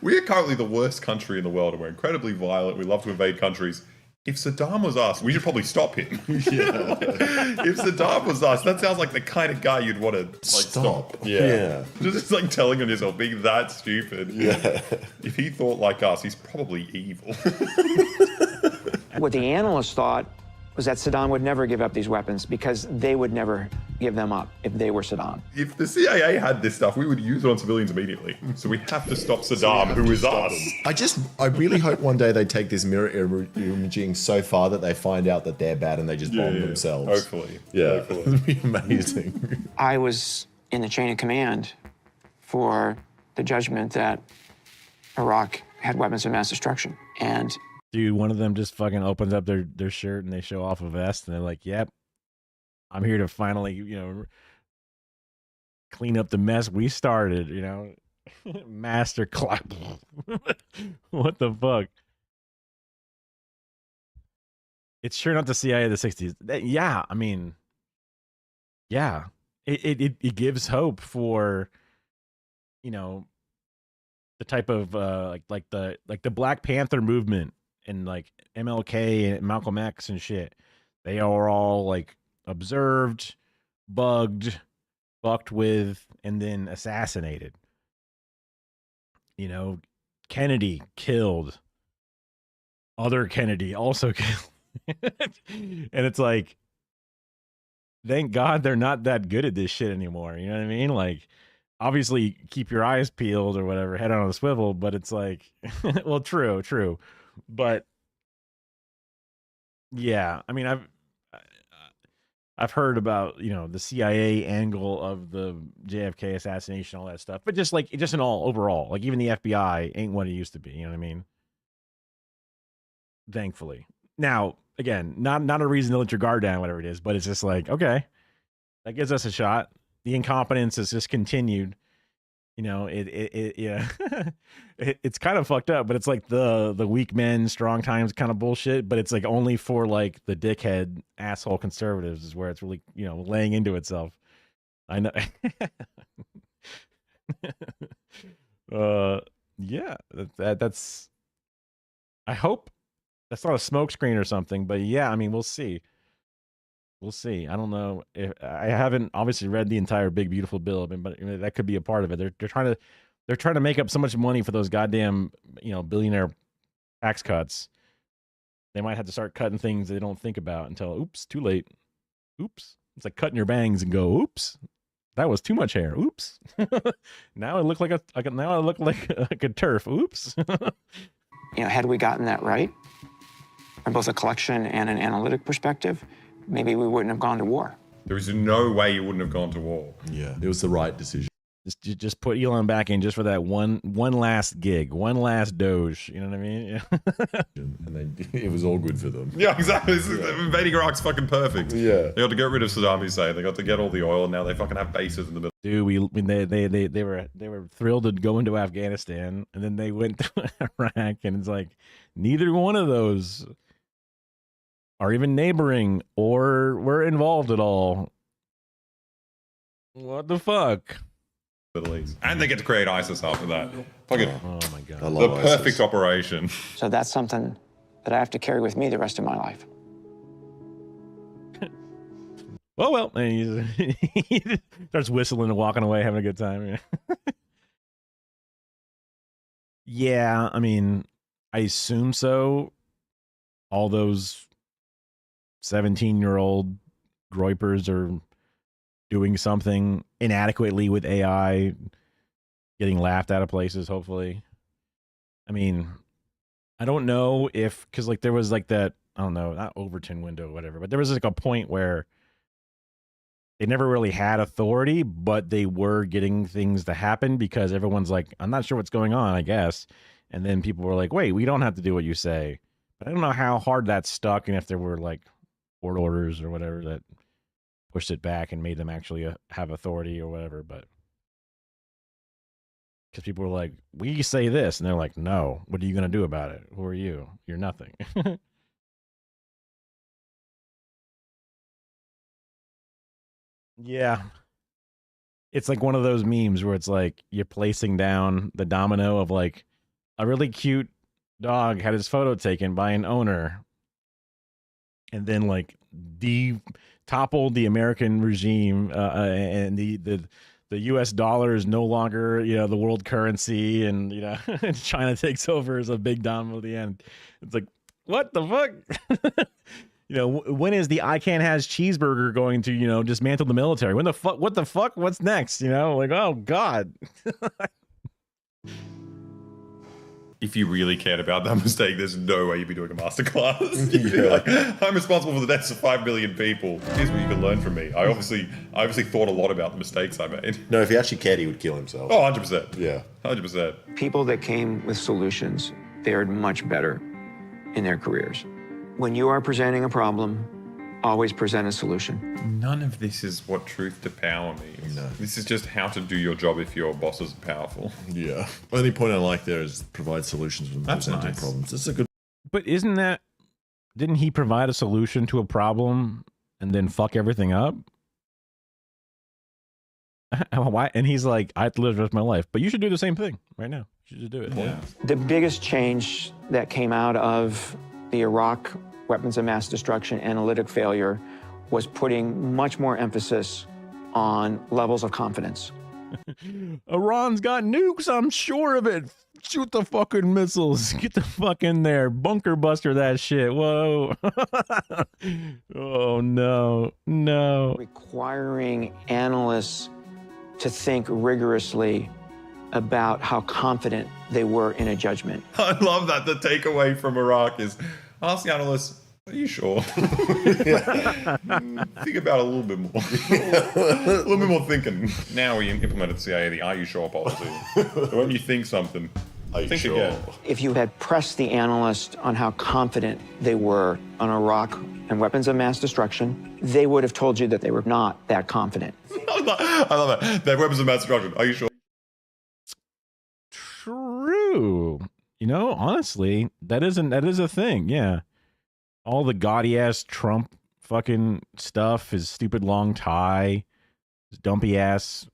We're currently the worst country in the world, and we're incredibly violent. We love to invade countries. If Saddam was us, we should probably stop him. If Saddam was us, that sounds like the kind of guy you'd want to like, stop. Yeah. Just like telling on yourself, being that stupid. Yeah. If he thought like us, he's probably evil. What the analysts thought was that Saddam would never give up these weapons because they would never give them up if they were Saddam. If the CIA had this stuff, we would use it on civilians immediately. So we have to stop Saddam, who is us. I really hope one day they take this mirror imaging so far that they find out that they're bad and they just bomb themselves. Hopefully. Yeah, it'd be amazing. I was in the chain of command for the judgment that Iraq had weapons of mass destruction. And dude, one of them just fucking opens up their shirt and they show off a vest and they're like, yep, I'm here to finally, clean up the mess we started, master clap. What the fuck? It's sure not the CIA of the 60s. Yeah, I mean, yeah, it gives hope for, the type of like the Black Panther movement and like MLK and Malcolm X and shit. They are all like observed, bugged, fucked with, and then assassinated. Kennedy killed. Other Kennedy also killed. And it's like, thank God they're not that good at this shit anymore. You know what I mean? Like, obviously keep your eyes peeled or whatever, head on a swivel, but it's like, well, true. But yeah, I mean, I've heard about, the CIA angle of the JFK assassination, all that stuff, but just in all overall, like even the FBI ain't what it used to be. You know what I mean? Thankfully. Now, again, not a reason to let your guard down, whatever it is, but it's just like, okay, that gives us a shot. The incompetence has just continued. It's kind of fucked up, but it's like the weak men, strong times kind of bullshit. But it's like only for like the dickhead asshole conservatives is where it's really laying into itself. I know. Yeah, that's. I hope that's not a smokescreen or something, but yeah, I mean, we'll see. We'll see. I don't know. I haven't obviously read the entire Big Beautiful Bill, but that could be a part of it. They're trying to make up so much money for those goddamn billionaire tax cuts. They might have to start cutting things they don't think about until oops, too late. Oops, it's like cutting your bangs and go oops, that was too much hair. Oops, now I look like a turf. Oops. Had we gotten that right, from both a collection and an analytic perspective, maybe we wouldn't have gone to war. There is no way you wouldn't have gone to war. Yeah, it was the right decision. Just put Elon back in just for that one last gig, one last Doge. You know what I mean? And then it was all good for them. Yeah, exactly. Invading Iraq's fucking perfect. Yeah. They got to get rid of Saddam Hussein. They got to get all the oil. Now they fucking have bases in the middle. Dude, they were thrilled to go into Afghanistan, and then they went to Iraq, and it's like neither one of those are even neighboring or were involved at all. What the fuck? Middle East. And they get to create ISIS after that. Fucking, oh my god. The perfect operation. So that's something that I have to carry with me the rest of my life. Well, and he starts whistling and walking away, having a good time. Yeah, I mean, I assume so. All those 17-year-old groypers are doing something inadequately with AI, getting laughed out of places, hopefully. I mean, I don't know if, because like there was like that, I don't know, not Overton window or whatever, but there was like a point where they never really had authority, but they were getting things to happen because everyone's like, I'm not sure what's going on, I guess. And then people were like, wait, we don't have to do what you say. But I don't know how hard that stuck and if there were like court orders or whatever that pushed it back and made them actually have authority or whatever. But because people were like, we say this. And they're like, no, what are you going to do about it? Who are you? You're nothing. Yeah. It's like one of those memes where it's like you're placing down the domino of like a really cute dog had his photo taken by an owner and then like toppled the American regime and the US dollar is no longer, the world currency and, China takes over as a big domino at the end. It's like, what the fuck? When is the I Can't Has cheeseburger going to, dismantle the military? When the fuck? What the fuck? What's next? Like, oh God. If you really cared about that mistake, there's no way you'd be doing a masterclass. You'd be like, I'm responsible for the deaths of 5 million people. Here's what you can learn from me. I obviously thought a lot about the mistakes I made. No, if he actually cared, he would kill himself. Oh, 100%. Yeah. 100%. People that came with solutions fared much better in their careers. When you are presenting a problem, always present a solution. None of this is what truth to power means. No. This is just how to do your job if your bosses are powerful. Yeah. Only point I like there is provide solutions when presenting nice. problems. This is a good. But didn't he provide a solution to a problem and then fuck everything up? Why? And he's like, I have to live the rest of my life, but you should do the same thing right now. You should just do it. Yeah. The biggest change that came out of the Iraq weapons of mass destruction analytic failure was putting much more emphasis on levels of confidence. Iran's got nukes, I'm sure of it. Shoot the fucking missiles. Get the fuck in there. Bunker buster that shit. Whoa. Oh, no. No. Requiring analysts to think rigorously about how confident they were in a judgment. I love that. The takeaway from Iraq is ask the analysts, are you sure? Think about it a little bit more. A little bit more thinking. Now we implemented the CIA, the are you sure policy. So when you think something, think sure? again. If you had pressed the analyst on how confident they were on Iraq and weapons of mass destruction, they would have told you that they were not that confident. I love that. They have weapons of mass destruction. Are you sure? True. Honestly, that is a thing. Yeah. All the gaudy ass Trump fucking stuff, his stupid long tie, his dumpy ass,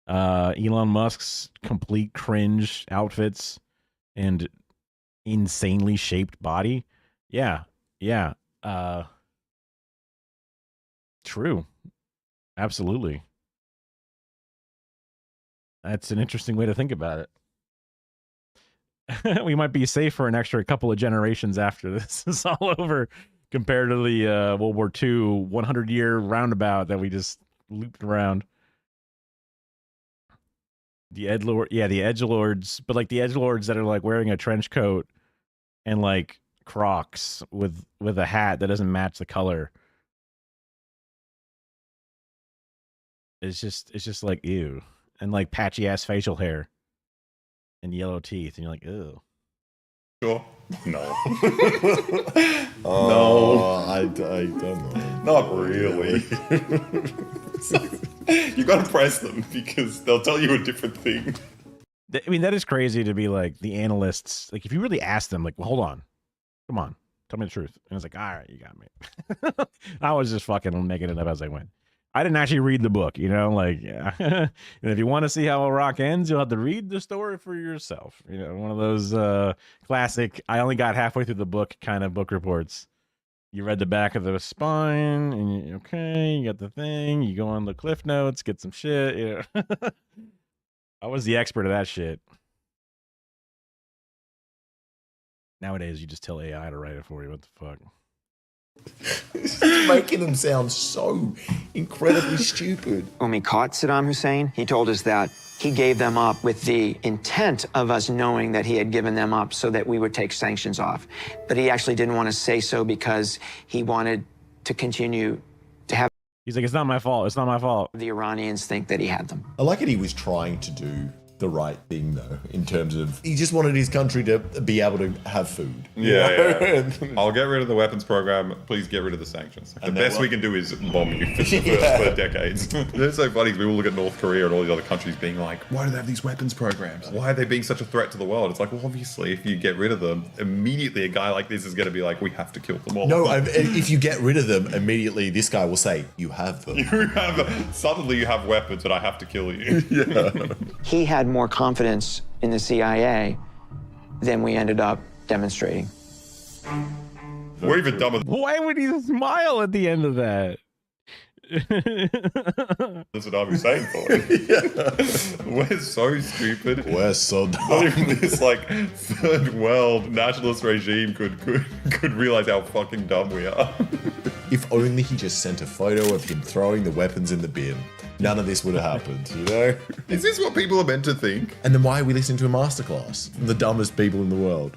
Elon Musk's complete cringe outfits and insanely shaped body. Yeah. Yeah. True. Absolutely. That's an interesting way to think about it. We might be safe for an extra couple of generations after this is all over compared to the World War II 100-year roundabout that we just looped around. The edgelords, but like the edgelords that are like wearing a trench coat and like Crocs with a hat that doesn't match the color. it's just like ew, and like patchy ass facial hair and yellow teeth, and you're like, ew. Sure. No. Oh, I don't know. Not really. You gotta press them because they'll tell you a different thing. I mean, that is crazy to be like the analysts. Like, if you really ask them, like, well, hold on, come on, tell me the truth. And it's like, all right, you got me. I was just fucking making it up as I went. I didn't actually read the book, you know, like, yeah. And if you want to see how Iraq ends, you'll have to read the story for yourself. You know, one of those classic, I only got halfway through the book kind of book reports. You read the back of the spine, and you got the thing. You go on the cliff notes, get some shit. You know? I was the expert of that shit. Nowadays, you just tell AI to write it for you. What the fuck? It's making them sound so incredibly stupid. When we caught Saddam Hussein, he told us that he gave them up with the intent of us knowing that he had given them up so that we would take sanctions off. But he actually didn't want to say so because he wanted to continue to have... He's like, it's not my fault. It's not my fault. The Iranians think that he had them. I like it. He was trying to do the right thing, though, in terms of he just wanted his country to be able to have food. Yeah. I'll get rid of the weapons program. Please get rid of the sanctions. Like, the best we can do is bomb you for decades. It's so funny because we all look at North Korea and all these other countries being like, why do they have these weapons programs? Why are they being such a threat to the world? It's like, well, obviously, if you get rid of them, immediately a guy like this is going to be like, we have to kill them all. No, if you get rid of them, immediately this guy will say, you have them. Suddenly you have weapons and I have to kill you. Yeah. He had more confidence in the CIA than we ended up demonstrating. We're even dumber. Why would he smile at the end of that? That's what I'm saying for it. We're so stupid. We're so dumb. Not even this like third world nationalist regime could realize how fucking dumb we are. If only he just sent a photo of him throwing the weapons in the bin. None of this would have happened, you know? Is this what people are meant to think? And then why are we listening to a masterclass from the dumbest people in the world?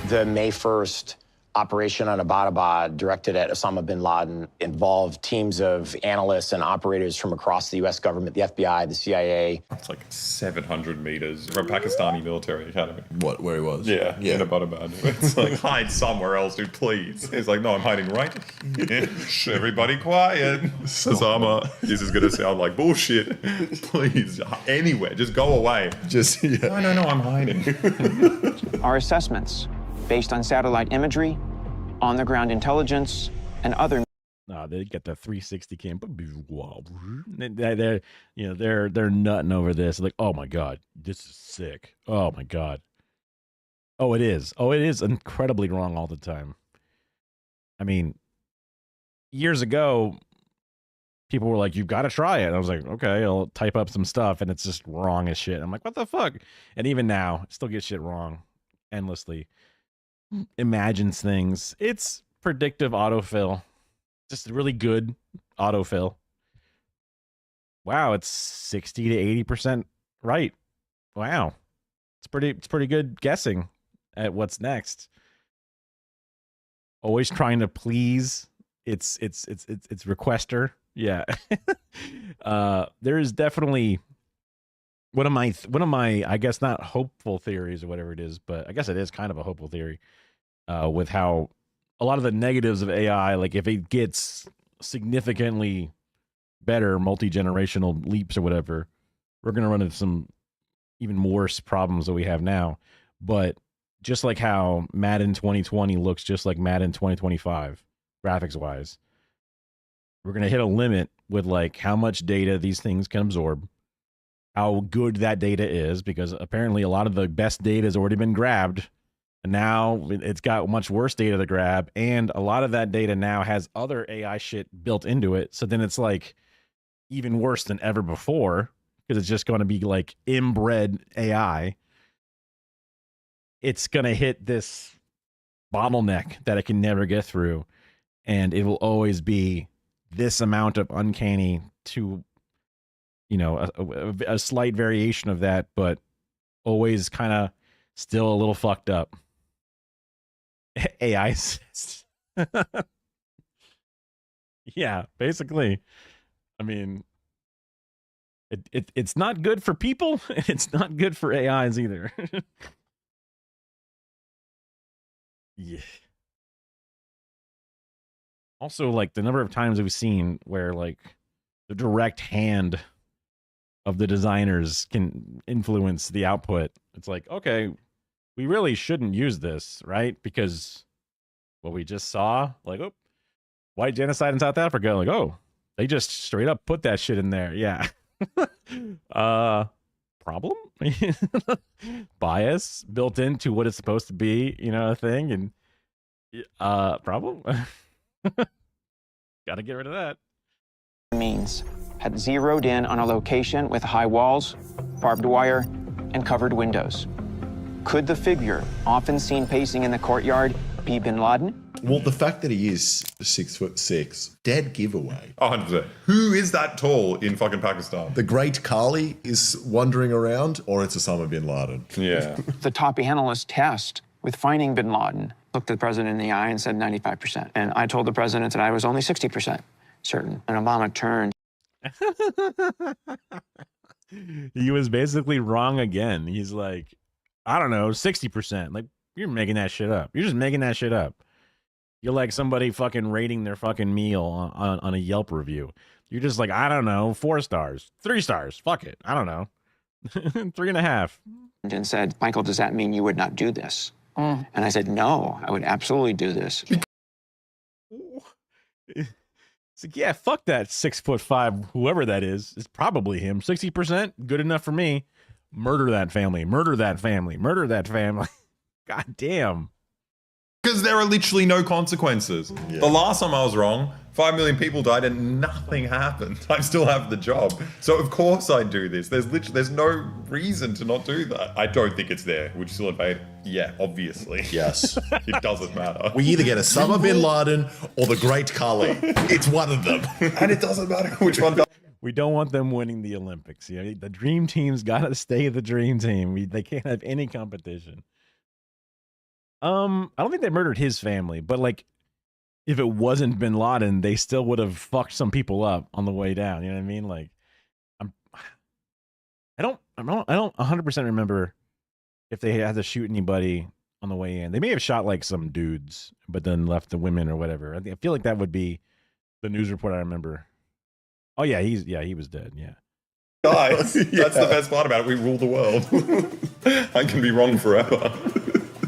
The May 1st operation on Abbottabad, directed at Osama bin Laden, involved teams of analysts and operators from across the U.S. government, the FBI, the CIA. It's like 700 meters from Pakistani military academy. What, where he was? Yeah. In Abbottabad. It's like, hide somewhere else, dude, please. It's like, no, I'm hiding right here. Shh, everybody quiet. Osama, this is going to sound like bullshit. Please, anywhere, just go away. Just, yeah. No, I'm hiding. Our assessments, based on satellite imagery, on-the-ground intelligence, and other... No, they get the 360 cam. They're nutting over this. Like, oh my god, this is sick. Oh my god. Oh, it is. Oh, it is incredibly wrong all the time. I mean, years ago, people were like, "You've got to try it." And I was like, "Okay, I'll type up some stuff," and it's just wrong as shit. I'm like, "What the fuck?" And even now, I still get shit wrong endlessly. Imagines things. It's predictive autofill. Just really good autofill. Wow, it's 60 to 80% right. Wow. It's pretty good guessing at what's next. Always trying to please its requester. Yeah. There is definitely one of my I guess not hopeful theories or whatever it is, but I guess it is kind of a hopeful theory with how a lot of the negatives of AI, like if it gets significantly better, multi-generational leaps or whatever, we're going to run into some even worse problems that we have now. But just like how Madden 2020 looks just like Madden 2025, graphics wise, we're going to hit a limit with like how much data these things can absorb, how good that data is, because apparently a lot of the best data has already been grabbed. And now it's got much worse data to grab. And a lot of that data now has other AI shit built into it. So then it's like even worse than ever before, because it's just going to be like inbred AI. It's going to hit this bottleneck that it can never get through. And it will always be this amount of uncanny to, you know, a slight variation of that, but always kind of still a little fucked up. AI Yeah, basically. I mean, it's not good for people, and it's not good for AIs either. Yeah. Also, like the number of times we've seen where like the direct hand of the designers can influence the output. It's like, okay, we really shouldn't use this, right? Because what we just saw, like, oh, white genocide in South Africa, like, oh, they just straight up put that shit in there. Yeah. Problem? Bias built into what it's supposed to be, a thing, and problem? Gotta get rid of that. Means had zeroed in on a location with high walls, barbed wire, and covered windows. Could the figure, often seen pacing in the courtyard, be bin Laden? Well, the fact that he is 6'6", dead giveaway. 100%. Who is that tall in fucking Pakistan? The Great Kali is wandering around, or it's Osama bin Laden. Yeah. The top analyst test with finding bin Laden looked the president in the eye and said 95%. And I told the president that I was only 60% certain. And Obama turned. He was basically wrong again. He's like, I don't know, 60%. Like, you're making that shit up. You're just making that shit up. You're like somebody fucking rating their fucking meal on a Yelp review. You're just like, I don't know, 4 stars, 3 stars. Fuck it. I don't know. 3.5. And said, Michael, does that mean you would not do this? And I said, no, I would absolutely do this. It's like, yeah, fuck that 6'5", whoever that is. It's probably him. 60%, good enough for me. Murder that family. Murder that family. Murder that family. God damn. Because there are literally no consequences. Yeah. The last time I was wrong, 5 million people died and nothing happened. I still have the job. So of course I do this. There's no reason to not do that. I don't think it's there. Would you still invade? Yeah, obviously. Yes. It doesn't matter. We either get Osama bin Laden or the Great Kali. It's one of them. And it doesn't matter which one. We don't want them winning the Olympics. The dream team's got to stay the dream team. They can't have any competition. I don't think they murdered his family, but like, if it wasn't bin Laden, they still would have fucked some people up on the way down. You know what I mean? Like, I don't 100% remember if they had to shoot anybody on the way in. They may have shot like some dudes, but then left the women or whatever. I feel like that would be the news report I remember. Oh yeah, he was dead. Yeah. Guys, that's the best part about it. We rule the world. I can be wrong forever.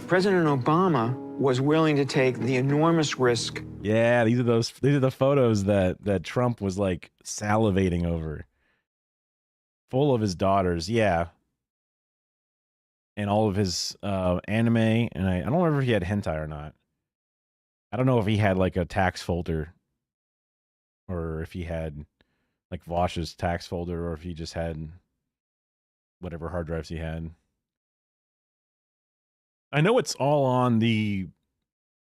President Obama was willing to take the enormous risk. Yeah, these are the photos that Trump was like salivating over. Full of his daughters, yeah. And all of his anime, and I don't remember if he had hentai or not. I don't know if he had like a tax folder, or if he had like Vosh's tax folder, or if he just had whatever hard drives he had. I know it's all on the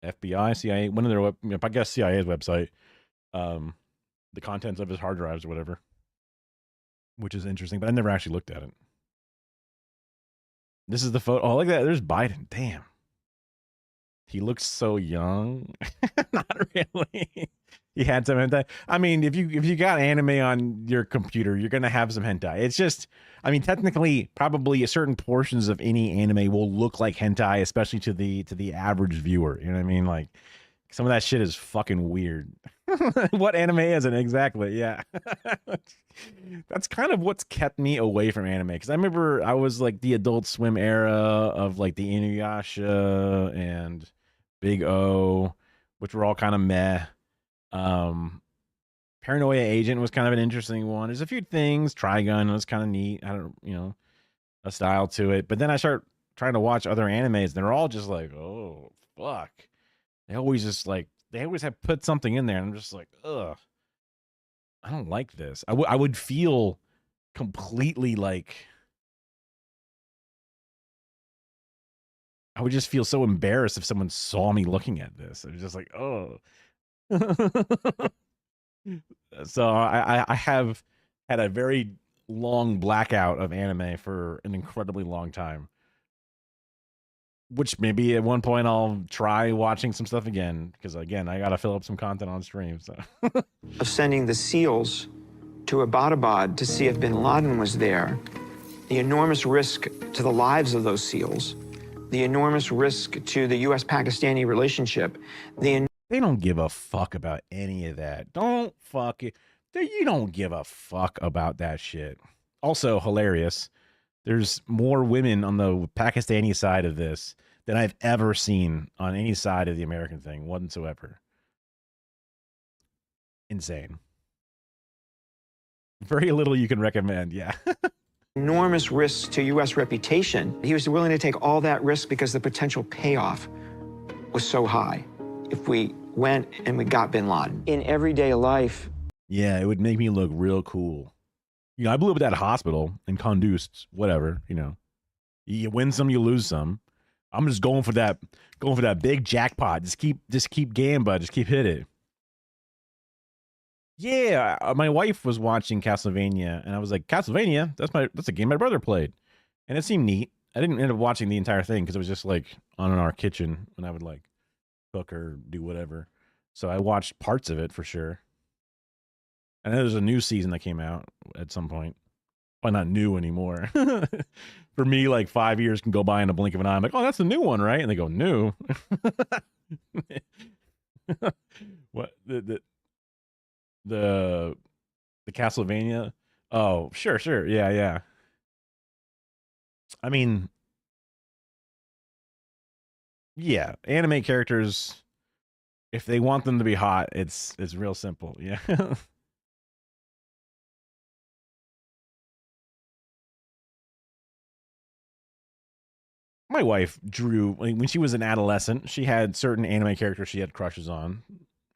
FBI, CIA, one of their, I guess CIA's website, the contents of his hard drives or whatever, which is interesting, but I never actually looked at it. This is the photo. Oh, look at that. There's Biden. Damn. He looks so young. Not really. He had some hentai. I mean, if you got anime on your computer, you're gonna have some hentai. It's just, I mean, technically, probably certain portions of any anime will look like hentai, especially to the average viewer. You know what I mean? Like, some of that shit is fucking weird. What anime isn't exactly? Yeah. That's kind of what's kept me away from anime, because I remember I was like the Adult Swim era of like the Inuyasha and Big O, which were all kind of meh. Paranoia Agent was kind of an interesting one. There's a few things. Trigun was kind of neat. I don't, a style to it. But then I start trying to watch other animes, and they're all just like, oh fuck. They always have put something in there, and I'm just like, ugh. I don't like this. I would feel completely like, I would just feel so embarrassed if someone saw me looking at this. I was just like, oh. So I have had a very long blackout of anime for an incredibly long time. Which maybe at one point I'll try watching some stuff again, because again, I gotta fill up some content on stream. So of sending the SEALs to Abbottabad to see if bin Laden was there, the enormous risk to the lives of those SEALs, the enormous risk to the U.S.-Pakistani relationship, they don't give a fuck about any of that. Don't fuck it. You don't give a fuck about that shit. Also hilarious. There's more women on the Pakistani side of this than I've ever seen on any side of the American thing whatsoever. Insane. Very little you can recommend, yeah. enormous risks to U.S. reputation. He was willing to take all that risk because the potential payoff was so high if we went and we got bin Laden. In everyday life. Yeah, it would make me look real cool. You know, I blew up at that hospital in Kunduz, whatever, you know. You win some, you lose some. I'm just going for that big jackpot. Just keep gamba, just keep hit it. Yeah, my wife was watching Castlevania, and I was like, Castlevania? That's a game my brother played. And it seemed neat. I didn't end up watching the entire thing because it was just like on in our kitchen when I would like cook or do whatever. So I watched parts of it for sure. I know there's a new season that came out at some point. Probably not new anymore. For me, like 5 years can go by in a blink of an eye. I'm like, oh, that's the new one, right? And they go, new. What the Castlevania? Oh, sure. Yeah. I mean, yeah, anime characters, if they want them to be hot, it's real simple. Yeah. My wife drew, when she was an adolescent, she had certain anime characters she had crushes on.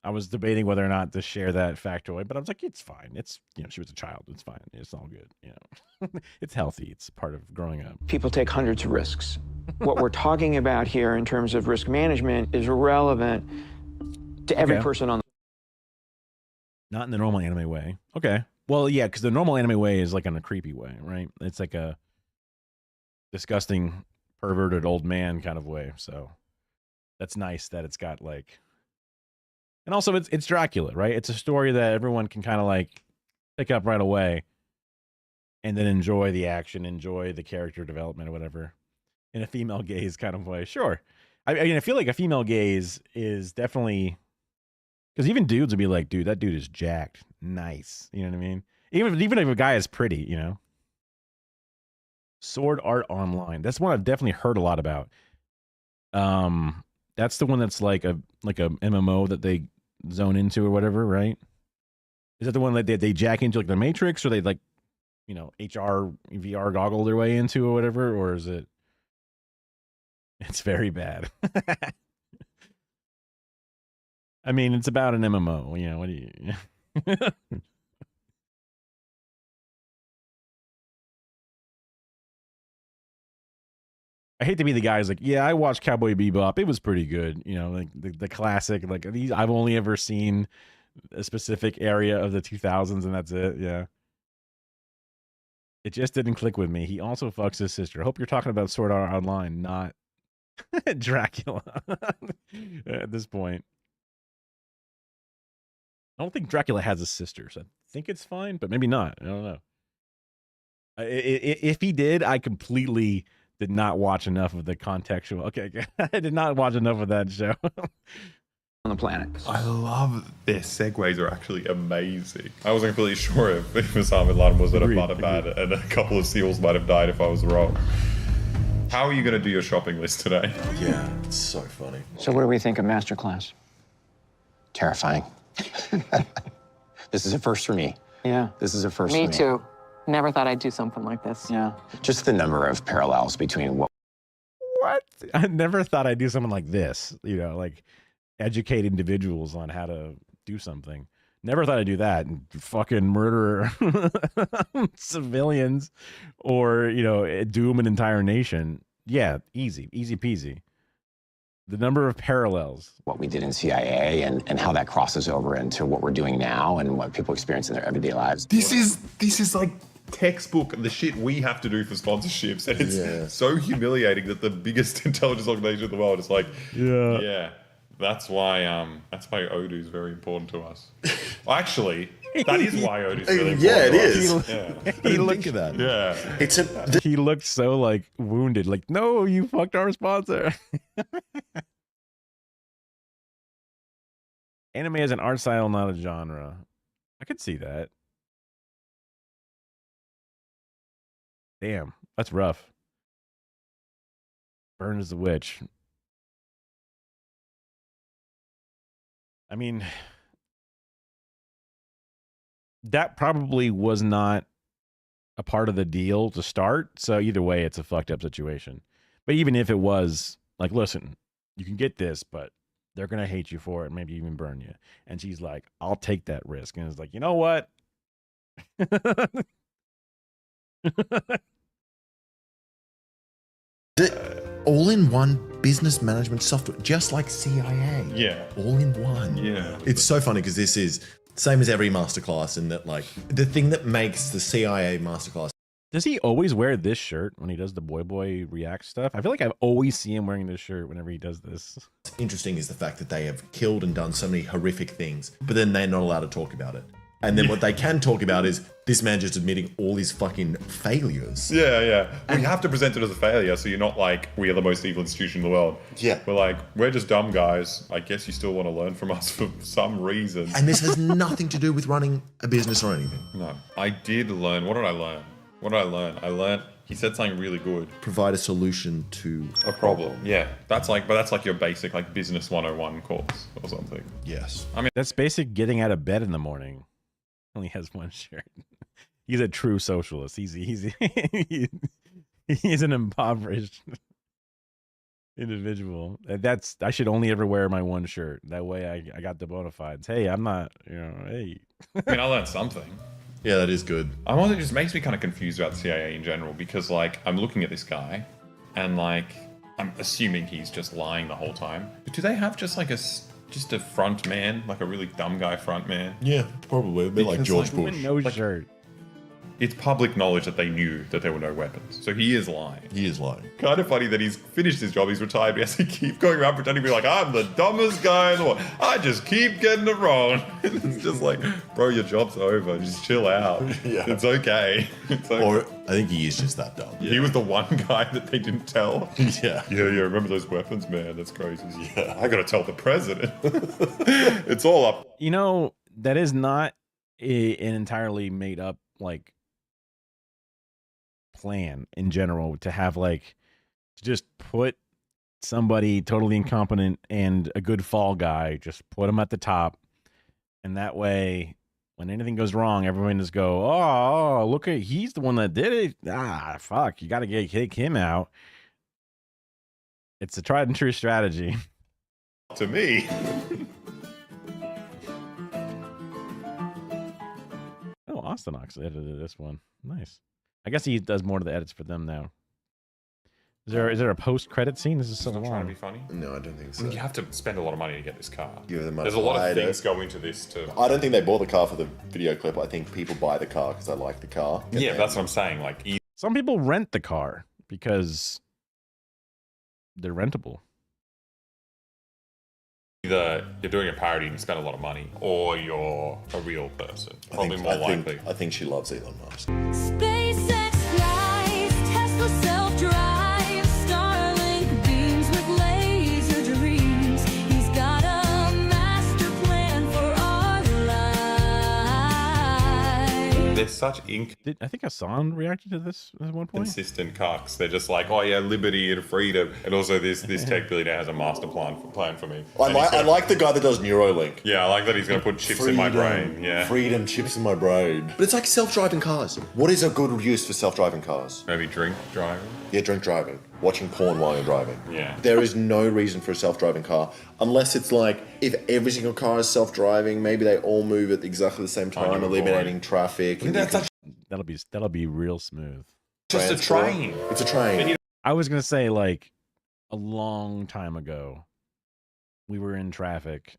I was debating whether or not to share that factoid, but I was like, it's fine. It's, you know, she was a child. It's fine. It's all good. You know, it's healthy. It's part of growing up. People take hundreds of risks. What we're talking about here in terms of risk management is relevant to every person on the. Not in the normal anime way. Okay. Well, yeah, because the normal anime way is like in a creepy way, right? It's like a disgusting, perverted old man kind of way. So that's nice that it's got like, and also it's Dracula, right? It's a story that everyone can kind of like pick up right away and then enjoy the action, enjoy the character development or whatever in a female gaze kind of way. Sure. I mean, I feel like a female gaze is definitely, because even dudes would be like, dude, that dude is jacked. Nice. You know what I mean? Even if a guy is pretty, you know? Sword Art Online. That's one I've definitely heard a lot about. That's the one that's like a MMO that they zone into or whatever, right? Is that the one that they jack into like the Matrix, or they like, you know, VR goggle their way into or whatever, or is it? It's very bad. I mean, it's about an MMO, you know. What do you? I hate to be the guy who's like, yeah, I watched Cowboy Bebop. It was pretty good. You know, like the classic, like these, I've only ever seen a specific area of the 2000s and that's it. Yeah. It just didn't click with me. He also fucks his sister. I hope you're talking about Sword Art Online, not Dracula at this point. I don't think Dracula has a sister, so I think it's fine, but maybe not. I don't know. If he did, I completely did not watch enough of the contextual. Okay, I did not watch enough of that show. On the planet. I love their segues are actually amazing. I wasn't completely sure if Osama bin Laden was at a Abbottabad and a couple of SEALs might have died if I was wrong. How are you going to do your shopping list today? Yeah, it's so funny. So what do we think of Masterclass? Terrifying. This is a first for me. Yeah. This is a first Me for me. too. Never thought I'd do something like this. Yeah. Just the number of parallels between what I never thought I'd do something like this, you know, like educate individuals on how to do something. Never thought I'd do that and fucking murder civilians or, you know, doom an entire nation. Yeah, easy peasy. The number of parallels. What we did in CIA and how that crosses over into what we're doing now and what people experience in their everyday lives. This is like textbook the shit we have to do for sponsorships, and it's so humiliating that the biggest intelligence organization in the world is like, yeah. That's why Odoo is very important to us. Well, actually, that is why Odoo is really important. Yeah, it to us. is. Yeah. He looked at that. Yeah. He looked so like wounded. Like, no, you fucked our sponsor. Anime is an art style, not a genre. I could see that. Damn, that's rough. Burn is the witch. I mean, that probably was not a part of the deal to start. So either way, it's a fucked up situation. But even if it was, like, listen, you can get this, but they're going to hate you for it, maybe even burn you. And she's like, I'll take that risk. And it's like, you know what? All-in-one business management software, just like CIA. Yeah. All in one. Yeah. It's so funny because this is same as every masterclass in that, like, the thing that makes the CIA masterclass. Does he always wear this shirt when he does the boy react stuff? I feel like I always see him wearing this shirt whenever he does this. Interesting is the fact that they have killed and done so many horrific things, but then they're not allowed to talk about it. And then what they can talk about is this man just admitting all his fucking failures. Yeah. We have to present it as a failure, so you're not like, we are the most evil institution in the world. Yeah. We're like, we're just dumb guys. I guess you still want to learn from us for some reason. And this has nothing to do with running a business or anything. No. I did learn. What did I learn? I learned he said something really good. Provide a solution to a problem. Yeah. That's like your basic like business 101 course or something. Yes. I mean, that's basic getting out of bed in the morning. Only has one shirt. He's a true socialist. He's an impoverished individual. I should only ever wear my one shirt. That way I got the bona fides. Hey, I'm not, hey. I mean, I learned something. Yeah, that is good. It just makes me kind of confused about the CIA in general, because like I'm looking at this guy and like I'm assuming he's just lying the whole time. But do they have just like a front man, like a really dumb guy front man? Yeah, probably. A bit like George Bush. No shirt. It's public knowledge that they knew that there were no weapons. So he is lying. He is lying. Kind of funny that he's finished his job, he's retired, but he has to keep going around pretending to be like, I'm the dumbest guy in the world. I just keep getting it wrong. It's just like, bro, your job's over. Just chill out. Yeah. It's okay. Or I think he is just that dumb. Yeah. He was the one guy that they didn't tell. Yeah. Yeah, remember those weapons, man? That's crazy. Yeah. I gotta tell the president. It's all up. That is not an entirely made up, like, plan in general to have to just put somebody totally incompetent and a good fall guy, just put him at the top, and that way when anything goes wrong, everyone just go, oh look at, he's the one that did it. Fuck, you gotta kick him out. It's a tried and true strategy. To me. Oh, Austin Ox edited this one. Nice. I guess he does more of the edits for them now. Is there a post-credit scene? This is so long. Trying to be funny? No, I don't think so. I mean, you have to spend a lot of money to get this car. Give them There's a lot of things go into this too. I don't think they bought the car for the video clip. I think people buy the car because they like the car. Yeah, that's what I'm saying. Like, some people rent the car because they're rentable. Either you're doing a parody and you spend a lot of money, or you're a real person. Probably more likely. I think she loves Elon Musk. SpaceX flies, Tesla self-drive, Starlink beams with laser dreams. He's got a master plan for our lives. They're such I think Hassan reacted to this at one point. Consistent cocks. They're just like, oh yeah, liberty and freedom, and also this tech billionaire has a master plan for me. I like the guy that does Neuralink. Yeah, I like that he's going to put chips in my brain. Yeah, freedom, chips in my brain. But it's like self-driving cars. What is a good use for self-driving cars? Maybe drink driving. Yeah, drink driving. Watching porn while you're driving. Yeah. There is no reason for a self-driving car unless it's like if every single car is self-driving, maybe they all move at exactly the same time, eliminating traffic. That'll be real smooth. Just a train. It's a train. I was gonna say, like, a long time ago, we were in traffic,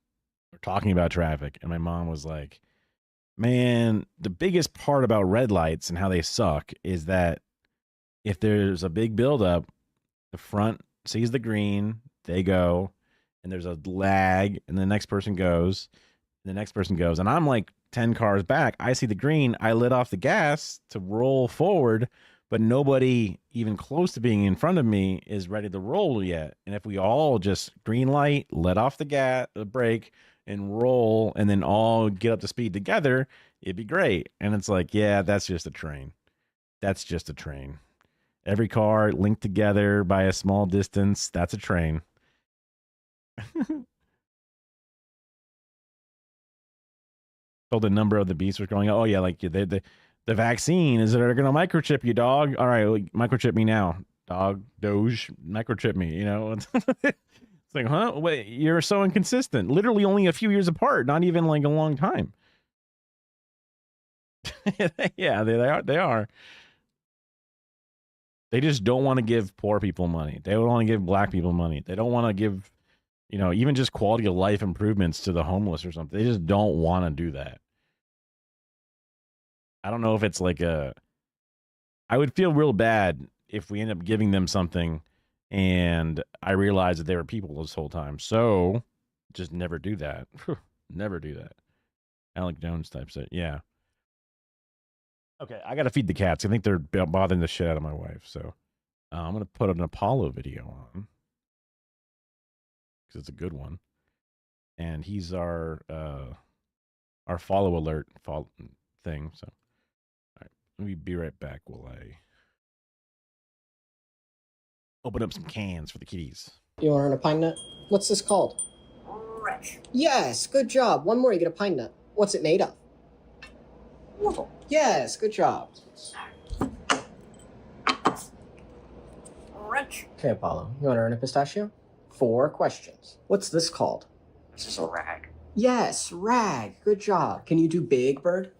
we're talking about traffic, and my mom was like, Man, the biggest part about red lights and how they suck is that if there's a big buildup, the front sees the green, they go, and there's a lag, and the next person goes, and the next person goes, and I'm like 10 cars back. I see the green, I lit off the gas to roll forward, but nobody even close to being in front of me is ready to roll yet. And if we all just green light, let off the brake, and roll, and then all get up to speed together, it'd be great. And it's like, yeah, that's just a train. That's just a train. Every car linked together by a small distance, that's a train. So the number of the beasts was growing. Oh yeah, like the vaccine is they're gonna microchip you, dog. All right, microchip me now, dog. Doge, microchip me. You know, it's like, huh? Wait, you're so inconsistent. Literally only a few years apart, not even like a long time. Yeah, they are. They are. They just don't want to give poor people money. They don't want to give black people money. They don't want to give, even just quality of life improvements to the homeless or something. They just don't want to do that. I don't know if it's like I would feel real bad if we end up giving them something and I realized that they were people this whole time. So just never do that. Never do that. Alec Jones types it. Yeah. Okay, I got to feed the cats. I think they're bothering the shit out of my wife. So I'm going to put an Apollo video on because it's a good one. And he's our follow alert thing. So all right, let me be right back while I open up some cans for the kitties. You want to earn a pine nut? What's this called? Wretch. Yes, good job. One more, you get a pine nut. What's it made of? Waffle. Yes, good job. Wretch. Okay, Apollo, you want to earn a pistachio? 4 questions. What's this called? This is a rag. Yes, rag. Good job. Can you do big bird?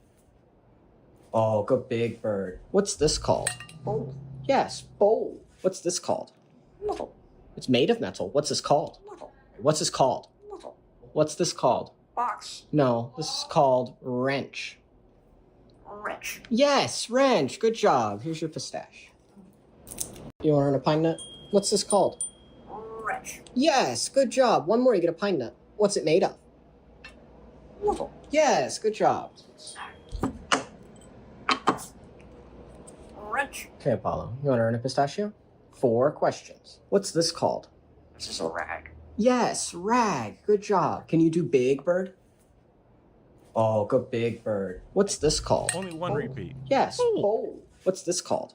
Oh, good big bird. What's this called? Bowl. Yes, bowl. What's this called? Metal. It's made of metal. What's this called? Metal. What's this called? Metal. What's this called? Box. No, this is called wrench. Wretch. Yes, wrench. Good job. Here's your pistache. You want to earn a pine nut? What's this called? Wretch. Yes, good job. One more, you get a pine nut. What's it made of? Waffle. Yes, good job. Wretch. Okay, Apollo, you want to earn a pistachio? 4 questions. What's this called? This is a rag. Yes, rag. Good job. Can you do big bird? Oh, good big bird. What's this called? Only one repeat. Yes, bowl. What's this called?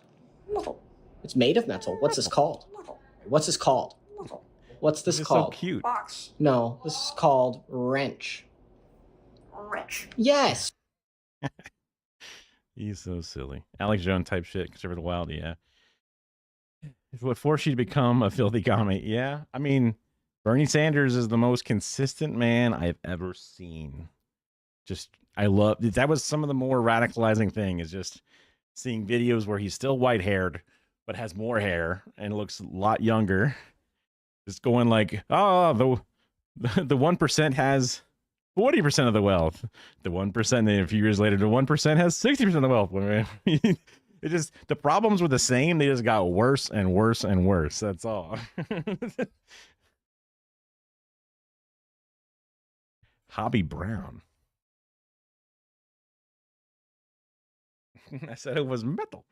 Metal. It's made of metal. What's this called? Metal. What's this called? Metal. What's this This is called? so cute. Box. No, this is called wrench. Wretch. Yes. He's so silly. Alex Jones type shit, conservative wild, yeah. It would force you to become a filthy commie. Yeah. I mean, Bernie Sanders is the most consistent man I've ever seen. Just, I love, that was some of the more radicalizing thing is just seeing videos where he's still white haired, but has more hair and looks a lot younger. Just going like, oh, the 1% has 40% of the wealth. The 1%, and a few years later, the 1% has 60% of the wealth. It just, the problems were the same. They just got worse and worse and worse. That's all. Hobby Brown. I said it was metal.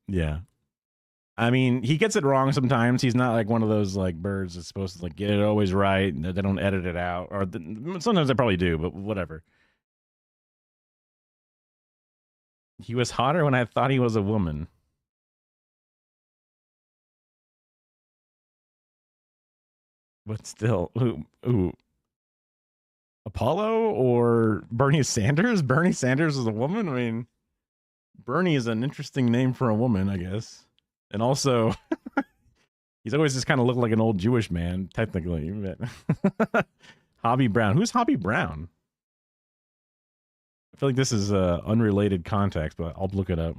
Yeah. I mean, he gets it wrong sometimes. He's not like one of those like birds that's supposed to like get it always right. They don't edit it out, or sometimes they probably do, but whatever. He was hotter when I thought he was a woman. But still, who? Apollo or Bernie Sanders? Bernie Sanders is a woman? I mean, Bernie is an interesting name for a woman, I guess. And also, he's always just kind of looked like an old Jewish man, technically. But Hobby Brown. Who's Hobby Brown? I feel like this is unrelated context, but I'll look it up.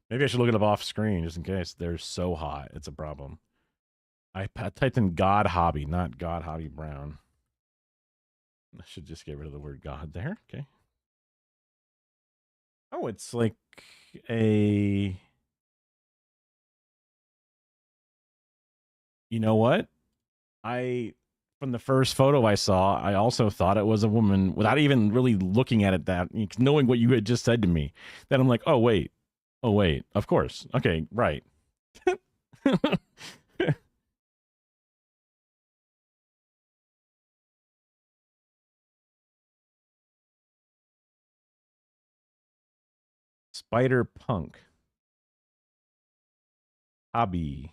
Maybe I should look it up off screen just in case. They're so hot. It's a problem. I typed in God Hobby, not God Hobby Brown. I should just get rid of the word God there. Okay. Oh, it's like a. You know what? From the first photo I saw, I also thought it was a woman without even really looking at it. That knowing what you had just said to me, then I'm like, oh wait, of course, okay, right. Spider Punk Hobby.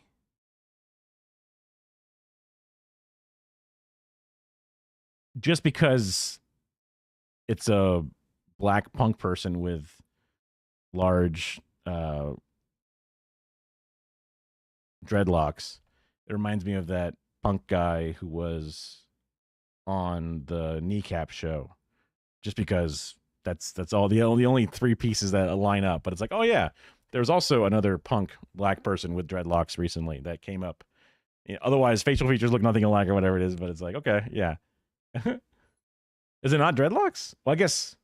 Just because it's a black punk person with large dreadlocks, it reminds me of that punk guy who was on the Kneecap show. Just because that's all the only three pieces that line up. But it's like, oh yeah, there's also another punk black person with dreadlocks recently that came up. Otherwise, facial features look nothing alike or whatever it is. But it's like, okay, yeah. Is it not dreadlocks? Well, I guess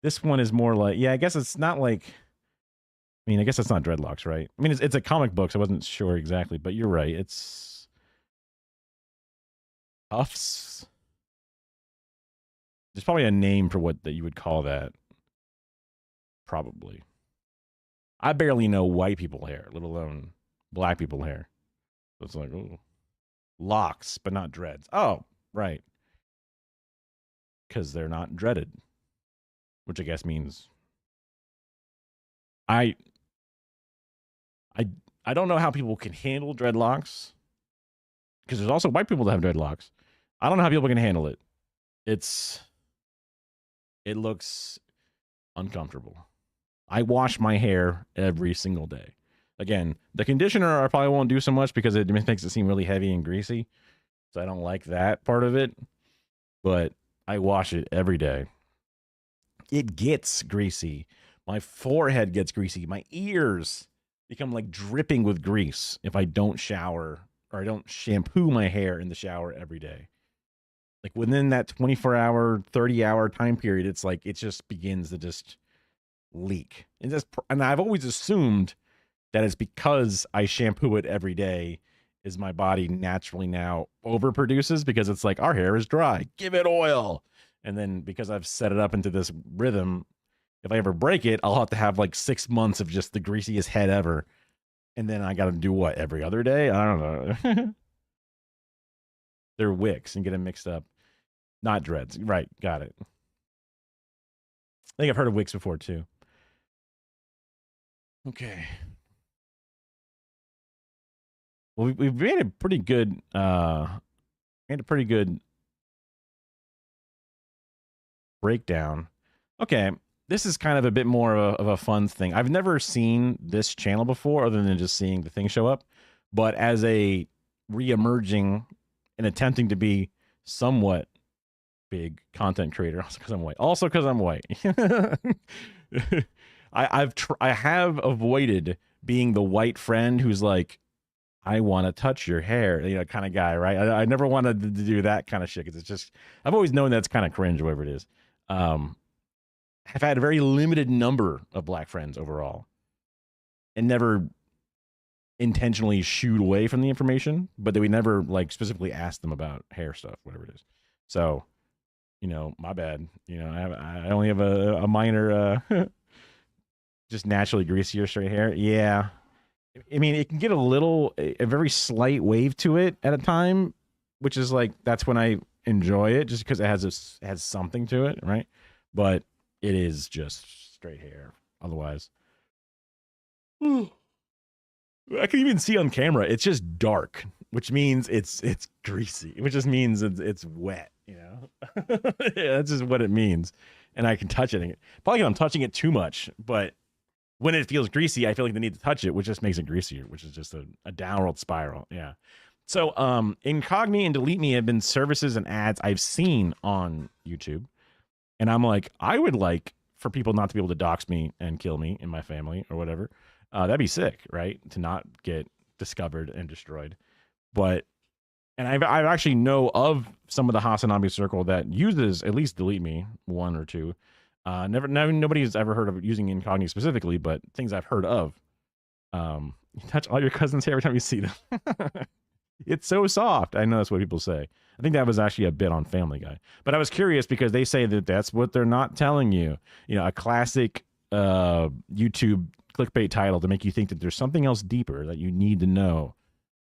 this one is more like, yeah, I guess it's not like, I mean, I guess it's not dreadlocks, right? I mean, it's a comic book, so I wasn't sure exactly, but you're right. It's tufts. There's probably a name for what that you would call that. Probably. I barely know white people hair, let alone black people hair. So it's like, oh, locks, but not dreads. Oh, right. Because they're not dreaded, which I guess means I don't know how people can handle dreadlocks, because there's also white people that have dreadlocks. I don't know how people can handle it. It looks uncomfortable. I wash my hair every single day. Again, the conditioner I probably won't do so much because it makes it seem really heavy and greasy. So I don't like that part of it. But I wash it every day. It gets greasy. My forehead gets greasy. My ears become like dripping with grease if I don't shower or I don't shampoo my hair in the shower every day. Like within that 24-hour, 30-hour time period, it's like it just begins to just leak. And I've always assumed that it's because I shampoo it every day is my body naturally now overproduces, because it's like, our hair is dry, give it oil. And then because I've set it up into this rhythm, if I ever break it, I'll have to have like 6 months of just the greasiest head ever. And then I got to do what, every other day? I don't know. They're wicks and get them mixed up. Not dreads. Right. Got it. I think I've heard of wicks before too. Okay. Well, we've made a pretty good, breakdown. Okay. This is kind of a bit more of a fun thing. I've never seen this channel before other than just seeing the thing show up. But as a re-emerging and attempting to be somewhat big content creator, also because I'm white. I have avoided being the white friend who's like, I want to touch your hair, kind of guy, right? I never wanted to do that kind of shit, because it's just, I've always known that's kind of cringe, whatever it is. Have had a very limited number of black friends overall, and never intentionally shooed away from the information, but that we never like specifically asked them about hair stuff, whatever it is. So, my bad. I only have a minor, just naturally greasier straight hair. Yeah. I mean, it can get a very slight wave to it at a time, which is like, that's when I enjoy it, just because it has something to it, right? But it is just straight hair otherwise. I can even see on camera, it's just dark, which means it's greasy, which just means it's wet, Yeah, that's just what it means. And I can touch it. Probably I'm touching it too much, but when it feels greasy, I feel like the need to touch it, which just makes it greasier, which is just a downward spiral. Yeah. So Incogni and Delete Me have been services and ads I've seen on YouTube. And I'm like, I would like for people not to be able to dox me and kill me and my family or whatever. That'd be sick, right? To not get discovered and destroyed. And I actually know of some of the Hasanabe circle that uses at least Delete Me, one or two. Nobody's ever heard of using Incognito specifically, but things I've heard of. You touch all your cousins' hair every time you see them. It's so soft. I know that's what people say. I think that was actually a bit on Family Guy. But I was curious because they say that that's what they're not telling you. You know, a classic YouTube clickbait title to make you think that there's something else deeper that you need to know.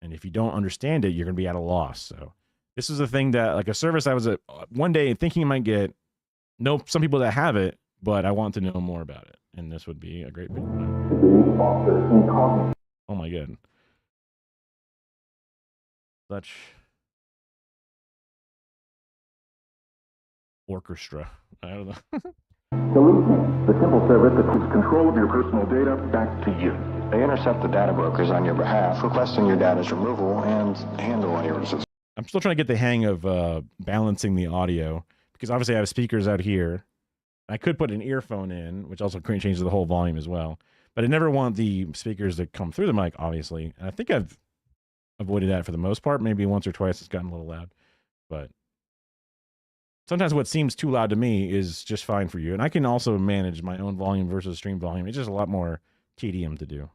And if you don't understand it, you're going to be at a loss. So this is a thing that, like a service I was one day thinking I might get. Know some people that have it, but I want to know more about it. And this would be a great video. Oh my god. Such orchestra. I don't know. Delete Me, the simple service that keeps control of your personal data back to you. They intercept the data brokers on your behalf, requesting your data's removal and handle errors. I'm still trying to get the hang of balancing the audio because obviously I have speakers out here. I could put an earphone in, which also changes the whole volume as well. But I never want the speakers to come through the mic, obviously. And I think I've avoided that for the most part. Maybe once or twice it's gotten a little loud. But sometimes what seems too loud to me is just fine for you. And I can also manage my own volume versus stream volume. It's just a lot more tedium to do.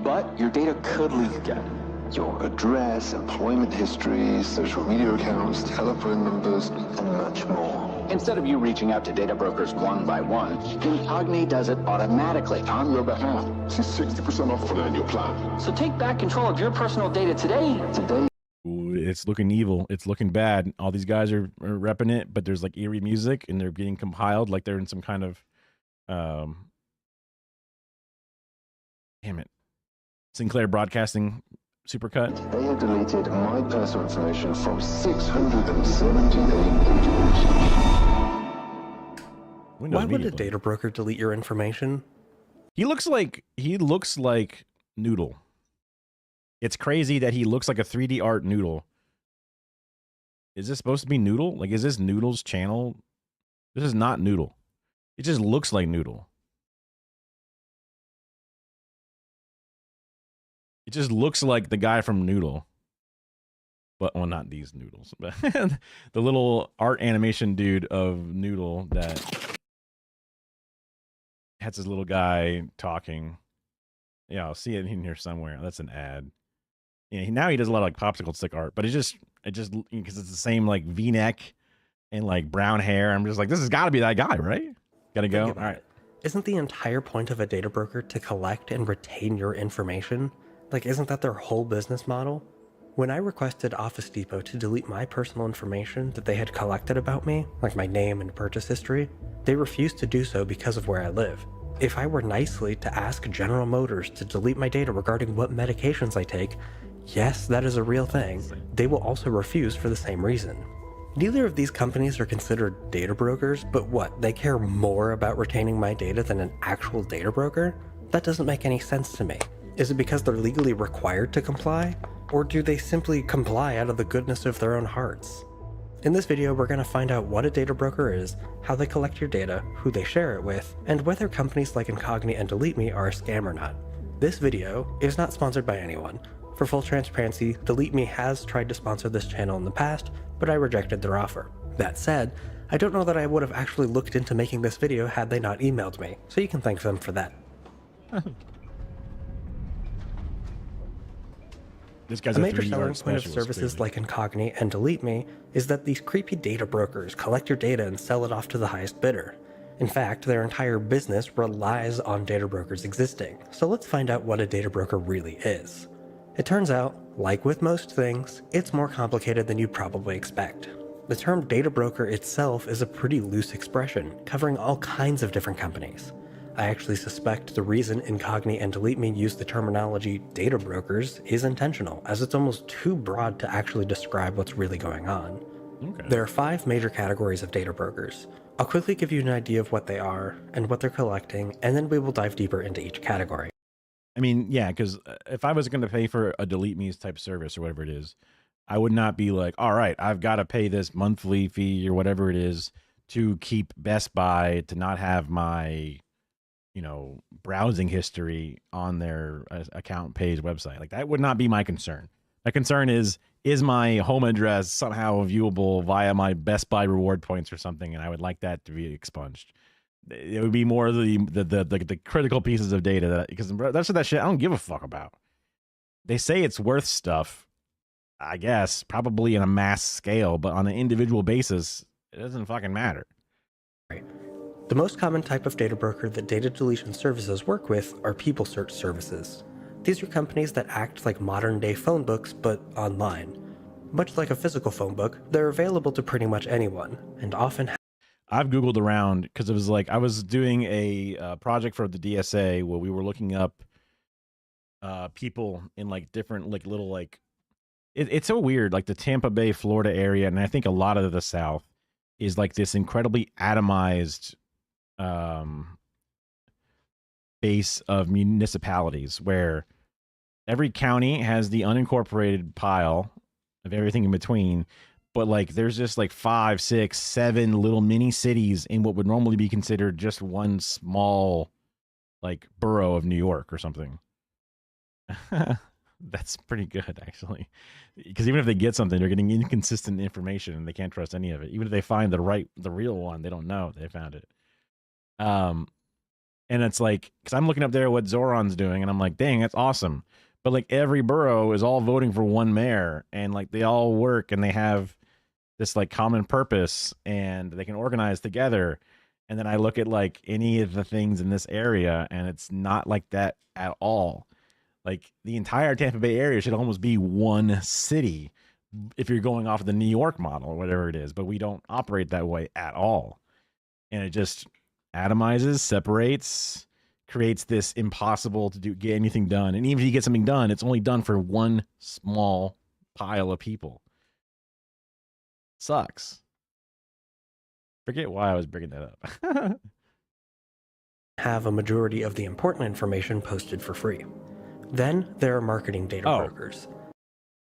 But your data could leak again. Your address, employment history, social media accounts, telephone numbers, and much more. Instead of you reaching out to data brokers one by one, Incogni does it automatically on your behalf. See 60% off for the annual plan. So take back control of your personal data today. Ooh, it's looking evil. It's looking bad. All these guys are repping it, but there's like eerie music and they're getting compiled like they're in some kind of damn it. Sinclair Broadcasting supercut. They have deleted my personal information from 678 pages. Why would a data broker delete your information? He looks like Noodle. It's crazy that he looks like a 3D art Noodle. Is this supposed to be Noodle? Like, is this Noodle's channel? This is not Noodle. It just looks like Noodle. It just looks like the guy from Noodle. But, well, not these noodles. But the little art animation dude of Noodle that has this little guy talking. Yeah, I'll see it in here somewhere. That's an ad. Yeah, now he does a lot of like popsicle stick art, but it just because it's the same like V-neck and like brown hair. I'm just like, this has got to be that guy, right? Gotta go. All right. Isn't the entire point of a data broker to collect and retain your information? Like, isn't that their whole business model? When I requested Office Depot to delete my personal information that they had collected about me, like my name and purchase history, they refused to do so because of where I live. If I were nicely to ask General Motors to delete my data regarding what medications I take, yes, that is a real thing, they will also refuse for the same reason. Neither of these companies are considered data brokers, but what, they care more about retaining my data than an actual data broker? That doesn't make any sense to me. Is it because they're legally required to comply? Or do they simply comply out of the goodness of their own hearts? In this video, we're going to find out what a data broker is, how they collect your data, who they share it with, and whether companies like Incogni and Delete Me are a scam or not. This video is not sponsored by anyone. For full transparency, Delete Me has tried to sponsor this channel in the past, but I rejected their offer. That said, I don't know that I would have actually looked into making this video had they not emailed me, so you can thank them for that. This guy's a a major 3D selling art point of specialist, services clearly. like Incogni and Delete Me is that these creepy data brokers collect your data and sell it off to the highest bidder. In fact, their entire business relies on data brokers existing. So let's find out what a data broker really is. It turns out, like with most things, it's more complicated than you'd probably expect. The term data broker itself is a pretty loose expression, covering all kinds of different companies. I actually suspect the reason Incogni and Delete Me use the terminology data brokers is intentional, as it's almost too broad to actually describe what's really going on. Okay. There are 5 major categories of data brokers. I'll quickly give you an idea of what they are and what they're collecting, and then we will dive deeper into each category. I mean, yeah, because if I was going to pay for a Delete Me type service or whatever it is, I would not be like, all right, I've got to pay this monthly fee or whatever it is to keep Best Buy to not have my, browsing history on their account page website. Like, that would not be my concern. My concern is my home address somehow viewable via my Best Buy reward points or something, and I would like that to be expunged. It would be more the critical pieces of data that, because the rest of that shit I don't give a fuck about. They say it's worth stuff, I guess, probably in a mass scale, but on an individual basis, it doesn't fucking matter. The most common type of data broker that data deletion services work with are people search services. These are companies that act like modern-day phone books, but online. Much like a physical phone book, they're available to pretty much anyone, and often I've Googled around because it was like I was doing a project for the DSA where we were looking up people in like different like little like it's so weird, like the Tampa Bay, Florida area, and I think a lot of the South is like this incredibly atomized base of municipalities where every county has the unincorporated pile of everything in between, but like there's just like 5, 6, 7 little mini cities in what would normally be considered just one small like borough of New York or something. That's pretty good, actually, because even if they get something, they're getting inconsistent information and they can't trust any of it. Even if they find the real one, they don't know they found it. And it's like, because I'm looking up there what Zoran's doing, and I'm like, dang, that's awesome. But like every borough is all voting for one mayor, and like they all work and they have this like common purpose and they can organize together. And then I look at like any of the things in this area, and it's not like that at all. Like the entire Tampa Bay area should almost be one city if you're going off of the New York model or whatever it is, but we don't operate that way at all. And it just atomizes, separates, creates this impossible to get anything done. And even if you get something done, it's only done for one small pile of people. Sucks. Forget why I was bringing that up. have a majority of the important information posted for free. Then there are marketing data brokers.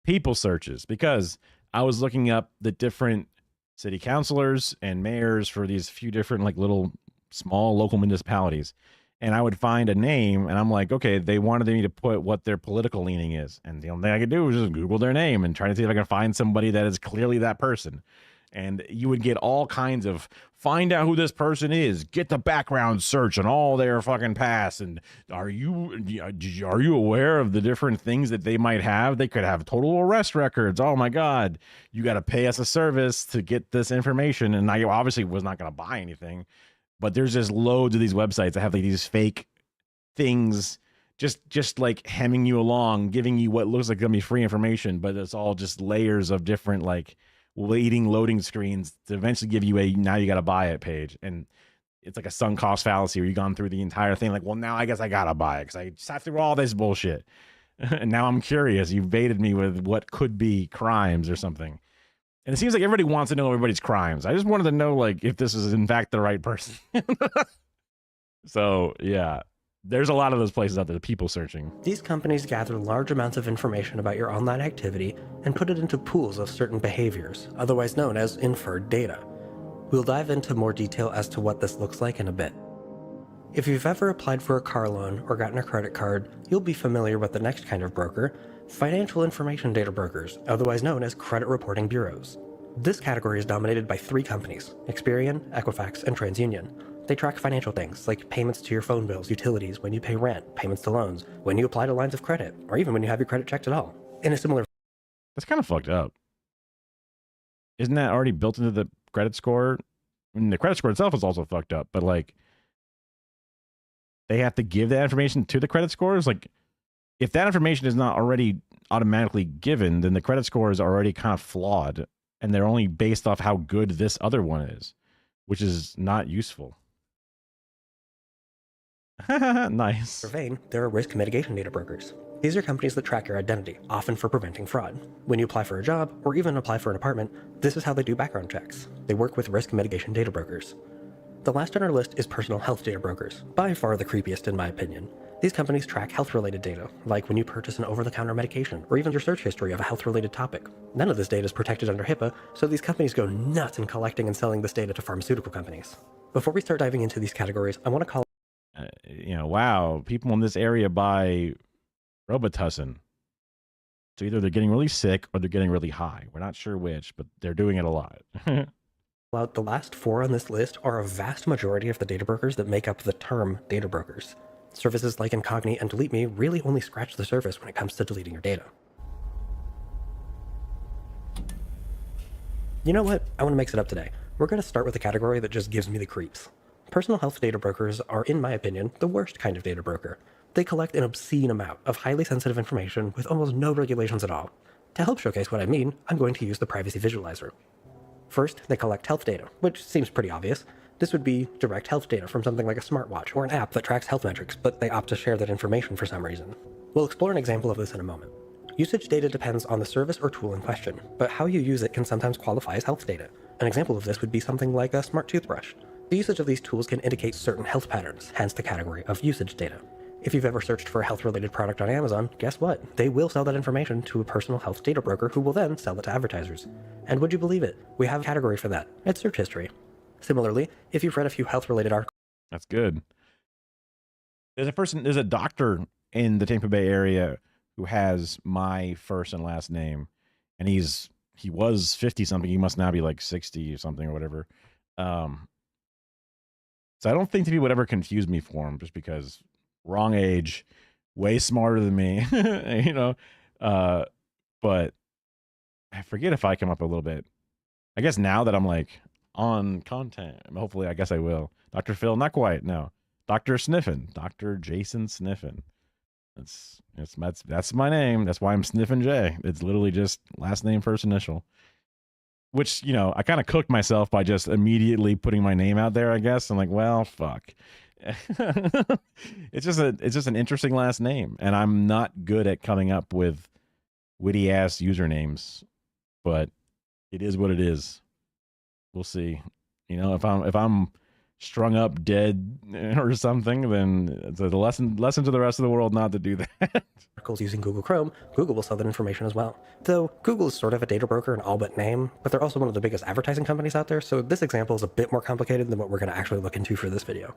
People searches, because I was looking up the different city councilors and mayors for these few different like little small local municipalities, and I would find a name and I'm like, okay, they wanted me to put what their political leaning is, and the only thing I could do was just Google their name and try to see if I can find somebody that is clearly that person. And you would get all kinds of, find out who this person is, get the background search on all their fucking past, and are you aware of the different things that they might have? They could have total arrest records. Oh my God, you got to pay us a service to get this information. And I obviously was not going to buy anything, but there's just loads of these websites that have like these fake things, just like hemming you along, giving you what looks like gonna be free information, but it's all just layers of different like waiting loading screens to eventually give you a now you got to buy it page. And it's like a sunk cost fallacy where you've gone through the entire thing like, well, now I guess I gotta buy it because I sat through all this bullshit and now I'm curious. You baited me with what could be crimes or something, and it seems like everybody wants to know everybody's crimes. I just wanted to know like if this is in fact the right person. So yeah, there's a lot of those places out there, the people searching. These companies gather large amounts of information about your online activity and put it into pools of certain behaviors, otherwise known as inferred data. We'll dive into more detail as to what this looks like in a bit. If you've ever applied for a car loan or gotten a credit card, you'll be familiar with the next kind of broker, financial information data brokers, otherwise known as credit reporting bureaus. This category is dominated by 3 companies, Experian, Equifax, and TransUnion. They track financial things like payments to your phone bills, utilities, when you pay rent, payments to loans, when you apply to lines of credit, or even when you have your credit checked at all. In a similar... That's kind of fucked up. Isn't that already built into the credit score? I mean, the credit score itself is also fucked up, but like they have to give that information to the credit scores. Like if that information is not already automatically given, then the credit score is already kind of flawed, and they're only based off how good this other one is, which is not useful. Nice. Vein, there are risk mitigation data brokers. These are companies that track your identity, often for preventing fraud. When you apply for a job, or even apply for an apartment, this is how they do background checks. They work with risk mitigation data brokers. The last on our list is personal health data brokers, by far the creepiest in my opinion. These companies track health-related data, like when you purchase an over-the-counter medication, or even your search history of a health-related topic. None of this data is protected under HIPAA, so these companies go nuts in collecting and selling this data to pharmaceutical companies. Before we start diving into these categories, I want to call wow, people in this area buy Robitussin. So either they're getting really sick or they're getting really high. We're not sure which, but they're doing it a lot. Well, the last 4 on this list are a vast majority of the data brokers that make up the term data brokers. Services like Incognito and Delete Me really only scratch the surface when it comes to deleting your data. You know what? I want to mix it up today. We're going to start with a category that just gives me the creeps. Personal health data brokers are, in my opinion, the worst kind of data broker. They collect an obscene amount of highly sensitive information with almost no regulations at all. To help showcase what I mean, I'm going to use the privacy visualizer. First, they collect health data, which seems pretty obvious. This would be direct health data from something like a smartwatch or an app that tracks health metrics, but they opt to share that information for some reason. We'll explore an example of this in a moment. Usage data depends on the service or tool in question, but how you use it can sometimes qualify as health data. An example of this would be something like a smart toothbrush. The usage of these tools can indicate certain health patterns, hence the category of usage data. If you've ever searched for a health-related product on Amazon, guess what? They will sell that information to a personal health data broker who will then sell it to advertisers. And would you believe it? We have a category for that. It's search history. Similarly, if you've read a few health-related articles... That's good. There's a doctor in the Tampa Bay area who has my first and last name, and he was 50-something. He must now be like 60 or something or whatever. So I don't think that people would ever confuse me for him just because... wrong age, way smarter than me, you know. But I forget if I come up a little bit. I guess now that I'm like on content, hopefully, I guess I will. Dr. Phil, not quite, no. Dr. Sniffin, Dr. Jason Sniffin. That's my name. That's why I'm Sniffin J. It's literally just last name, first initial. Which, you know, I kind of cooked myself by just immediately putting my name out there, I guess. I'm like, well, fuck. It's just an interesting last name, and I'm not good at coming up with witty ass usernames, but it is what it is. We'll see. You know, if I'm strung up dead or something, then it's a lesson to the rest of the world not to do that. Articles using Google Chrome, Google will sell that information as well. Though Google is sort of a data broker in all but name, but they're also one of the biggest advertising companies out there, so this example is a bit more complicated than what we're going to actually look into for this video.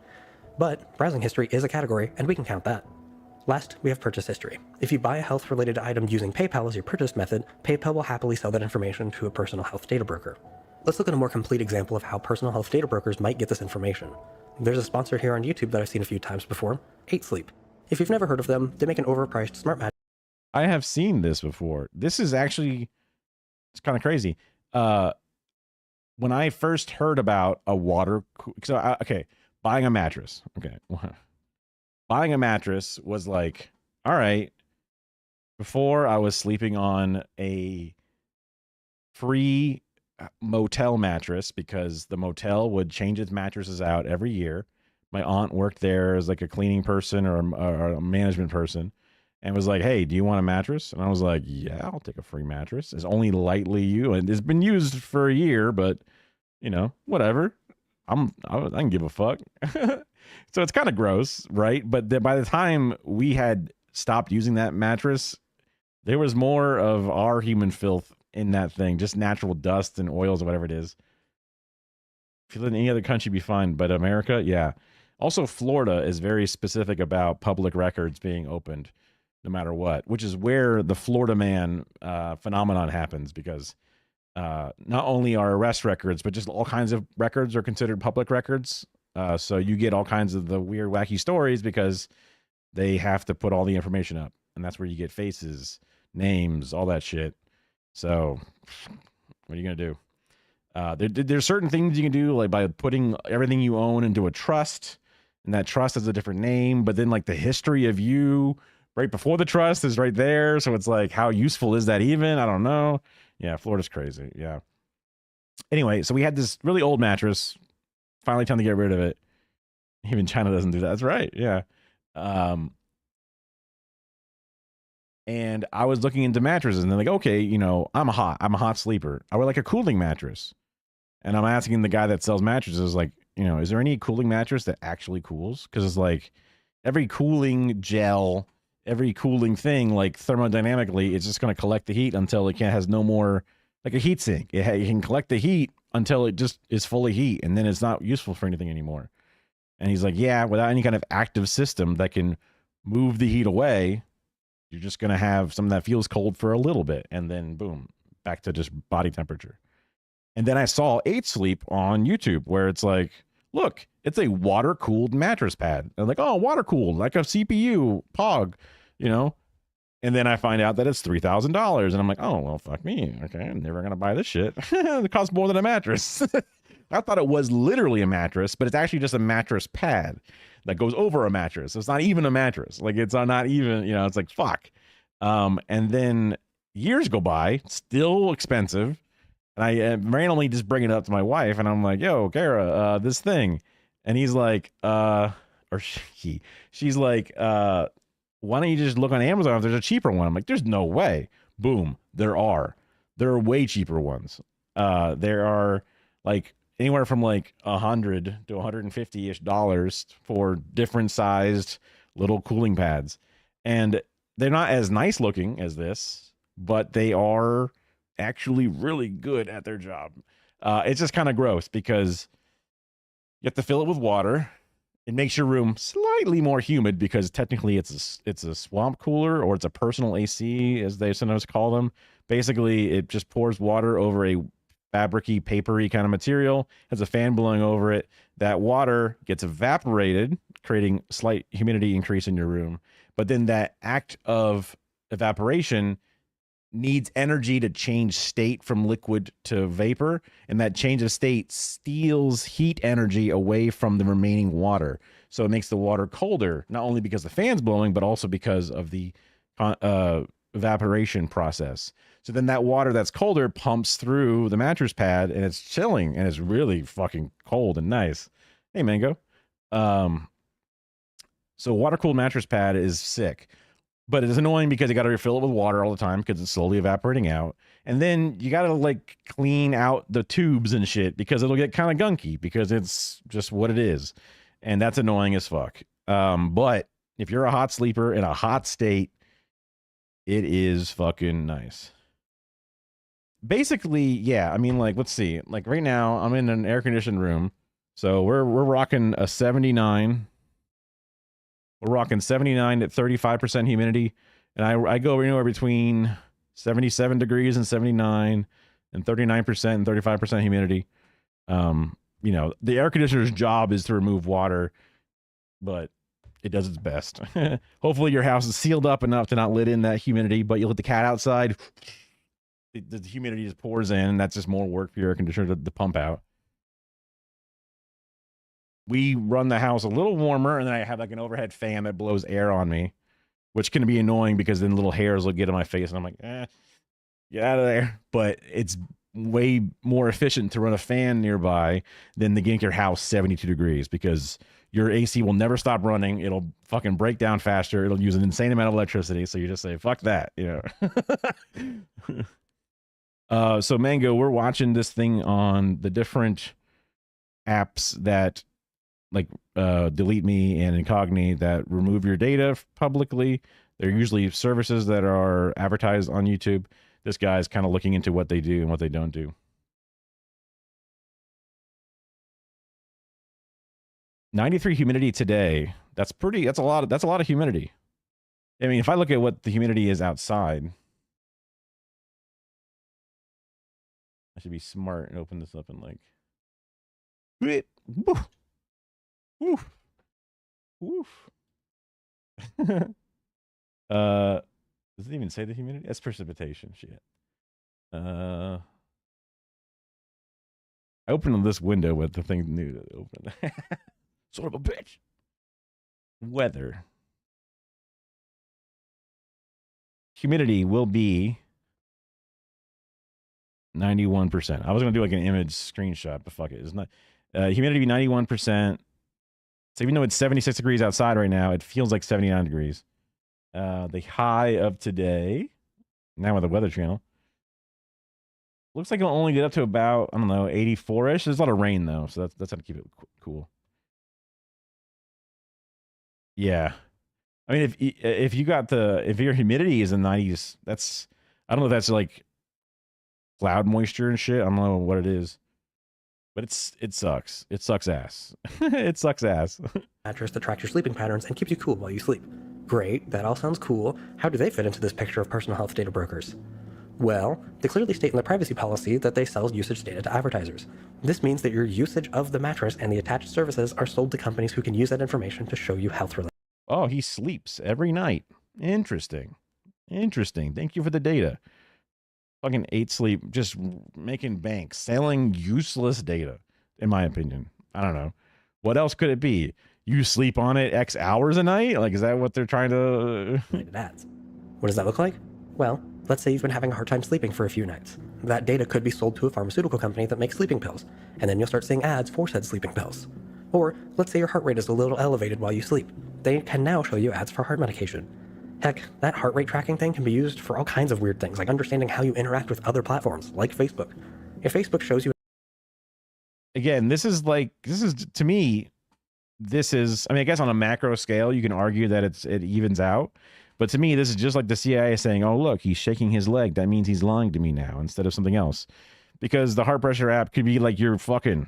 But browsing history is a category, and we can count that. Last, we have purchase history. If you buy a health-related item using PayPal as your purchase method, PayPal will happily sell that information to a personal health data broker. Let's look at a more complete example of how personal health data brokers might get this information. There's a sponsor here on YouTube that I've seen a few times before, 8 Sleep. If you've never heard of them, they make an overpriced smart mattress. I have seen this before. This is actually, it's kind of crazy. When I first heard about a buying a mattress. Okay. Buying a mattress was like, all right, before I was sleeping on a free motel mattress because the motel would change its mattresses out every year. My aunt worked there as like a cleaning person or a management person and was like, hey, do you want a mattress? And I was like, yeah, I'll take a free mattress. It's only lightly used and it's been used for a year, but you know, whatever. I can give a fuck. So it's kind of gross, right? But by the time we had stopped using that mattress, there was more of our human filth in that thing, just natural dust and oils or whatever it is. If you live in any other country, be fine, but America, yeah. Also, Florida is very specific about public records being opened no matter what, which is where the Florida man phenomenon happens because not only are arrest records, but just all kinds of records are considered public records. So you get all kinds of the weird, wacky stories because they have to put all the information up. And that's where you get faces, names, all that shit. So what are you going to do? There's certain things you can do, like by putting everything you own into a trust. And that trust has a different name. But then like the history of you right before the trust is right there. So it's like, how useful is that even? I don't know. Yeah, Florida's crazy. Yeah. Anyway, so we had this really old mattress. Finally time to get rid of it. Even China doesn't do that. That's right. Yeah. And I was looking into mattresses and they're like, okay, you know, I'm a hot sleeper. I would like a cooling mattress. And I'm asking the guy that sells mattresses, like, you know, is there any cooling mattress that actually cools? Because it's like every cooling gel, every cooling thing, like thermodynamically, it's just going to collect the heat until it has no more, like a heat sink. It can collect the heat until it just is full of heat, and then it's not useful for anything anymore. And he's like, yeah, without any kind of active system that can move the heat away, You're just going to have something that feels cold for a little bit, and then boom, back to just body temperature. And then I saw 8 Sleep on YouTube, where it's like, look, it's a water-cooled mattress pad. I'm like, oh, water-cooled, like a CPU, POG, you know? And then I find out that it's $3,000. And I'm like, oh, well, fuck me. Okay, I'm never going to buy this shit. It costs more than a mattress. I thought it was literally a mattress, but it's actually just a mattress pad that goes over a mattress. It's not even a mattress. Like, it's not even, you know, it's like, fuck. And then years go by, still expensive. And I randomly just bring it up to my wife, and I'm like, yo, Kara, this thing. And he's like, she's like, why don't you just look on Amazon if there's a cheaper one? I'm like, there's no way. Boom. There are way cheaper ones. There are like anywhere from like $100 to $150-ish for different sized little cooling pads. And they're not as nice looking as this, but they are actually really good at their job. It's just kind of gross because you have to fill it with water. It makes your room slightly more humid because technically it's a swamp cooler, or it's a personal AC, as they sometimes call them. Basically, it just pours water over a fabricy, papery kind of material, has a fan blowing over it. That water gets evaporated, creating slight humidity increase in your room. But then that act of evaporation needs energy to change state from liquid to vapor, and that change of state steals heat energy away from the remaining water. So it makes the water colder, not only because the fan's blowing, but also because of the evaporation process. So then that water that's colder pumps through the mattress pad, and it's chilling, and it's really fucking cold and nice. Hey, Mango. So water-cooled mattress pad is sick. But it's annoying because you got to refill it with water all the time because it's slowly evaporating out. And then you got to like clean out the tubes and shit because it'll get kind of gunky because it's just what it is. And that's annoying as fuck. But if you're a hot sleeper in a hot state, it is fucking nice. Basically, yeah. I mean, like, let's see. Like right now, I'm in an air-conditioned room. So we're rocking a 79. We're rocking 79 at 35% humidity. And I go anywhere between 77 degrees and 79 and 39% and 35% humidity. You know, the air conditioner's job is to remove water, but it does its best. Hopefully your house is sealed up enough to not let in that humidity, but you let the cat outside, the humidity just pours in, and that's just more work for your air conditioner to pump out. We run the house a little warmer, and then I have like an overhead fan that blows air on me, which can be annoying because then little hairs will get in my face, and I'm like, get out of there. But it's way more efficient to run a fan nearby than to get your house 72 degrees because your AC will never stop running. It'll fucking break down faster. It'll use an insane amount of electricity. So you just say, fuck that, you know. So Mango, we're watching this thing on the different apps that like Delete Me and Incogni that remove your data publicly. They're usually services that are advertised on YouTube. This guy's kind of looking into what they do and what they don't do. 93 humidity today. That's a lot of humidity. I mean, if I look at what the humidity is outside, I should be smart and open this up and like woof. Woof. Woof. Does it even say the humidity? That's precipitation. Shit. I opened this window with the thing new to open. Sort of a bitch. Weather. Humidity will be 91%. I was gonna do like an image screenshot, but fuck it. It's not. Humidity be 91%. So even though it's 76 degrees outside right now, it feels like 79 degrees. The high of today, now with the Weather Channel, looks like it'll only get up to about, I don't know, 84-ish. There's a lot of rain though, so that's how to keep it cool. Yeah. I mean, if your humidity is in the 90s, that's, I don't know if that's like cloud moisture and shit. I don't know what it is. But it sucks. It sucks ass. It sucks ass. Mattress that tracks your sleeping patterns and keeps you cool while you sleep. Great, that all sounds cool. How do they fit into this picture of personal health data brokers? Well, they clearly state in their privacy policy that they sell usage data to advertisers. This means that your usage of the mattress and the attached services are sold to companies who can use that information to show you health-related. Oh, he sleeps every night. Interesting. Interesting. Thank you for the data. Fucking 8 Sleep, just making bank, selling useless data, in my opinion. I don't know. What else could it be? You sleep on it X hours a night? Like, is that what they're trying to... ads. What does that look like? Well, let's say you've been having a hard time sleeping for a few nights. That data could be sold to a pharmaceutical company that makes sleeping pills, and then you'll start seeing ads for said sleeping pills. Or, let's say your heart rate is a little elevated while you sleep. They can now show you ads for heart medication. Heck, that heart rate tracking thing can be used for all kinds of weird things, like understanding how you interact with other platforms, like Facebook. If Facebook shows you... Again, to me, I mean, I guess on a macro scale, you can argue that it evens out. But to me, this is just like the CIA saying, oh, look, he's shaking his leg. That means he's lying to me now instead of something else. Because the heart pressure app could be like you're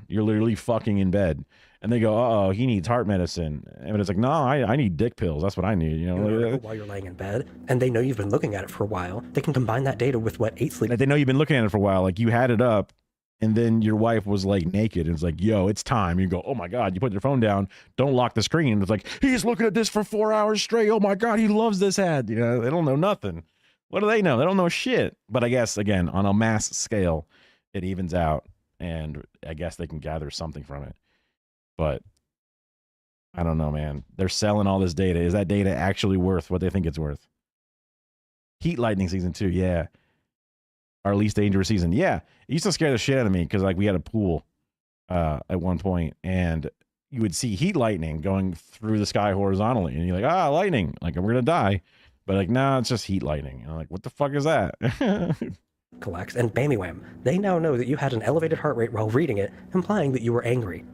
literally fucking in bed. And they go, uh-oh, he needs heart medicine. And it's like, no, I need dick pills. That's what I need. You know, while you're laying in bed, and they know you've been looking at it for a while, they can combine that data with what 8 Sleep... Like they know you've been looking at it for a while. Like you had it up, and then your wife was like naked. And it's like, yo, it's time. You go, oh my God, you put your phone down. Don't lock the screen. It's like, he's looking at this for 4 hours straight. Oh my God, he loves this ad. You know, they don't know nothing. What do they know? They don't know shit. But I guess, again, on a mass scale, it evens out. And I guess they can gather something from it. But I don't know, man. They're selling all this data. Is that data actually worth what they think it's worth? Heat Lightning season 2, yeah. Our least dangerous season. Yeah. It used to scare the shit out of me because like we had a pool at one point and you would see heat lightning going through the sky horizontally and you're like, ah, lightning. Like we're gonna die. But like, nah, it's just heat lightning. And I'm like, what the fuck is that? Collects and bammy wham. They now know that you had an elevated heart rate while reading it, implying that you were angry.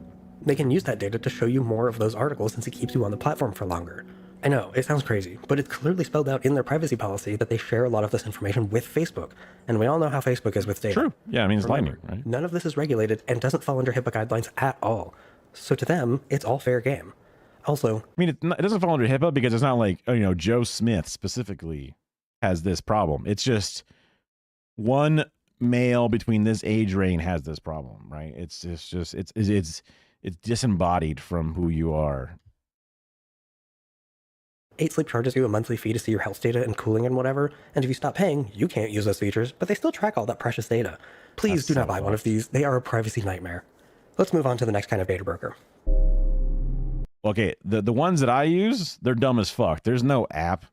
They can use that data to show you more of those articles since it keeps you on the platform for longer. I know, it sounds crazy, but it's clearly spelled out in their privacy policy that they share a lot of this information with Facebook. And we all know how Facebook is with data. True. Yeah, I mean, it's Remember, lightning, right? None of this is regulated and doesn't fall under HIPAA guidelines at all. So to them, it's all fair game. Also... I mean, it doesn't fall under HIPAA because it's not like, you know, Joe Smith specifically has this problem. It's just one male between this age range has this problem, right? It's disembodied from who you are. 8 Sleep charges you a monthly fee to see your health data and cooling and whatever, and if you stop paying, you can't use those features, but they still track all that precious data. Please do not buy one of these. They are a privacy nightmare. Let's move on to the next kind of data broker. Okay, the ones that I use, they're dumb as fuck. There's no app.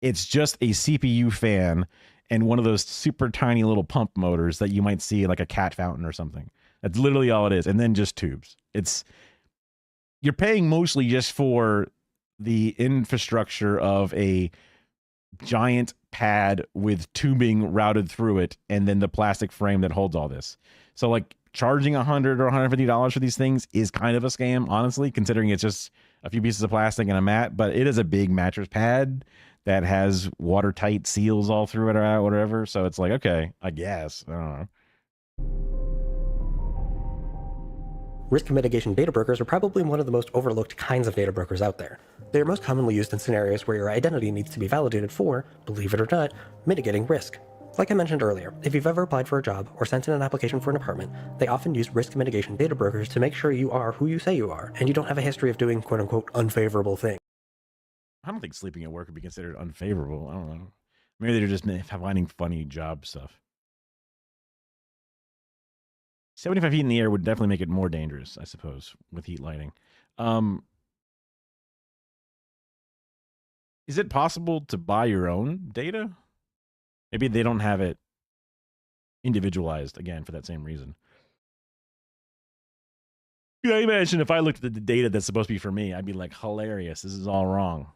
It's just a CPU fan and one of those super tiny little pump motors that you might see like a cat fountain or something. That's literally all it is. And then just tubes. You're paying mostly just for the infrastructure of a giant pad with tubing routed through it and then the plastic frame that holds all this. So like charging $100 or $150 for these things is kind of a scam, honestly, considering it's just a few pieces of plastic and a mat, but it is a big mattress pad that has watertight seals all through it or whatever. So it's like, okay, I guess. I don't know. Risk mitigation data brokers are probably one of the most overlooked kinds of data brokers out there. They are most commonly used in scenarios where your identity needs to be validated for, believe it or not, mitigating risk. Like I mentioned earlier, if you've ever applied for a job or sent in an application for an apartment, they often use risk mitigation data brokers to make sure you are who you say you are, and you don't have a history of doing quote-unquote unfavorable things. I don't think sleeping at work would be considered unfavorable. I don't know. Maybe they're just finding funny job stuff. 75 feet in the air would definitely make it more dangerous, I suppose, with heat lighting. Is it possible to buy your own data? Maybe they don't have it individualized, again, for that same reason. I imagine if I looked at the data that's supposed to be for me, I'd be like, hilarious, this is all wrong.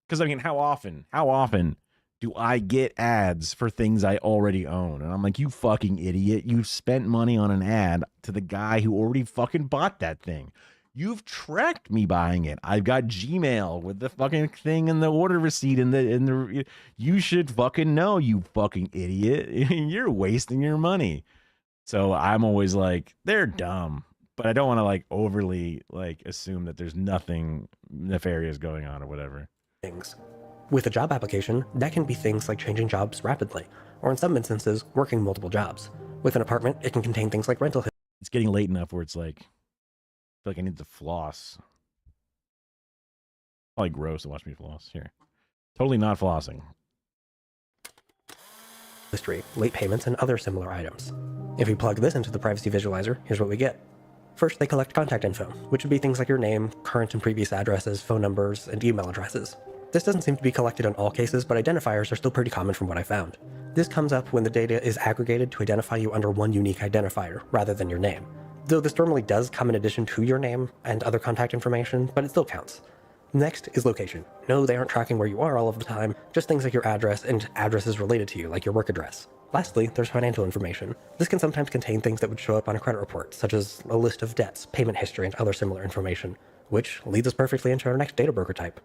Because, I mean, how often do I get ads for things I already own? And I'm like, you fucking idiot. You spent money on an ad to the guy who already fucking bought that thing. You've tracked me buying it. I've got Gmail with the fucking thing and the order receipt and the you should fucking know, you fucking idiot. You're wasting your money. So I'm always like, they're dumb. But I don't want to like overly like assume that there's nothing nefarious going on or whatever. Things. With a job application, that can be things like changing jobs rapidly, or in some instances, working multiple jobs. With an apartment, it can contain things like rental. It's getting late enough where it's like, I feel like I need to floss. Probably gross to watch me floss here. Totally not flossing. History, late payments, and other similar items. If we plug this into the privacy visualizer, here's what we get. First, they collect contact info, which would be things like your name, current and previous addresses, phone numbers, and email addresses. This doesn't seem to be collected in all cases, but identifiers are still pretty common from what I found. This comes up when the data is aggregated to identify you under one unique identifier, rather than your name. Though this normally does come in addition to your name and other contact information, but it still counts. Next is location. No, they aren't tracking where you are all of the time, just things like your address and addresses related to you, like your work address. Lastly, there's financial information. This can sometimes contain things that would show up on a credit report, such as a list of debts, payment history, and other similar information, which leads us perfectly into our next data broker type.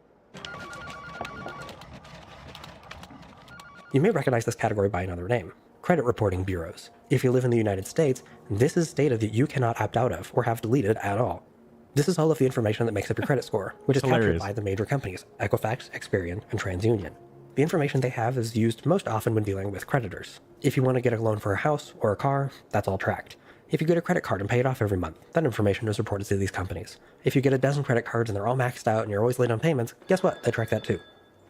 You may recognize this category by another name, credit reporting bureaus. If you live in the United States, this is data that you cannot opt out of or have deleted at all. This is all of the information that makes up your credit score, which is captured by the major companies, Equifax, Experian, and TransUnion. The information they have is used most often when dealing with creditors. If you want to get a loan for a house or a car, that's all tracked. If you get a credit card and pay it off every month, that information is reported to these companies. If you get a dozen credit cards and they're all maxed out and you're always late on payments, guess what? They track that too.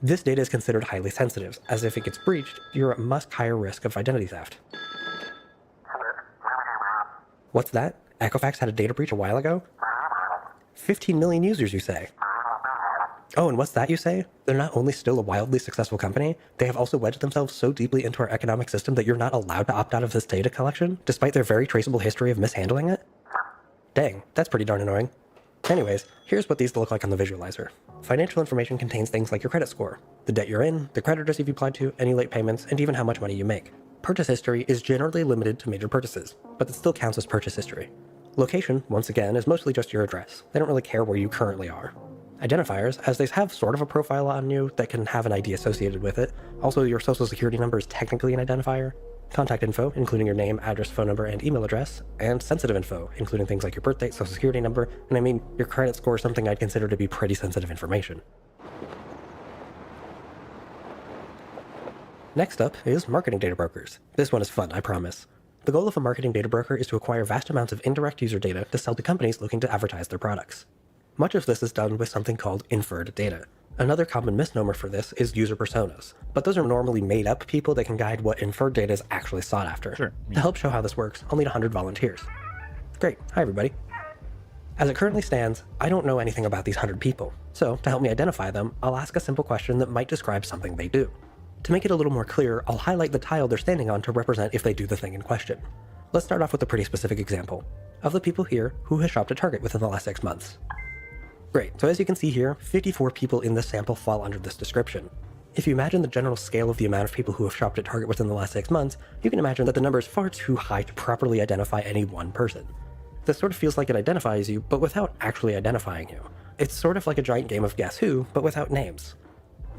This data is considered highly sensitive, as if it gets breached, you're at much higher risk of identity theft. What's that? Equifax had a data breach a while ago? 15 million users, you say? Oh, and what's that, you say? They're not only still a wildly successful company, they have also wedged themselves so deeply into our economic system that you're not allowed to opt out of this data collection, despite their very traceable history of mishandling it? Dang, that's pretty darn annoying. Anyways, here's what these look like on the visualizer. Financial information contains things like your credit score, the debt you're in, the creditors you've applied to, any late payments, and even how much money you make. Purchase history is generally limited to major purchases, but it still counts as purchase history. Location, once again, is mostly just your address. They don't really care where you currently are. Identifiers, as they have sort of a profile on you that can have an ID associated with it. Also, your social security number is technically an identifier. Contact info, including your name, address, phone number, and email address. And sensitive info, including things like your birth date, social security number, and I mean, your credit score is something I'd consider to be pretty sensitive information. Next up is marketing data brokers. This one is fun, I promise. The goal of a marketing data broker is to acquire vast amounts of indirect user data to sell to companies looking to advertise their products. Much of this is done with something called inferred data. Another common misnomer for this is user personas, but those are normally made up people that can guide what inferred data is actually sought after. Sure. To help show how this works, I'll need 100 volunteers. Great, hi everybody. As it currently stands, I don't know anything about these 100 people, so to help me identify them, I'll ask a simple question that might describe something they do. To make it a little more clear, I'll highlight the tile they're standing on to represent if they do the thing in question. Let's start off with a pretty specific example. Of the people here, who has shopped at Target within the last 6 months? Great, so as you can see here, 54 people in this sample fall under this description. If you imagine the general scale of the amount of people who have shopped at Target within the last 6 months, you can imagine that the number is far too high to properly identify any one person. This sort of feels like it identifies you, but without actually identifying you. It's sort of like a giant game of Guess Who, but without names.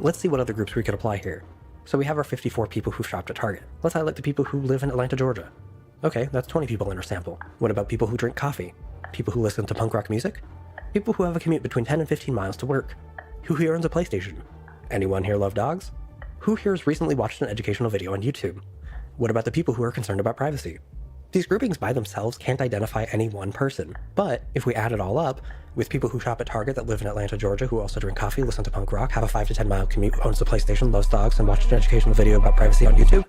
Let's see what other groups we could apply here. So we have our 54 people who've shopped at Target. Let's highlight the people who live in Atlanta, Georgia. Okay, that's 20 people in our sample. What about people who drink coffee? People who listen to punk rock music? People who have a commute between 10 and 15 miles to work? Who here owns a PlayStation? Anyone here love dogs? Who here has recently watched an educational video on YouTube? What about the people who are concerned about privacy? These groupings by themselves can't identify any one person, but if we add it all up, with people who shop at Target that live in Atlanta, Georgia, who also drink coffee, listen to punk rock, have a 5 to 10 mile commute, owns a PlayStation, loves dogs, and watched an educational video about privacy on YouTube,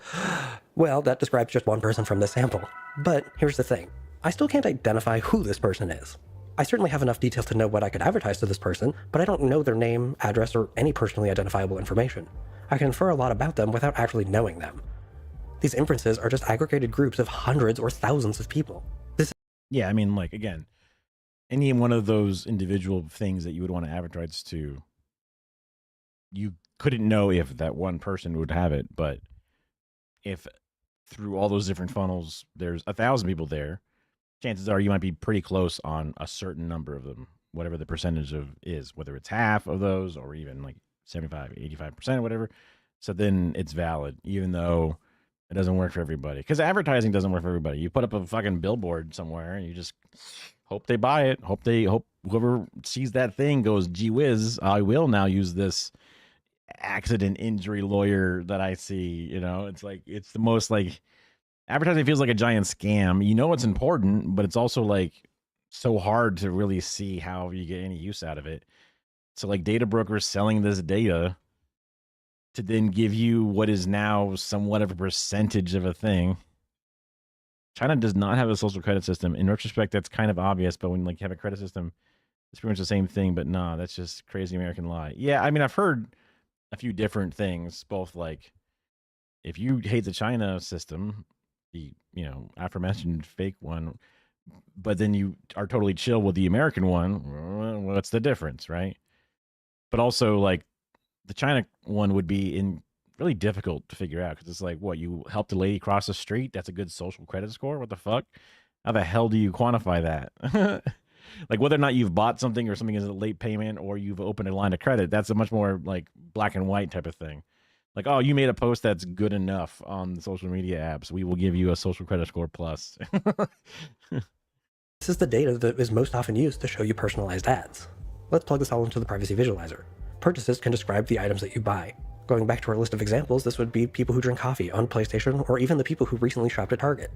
well, that describes just one person from this sample. But here's the thing. I still can't identify who this person is. I certainly have enough details to know what I could advertise to this person, but I don't know their name, address, or any personally identifiable information. I can infer a lot about them without actually knowing them. These inferences are just aggregated groups of hundreds or thousands of people. Yeah, I mean, like, again, any one of those individual things that you would want to advertise to, you couldn't know if that one person would have it, but if through all those different funnels, there's 1,000 people there, chances are you might be pretty close on a certain number of them, whatever the percentage of is, whether it's half of those or even like 75, 85% or whatever. So then it's valid, even though it doesn't work for everybody. Because advertising doesn't work for everybody. You put up a fucking billboard somewhere and you just hope they buy it. Hope whoever sees that thing goes, gee whiz, I will now use this accident injury lawyer that I see. You know, it's like it's the most like advertising feels like a giant scam. You know, it's important, but it's also like so hard to really see how you get any use out of it. So like data brokers selling this data to then give you what is now somewhat of a percentage of a thing. China does not have a social credit system. In retrospect, that's kind of obvious, but when like you have a credit system, it's pretty much the same thing. But nah, that's just crazy American lie. Yeah, I mean, I've heard a few different things, both like if you hate the China system, the aforementioned fake one, but then you are totally chill with the American one, what's the difference, right? But also like the China one would be really difficult to figure out because it's like, what, you helped a lady cross the street? That's a good social credit score? What the fuck? How the hell do you quantify that? Like whether or not you've bought something or something is a late payment or you've opened a line of credit, that's a much more like black and white type of thing. Like, oh, you made a post that's good enough on the social media apps. We will give you a social credit score plus. This is the data that is most often used to show you personalized ads. Let's plug this all into the privacy visualizer. Purchases can describe the items that you buy. Going back to our list of examples, this would be people who drink coffee on PlayStation or even the people who recently shopped at Target.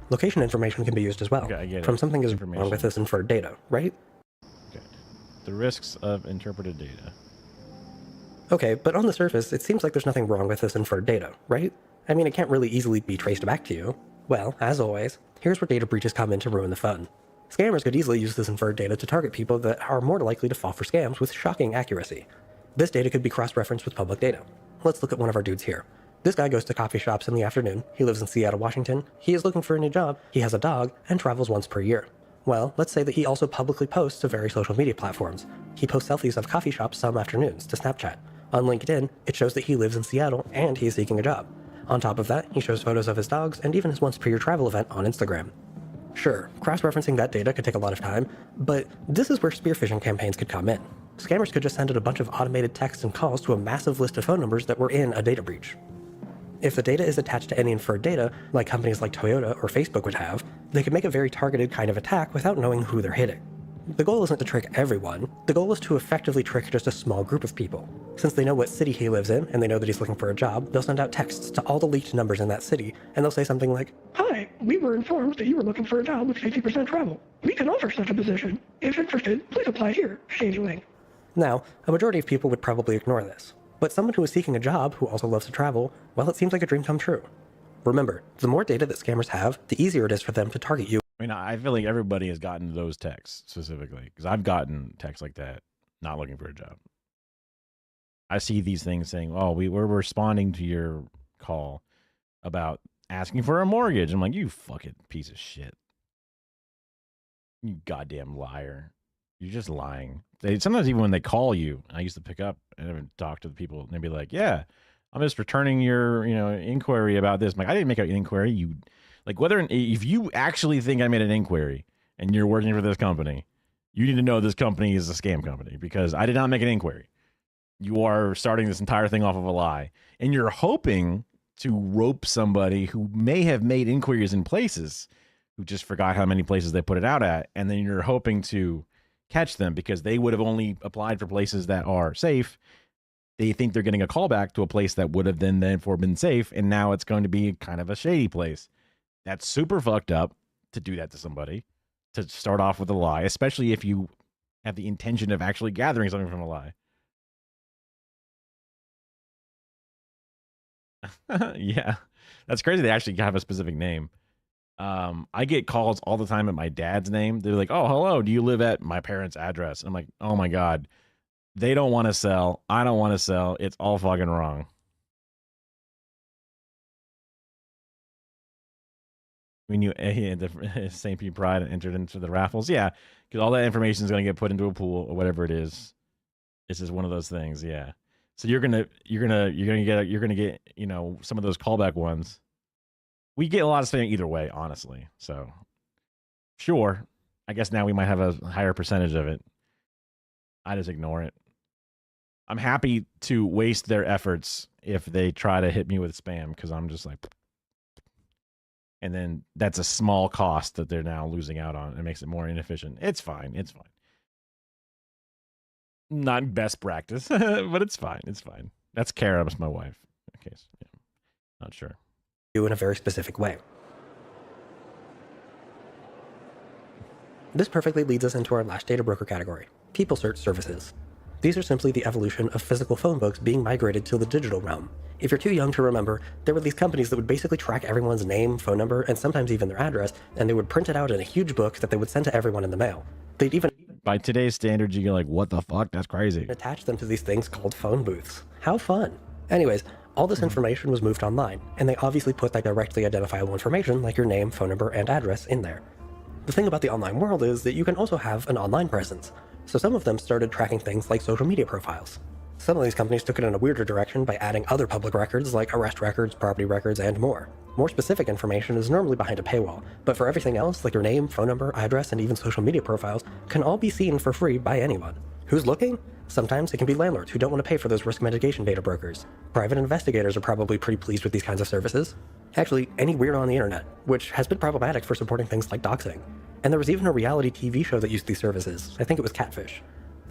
Location information can be used as well. Okay, I get From it. something is wrong with this inferred data, right? Okay. The risks of interpreted data. Okay, but on the surface, it seems like there's nothing wrong with this inferred data, right? I mean, it can't really easily be traced back to you. Well, as always, here's where data breaches come in to ruin the fun. Scammers could easily use this inferred data to target people that are more likely to fall for scams with shocking accuracy. This data could be cross-referenced with public data. Let's look at one of our dudes here. This guy goes to coffee shops in the afternoon, he lives in Seattle, Washington, he is looking for a new job, he has a dog, and travels once per year. Well, let's say that he also publicly posts to various social media platforms. He posts selfies of coffee shops some afternoons to Snapchat. On LinkedIn, it shows that he lives in Seattle and he is seeking a job. On top of that, he shows photos of his dogs and even his once per year travel event on Instagram. Sure, cross-referencing that data could take a lot of time, but this is where spear phishing campaigns could come in. Scammers could just send out a bunch of automated texts and calls to a massive list of phone numbers that were in a data breach. If the data is attached to any inferred data, like companies like Toyota or Facebook would have, they could make a very targeted kind of attack without knowing who they're hitting. The goal isn't to trick everyone, the goal is to effectively trick just a small group of people. Since they know what city he lives in, and they know that he's looking for a job, they'll send out texts to all the leaked numbers in that city, and they'll say something like, "Hi, we were informed that you were looking for a job with 50% travel. We can offer such a position. If interested, please apply here. Shady link." Now, a majority of people would probably ignore this, but someone who is seeking a job who also loves to travel, well, it seems like a dream come true. Remember, the more data that scammers have, the easier it is for them to target you. I mean, I feel like everybody has gotten those texts specifically because I've gotten texts like that, not looking for a job. I see these things saying, "Oh, we're responding to your call about asking for a mortgage." I'm like, you fucking piece of shit. You goddamn liar. You're just lying. Sometimes even when they call you, I used to pick up and talk to the people and they'd be like, "Yeah, I'm just returning your, inquiry about this." I'm like, I didn't make an inquiry. You like if you actually think I made an inquiry and you're working for this company, you need to know this company is a scam company because I did not make an inquiry. You are starting this entire thing off of a lie. And you're hoping to rope somebody who may have made inquiries in places who just forgot how many places they put it out at. And then you're hoping to catch them because they would have only applied for places that are safe. They think they're getting a callback to a place that would have then therefore been safe. And now it's going to be kind of a shady place. That's super fucked up to do that to somebody, to start off with a lie, especially if you have the intention of actually gathering something from a lie. Yeah, that's crazy. They actually have a specific name. I get calls all the time at my dad's name. They're like, "Oh, hello, do you live at my parents' address?" And I'm like, "Oh my God, they don't want to sell. I don't want to sell. It's all fucking wrong." When you the St. Pete Pride entered into the raffles, yeah, because all that information is going to get put into a pool or whatever it is. This is one of those things, yeah. So you're gonna get some of those callback ones. We get a lot of spam either way, honestly. So sure, I guess now we might have a higher percentage of it. I just ignore it. I'm happy to waste their efforts if they try to hit me with spam because I'm just like, and then that's a small cost that they're now losing out on. It makes it more inefficient. It's fine. It's fine. Not best practice, but it's fine. It's fine. That's Kara, that's my wife. In case, yeah. Not sure. You in a very specific way. This perfectly leads us into our last data broker category, people search services. These are simply the evolution of physical phone books being migrated to the digital realm. If you're too young to remember, there were these companies that would basically track everyone's name, phone number, and sometimes even their address, and they would print it out in a huge book that they would send to everyone in the mail. They'd even... By today's standards, you get like, what the fuck? That's crazy. Attach them to these things called phone booths. How fun. Anyways, all this information was moved online, and they obviously put that directly identifiable information like your name, phone number, and address in there. The thing about the online world is that you can also have an online presence. So some of them started tracking things like social media profiles. Some of these companies took it in a weirder direction by adding other public records like arrest records, property records, and more. More specific information is normally behind a paywall, but for everything else, like your name, phone number, address, and even social media profiles, can all be seen for free by anyone. Who's looking? Sometimes it can be landlords who don't want to pay for those risk mitigation data brokers. Private investigators are probably pretty pleased with these kinds of services. Actually, any weirdo on the internet, which has been problematic for supporting things like doxing. And there was even a reality TV show that used these services. I think it was Catfish.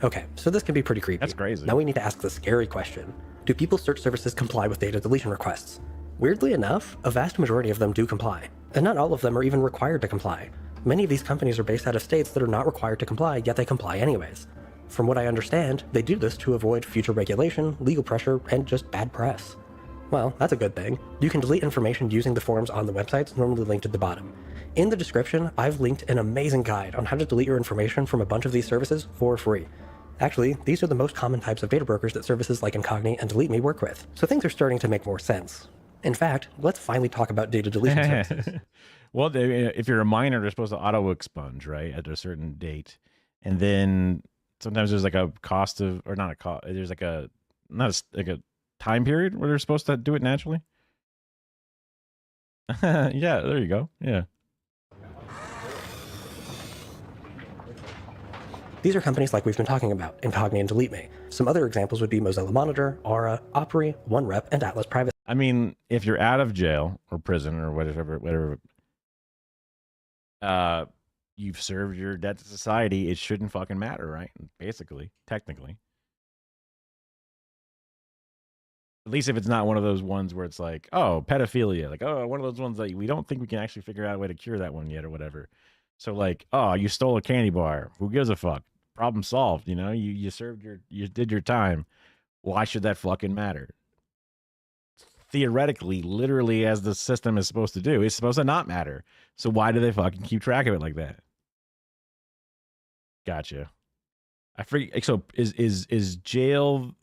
Okay, so this can be pretty creepy. That's crazy. Now we need to ask the scary question. Do people search services comply with data deletion requests? Weirdly enough, a vast majority of them do comply. And not all of them are even required to comply. Many of these companies are based out of states that are not required to comply, yet they comply anyways. From what I understand, they do this to avoid future regulation, legal pressure, and just bad press. Well, that's a good thing. You can delete information using the forms on the websites normally linked at the bottom. In the description, I've linked an amazing guide on how to delete your information from a bunch of these services for free. Actually, these are the most common types of data brokers that services like Incogni and DeleteMe work with, so things are starting to make more sense. In fact, let's finally talk about data deletion services. Well, if you're a minor, they're supposed to auto-expunge, right, at a certain date. And then sometimes there's like a cost of, or not a cost, there's like a, like a time period where they're supposed to do it naturally. Yeah, there you go. Yeah. These are companies like we've been talking about, Incogni and DeleteMe. Some other examples would be Mozilla Monitor, Aura, Opry, OneRep, and Atlas Privacy. I mean, if you're out of jail or prison or whatever, you've served your debt to society, it shouldn't fucking matter, right? Basically, technically. At least if it's not one of those ones where it's like, oh, pedophilia, like, oh, one of those ones that we don't think we can actually figure out a way to cure that one yet or whatever. So like, oh, you stole a candy bar. Who gives a fuck? Problem solved, you know? You served you did your time. Why should that fucking matter? Theoretically, literally, as the system is supposed to do, it's supposed to not matter. So why do they fucking keep track of it like that? Gotcha. I forget. So is jail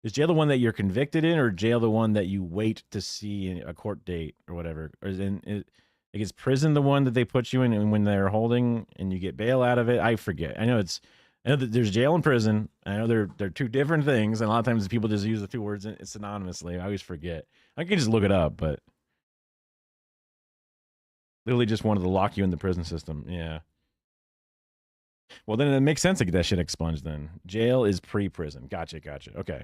jail the one that you're convicted in, or jail the one that you wait to see in a court date or whatever? Or is prison the one that they put you in when they're holding and you get bail out of it? I forget. I know that there's jail and prison. I know they're two different things, and a lot of times people just use the two words synonymously. I always forget. I can just look it up, but literally just wanted to lock you in the prison system. Yeah. Well, then it makes sense to get that shit expunged then. Jail is pre-prison. Gotcha. Okay.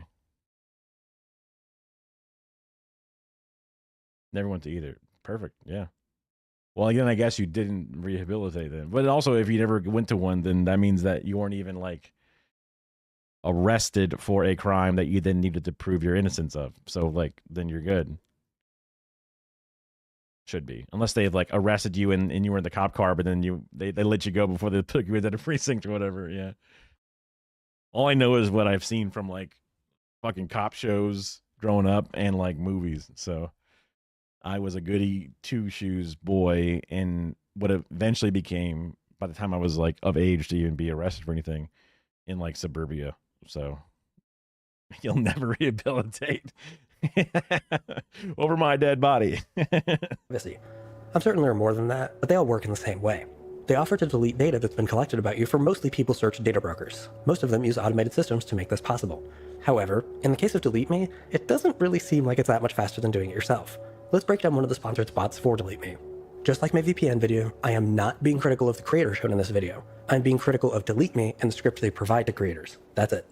Never went to either. Perfect. Yeah. Well, again, I guess you didn't rehabilitate then. But also, if you never went to one, then that means that you weren't even, like, arrested for a crime that you then needed to prove your innocence of. So, like, then you're good. Should be. Unless they've, like, arrested you and you were in the cop car, but then they let you go before they took you into the precinct or whatever. Yeah. All I know is what I've seen from, like, fucking cop shows growing up and, like, movies. So I was a goody two-shoes boy and what eventually became, by the time I was like of age to even be arrested for anything, in like suburbia. So you'll never rehabilitate over my dead body. Privacy. I'm certain there are more than that, but they all work in the same way. They offer to delete data that's been collected about you for mostly people search data brokers. Most of them use automated systems to make this possible. However, in the case of DeleteMe, it doesn't really seem like it's that much faster than doing it yourself. Let's break down one of the sponsored spots for DeleteMe. Just like my VPN video, I am not being critical of the creator shown in this video. I'm being critical of DeleteMe and the script they provide to creators. That's it.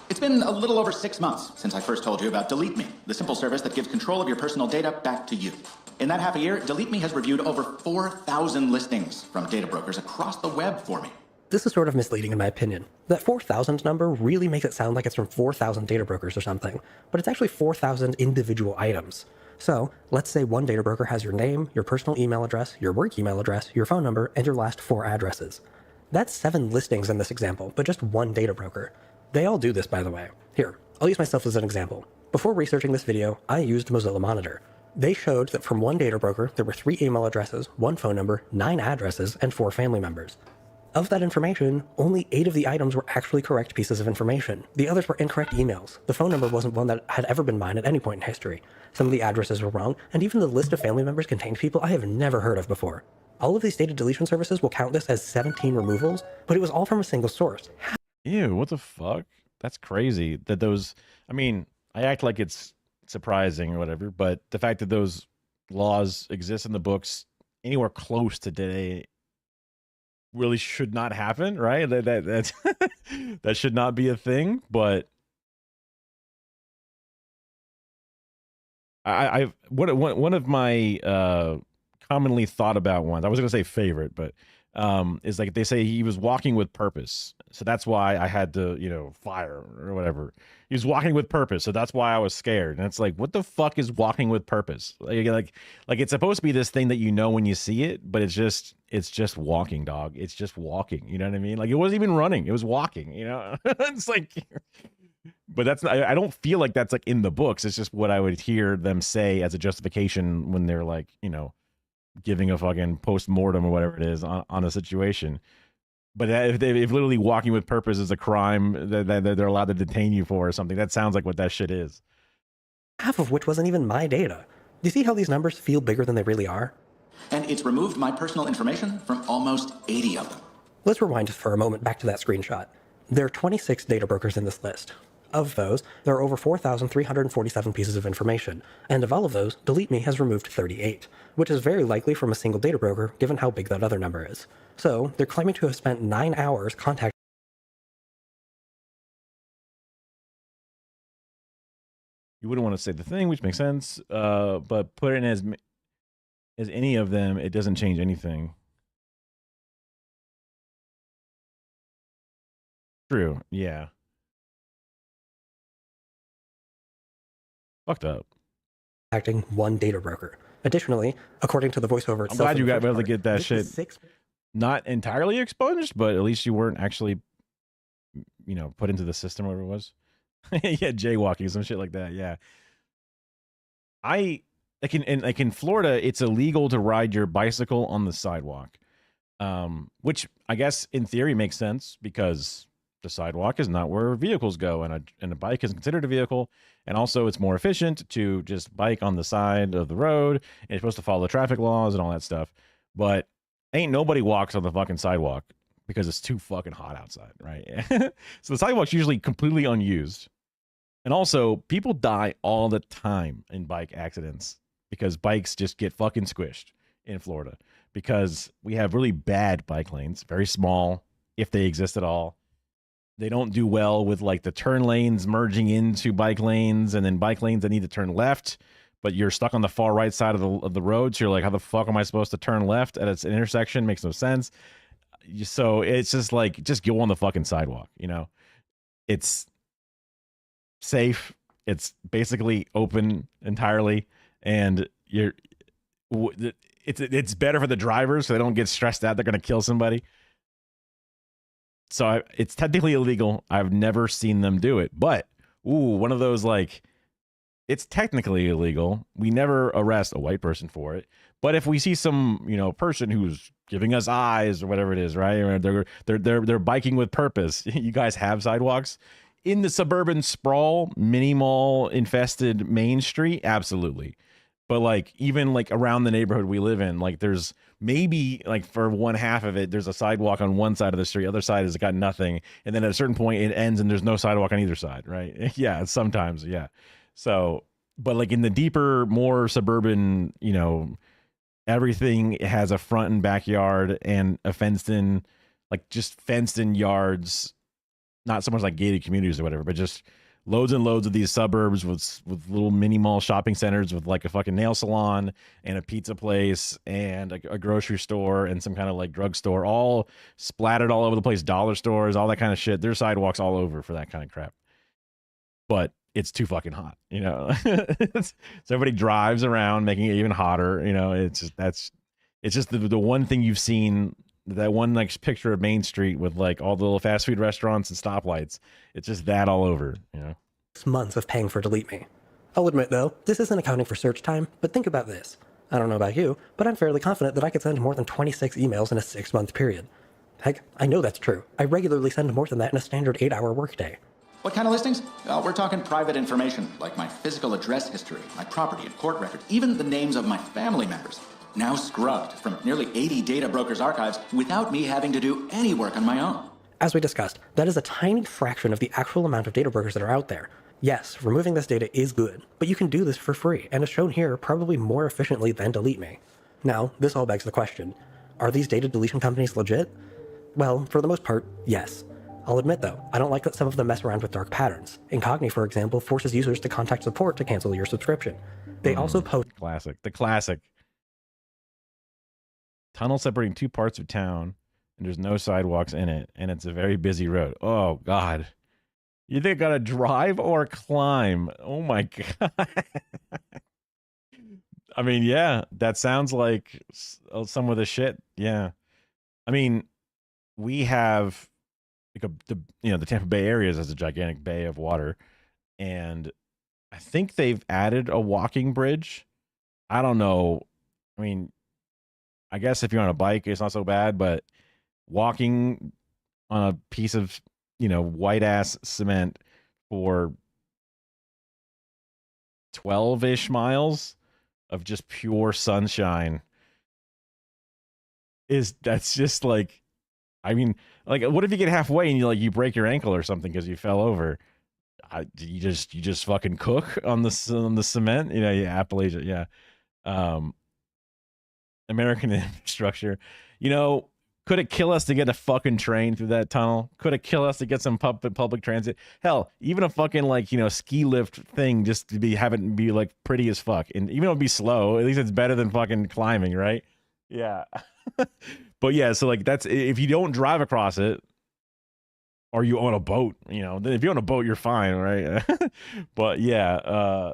It's been a little over 6 months since I first told you about DeleteMe, the simple service that gives control of your personal data back to you. In that half a year, DeleteMe has reviewed over 4,000 listings from data brokers across the web for me. This is sort of misleading in my opinion. That 4,000 number really makes it sound like it's from 4,000 data brokers or something, but it's actually 4,000 individual items. So, let's say one data broker has your name, your personal email address, your work email address, your phone number, and your last 4 addresses. That's 7 listings in this example, but just one data broker. They all do this, by the way. Here, I'll use myself as an example. Before researching this video, I used Mozilla Monitor. They showed that from one data broker, there were 3 email addresses, 1 phone number, 9 addresses, and 4 family members. Of that information, only 8 of the items were actually correct pieces of information. The others were incorrect emails. The phone number wasn't one that had ever been mine at any point in history. Some of the addresses were wrong, and even the list of family members contained people I have never heard of before. All of these data deletion services will count this as 17 removals, but it was all from a single source. Ew, what the fuck? That's crazy that those, I mean, I act like it's surprising or whatever, but the fact that those laws exist in the books anywhere close to today really should not happen, right? That's that should not be a thing. But I've one of my commonly thought about ones, I was gonna say favorite, but is like they say he was walking with purpose, so that's why I had to, you know, fire or whatever. He was walking with purpose, so that's why I was scared. And it's like, what the fuck is walking with purpose? Like it's supposed to be this thing that you know when you see it, but it's just walking, dog. It's just walking. You know what I mean? Like it wasn't even running; it was walking. You know, it's like. But that's not, I don't feel like that's like in the books. It's just what I would hear them say as a justification when they're like, you know, giving a fucking post-mortem or whatever it is on a situation. But if literally walking with purpose is a crime that they're allowed to detain you for or something, that sounds like what that shit is. Half of which wasn't even my data. Do you see how these numbers feel bigger than they really are? And it's removed my personal information from almost 80 of them. Let's rewind for a moment back to that screenshot. There are 26 data brokers in this list. Of those, there are over 4,347 pieces of information, and of all of those, Delete Me has removed 38, which is very likely from a single data broker given how big that other number is. So, they're claiming to have spent 9 hours contacting. You wouldn't want to say the thing, which makes sense, but put it in as any of them, it doesn't change anything. True, yeah. Fucked up. Acting one data broker. Additionally, according to the voiceover itself, I'm glad you got able to get that shit not entirely expunged, but at least you weren't actually, you know, put into the system or whatever it was. Yeah, jaywalking, some shit like that. Yeah. Like in Florida, it's illegal to ride your bicycle on the sidewalk, which I guess in theory makes sense because the sidewalk is not where vehicles go, and a bike is considered a vehicle, and also it's more efficient to just bike on the side of the road, and you're supposed to follow the traffic laws and all that stuff. But ain't nobody walks on the fucking sidewalk because it's too fucking hot outside, right? So the sidewalk's usually completely unused. And also, people die all the time in bike accidents because bikes just get fucking squished in Florida because we have really bad bike lanes, very small, if they exist at all. They don't do well with like the turn lanes merging into bike lanes, and then bike lanes that need to turn left, but you're stuck on the far right side of the road. So you're like, how the fuck am I supposed to turn left at its intersection? Makes no sense. So it's just like, just go on the fucking sidewalk. You know, it's safe. It's basically open entirely, and it's better for the drivers so they don't get stressed out. They're gonna kill somebody. So it's technically illegal. I've never seen them do it, but one of those like, it's technically illegal. We never arrest a white person for it, but if we see some, you know, person who's giving us eyes or whatever it is, right? Or they're biking with purpose. You guys have sidewalks in the suburban sprawl, mini mall infested Main Street, absolutely. But like even like around the neighborhood we live in, like there's maybe like for one half of it, there's a sidewalk on one side of the street, other side has got nothing, and then at a certain point it ends and there's no sidewalk on either side, right? Yeah, sometimes, yeah. So, but like in the deeper, more suburban, you know, everything has a front and backyard and a fenced in, like just fenced in yards, not so much like gated communities or whatever, but just loads and loads of these suburbs with little mini mall shopping centers with like a fucking nail salon and a pizza place and a grocery store and some kind of like drugstore, all splattered all over the place, dollar stores, all that kind of shit. There's sidewalks all over for that kind of crap. But it's too fucking hot, you know. So everybody drives around, making it even hotter. You know, it's just the one thing you've seen, that one like picture of Main Street with like all the little fast food restaurants and stoplights. It's just that all over, you know. Months of paying for Delete Me. I'll admit though, this isn't accounting for search time, but think about this. I don't know about you, but I'm fairly confident that I could send more than 26 emails in a 6-month period. Heck, I know that's true. I regularly send more than that in a standard 8-hour workday. What kind of listings? We're talking private information, like my physical address history, my property and court record, even the names of my family members. Now scrubbed from nearly 80 data brokers' archives without me having to do any work on my own. As we discussed, that is a tiny fraction of the actual amount of data brokers that are out there. Yes, removing this data is good, but you can do this for free, and as shown here, probably more efficiently than Delete Me. Now, this all begs the question, are these data deletion companies legit? Well, for the most part, yes. I'll admit though, I don't like that some of them mess around with dark patterns. Incogni, for example, forces users to contact support to cancel your subscription. They also post— The classic. Tunnel separating two parts of town, and there's no sidewalks in it, and it's a very busy road. Oh, God. You think I gotta drive or climb? Oh, my God. I mean, yeah, that sounds like some of the shit. Yeah. I mean, we have like the Tampa Bay area has a gigantic bay of water, and I think they've added a walking bridge. I don't know. I mean, I guess if you're on a bike, it's not so bad, but walking on a piece of, white ass cement for 12-ish miles of just pure sunshine that's just like, I mean, like, what if you get halfway and you break your ankle or something because you fell over? You just fucking cook on the cement, Appalachia, yeah. American infrastructure, could it kill us to get a fucking train through that tunnel? Could it kill us to get some public transit? Hell, even a fucking ski lift thing just to have it be like pretty as fuck, and even though it'd be slow, at least it's better than fucking climbing, right? Yeah. But yeah, so like that's if you don't drive across it, or you own a boat, if you own a boat, you're fine, right? But yeah,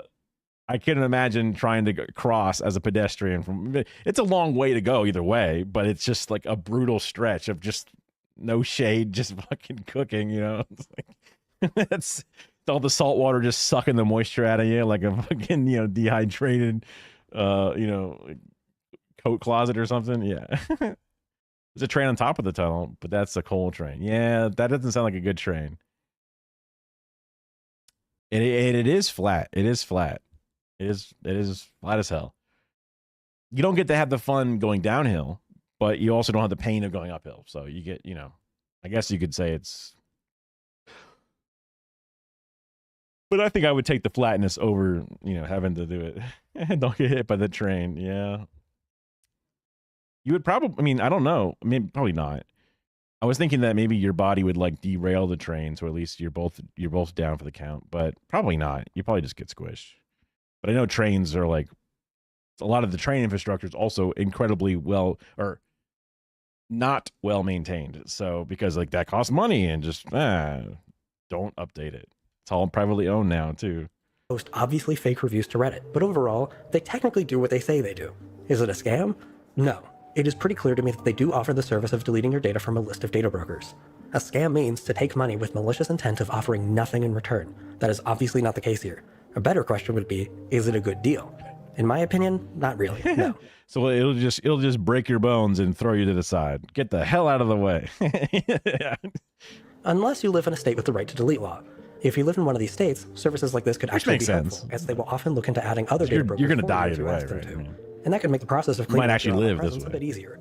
I couldn't imagine trying to cross as a pedestrian it's a long way to go either way, but it's just like a brutal stretch of just no shade, just fucking cooking, It's like it's all the salt water just sucking the moisture out of you like a fucking, dehydrated coat closet or something. Yeah. There's a train on top of the tunnel, but that's a coal train. Yeah, that doesn't sound like a good train. And it is flat. It is flat. It is flat as hell. You don't get to have the fun going downhill, but you also don't have the pain of going uphill. So you get, I guess you could say it's. But I think I would take the flatness over, having to do it and don't get hit by the train. Yeah. You would probably, I mean, I don't know. I mean, probably not. I was thinking that maybe your body would like derail the train, so at least you're both down for the count, but probably not. You probably just get squished. But I know trains are like, a lot of the train infrastructure is also incredibly not well maintained. So because like that costs money and just don't update it. It's all privately owned now too. Post obviously fake reviews to Reddit, but overall, they technically do what they say they do. Is it a scam? No. It is pretty clear to me that they do offer the service of deleting your data from a list of data brokers. A scam means to take money with malicious intent of offering nothing in return. That is obviously not the case here. A better question would be, is it a good deal? In my opinion, not really, no. So it'll just break your bones and throw you to the side. Get the hell out of the way. Yeah. Unless you live in a state with the right to delete law. If you live in one of these states, services like this could actually be helpful, as they will often look into adding other data brokers. You're going to die either way, right? And that could make the process of cleaning up your your live this way a bit easier.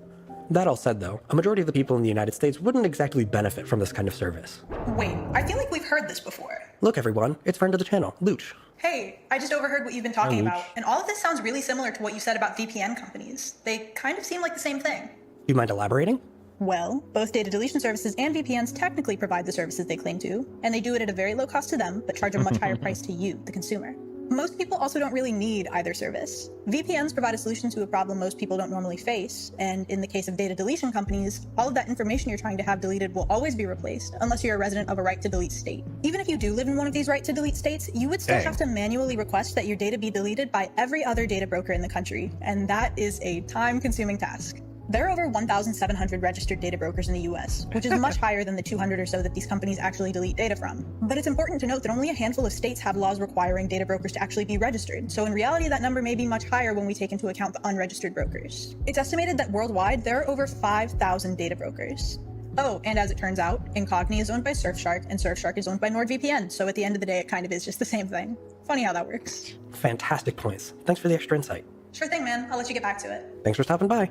That all said, though, a majority of the people in the United States wouldn't exactly benefit from this kind of service. Wait, I feel like we've heard this before. Look, everyone, it's friend of the channel, Luch. Hey, I just overheard what you've been talking about, and all of this sounds really similar to what you said about VPN companies. They kind of seem like the same thing. You mind elaborating? Well, both data deletion services and VPNs technically provide the services they claim to, and they do it at a very low cost to them, but charge a much higher price to you, the consumer. Most people also don't really need either service. VPNs provide a solution to a problem most people don't normally face, and in the case of data deletion companies, all of that information you're trying to have deleted will always be replaced, unless you're a resident of a right-to-delete state. Even if you do live in one of these right-to-delete states, you would still have to manually request that your data be deleted by every other data broker in the country, and that is a time-consuming task. There are over 1,700 registered data brokers in the US, which is much higher than the 200 or so that these companies actually delete data from. But it's important to note that only a handful of states have laws requiring data brokers to actually be registered, so in reality that number may be much higher when we take into account the unregistered brokers. It's estimated that worldwide there are over 5,000 data brokers. Oh, and as it turns out, Incogni is owned by Surfshark, and Surfshark is owned by NordVPN, so at the end of the day it kind of is just the same thing. Funny how that works. Fantastic points. Thanks for the extra insight. Sure thing, man. I'll let you get back to it. Thanks for stopping by.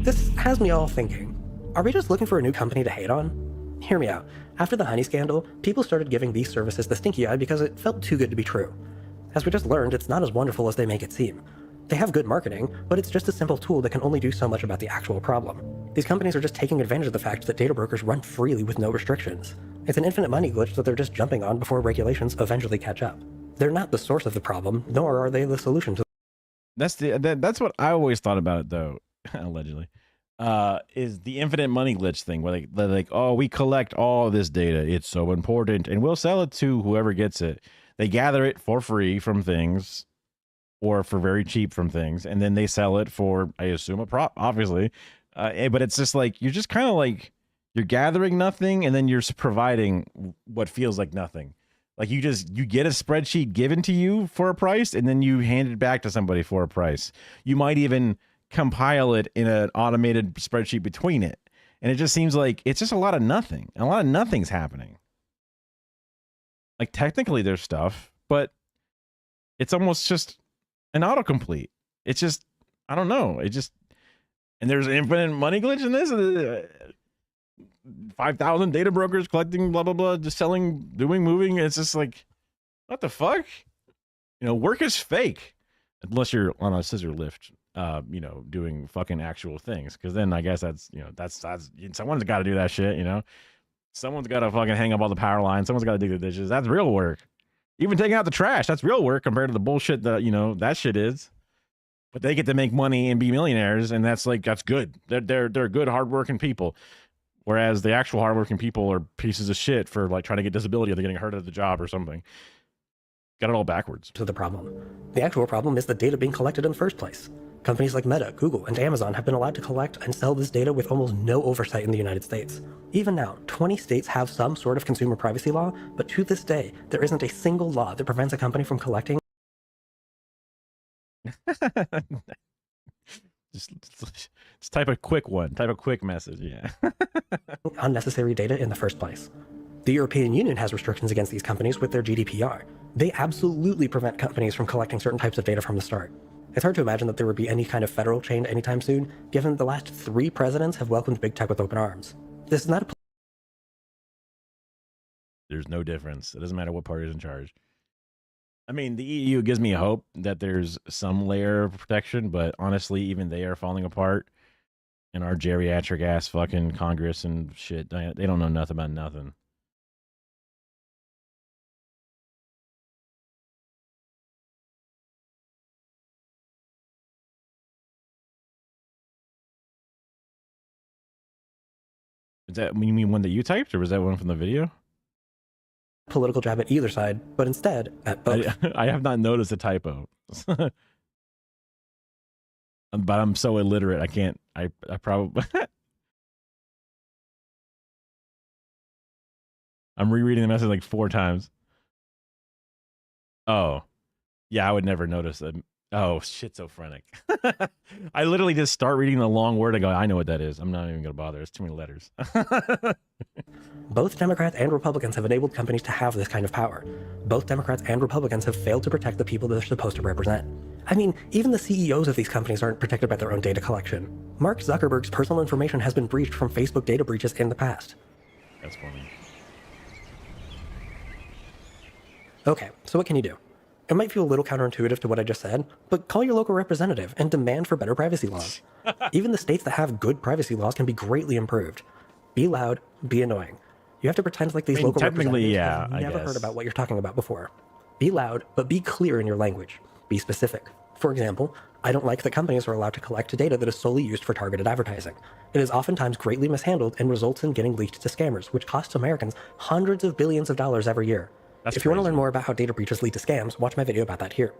This has me all thinking, are we just looking for a new company to hate on? Hear me out. After the honey scandal, people started giving these services the stinky eye because it felt too good to be true. As we just learned, it's not as wonderful as they make it seem. They have good marketing, but it's just a simple tool that can only do so much about the actual problem. These companies are just taking advantage of the fact that data brokers run freely with no restrictions. It's an infinite money glitch that they're just jumping on before regulations eventually catch up. They're not the source of the problem, nor are they the solution to. That's what I always thought about it, though. Allegedly, is the infinite money glitch thing, where they're like, oh, we collect all this data, it's so important, and we'll sell it to whoever gets it. They gather it for free from things, or for very cheap from things, and then they sell it for, I assume, a prop, obviously. But it's just like, you're just kind of like, you're gathering nothing, and then you're providing what feels like nothing. Like you get a spreadsheet given to you for a price, and then you hand it back to somebody for a price. You might even compile it in an automated spreadsheet between it. And it just seems like it's just a lot of nothing. A lot of nothing's happening. Like technically there's stuff, but it's almost just an autocomplete. It's just, I don't know. It just, and there's an infinite money glitch in this. 5,000 data brokers collecting blah, blah, blah, just selling, doing, moving. It's just like, what the fuck? You know, work is fake. Unless you're on a scissor lift, you know, doing fucking actual things. Because then I guess that's, you know, that's someone's got to do that shit, you know? Someone's got to fucking hang up all the power lines. Someone's got to dig the dishes. That's real work. Even taking out the trash, that's real work compared to the bullshit that, you know, that shit is. But they get to make money and be millionaires, and that's like, that's good. They're good, hardworking people. Whereas the actual hardworking people are pieces of shit for like trying to get disability, or they're getting hurt at the job or something. Got it all backwards. To the problem. The actual problem is the data being collected in the first place. Companies like Meta, Google, and Amazon have been allowed to collect and sell this data with almost no oversight in the United States. Even now, 20 states have some sort of consumer privacy law, but to this day, there isn't a single law that prevents a company from collecting Just type a quick one. Type a quick message, yeah. unnecessary data in the first place. The European Union has restrictions against these companies with their GDPR. They absolutely prevent companies from collecting certain types of data from the start. It's hard to imagine that there would be any kind of federal change anytime soon, given the last 3 presidents have welcomed big tech with open arms. This is not a There's no difference. It doesn't matter what party is in charge. I mean, the EU gives me hope that there's some layer of protection, but honestly, even they are falling apart. And our geriatric ass fucking Congress and shit, they don't know nothing about nothing. Is that, you mean one that you typed, or was that one from the video? political jab at either side, but instead at both. I have not noticed a typo. But I'm so illiterate, I can't, I probably... I'm rereading the message like 4 times. Oh. Yeah, I would never notice that. Oh, schizophrenic. I literally just start reading the long word and go, I know what that is. I'm not even going to bother. It's too many letters. Both Democrats and Republicans have enabled companies to have this kind of power. Both Democrats and Republicans have failed to protect the people they're supposed to represent. I mean, even the CEOs of these companies aren't protected by their own data collection. Mark Zuckerberg's personal information has been breached from Facebook data breaches in the past. That's funny. Okay, so what can you do? It might feel a little counterintuitive to what I just said, but call your local representative and demand for better privacy laws. Even the states that have good privacy laws can be greatly improved. Be loud, be annoying. You have to pretend like these local representatives have never heard about what you're talking about before. Be loud, but be clear in your language. Be specific. For example, I don't like that companies are allowed to collect data that is solely used for targeted advertising. It is oftentimes greatly mishandled and results in getting leaked to scammers, which costs Americans hundreds of billions of dollars every year. If you want to learn more about how data breaches lead to scams, watch my video about that here.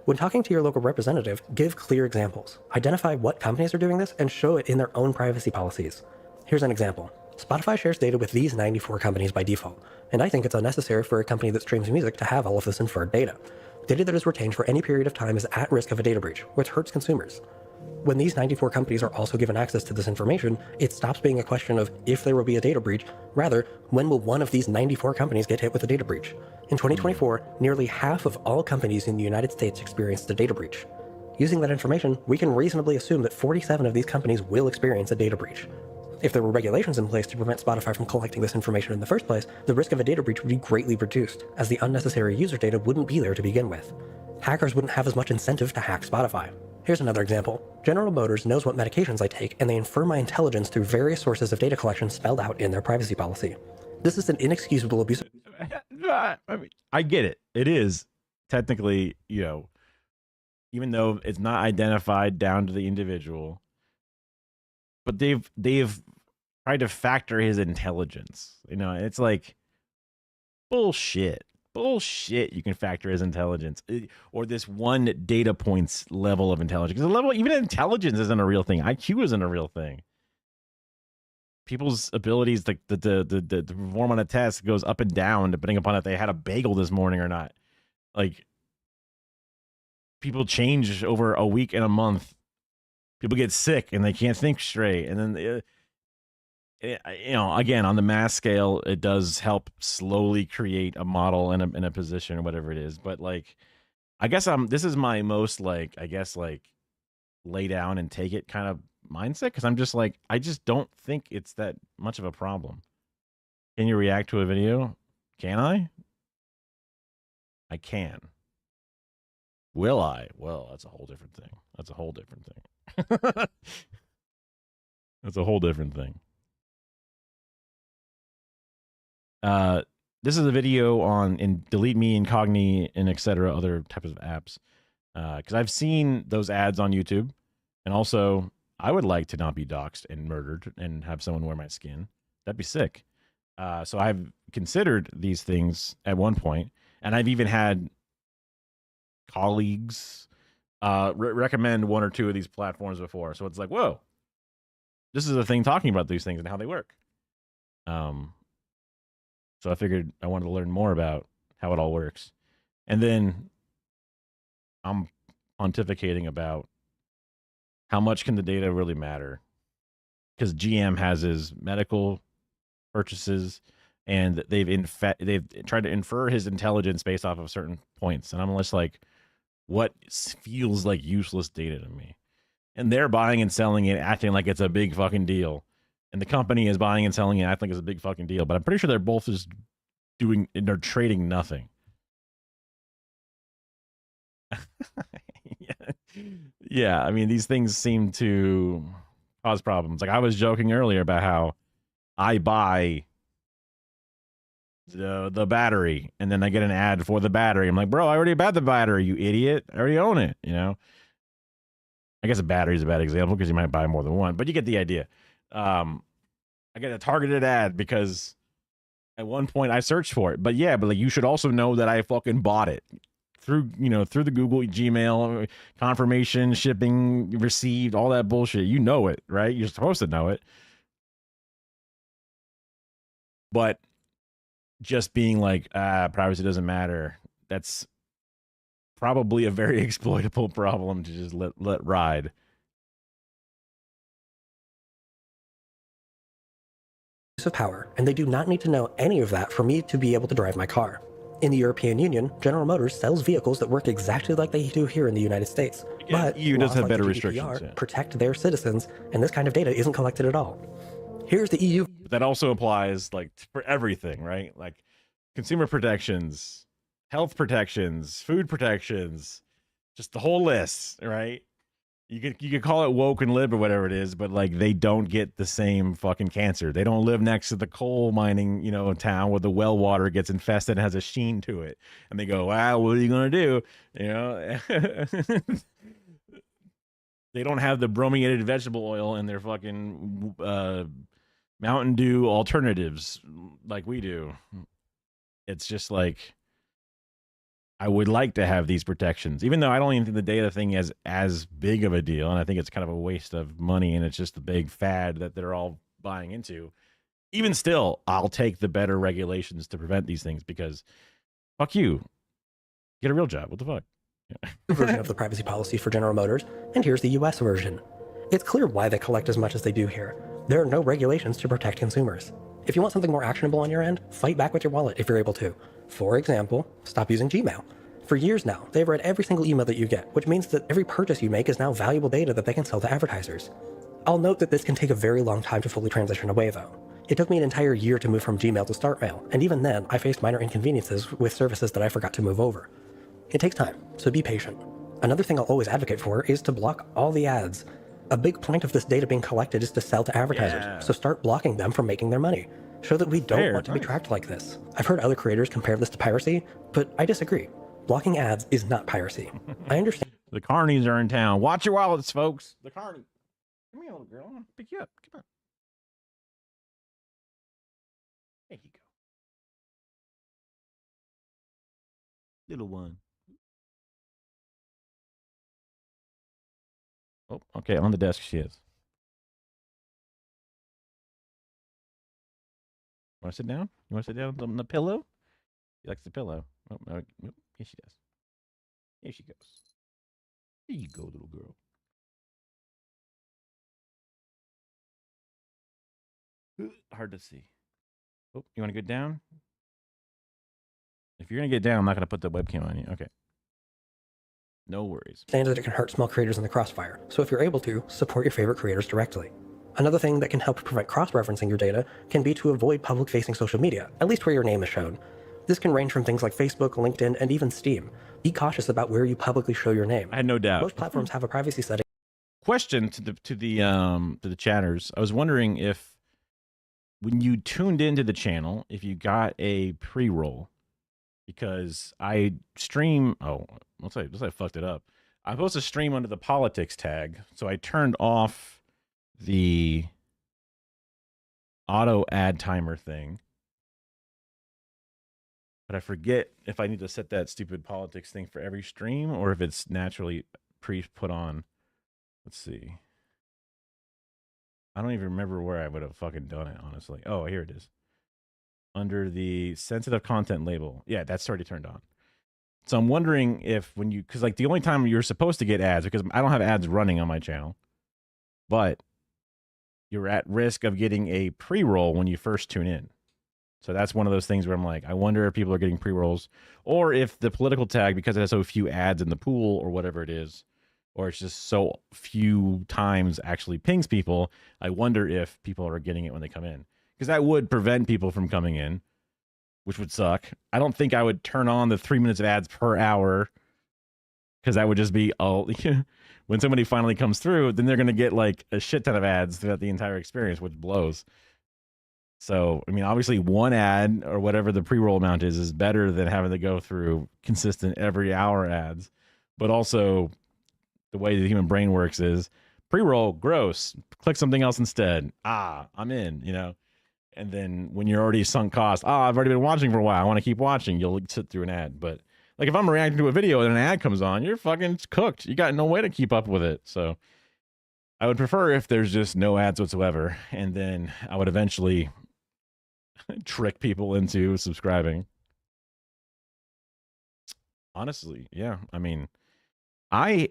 When talking to your local representative, give clear examples. Identify what companies are doing this and show it in their own privacy policies. Here's an example. Spotify shares data with these 94 companies by default, and I think it's unnecessary for a company that streams music to have all of this inferred data. Data that is retained for any period of time is at risk of a data breach, which hurts consumers. When these 94 companies are also given access to this information, it stops being a question of if there will be a data breach, rather, when will one of these 94 companies get hit with a data breach? In 2024, nearly half of all companies in the United States experienced a data breach. Using that information, we can reasonably assume that 47 of these companies will experience a data breach. If there were regulations in place to prevent Spotify from collecting this information in the first place, the risk of a data breach would be greatly reduced, as the unnecessary user data wouldn't be there to begin with. Hackers wouldn't have as much incentive to hack Spotify. Here's another example. General Motors knows what medications I take, and they infer my intelligence through various sources of data collection spelled out in their privacy policy. This is an inexcusable abuse of... I mean, I get it. It is technically, even though it's not identified down to the individual, but they've tried to factor his intelligence. It's like bullshit. Bullshit. You can factor his intelligence or this one data points level of intelligence. Even intelligence isn't a real thing. IQ isn't a real thing. People's abilities to perform on a test goes up and down depending upon if they had a bagel this morning or not. Like, people change over a week and a month. People get sick and they can't think straight. And then, again, on the mass scale, it does help slowly create a model in a position or whatever it is. But like, I guess this is my most lay down and take it kind of mindset, because I'm just like, I just don't think it's that much of a problem. Can you react to a video? Can I? I can. Will I? Well, that's a whole different thing. That's a whole different thing. That's a whole different thing. This is a video on Delete Me, Incogni, and etc. other types of apps. Because I've seen those ads on YouTube, and also I would like to not be doxxed and murdered and have someone wear my skin. That'd be sick. So I've considered these things at one point, and I've even had colleagues recommend one or two of these platforms before. So it's like, whoa, this is a thing talking about these things and how they work. So I figured I wanted to learn more about how it all works. And then I'm pontificating about how much can the data really matter? Because GM has his medical purchases, and they've tried to infer his intelligence based off of certain points. And I'm just like, what feels like useless data to me? And they're buying and selling it, acting like it's a big fucking deal. And the company is buying and selling it, acting like it's a big fucking deal. But I'm pretty sure they're both just they're trading nothing. Yeah, I mean, these things seem to cause problems. Like, I was joking earlier about how I buy the battery, and then I get an ad for the battery. I'm like, bro, I already bought the battery, you idiot. I already own it, I guess a battery is a bad example because you might buy more than one, but you get the idea. I get a targeted ad because at one point I searched for it. But yeah, but like, you should also know that I fucking bought it through the Google Gmail confirmation, shipping, received, all that bullshit. You know it, right? You're supposed to know it. But just being like, privacy doesn't matter, that's probably a very exploitable problem to just let ride. Of power, and they do not need to know any of that for me to be able to drive my car. In the European Union, General Motors sells vehicles that work exactly like they do here in the United States. Yeah, but EU does laws have like better the restrictions. GDPR Yeah. protect their citizens, and this kind of data isn't collected at all. Here's the EU. But that also applies like for everything, right? Like, consumer protections health protections, food protections, just the whole list, right? You could call it woke and lib or whatever it is, but like they don't get the same fucking cancer. They don't live next to the coal mining, town where the well water gets infested and has a sheen to it. And they go, wow, what are you gonna do? They don't have the brominated vegetable oil in their fucking Mountain Dew alternatives like we do. It's just like, I would like to have these protections, even though I don't even think the data thing is as big of a deal. And I think it's kind of a waste of money and it's just a big fad that they're all buying into. Even still, I'll take the better regulations to prevent these things because fuck you. Get a real job. What the fuck? Version of the privacy policy for General Motors, and here's the US version. It's clear why they collect as much as they do here. There are no regulations to protect consumers. If you want something more actionable on your end, fight back with your wallet if you're able to. For example, stop using Gmail. For years now, they've read every single email that you get, which means that every purchase you make is now valuable data that they can sell to advertisers. I'll note that this can take a very long time to fully transition away though. It took me an entire year to move from Gmail to StartMail, and even then, I faced minor inconveniences with services that I forgot to move over. It takes time, so be patient. Another thing I'll always advocate for is to block all the ads. A big point of this data being collected is to sell to advertisers, so start blocking them from making their money. Show that we don't want to be tracked like this. I've heard other creators compare this to piracy, but I disagree. Blocking ads is not piracy. I understand. The carnies are in town. Watch your wallets, folks. The carny. Come here, little girl. I want to pick you up. Come on. There you go. Little one. Oh, okay. On the desk she is. Want to sit down? You want to sit down on the pillow? She likes the pillow. Oh, here she does. Here she goes. Here you go, little girl. Hard to see. Oh, you want to get down? If you're going to get down, I'm not going to put the webcam on you. Okay. No worries. Understand that it can hurt small creators in the crossfire, so if you're able to, support your favorite creators directly. Another thing that can help prevent cross-referencing your data can be to avoid public-facing social media, at least where your name is shown. This can range from things like Facebook, LinkedIn, and even Steam. Be cautious about where you publicly show your name. I had no doubt. Most platforms have a privacy setting. Question to the chatters. I was wondering if when you tuned into the channel, if you got a pre-roll, because I stream. Oh, let's say I fucked it up. I'm supposed to stream under the politics tag, so I turned off the auto ad timer thing. But I forget if I need to set that stupid politics thing for every stream or if it's naturally put on. Let's see. I don't even remember where I would have fucking done it, honestly. Oh, here it is. Under the sensitive content label. Yeah, that's already turned on. So I'm wondering if when you, because like the only time you're supposed to get ads, because I don't have ads running on my channel, but you're at risk of getting a pre-roll when you first tune in. So that's one of those things where I'm like, I wonder if people are getting pre-rolls or if the political tag, because it has so few ads in the pool or whatever it is, or it's just so few times actually pings people. I wonder if people are getting it when they come in, because that would prevent people from coming in, which would suck. I don't think I would turn on the 3 minutes of ads per hour, because that would just be all. When somebody finally comes through, then they're going to get like a shit ton of ads throughout the entire experience, which blows. So, I mean, obviously one ad or whatever the pre-roll amount is better than having to go through consistent every hour ads. But also the way the human brain works is pre-roll, gross, click something else instead. Ah, I'm in, And then when you're already sunk cost, I've already been watching for a while, I want to keep watching, you'll sit through an ad. But like if I'm reacting to a video and an ad comes on, you're fucking cooked. You got no way to keep up with it. So I would prefer if there's just no ads whatsoever. And then I would eventually trick people into subscribing. Honestly, yeah. I mean, I'm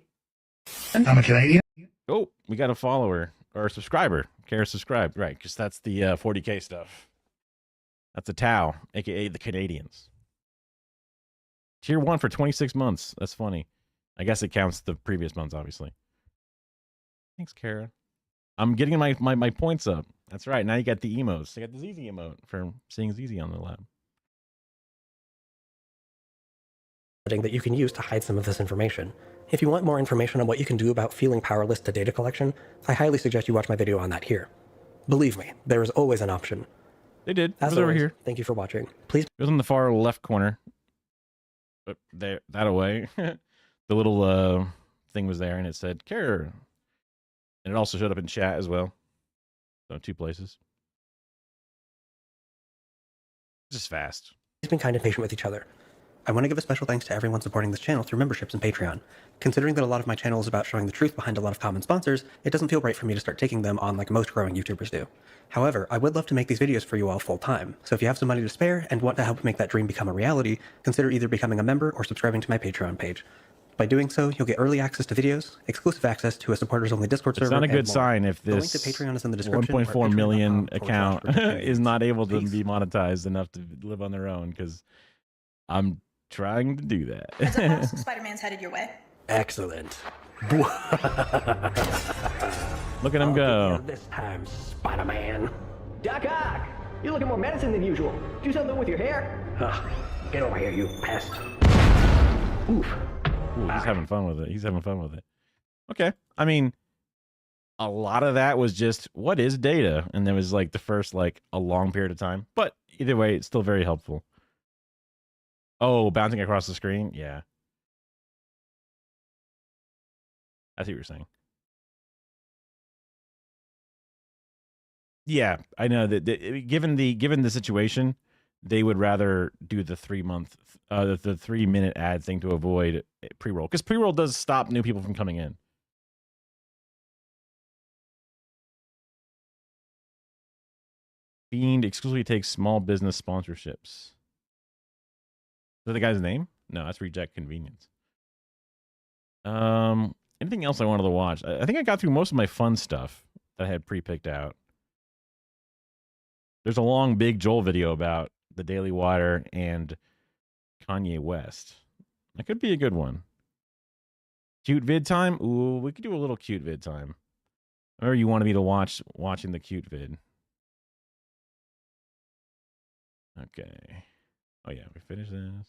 a Canadian. Oh, we got a follower or a subscriber. Care subscribed, right? Because that's the 40K stuff. That's a Tau, aka the Canadians. Tier 1 for 26 months. That's funny. I guess it counts the previous months, obviously. Thanks, Kara. I'm getting my points up. That's right. Now you got the emotes. I got the ZZ emote for seeing ZZ on the lab. that you can use to hide some of this information. If you want more information on what you can do about feeling powerless to data collection, I highly suggest you watch my video on that here. Believe me, there is always an option. They did. As it was over always, here. Thank you for watching. Please. It was in the far left corner. But there, that away. The little thing was there, and it said "care," and it also showed up in chat as well. So 2 places. Just fast. Please be kind and patient with each other. I want to give a special thanks to everyone supporting this channel through memberships and Patreon. Considering that a lot of my channel is about showing the truth behind a lot of common sponsors, it doesn't feel right for me to start taking them on like most growing YouTubers do. However, I would love to make these videos for you all full time, so if you have some money to spare and want to help make that dream become a reality, consider either becoming a member or subscribing to my Patreon page. By doing so, you'll get early access to videos, exclusive access to a supporters-only Discord server. It's not a good and more. sign if The link this to Patreon is in the description. 1.4 million account patreon.com/. is not able to be monetized enough to live on their own, because I'm trying to do that. Heads up, boss. Spider-Man's headed your way. Excellent. Look at him go. This time, Spider-Man. Doc Ock, you're looking more menacing than usual. Do something with your hair. Get over here, you pest. Oof. Ooh, he's having fun with it. He's having fun with it. Okay. I mean, a lot of that was just, what is data? And there was like the first, like, a long period of time. But either way, it's still very helpful. Oh, bouncing across the screen? Yeah. I see what you're saying. Yeah, I know that given the situation, they would rather do the 3-month, the 3-minute ad thing to avoid pre-roll, because pre-roll does stop new people from coming in. Is exclusively takes small business sponsorships. Is that the guy's name? No, that's Reject Convenience. Anything else I wanted to watch? I think I got through most of my fun stuff that I had pre-picked out. There's a long Big Joel video about the Daily Wire and Kanye West. That could be a good one. Cute vid time? Ooh, we could do a little cute vid time. Or you wanted me to watching the cute vid. Okay. Oh yeah, we finished this.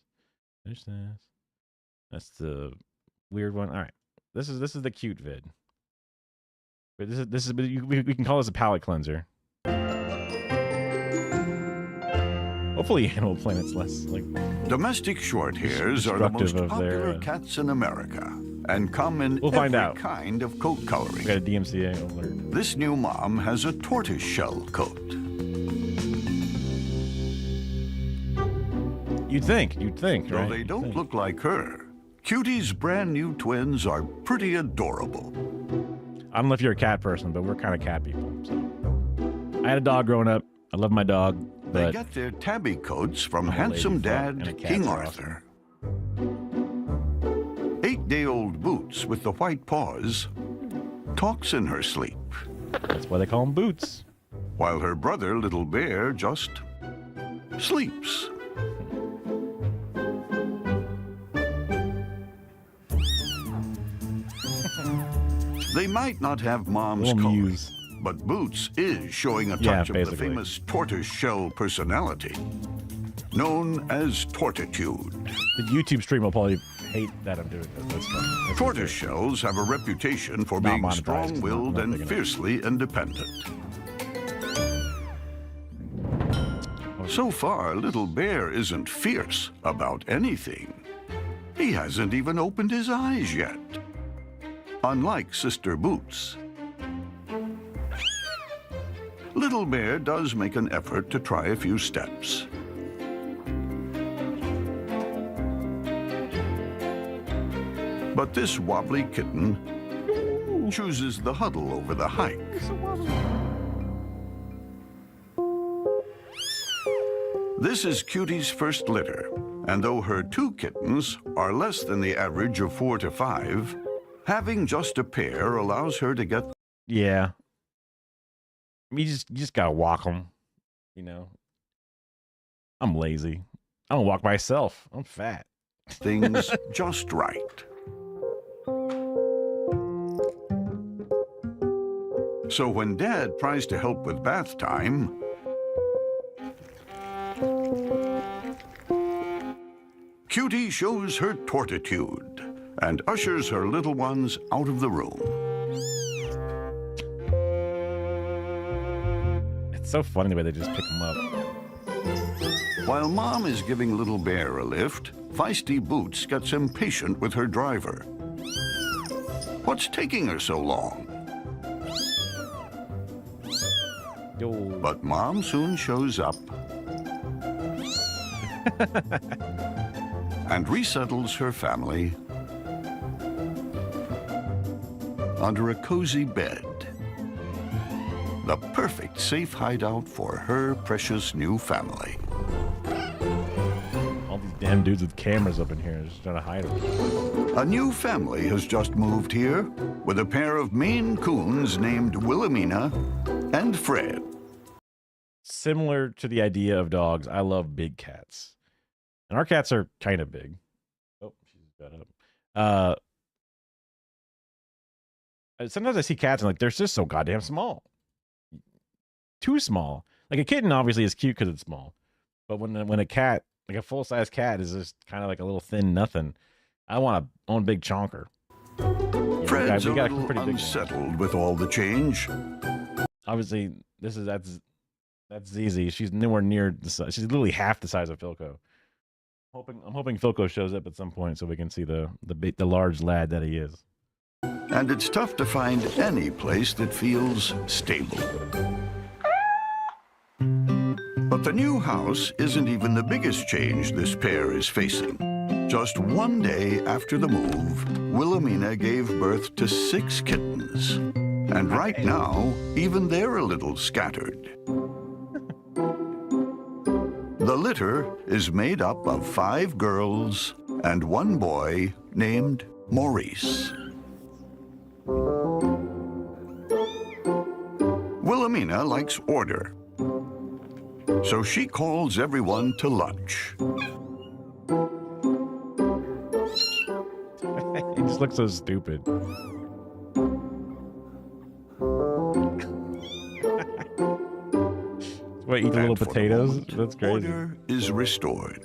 Finish this. That's the weird one. All right. This is the cute vid. But this is we can call this a palate cleanser. Hopefully Animal Planet's less like Domestic short hairs are the most popular cats in America and come in every kind of coat coloring. We got a DMCA alert. This new mom has a tortoise shell coat. You'd think, Though right? they don't look like her, Cutie's brand new twins are pretty adorable. I don't know if you're a cat person, but we're kind of cat people. So I had a dog growing up. I love my dog. They get their tabby coats from handsome dad King Arthur. 8-day-old Boots with the white paws talks in her sleep. That's why they call him Boots. While her brother Little Bear just sleeps. They might not have mom's colors, but Boots is showing a touch of the famous tortoise shell personality, known as Tortitude. The YouTube stream will probably hate that I'm doing this. That's fine. Tortoise shells have a reputation for being strong-willed and fiercely independent. So far, Little Bear isn't fierce about anything. He hasn't even opened his eyes yet. Unlike Sister Boots. Little Bear does make an effort to try a few steps. But this wobbly kitten chooses the huddle over the hike. This is Cutie's first litter, and though her 2 kittens are less than the average of 4 to 5, having just a pair allows her to get... Yeah. You just gotta walk them, you know. I'm lazy. I don't walk myself. I'm fat. Things just right. So when Dad tries to help with bath time, Cutie shows her tortitude and ushers her little ones out of the room. It's so funny the way they just pick them up. While Mom is giving little Bear a lift, feisty Boots gets impatient with her driver. What's taking her so long? But Mom soon shows up and resettles her family under a cozy bed. The perfect safe hideout for her precious new family. All these damn dudes with cameras up in here just trying to hide them. A new family has just moved here with a pair of Maine Coons named Wilhelmina and Fred. Similar to the idea of dogs, I love big cats. And our cats are kind of big. Oh, she's got up. Sometimes I see cats and like they're just so goddamn small. Too small. Like a kitten obviously is cute because it's small. But when a cat, like a full-size cat, is just kind of like a little thin nothing, I want to own a big chonker. Fred's we got a little pretty big unsettled with all the change. Obviously, that's ZZ. She's nowhere near the size. She's literally half the size of Philco. I'm hoping Philco shows up at some point so we can see the large lad that he is. And it's tough to find any place that feels stable. But the new house isn't even the biggest change this pair is facing. Just one day after the move, Wilhelmina gave birth to 6 kittens. And right now, even they're a little scattered. The litter is made up of 5 girls and 1 boy named Maurice. Wilhelmina likes order, so she calls everyone to lunch. He just looks so stupid. What, eat the little potatoes? That's crazy. Order is restored.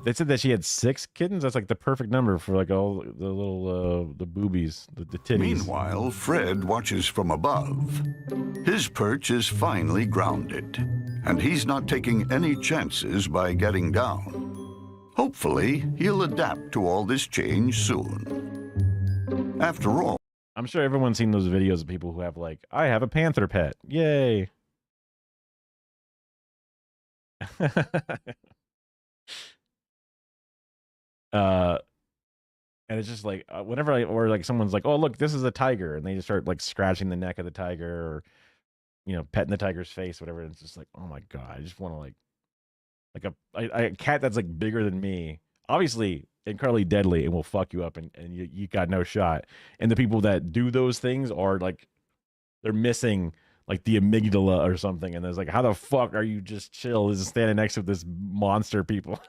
They said that she had 6 kittens. That's like the perfect number for like all the little the boobies, the titties. Meanwhile, Fred watches from above. His perch is finally grounded, and he's not taking any chances by getting down. Hopefully, he'll adapt to all this change soon. After all, I'm sure everyone's seen those videos of people who have like, I have a panther pet. Yay. And it's just like whenever or like someone's like, oh look, this is a tiger, and they just start like scratching the neck of the tiger or petting the tiger's face, whatever. And it's just like, oh my god, I just want to like a cat that's like bigger than me, obviously incredibly deadly and will fuck you up, and you got no shot. And the people that do those things are like, they're missing like the amygdala or something, and there's like, how the fuck are you just chill is standing next to this monster people?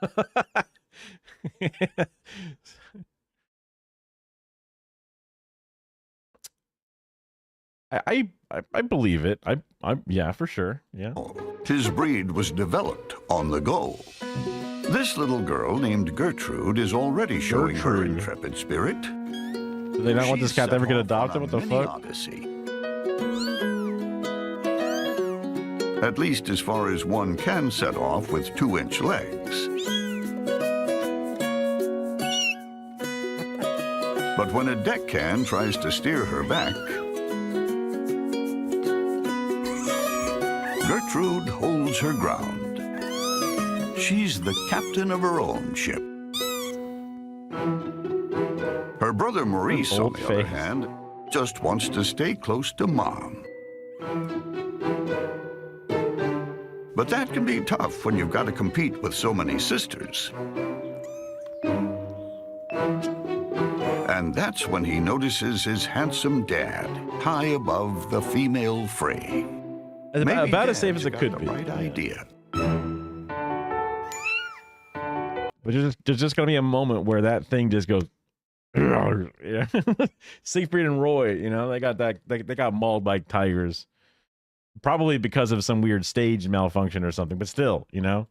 I believe it. I yeah, for sure. Yeah. his breed was developed on the go. This little girl named Gertrude is already showing her intrepid spirit. Do they not want this cat to ever get adopted? What the fuck? Odyssey. At least as far as one can set off with 2-inch legs. But when a deckhan tries to steer her back, Gertrude holds her ground. She's the captain of her own ship. Her brother Maurice, on the other hand, just wants to stay close to Mom. But that can be tough when you've got to compete with so many sisters. And that's when he notices his handsome dad high above the female fray. About as safe as it could be. Right idea. But there's just going to be a moment where that thing just goes, yeah. Siegfried and Roy, you know, they got mauled by tigers. Probably because of some weird stage malfunction or something, but still, you know.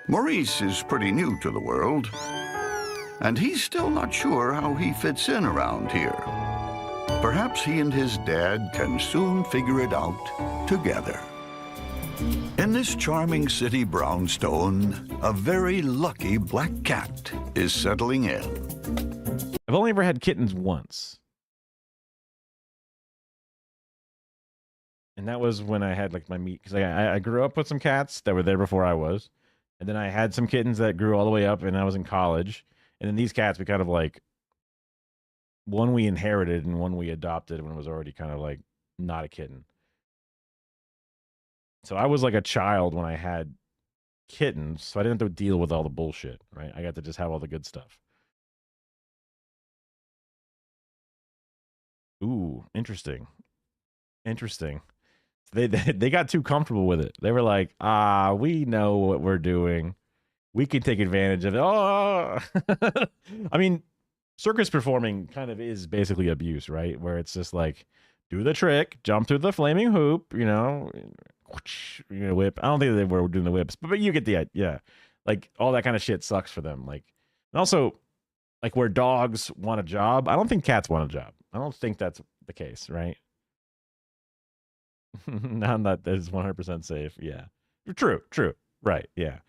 Maurice is pretty new to the world, and he's still not sure how he fits in around here. Perhaps he and his dad can soon figure it out together. In this charming city brownstone, a very lucky black cat is settling in. I've only ever had kittens once. And that was when I had like my meat, because I grew up with some cats that were there before I was. And then I had some kittens that grew all the way up and I was in college. And then these cats, we kind of like, one we inherited and one we adopted when it was already kind of like not a kitten. So I was like a child when I had kittens, so I didn't have to deal with all the bullshit, right? I got to just have all the good stuff. Ooh, interesting. Interesting. They got too comfortable with it. They were like, we know what we're doing. We can take advantage of it. Oh, I mean, circus performing kind of is basically abuse, right? Where it's just like, do the trick, jump through the flaming hoop, whip. I don't think they were doing the whips, but you get the idea. Yeah. Like all that kind of shit sucks for them. Like, and also, like where dogs want a job, I don't think cats want a job. I don't think that's the case, right? Not that is 100% safe. Yeah. True. Right. Yeah.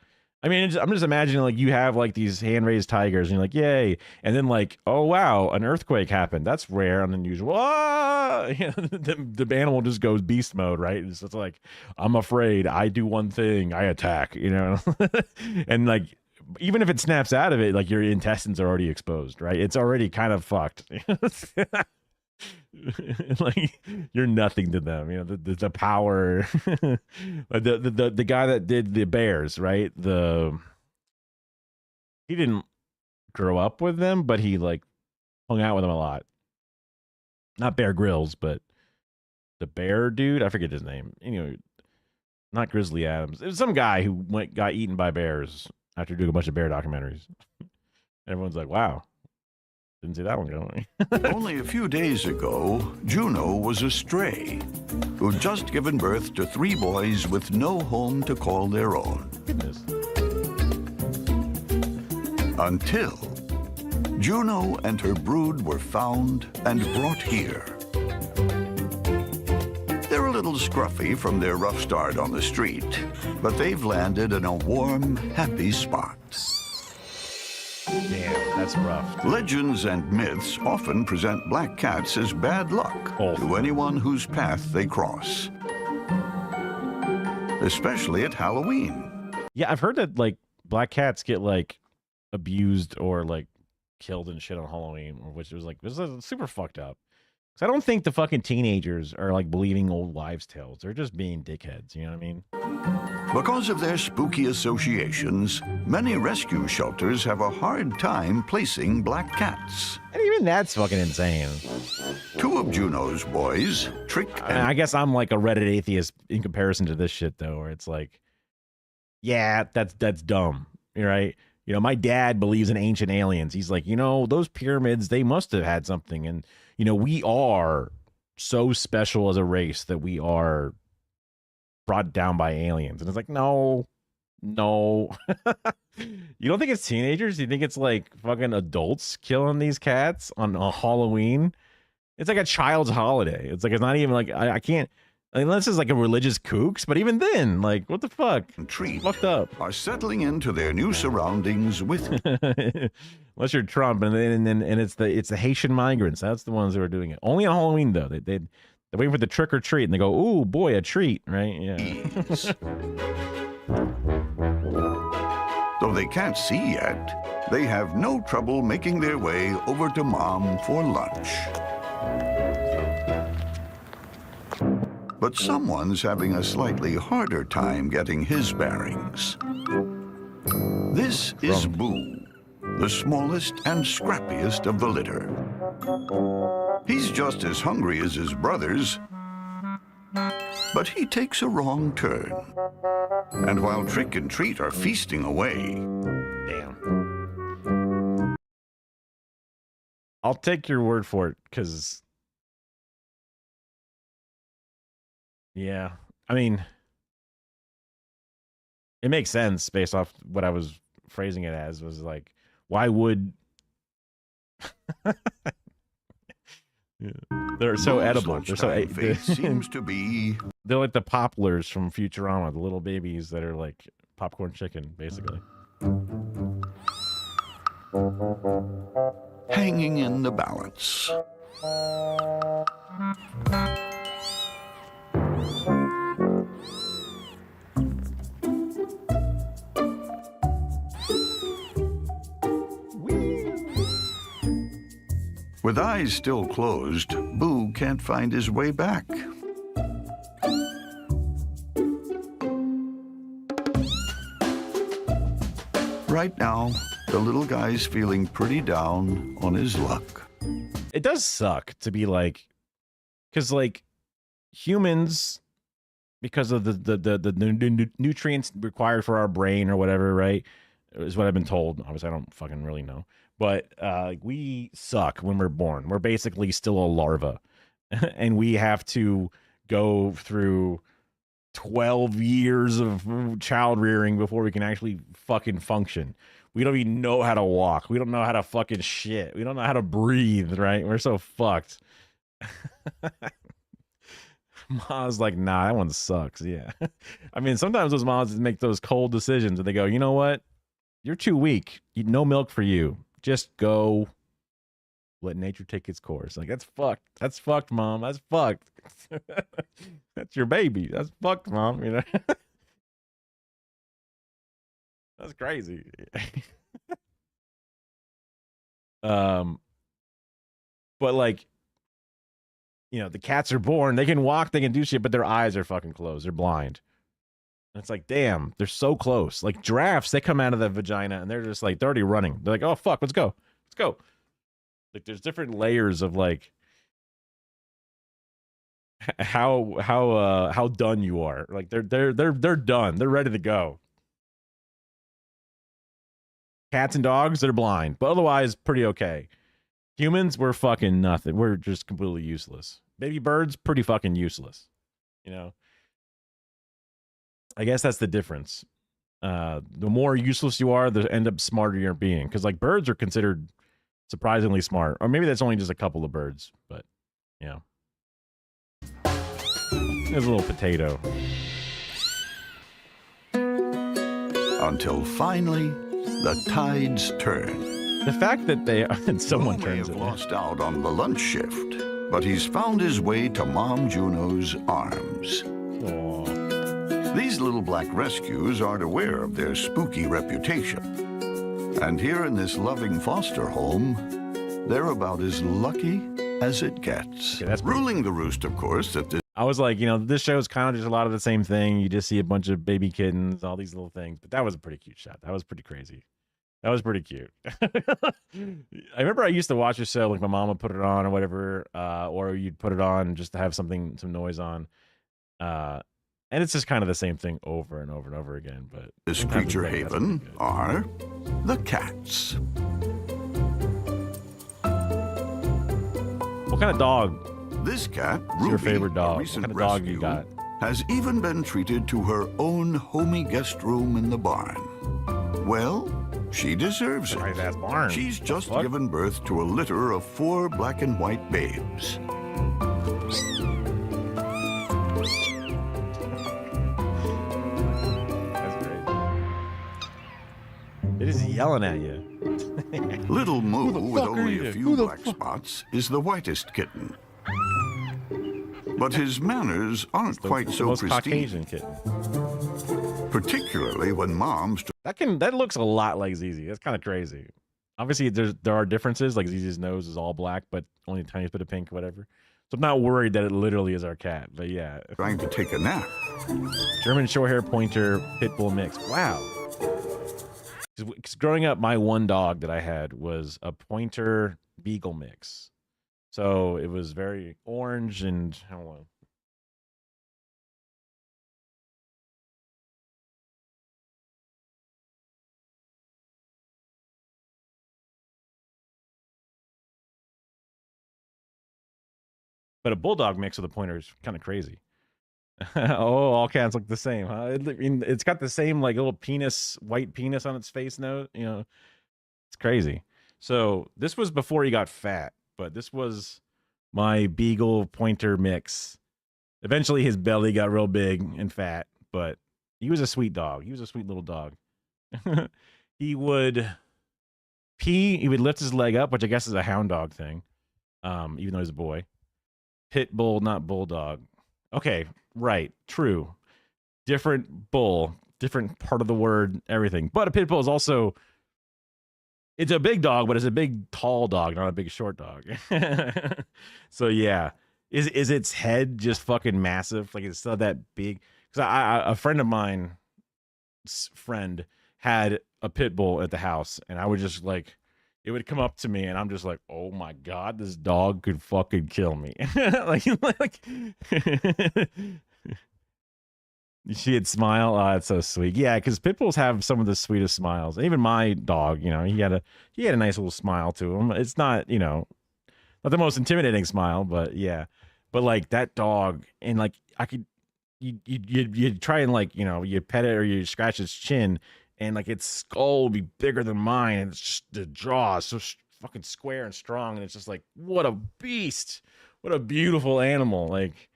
I mean, I'm just imagining like you have like these hand-raised tigers and you're like, yay. And then like, oh, wow, an earthquake happened. That's rare and unusual. Ah! The animal just goes beast mode, right? It's just like, I'm afraid. I do one thing. I attack, and like, even if it snaps out of it, like your intestines are already exposed, right? It's already kind of fucked. Like you're nothing to them, the power. the guy that did the bears, right? He didn't grow up with them, but he like hung out with them a lot. Not Bear Grylls, but the bear dude, I forget his name. Not Grizzly Adams. It was some guy who got eaten by bears after doing a bunch of bear documentaries. Everyone's like, wow. Didn't see that one going. Only a few days ago, Juno was a stray who'd just given birth to 3 boys with no home to call their own. Goodness. Until Juno and her brood were found and brought here. They're a little scruffy from their rough start on the street, but they've landed in a warm, happy spot. Damn, that's rough. Legends and myths often present black cats as bad luck to anyone whose path they cross. Especially at Halloween. Yeah, I've heard that like black cats get like abused or like killed and shit on Halloween, which was like, this is super fucked up. Because I don't think the fucking teenagers are like believing old wives' tales. They're just being dickheads, you know what I mean? Because of their spooky associations, many rescue shelters have a hard time placing black cats. And even that's fucking insane. 2 of Juno's boys, Trick and... I guess I'm like a Reddit atheist in comparison to this shit, though, where it's like, yeah, that's dumb, right? My dad believes in ancient aliens. He's like, those pyramids, they must have had something. And, we are so special as a race that we are brought down by aliens. And it's like, no. You don't think it's teenagers? You think it's like fucking adults killing these cats on a Halloween? It's like a child's holiday. It's like, it's not even like, I can't, unless it's like a religious kooks, but even then, like, what the fuck? Treat fucked up. Are settling into their new surroundings with... Unless you're Trump, and it's the Haitian migrants. That's the ones who are doing it. Only on Halloween, though. They're waiting for the trick or treat, and they go, "Ooh, boy, a treat!" Right? Yeah. Though they can't see yet, they have no trouble making their way over to Mom for lunch. But someone's having a slightly harder time getting his bearings. This is Boo, the smallest and scrappiest of the litter. He's just as hungry as his brothers, but he takes a wrong turn. And while Trick and Treat are feasting away... Damn. I'll take your word for it, because... Yeah, I mean... it makes sense based off what I was phrasing it as. Was like, why would yeah. They're so Boo's edible. They're so lunchtime fate seems to be they're like the poplars from Futurama, the little babies that are like popcorn chicken, basically. hanging in the balance. With eyes still closed, Boo can't find his way back. Right now, the little guy's feeling pretty down on his luck. It does suck to be like, because like humans, because of the nutrients required for our brain or whatever, right? Is what I've been told. Obviously, I don't fucking really know, but we suck when we're born. We're basically still a larva, and we have to go through 12 years of child rearing before we can actually fucking function. We don't even know how to walk. We don't know how to fucking shit. We don't know how to breathe, right? We're so fucked. Mom's like, nah, that one sucks. Yeah. I mean, sometimes those moms make those cold decisions and they go, you know what? You're too weak. No milk for you. Just go let nature take its course. Like, that's fucked. That's fucked, Mom. That's fucked. That's your baby. That's fucked, Mom. You know? That's crazy. But like, you know, the cats are born, they can walk, they can do shit, but their eyes are fucking closed. They're blind. And it's like, damn, they're so close. Like giraffes, they come out of the vagina and they're just like, they're already running. They're like, oh fuck, let's go. Let's go. Like there's different layers of like how done you are. Like they're done. They're ready to go. Cats and dogs, they're blind, but otherwise pretty okay. Humans, we're fucking nothing. We're just completely useless. Baby birds, pretty fucking useless. You know? I guess that's the difference. The more useless you are, the end up smarter you're being. Because like birds are considered surprisingly smart. Or maybe that's only just a couple of birds, but you know. There's a little potato. Until finally, the tides turn. The fact that they someone Bo may turns have it. lost out on the lunch shift, but he's found his way to Mom Juno's arms. Aww. These little black rescues aren't aware of their spooky reputation. And here in this loving foster home, they're about as lucky as it gets. Okay, that's ruling the roost, of course, that this I was like, you know, this show is kind of just a lot of the same thing. You just see a bunch of baby kittens, all these little things. But that was a pretty cute shot. That was pretty crazy. That was pretty cute. I remember I used to watch a show, like my mom would put it on or whatever, or you'd put it on just to have some noise on. And it's just kind of the same thing over and over and over again. But this creature haven are the cats. What kind of dog? This cat, is Ruby, your favorite dog? What recent kind of dog you rescue, got? has even been treated to her own homey guest room in the barn. Well, she deserves it. Nice-ass barn. She's just given birth to a litter of 4 black and white babes. That's great. They're just yelling at you. Little Moo, with fuck are only you? a few black spots, is the whitest kitten. But his manners aren't quite so most pristine. Caucasian kitten. Particularly when Mom's That looks a lot like ZZ. That's kind of crazy. Obviously, there are differences. Like ZZ's nose is all black, but only a tiny bit of pink, whatever. So I'm not worried that it literally is our cat. But yeah, trying to take a nap. German Shorthair Pointer Pit Bull mix. Wow. Because growing up, my one dog that I had was a Pointer Beagle mix. So it was very orange and I don't know. But a bulldog mix with a pointer is kind of crazy. Oh, all cats look the same, huh? I mean, it's got the same like little penis, white penis on its face note. You know, it's crazy. So this was before he got fat, but this was my beagle pointer mix. Eventually, his belly got real big and fat, but he was a sweet dog. He was a sweet little dog. He would pee. He would lift his leg up, which I guess is a hound dog thing. Even though he's a boy. Pit bull, not bulldog. Okay, right, true. Different bull, different part of the word, everything. But a pit bull is also, it's a big dog, but it's a big tall dog, not a big short dog. So yeah, is its head just fucking massive? Like it's still that big? Because a friend of mine's friend had a pit bull at the house, and I would just like, it would come up to me, and I'm just like, oh my god, this dog could fucking kill me. like you see it smile. Oh, it's so sweet. Yeah, because pit bulls have some of the sweetest smiles. Even my dog, you know, he had a nice little smile to him. It's not, you know, not the most intimidating smile, but yeah. But like that dog, and like I could, you try and like, you know, you pet it or you scratch its chin, and like its skull would be bigger than mine, and it's just, the jaw is so fucking square and strong, and it's just like, what a beast, what a beautiful animal. Like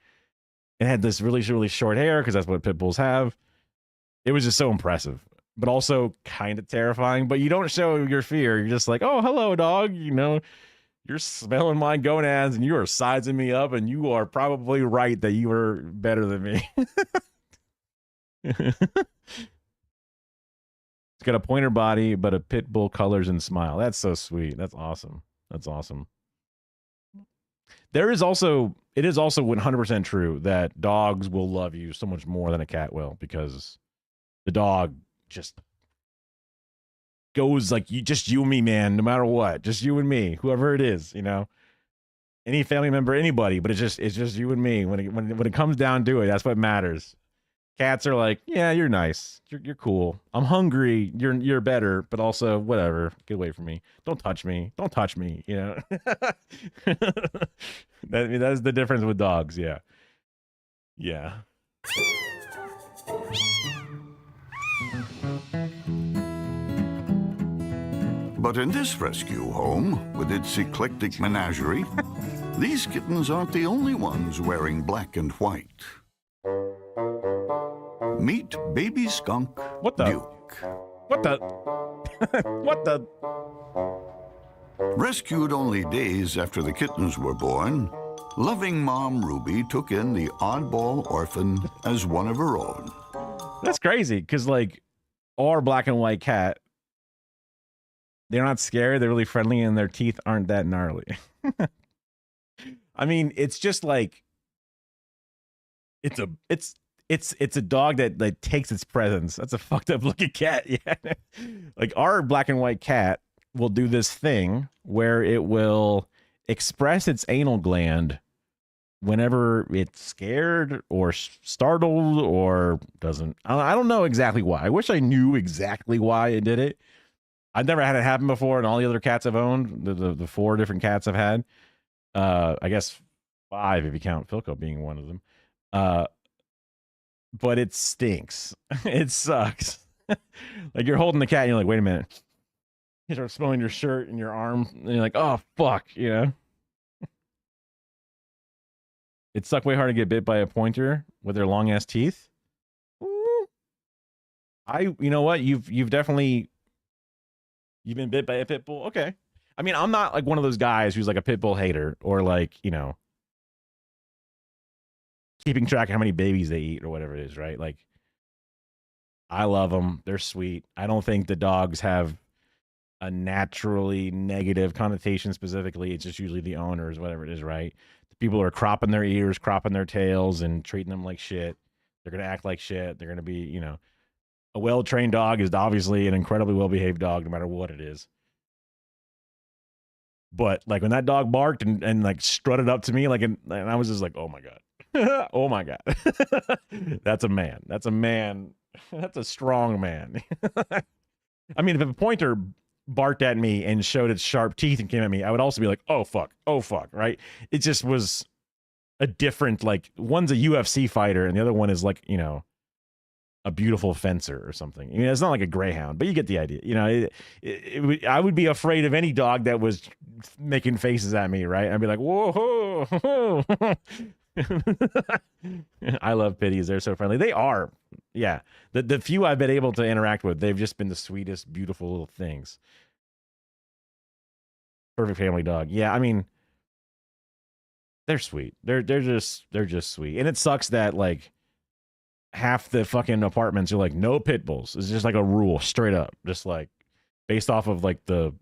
it had this really, really short hair because that's what pit bulls have. It was just so impressive, but also kind of terrifying. But you don't show your fear. You're just like, oh, hello, dog. You know, you're smelling my gonads and you are sizing me up, and you are probably right that you are better than me. It's got a pointer body, but a pit bull colors and smile. That's so sweet. That's awesome. That's awesome. It is also 100% true that dogs will love you so much more than a cat will, because the dog just goes like, you and me, man, no matter what, just you and me, whoever it is, you know, any family member, anybody, but it's just you and me. When it comes down to it, that's what matters. Cats are like, yeah, you're nice, you're cool. I'm hungry, you're better, but also whatever. Get away from me. Don't touch me. You know. That's the difference with dogs. Yeah. Yeah. But in this rescue home, with its eclectic menagerie, these kittens aren't the only ones wearing black and white. Meet baby skunk Duke. What the? What the? Rescued only days after the kittens were born, loving mom Ruby took in the oddball orphan as one of her own. That's crazy, because like our black and white cat, they're not scary, they're really friendly, and their teeth aren't that gnarly. I mean, it's just like it's a dog that takes its presence. That's a fucked up looking cat. Yeah. Like our black and white cat will do this thing where it will express its anal gland whenever it's scared or startled or doesn't. I don't know exactly why. I wish I knew exactly why it did it. I've never had it happen before, and all the other cats I've owned, the 4 different cats I've had, I guess 5 if you count Philco being one of them. But it stinks. It sucks. Like you're holding the cat and you're like, wait a minute. You start smelling your shirt and your arm, and you're like, oh fuck, you know. It sucked way hard to get bit by a pointer with their long ass teeth. You know what? You've definitely been bit by a pit bull. Okay. I mean, I'm not like one of those guys who's like a pit bull hater or like, you know, keeping track of how many babies they eat or whatever it is, right? Like, I love them. They're sweet. I don't think the dogs have a naturally negative connotation specifically. It's just usually the owners, whatever it is, right? The people are cropping their ears, cropping their tails, and treating them like shit. They're going to act like shit. They're going to be, you know, a well-trained dog is obviously an incredibly well-behaved dog, no matter what it is. But like when that dog barked and like strutted up to me, like, and I was just like, oh my God. Oh my God. That's a man. That's a man. That's a strong man. I mean, if a pointer barked at me and showed its sharp teeth and came at me, I would also be like, oh fuck, right? It just was, a different, like, one's a UFC fighter and the other one is like, you know, a beautiful fencer or something. I mean, it's not like a greyhound, but you get the idea. You know, I would be afraid of any dog that was making faces at me, right? I'd be like, whoa, whoa. I love pitties. They're so friendly. They are. Yeah. The few I've been able to interact with, they've just been the sweetest, beautiful little things. Perfect family dog. Yeah, I mean, they're sweet. They're just sweet. And it sucks that like half the fucking apartments are like no pit bulls. It's just like a rule, straight up, just like based off of like the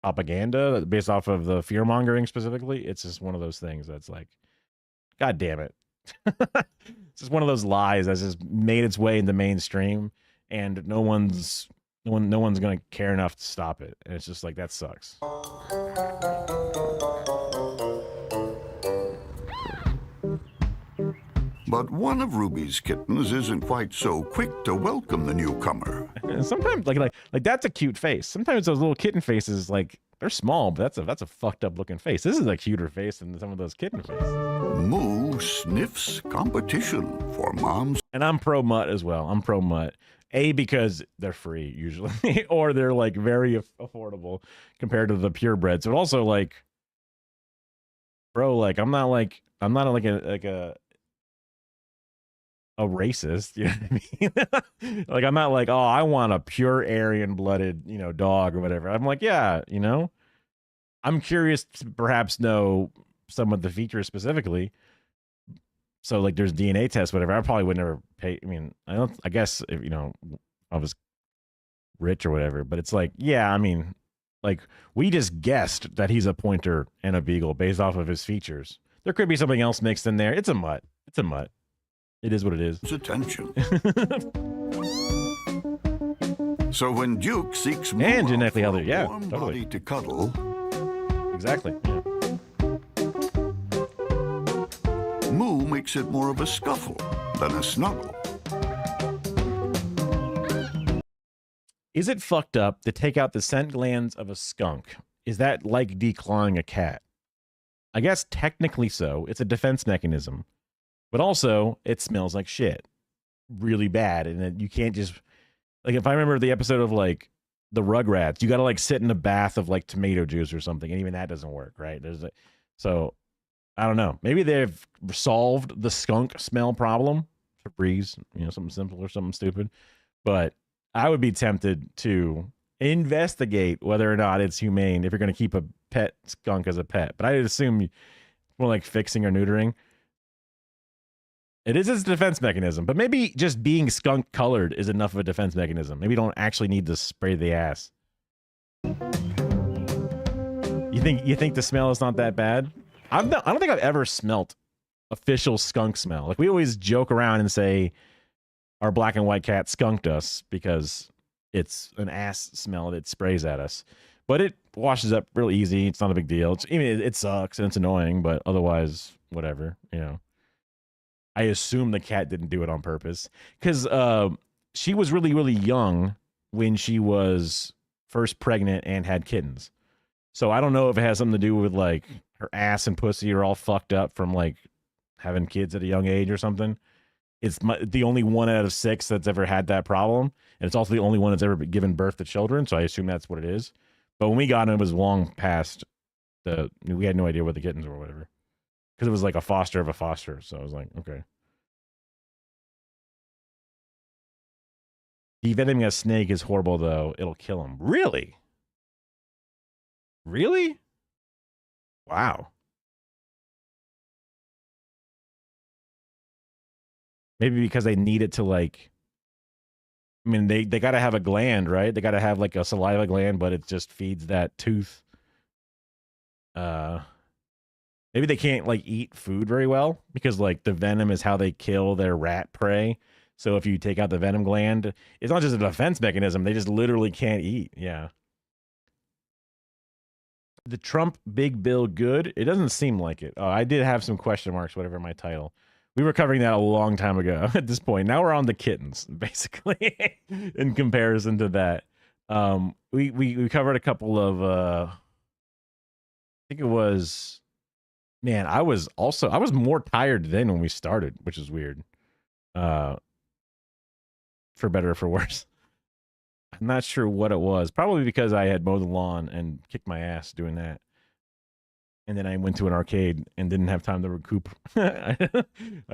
propaganda, based off of the fear mongering specifically. It's just one of those things that's like, God damn it. It's just one of those lies that's just made its way into mainstream, and no one's gonna care enough to stop it. And it's just like, that sucks. But one of Ruby's kittens isn't quite so quick to welcome the newcomer. And sometimes, like that's a cute face. Sometimes those little kitten faces, like, they're small, but that's a fucked up looking face. This is a cuter face than some of those kitten faces. Moo sniffs competition for moms. And I'm pro mutt as well. I'm pro mutt. A, because they're free usually, or they're like very affordable compared to the purebreds. But also, like, bro, like I'm not like a racist, you know what I mean? Like, I'm not like, oh, I want a pure Aryan blooded, you know, dog or whatever. I'm like, yeah, you know, I'm curious to perhaps know some of the features specifically. So like there's DNA tests, whatever. I probably would never pay. I mean, I guess if, you know, I was rich or whatever, but it's like, yeah, I mean, like we just guessed that he's a pointer and a beagle based off of his features. There could be something else mixed in there. It's a mutt. It's a mutt. It is what it is. Attention. So when Duke seeks more and genetically healthy, yeah, warm totally. body to cuddle, exactly. Yeah. Moo makes it more of a scuffle than a snuggle. Is it fucked up to take out the scent glands of a skunk? Is that like declawing a cat? I guess technically so. It's a defense mechanism. But also, it smells like shit. Really bad. And then you can't just... Like, if I remember the episode of, like, the Rugrats, you got to, like, sit in a bath of, like, tomato juice or something. And even that doesn't work, right? So, I don't know. Maybe they've solved the skunk smell problem. Febreze, you know, something simple or something stupid. But I would be tempted to investigate whether or not it's humane if you're going to keep a pet skunk as a pet. But I'd assume more like fixing or neutering. It is a defense mechanism, but maybe just being skunk colored is enough of a defense mechanism. Maybe you don't actually need to spray the ass. You think the smell is not that bad? I don't think I've ever smelt official skunk smell. Like, we always joke around and say our black and white cat skunked us because it's an ass smell that sprays at us. But it washes up real easy. It's not a big deal. It sucks and it's annoying, but otherwise, whatever, you know. I assume the cat didn't do it on purpose because she was really, really young when she was first pregnant and had kittens. So I don't know if it has something to do with like her ass and pussy are all fucked up from like having kids at a young age or something. It's the only one out of 6 that's ever had that problem. And it's also the only one that's ever given birth to children. So I assume that's what it is. But when we got it, it was long past we had no idea what the kittens were or whatever. Because it was like a foster of a foster. So I was like, okay. Devenoming a snake is horrible, though. It'll kill him. Really? Really? Wow. Maybe because they need it to, like... I mean, they got to have a gland, right? They got to have, like, a saliva gland, but it just feeds that tooth. Maybe they can't like eat food very well because like the venom is how they kill their rat prey. So if you take out the venom gland, it's not just a defense mechanism. They just literally can't eat. Yeah. The Trump big bill good? It doesn't seem like it. Oh, I did have some question marks, whatever my title. We were covering that a long time ago at this point. Now we're on the kittens, basically, in comparison to that. We covered a couple of, I think it was Man, I was more tired then when we started, which is weird. For better or for worse. I'm not sure what it was. Probably because I had mowed the lawn and kicked my ass doing that. And then I went to an arcade and didn't have time to recoup. I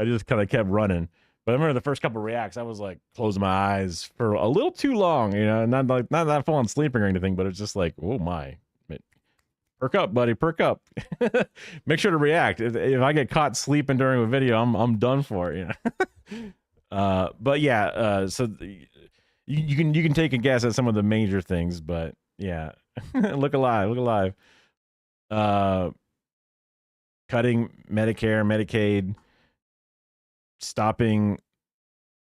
just kind of kept running. But I remember the first couple of reacts, I was like closing my eyes for a little too long, not that full on sleeping or anything, but it's just like, oh my. Perk up, buddy, perk up. Make sure to react. If I get caught sleeping during a video, I'm done for it, but yeah, so you can take a guess at some of the major things, but yeah. Look alive. Cutting Medicare, Medicaid, stopping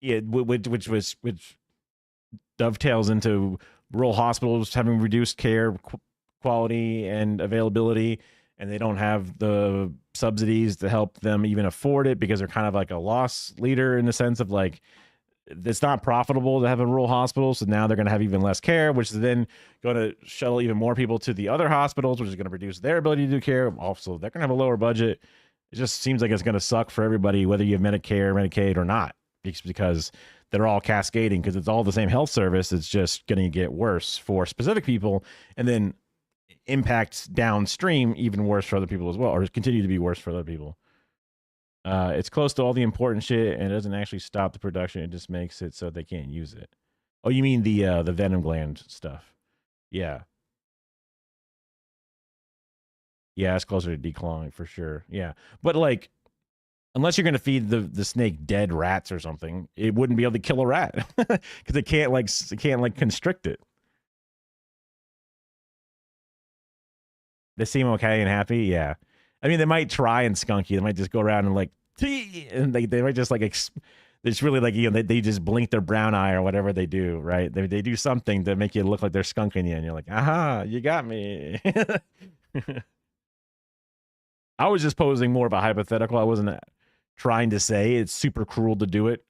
which dovetails into rural hospitals having reduced care quality and availability, and they don't have the subsidies to help them even afford it because they're kind of like a loss leader in the sense of like it's not profitable to have a rural hospital, so now they're going to have even less care, which is then going to shuttle even more people to the other hospitals, which is going to reduce their ability to do care. Also, they're going to have a lower budget. It just seems like it's going to suck for everybody, whether you have Medicare, Medicaid, or not, because they're all cascading, because it's all the same health service. It's just going to get worse for specific people, and then impacts downstream even worse for other people as well, or continue to be worse for other people. It's close to all the important shit, and it doesn't actually stop the production. It just makes it so they can't use it. Oh, you mean the venom gland stuff? Yeah. Yeah, it's closer to declawing for sure. Yeah, but like, unless you're gonna feed the snake dead rats or something, it wouldn't be able to kill a rat because it can't constrict it. They seem okay and happy. Yeah, I mean, they might try and skunk you. They might just go around and like, and they might just like, it's really like, they just blink their brown eye or whatever they do, right? They do something to make you look like they're skunking you, and you're like, aha, you got me. I was just posing more of a hypothetical. I wasn't trying to say it's super cruel to do it.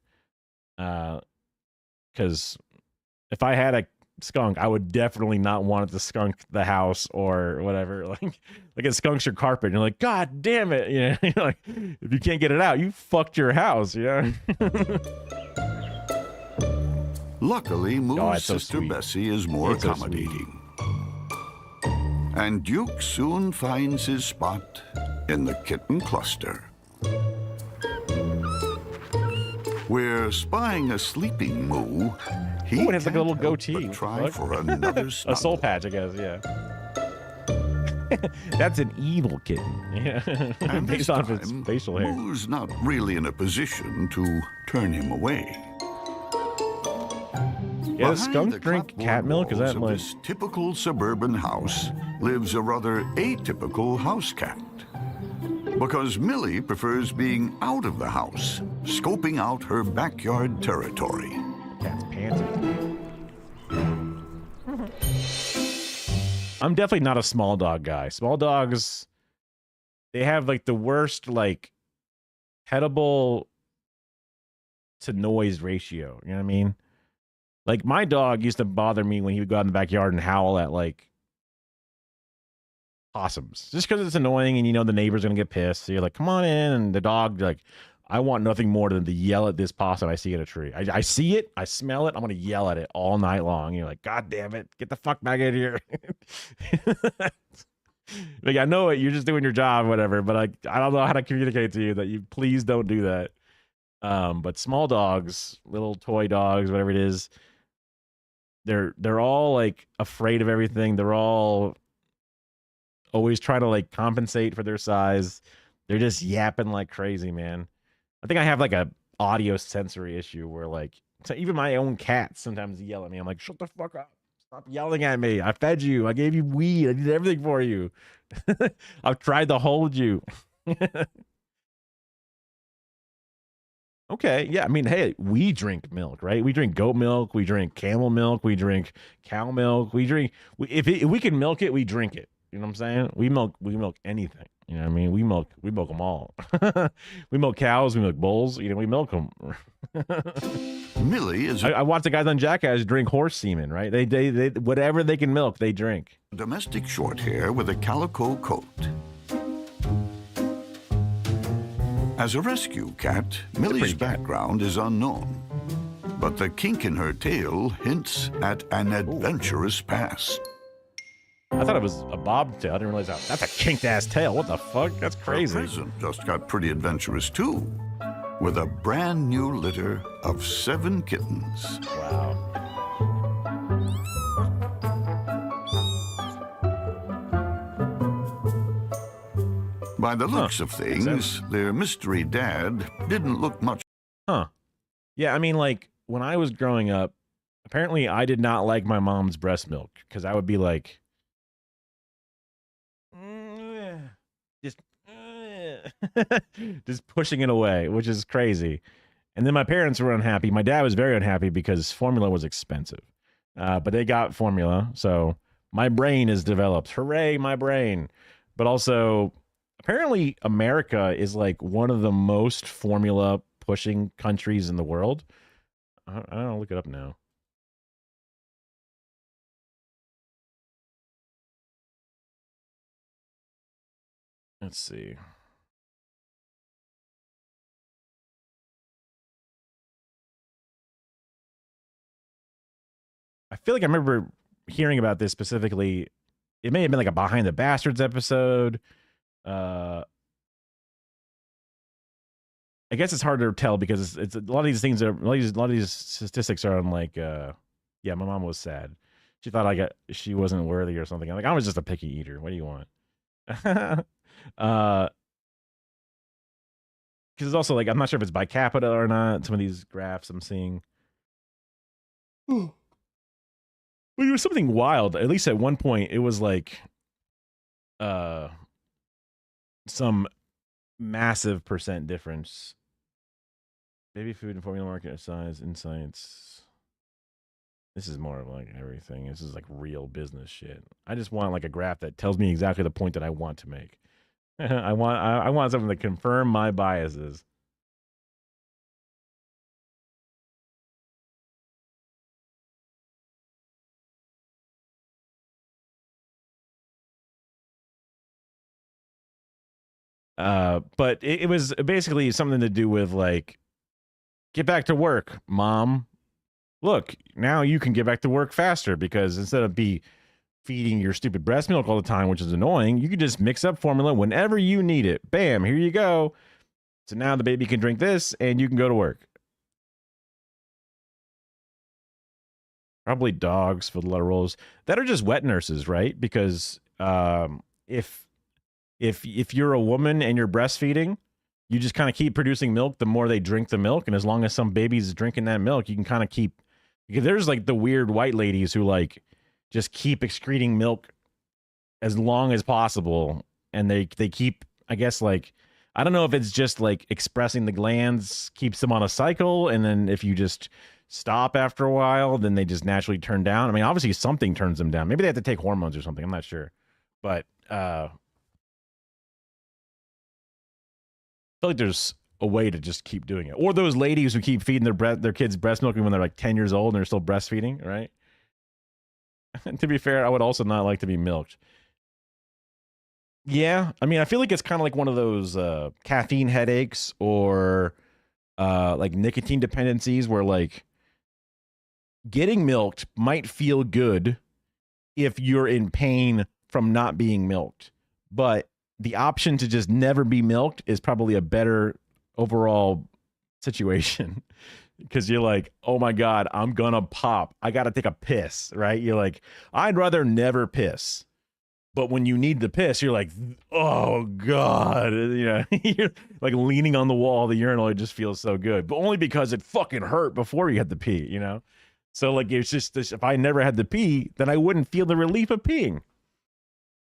Because if I had a skunk, I would definitely not want it to skunk the house or whatever. Like it skunks your carpet, and you're like, God damn it! You're like, if you can't get it out, you fucked your house. Luckily, Moo's sister Bessie is more accommodating. And Duke soon finds his spot in the kitten cluster. We're spying a sleeping Moo. He has like a little goatee. Try for another a soul patch, I guess. Yeah. That's an evil kitten. Yeah. Based on its facial hair. Moo's not really in a position to turn him away. Yeah, does skunk drink cat milk? Is that like this typical suburban house lives a rather atypical house cat? Because Millie prefers being out of the house, scoping out her backyard territory. Cat's panty. I'm definitely not a small dog guy. Small dogs, they have like the worst like petable to noise ratio. You know what I mean? Like my dog used to bother me when he would go out in the backyard and howl at like possums, just because it's annoying, and the neighbor's gonna get pissed. So you're like, come on in, and the dog like, I want nothing more than to yell at this possum I see in a tree. I see it, I smell it, I'm gonna yell at it all night long. And you're like, God damn it, get the fuck back in here. Like, I know it, you're just doing your job, whatever, but I don't know how to communicate to you that you please don't do that. But small dogs, little toy dogs, whatever it is, they're all like afraid of everything. They're all always trying to like compensate for their size. They're just yapping like crazy, man. I think I have like a audio sensory issue where like, so even my own cats sometimes yell at me. I'm like, shut the fuck up. Stop yelling at me. I fed you. I gave you weed. I did everything for you. I've tried to hold you. Okay, yeah, I mean, hey, we drink milk, right? We drink goat milk, we drink camel milk, we drink cow milk, if we can milk it, we drink it. You know what I'm saying? We milk anything. You know what I mean? We milk them all. We milk cows, we milk bulls. We milk them. Millie is. I watch the guys on Jackass drink horse semen, right? They whatever they can milk, they drink. Domestic short hair with a calico coat. As a rescue cat, Millie's background is unknown, but the kink in her tail hints at an adventurous past. I thought it was a bobtail. I didn't realize that's a kinked ass tail. What the fuck? That's crazy. Her present just got pretty adventurous too, with a brand new litter of 7 kittens. Wow. By the looks of things, their mystery dad didn't look much. Huh. Yeah, I mean, like, when I was growing up, apparently I did not like my mom's breast milk because I would be like, just, just pushing it away, which is crazy. And then my parents were unhappy. My dad was very unhappy because formula was expensive. But they got formula, so my brain is developed. Hooray, my brain. But also, apparently America is like one of the most formula pushing countries in the world. I don't know, look it up now. Let's see. I feel like I remember hearing about this specifically. It may have been like a Behind the Bastards episode. I guess it's hard to tell because it's a lot of these things are a lot of these statistics are on like yeah, my mom was sad. She thought she wasn't worthy or something. I'm like, I was just a picky eater. What do you want? Because it's also like I'm not sure if it's by capita or not. Some of these graphs I'm seeing. But it was something wild. At least at one point, it was like some massive percent difference. Baby food and formula market size insights. This is more of like everything. This is like real business shit. I just want like a graph that tells me exactly the point that I want to make. I want something to confirm my biases. But it was basically something to do with like, get back to work, mom. Look, now you can get back to work faster because instead of feeding your stupid breast milk all the time, which is annoying, you can just mix up formula whenever you need it. Bam, here you go. So now the baby can drink this and you can go to work. Probably dogs for a lot of roles that are just wet nurses, right? Because if you're a woman and you're breastfeeding, you just kind of keep producing milk the more they drink the milk, and as long as some baby's drinking that milk, you can kind of keep. Because there's like the weird white ladies who like just keep excreting milk as long as possible, and they keep, I guess, like, I don't know if it's just like expressing the glands keeps them on a cycle, and then if you just stop after a while, then they just naturally turn down. I mean, obviously something turns them down. Maybe they have to take hormones or something. I'm not sure, but I feel like there's a way to just keep doing it. Or those ladies who keep feeding their kids breast milk when they're like 10 years old and they're still breastfeeding, right? To be fair, I would also not like to be milked. Yeah, I mean, I feel like it's kind of like one of those caffeine headaches or like nicotine dependencies where like getting milked might feel good if you're in pain from not being milked, but the option to just never be milked is probably a better overall situation because you're like, oh my God, I'm gonna pop. I gotta take a piss, right? You're like, I'd rather never piss. But when you need to piss, you're like, oh God, you know, you're like leaning on the wall of the urinal. It just feels so good, but only because it fucking hurt before you had to pee, you know? So like, it's just this, if I never had to pee, then I wouldn't feel the relief of peeing.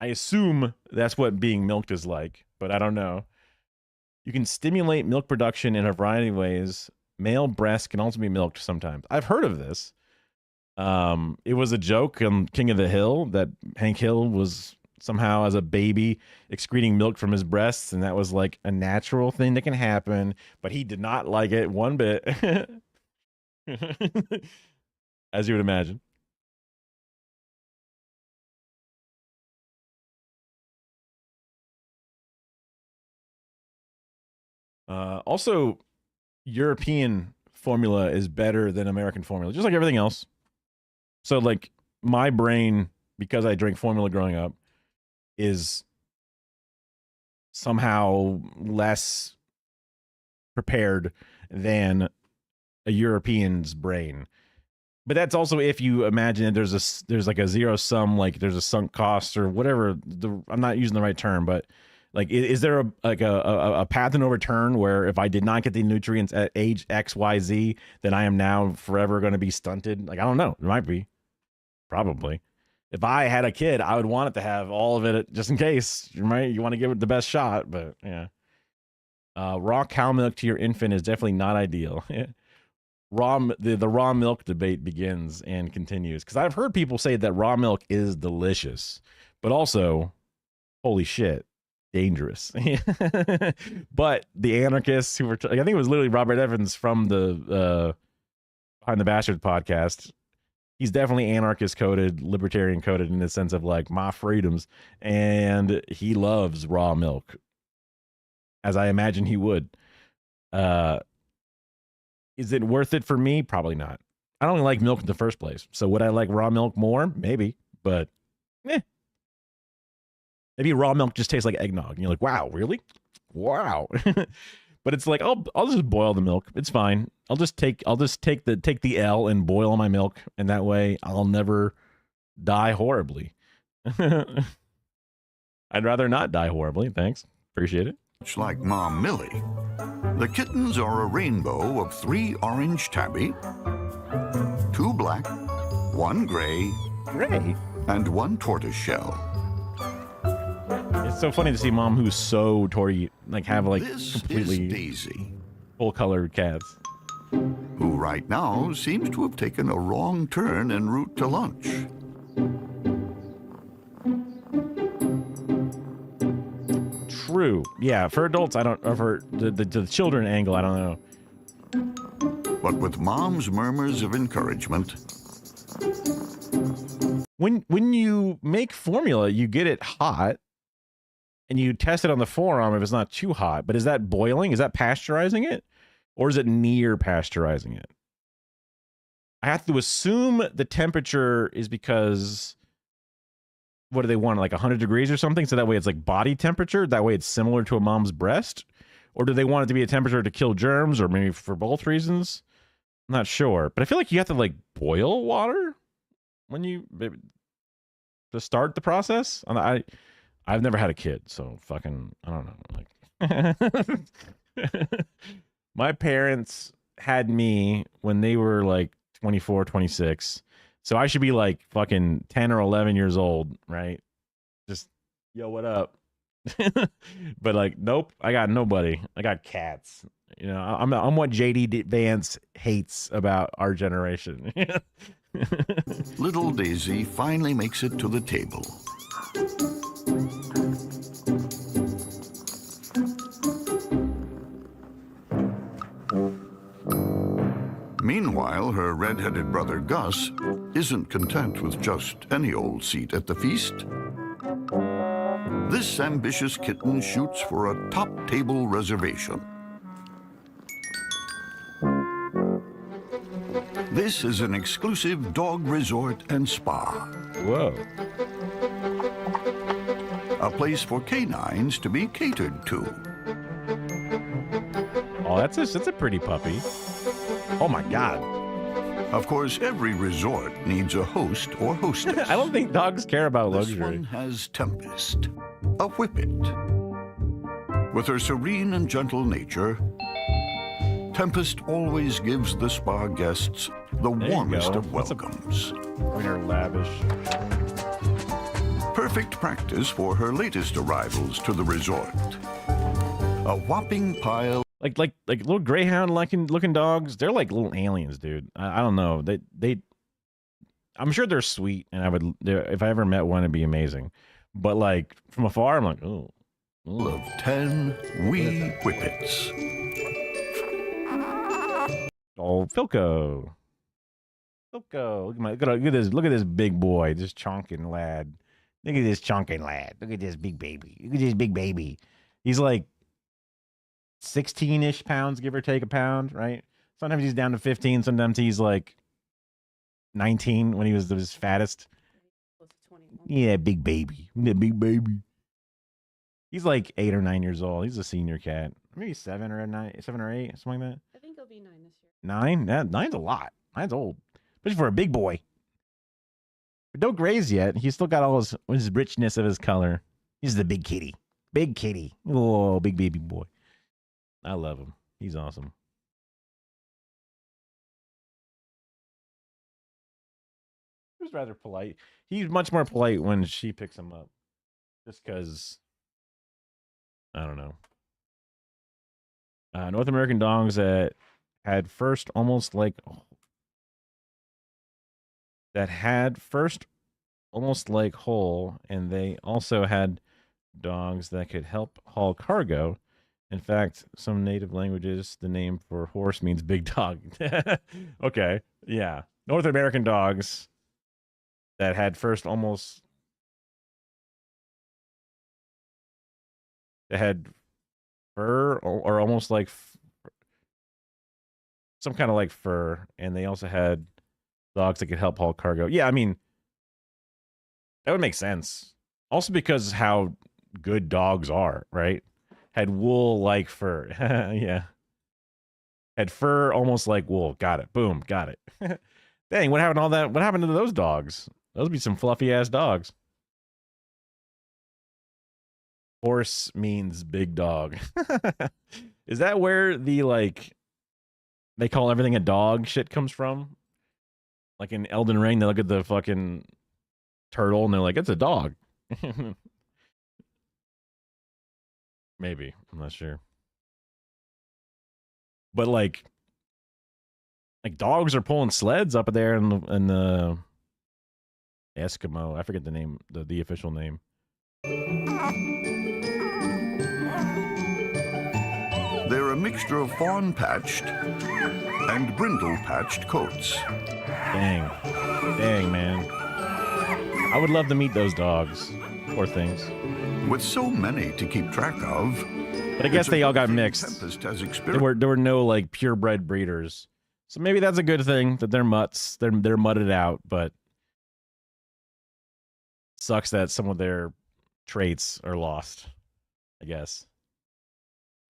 I assume that's what being milked is like, but I don't know. You can stimulate milk production in a variety of ways. Male breasts can also be milked sometimes. I've heard of this. It was a joke on King of the Hill that Hank Hill was somehow as a baby excreting milk from his breasts, and that was like a natural thing that can happen, but he did not like it one bit. As you would imagine. Also, European formula is better than American formula, just like everything else. So, like, my brain, because I drank formula growing up, is somehow less prepared than a European's brain. But that's also if you imagine that there's like a zero sum, like there's a sunk cost or whatever. I'm not using the right term, but like, is there a path and overturn where if I did not get the nutrients at age X, Y, Z, then I am now forever going to be stunted? Like, I don't know. It might be. Probably. If I had a kid, I would want it to have all of it just in case. Right? You want to give it the best shot, but yeah. Raw cow milk to your infant is definitely not ideal. The raw milk debate begins and continues because I've heard people say that raw milk is delicious, but also, holy shit, dangerous. But the anarchists who were, I think it was literally Robert Evans from the Behind the Bastard podcast. He's definitely anarchist coded, libertarian coded in the sense of like my freedoms, and he loves raw milk, as I imagine he would. Is it worth it for me? Probably not. I don't like milk in the first place. So would I like raw milk more? Maybe, but maybe raw milk just tastes like eggnog. And you're like, wow, really? Wow. But it's like, I'll just boil the milk. It's fine. I'll just take the L and boil my milk, and that way I'll never die horribly. I'd rather not die horribly. Thanks. Appreciate it. Much like Mom Millie, the kittens are a rainbow of 3 orange tabby, 2 black, 1 gray, and 1 tortoise shell. It's so funny to see Mom, who's so Tory, like have like This completely is Daisy, full-colored cats. who right now seems to have taken a wrong turn en route to lunch. True. Yeah, for adults, I don't. Or for the children angle, I don't know. But with Mom's murmurs of encouragement, When you make formula, you get it hot, and you test it on the forearm if it's not too hot. But is that boiling? Is that pasteurizing it, or is it near pasteurizing it? I have to assume the temperature is because, what do they want, like 100 degrees or something? So that way it's like body temperature. That way it's similar to a mom's breast. Or do they want it to be a temperature to kill germs, or maybe for both reasons? I'm not sure. But I feel like you have to like boil water when you to start the process. I've never had a kid, so fucking I don't know. Like my parents had me when they were like 24, 26. So I should be like fucking 10 or 11 years old, right? Just, yo, what up? But like, nope, I got nobody. I got cats. You know, I'm what JD Vance hates about our generation. little Daisy finally makes it to the table. Meanwhile, her red-headed brother Gus isn't content with just any old seat at the feast. This ambitious kitten shoots for a top-table reservation. This is an exclusive dog resort and spa. Whoa. A place for canines to be catered to. Oh, that's a pretty puppy. Oh my God. Of course, every resort needs a host or hostess. I don't think dogs care about This luxury. one has Tempest, a whippet. With her serene and gentle nature, Tempest always gives the spa guests the There you warmest go. of welcomes. Winter lavish. Perfect practice for her latest arrivals to the resort. A whopping pile. Like little greyhound looking dogs. They're like little aliens, dude. I don't know. I'm sure they're sweet, and if I ever met one, it'd be amazing. But like from afar, I'm like, oh. Of 10 wee whippets. Oh, Philco. Look at this big boy, this chonking lad. Look at this chonking lad. Look at this big baby. Look at this big baby. He's like 16-ish pounds, give or take a pound, right? Sometimes he's down to 15. Sometimes he's like 19 when he was his fattest. Yeah, big baby. Yeah, big baby. He's like 8 or 9 years old. He's a senior cat. Maybe 7 or 8, something like that. I think he'll be 9 this year. 9? Nine's a lot. 9's old, especially for a big boy. But don't graze yet. He's still got all his richness of his color. He's the big kitty. Big kitty. Oh, big baby boy. I love him. He's awesome. He was rather polite. He's much more polite when she picks him up. Just because, I don't know. North American dogs that had first almost like whole, and they also had dogs that could help haul cargo. In fact, some native languages, the name for horse means big dog. Okay, yeah. North American dogs that had first almost... They had fur or almost like some kind of like fur, and they also had dogs that could help haul cargo. Yeah, I mean, that would make sense. Also because how good dogs are, right? Had wool like fur. Yeah. Had fur almost like wool. Got it. Boom. Got it. Dang, what happened to all that? What happened to those dogs? Those would be some fluffy ass dogs. Horse means big dog. Is that where the like they call everything a dog shit comes from? Like in Elden Ring, they look at the fucking turtle and they're like, it's a dog. Maybe. I'm not sure. But like dogs are pulling sleds up there in the Eskimo. I forget the name, the official name. They're a mixture of fawn-patched and brindle-patched coats. Dang. Dang, man. I would love to meet those dogs. Poor things. With so many to keep track of. But I guess they all got mixed. There were no like purebred breeders. So maybe that's a good thing that they're mutts. They're mudded out, but sucks that some of their traits are lost, I guess.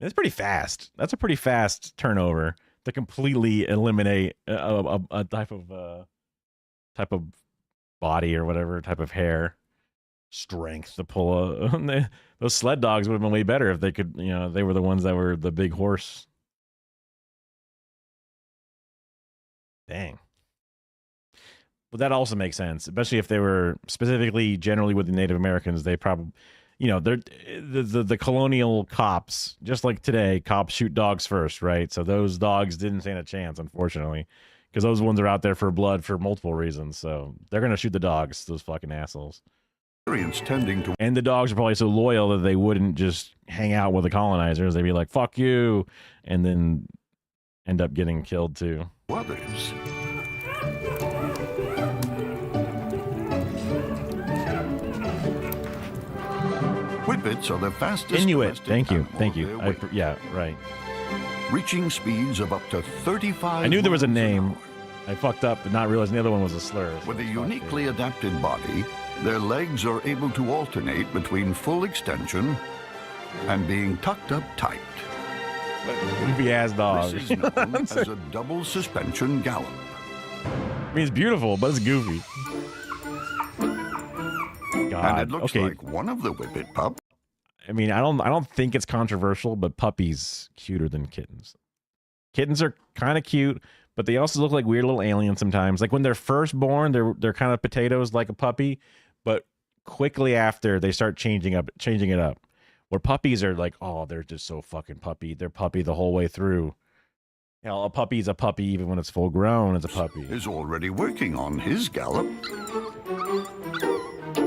It's pretty fast. That's a pretty fast turnover to completely eliminate a type of body or whatever, type of hair. Strength to pull those sled dogs would have been way better if they could, they were the ones that were the big horse. Dang. But that also makes sense, especially if they were specifically generally with the Native Americans. They probably, they're the colonial cops, just like today, cops shoot dogs first, right? So those dogs didn't stand a chance, unfortunately, because those ones are out there for blood for multiple reasons. So they're going to shoot the dogs, those fucking assholes. And the dogs are probably so loyal that they wouldn't just hang out with the colonizers. They'd be like, fuck you, and then end up getting killed too. Others. Whippets are the fastest. Inuit. Thank you. Yeah, right. Reaching speeds of up to 35. I knew there was a name. I fucked up, but not realizing the other one was a slur. With a uniquely adapted body, their legs are able to alternate between full extension and being tucked up tight. Goofy ass dog. This is known as a double suspension gallop. I mean, it's beautiful, but it's goofy. God. And it looks like one of the Whippet pups. I mean, I don't think it's controversial, but puppies cuter than kittens. Kittens are kind of cute, but they also look like weird little aliens sometimes. Like when they're first born, they're kind of potatoes like a puppy, but quickly after they start changing it up. Where puppies are like, oh, they're just so fucking puppy. They're puppy the whole way through. A puppy's a puppy even when it's full grown. It's a puppy. Is already working on his gallop.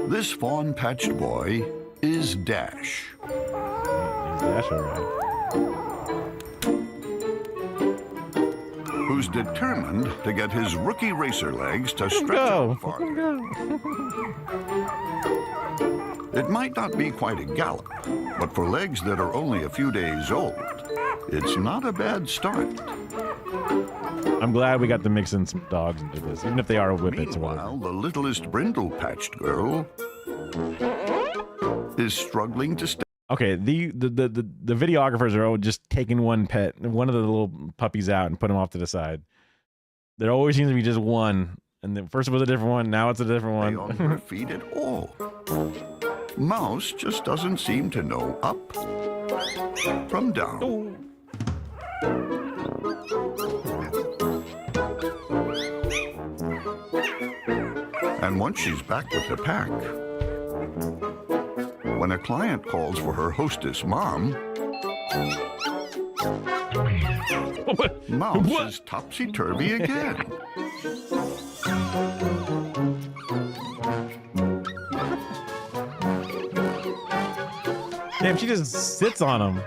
This fawn-patched boy is Dash. He's Dash, all right. Who's determined to get his rookie racer legs to stretch out farther. It might not be quite a gallop, but for legs that are only a few days old, it's not a bad start. I'm glad we got to mix in some dogs into this, even if they are whippets or whatever. Meanwhile, the littlest brindle-patched girl is struggling to stay. Okay, the videographers are all just taking one of the little puppies out and put them off to the side. There always seems to be just one, and then first it was a different one, now it's a different one. On her feet at all. Mouse just doesn't seem to know up from down. And once she's back with the pack, when a client calls for her hostess mom, Mouse is topsy-turvy again. Damn, she just sits on him.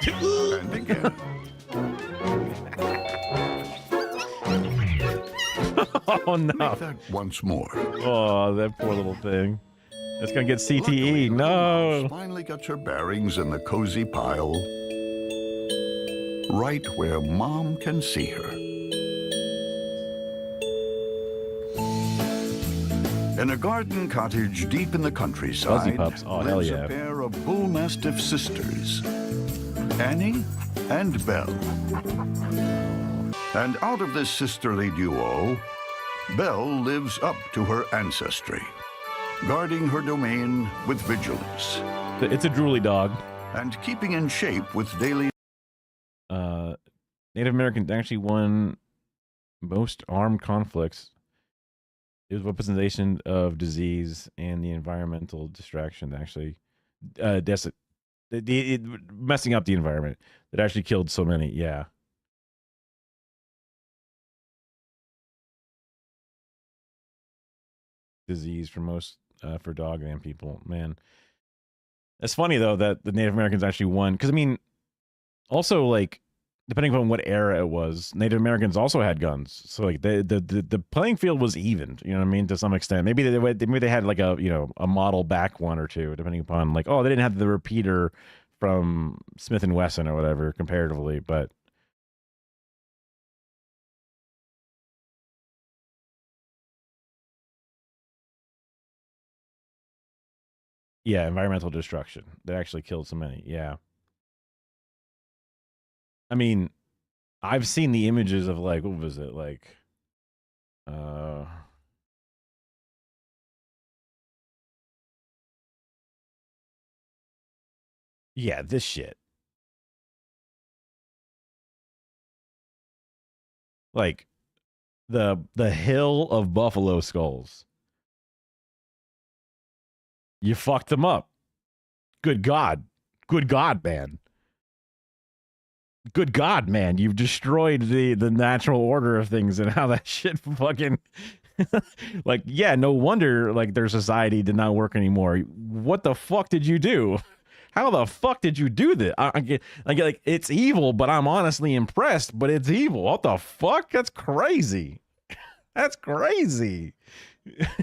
And again. Oh no. Make that once more. Oh, that poor little thing. It's gonna get CTE. No. Mouse finally gets her bearings in the cozy pile, right where Mom can see her. In a garden cottage deep in the countryside, Fuzzy pups. Oh, hell lives yeah. a pair of bull mastiff sisters, Annie and Belle. And out of this sisterly duo, Belle lives up to her ancestry, guarding her domain with vigilance. It's a drooly dog. And keeping in shape with daily... Native Americans actually won most armed conflicts. It was weaponization of disease and the environmental distraction that actually messing up the environment that actually killed so many. Yeah. Disease for most for dog and people. Man, it's funny though that the Native Americans actually won, because I mean, also like depending on what era it was, Native Americans also had guns, so like the playing field was evened. You know what I mean, to some extent. Maybe they had like a a model back one or two, depending upon like, oh, they didn't have the repeater from Smith and Wesson or whatever comparatively, but. Yeah, environmental destruction that actually killed so many. Yeah. I mean, I've seen the images of like, what was it? Like, yeah, this shit. Like the hill of buffalo skulls. You fucked them up. Good God. Good God, man. Good God, man. You've destroyed the natural order of things and how that shit fucking... like, yeah, no wonder like their society did not work anymore. What the fuck did you do? How the fuck did you do this? I get like it's evil, but I'm honestly impressed, but it's evil. What the fuck? That's crazy. That's crazy.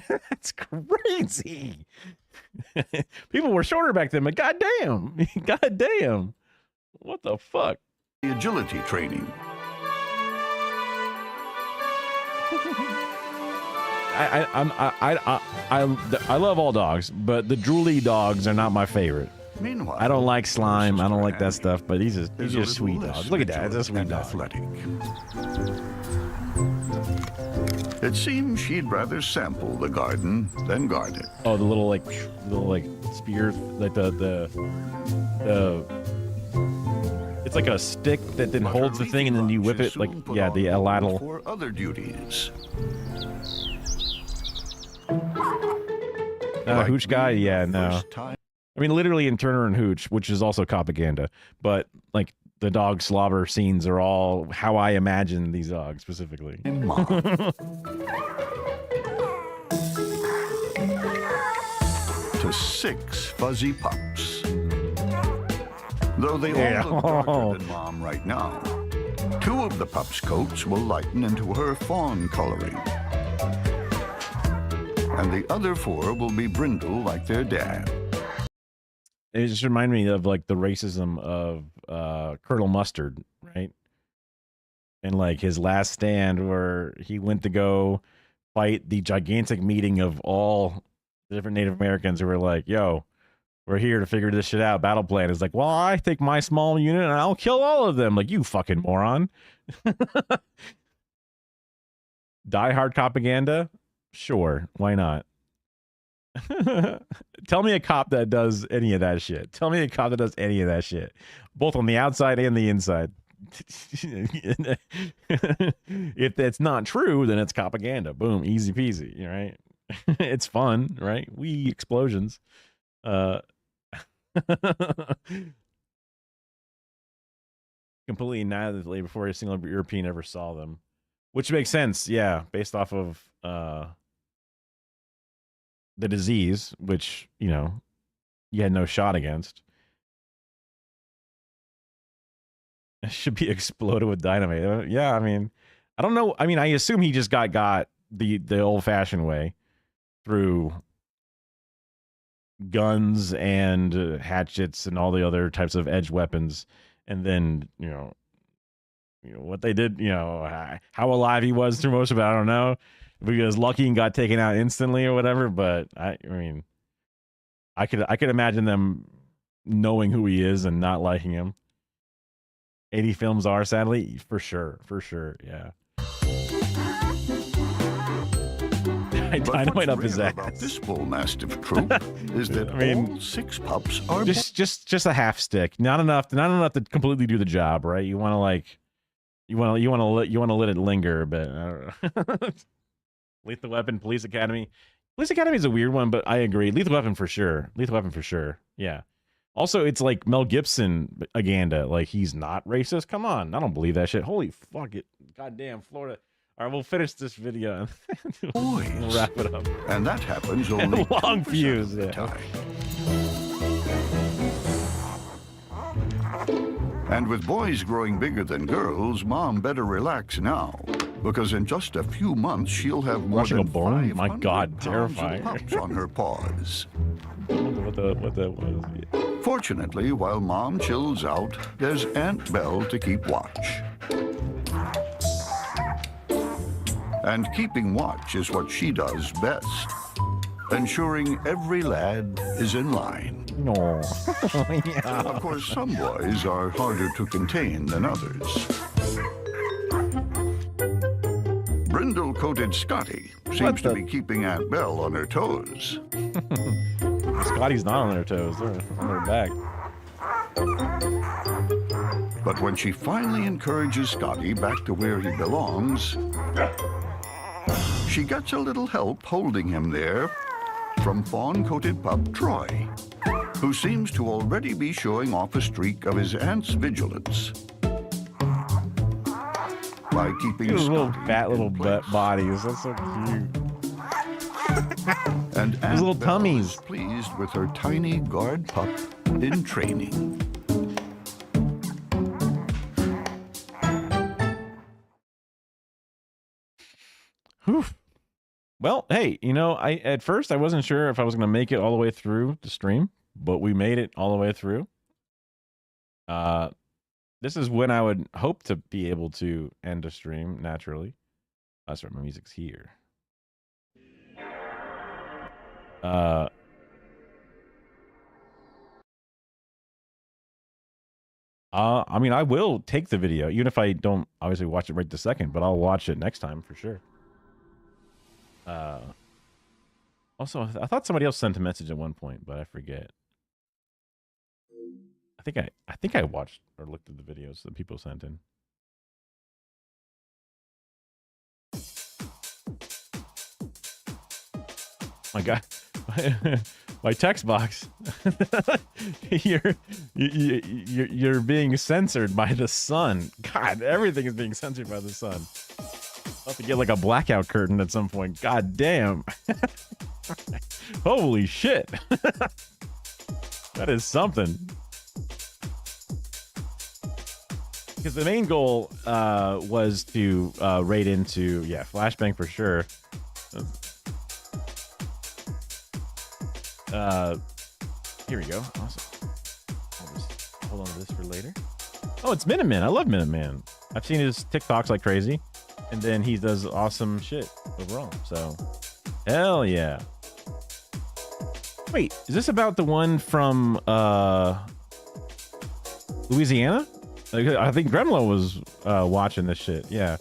That's crazy. People were shorter back then, but goddamn. Goddamn. What the fuck? Agility training. I love all dogs, but the drooly dogs are not my favorite. Meanwhile, I don't like slime. I don't like that stuff, but he's just sweet dog. Look at that. It's a sweet dog. Athletic. It seems she'd rather sample the garden than guard it. Oh, the little spear, like the it's like a stick that then holds the thing and then you whip it, like, yeah, the ladle. For other duties. Hooch guy? Yeah, no. I mean, literally in Turner and Hooch, which is also propaganda, but like the dog slobber scenes are all how I imagine these dogs specifically. To 6 fuzzy pups. Though they all look darker than Mom right now, 2 of the pups' coats will lighten into her fawn coloring. And the other 4 will be brindle like their dad. It just reminded me of like the racism of Colonel Mustard, right? And like his last stand where he went to go fight the gigantic meeting of all the different Native Americans who were like, yo, we're here to figure this shit out. Battle plan is like, well, I take my small unit and I'll kill all of them. Like, you fucking moron. Die Hard propaganda? Sure, why not? Tell me a cop that does any of that shit. Tell me a cop that does any of that shit. Both on the outside and the inside. If that's not true, then it's propaganda. Boom, easy peasy, right? It's fun, right? Wee explosions. Completely annihilated before a single European ever saw them. Which makes sense, yeah, based off of the disease, which, you know, you had no shot against. It should be exploded with dynamite. Yeah, I mean, I don't know. I mean, I assume he just got the old-fashioned way through guns and hatchets and all the other types of edge weapons, and then you know what they did. You know how alive he was through most of it. I don't know if he was lucky and got taken out instantly or whatever. But I mean, I could imagine them knowing who he is and not liking him. 80 films are, sadly, for sure, yeah. I dynamite up his ass. About this bull mastiff troop is that I mean, all 6 pups are just a half stick, not enough to completely do the job, right? You want to let it linger a bit. I don't know. Lethal Weapon, Police Academy. Police Academy is a weird one, but I agree. Lethal Weapon for sure. Yeah. Also, it's like Mel Gibson aganda. Like, he's not racist. Come on. I don't believe that shit. Holy fuck it. Goddamn, Florida. All right, we'll finish this video. We'll wrap it up. And that happens only long fuse. Yeah. And with boys growing bigger than girls, Mom better relax now. Because in just a few months, she'll have more Watching than a bone? 500 My God, pounds terrifying. of pups on her paws. What that was. Yeah. Fortunately, while Mom chills out, there's Aunt Belle to keep watch. And keeping watch is what she does best, ensuring every lad is in line. No. Yeah. Of course, some boys are harder to contain than others. Brindle-coated Scotty seems to be keeping Aunt Belle on her toes. Scotty's not on their toes. They're on their back. But when she finally encourages Scotty back to where he belongs, she gets a little help holding him there from fawn-coated pup Troy, who seems to already be showing off a streak of his aunt's vigilance. By keeping Those little Scotty fat little in place. bodies. That's so cute. And Those Aunt little Belle tummies. is pleased with her tiny guard pup in training. Whew. Well, hey, you know, at first I wasn't sure if I was going to make it all the way through the stream, but we made it all the way through. This is when I would hope to be able to end a stream naturally. Sorry, my music's here. I mean, I will take the video, even if I don't obviously watch it right this second, but I'll watch it next time for sure. Also, I thought somebody else sent a message at one point, but I forget. I think I watched or looked at the videos that people sent in. My God, my text box. You're being censored by the sun. God, everything is being censored by the sun. I'll have to get like a blackout curtain at some point. God damn. Holy shit. That is something. Because the main goal was to raid into, Flashbang for sure. Here we go. Awesome. I'll just hold on to this for later. Oh, it's Minuteman. I love Minuteman. I've seen his TikToks like crazy, and then he does awesome shit overall. So, hell yeah. Wait, is this about the one from Louisiana? I think Gremlo was watching this shit. Yeah,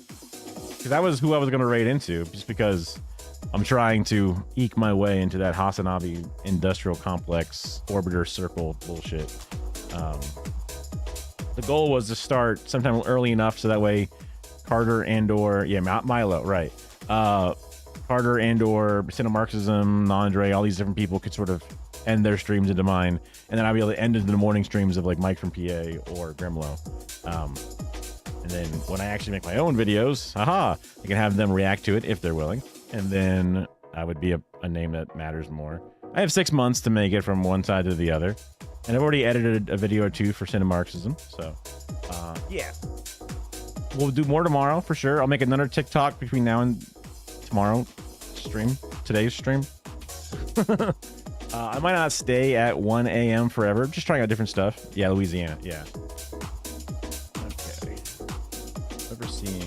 because that was who I was gonna raid into, just because I'm trying to eke my way into that Hasanabi industrial complex orbiter circle bullshit. The goal was to start sometime early enough so that way Carter and/or Milo, right? Carter and/or Marxism, Andre, all these different people could sort of end their streams into mine, and then I'll be able to end into the morning streams of like Mike from PA or Grimlow. And then when I actually make my own videos, I can have them react to it if they're willing, and then I would be a name that matters more. I have 6 months to make it from one side to the other, and I've already edited a video or two for Marxism. So, yeah, we'll do more tomorrow for sure. I'll make another TikTok between now and tomorrow stream, today's stream. I might not stay at 1 a.m. forever. Just trying out different stuff. Yeah, Louisiana. Yeah. Okay. Ever seeing?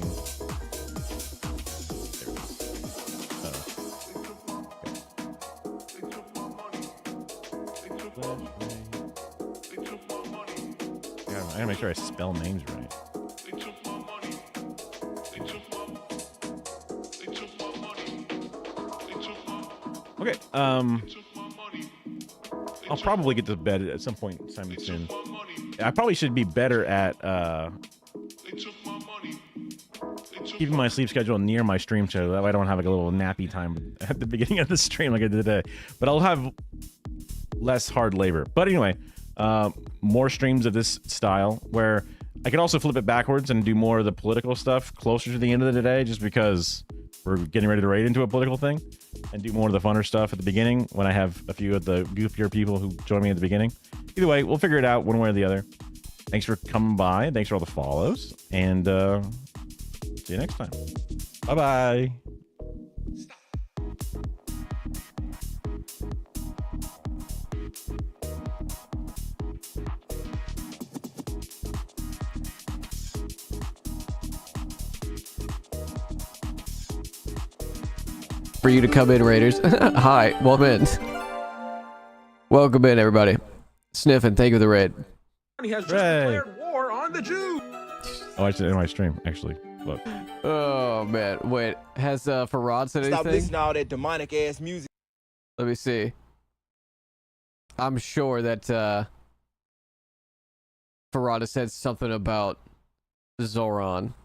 I gotta make sure I spell names right. Okay, I'll probably get to bed at some point soon. I probably should be better at keeping my sleep schedule near my stream schedule. That way I don't have like a little nappy time at the beginning of the stream like I did today. But I'll have less hard labor. But anyway, more streams of this style where I could also flip it backwards and do more of the political stuff closer to the end of the day, just because we're getting ready to raid into a political thing, and do more of the funner stuff at the beginning when I have a few of the goofier people who join me at the beginning. Either way, we'll figure it out one way or the other. Thanks for coming by. Thanks for all the follows, and see you next time. Bye-bye. For you to come in, Raiders. Hi, welcome in. Welcome in, everybody. Sniffin, thank you for the raid. He has just declared war on the Jews. Oh, I should end my stream, actually. Look. Oh, man. Wait, has Farad said anything? Stop listening to all that demonic ass music. Let me see. I'm sure that Farad has said something about Zoran.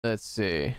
Let's see.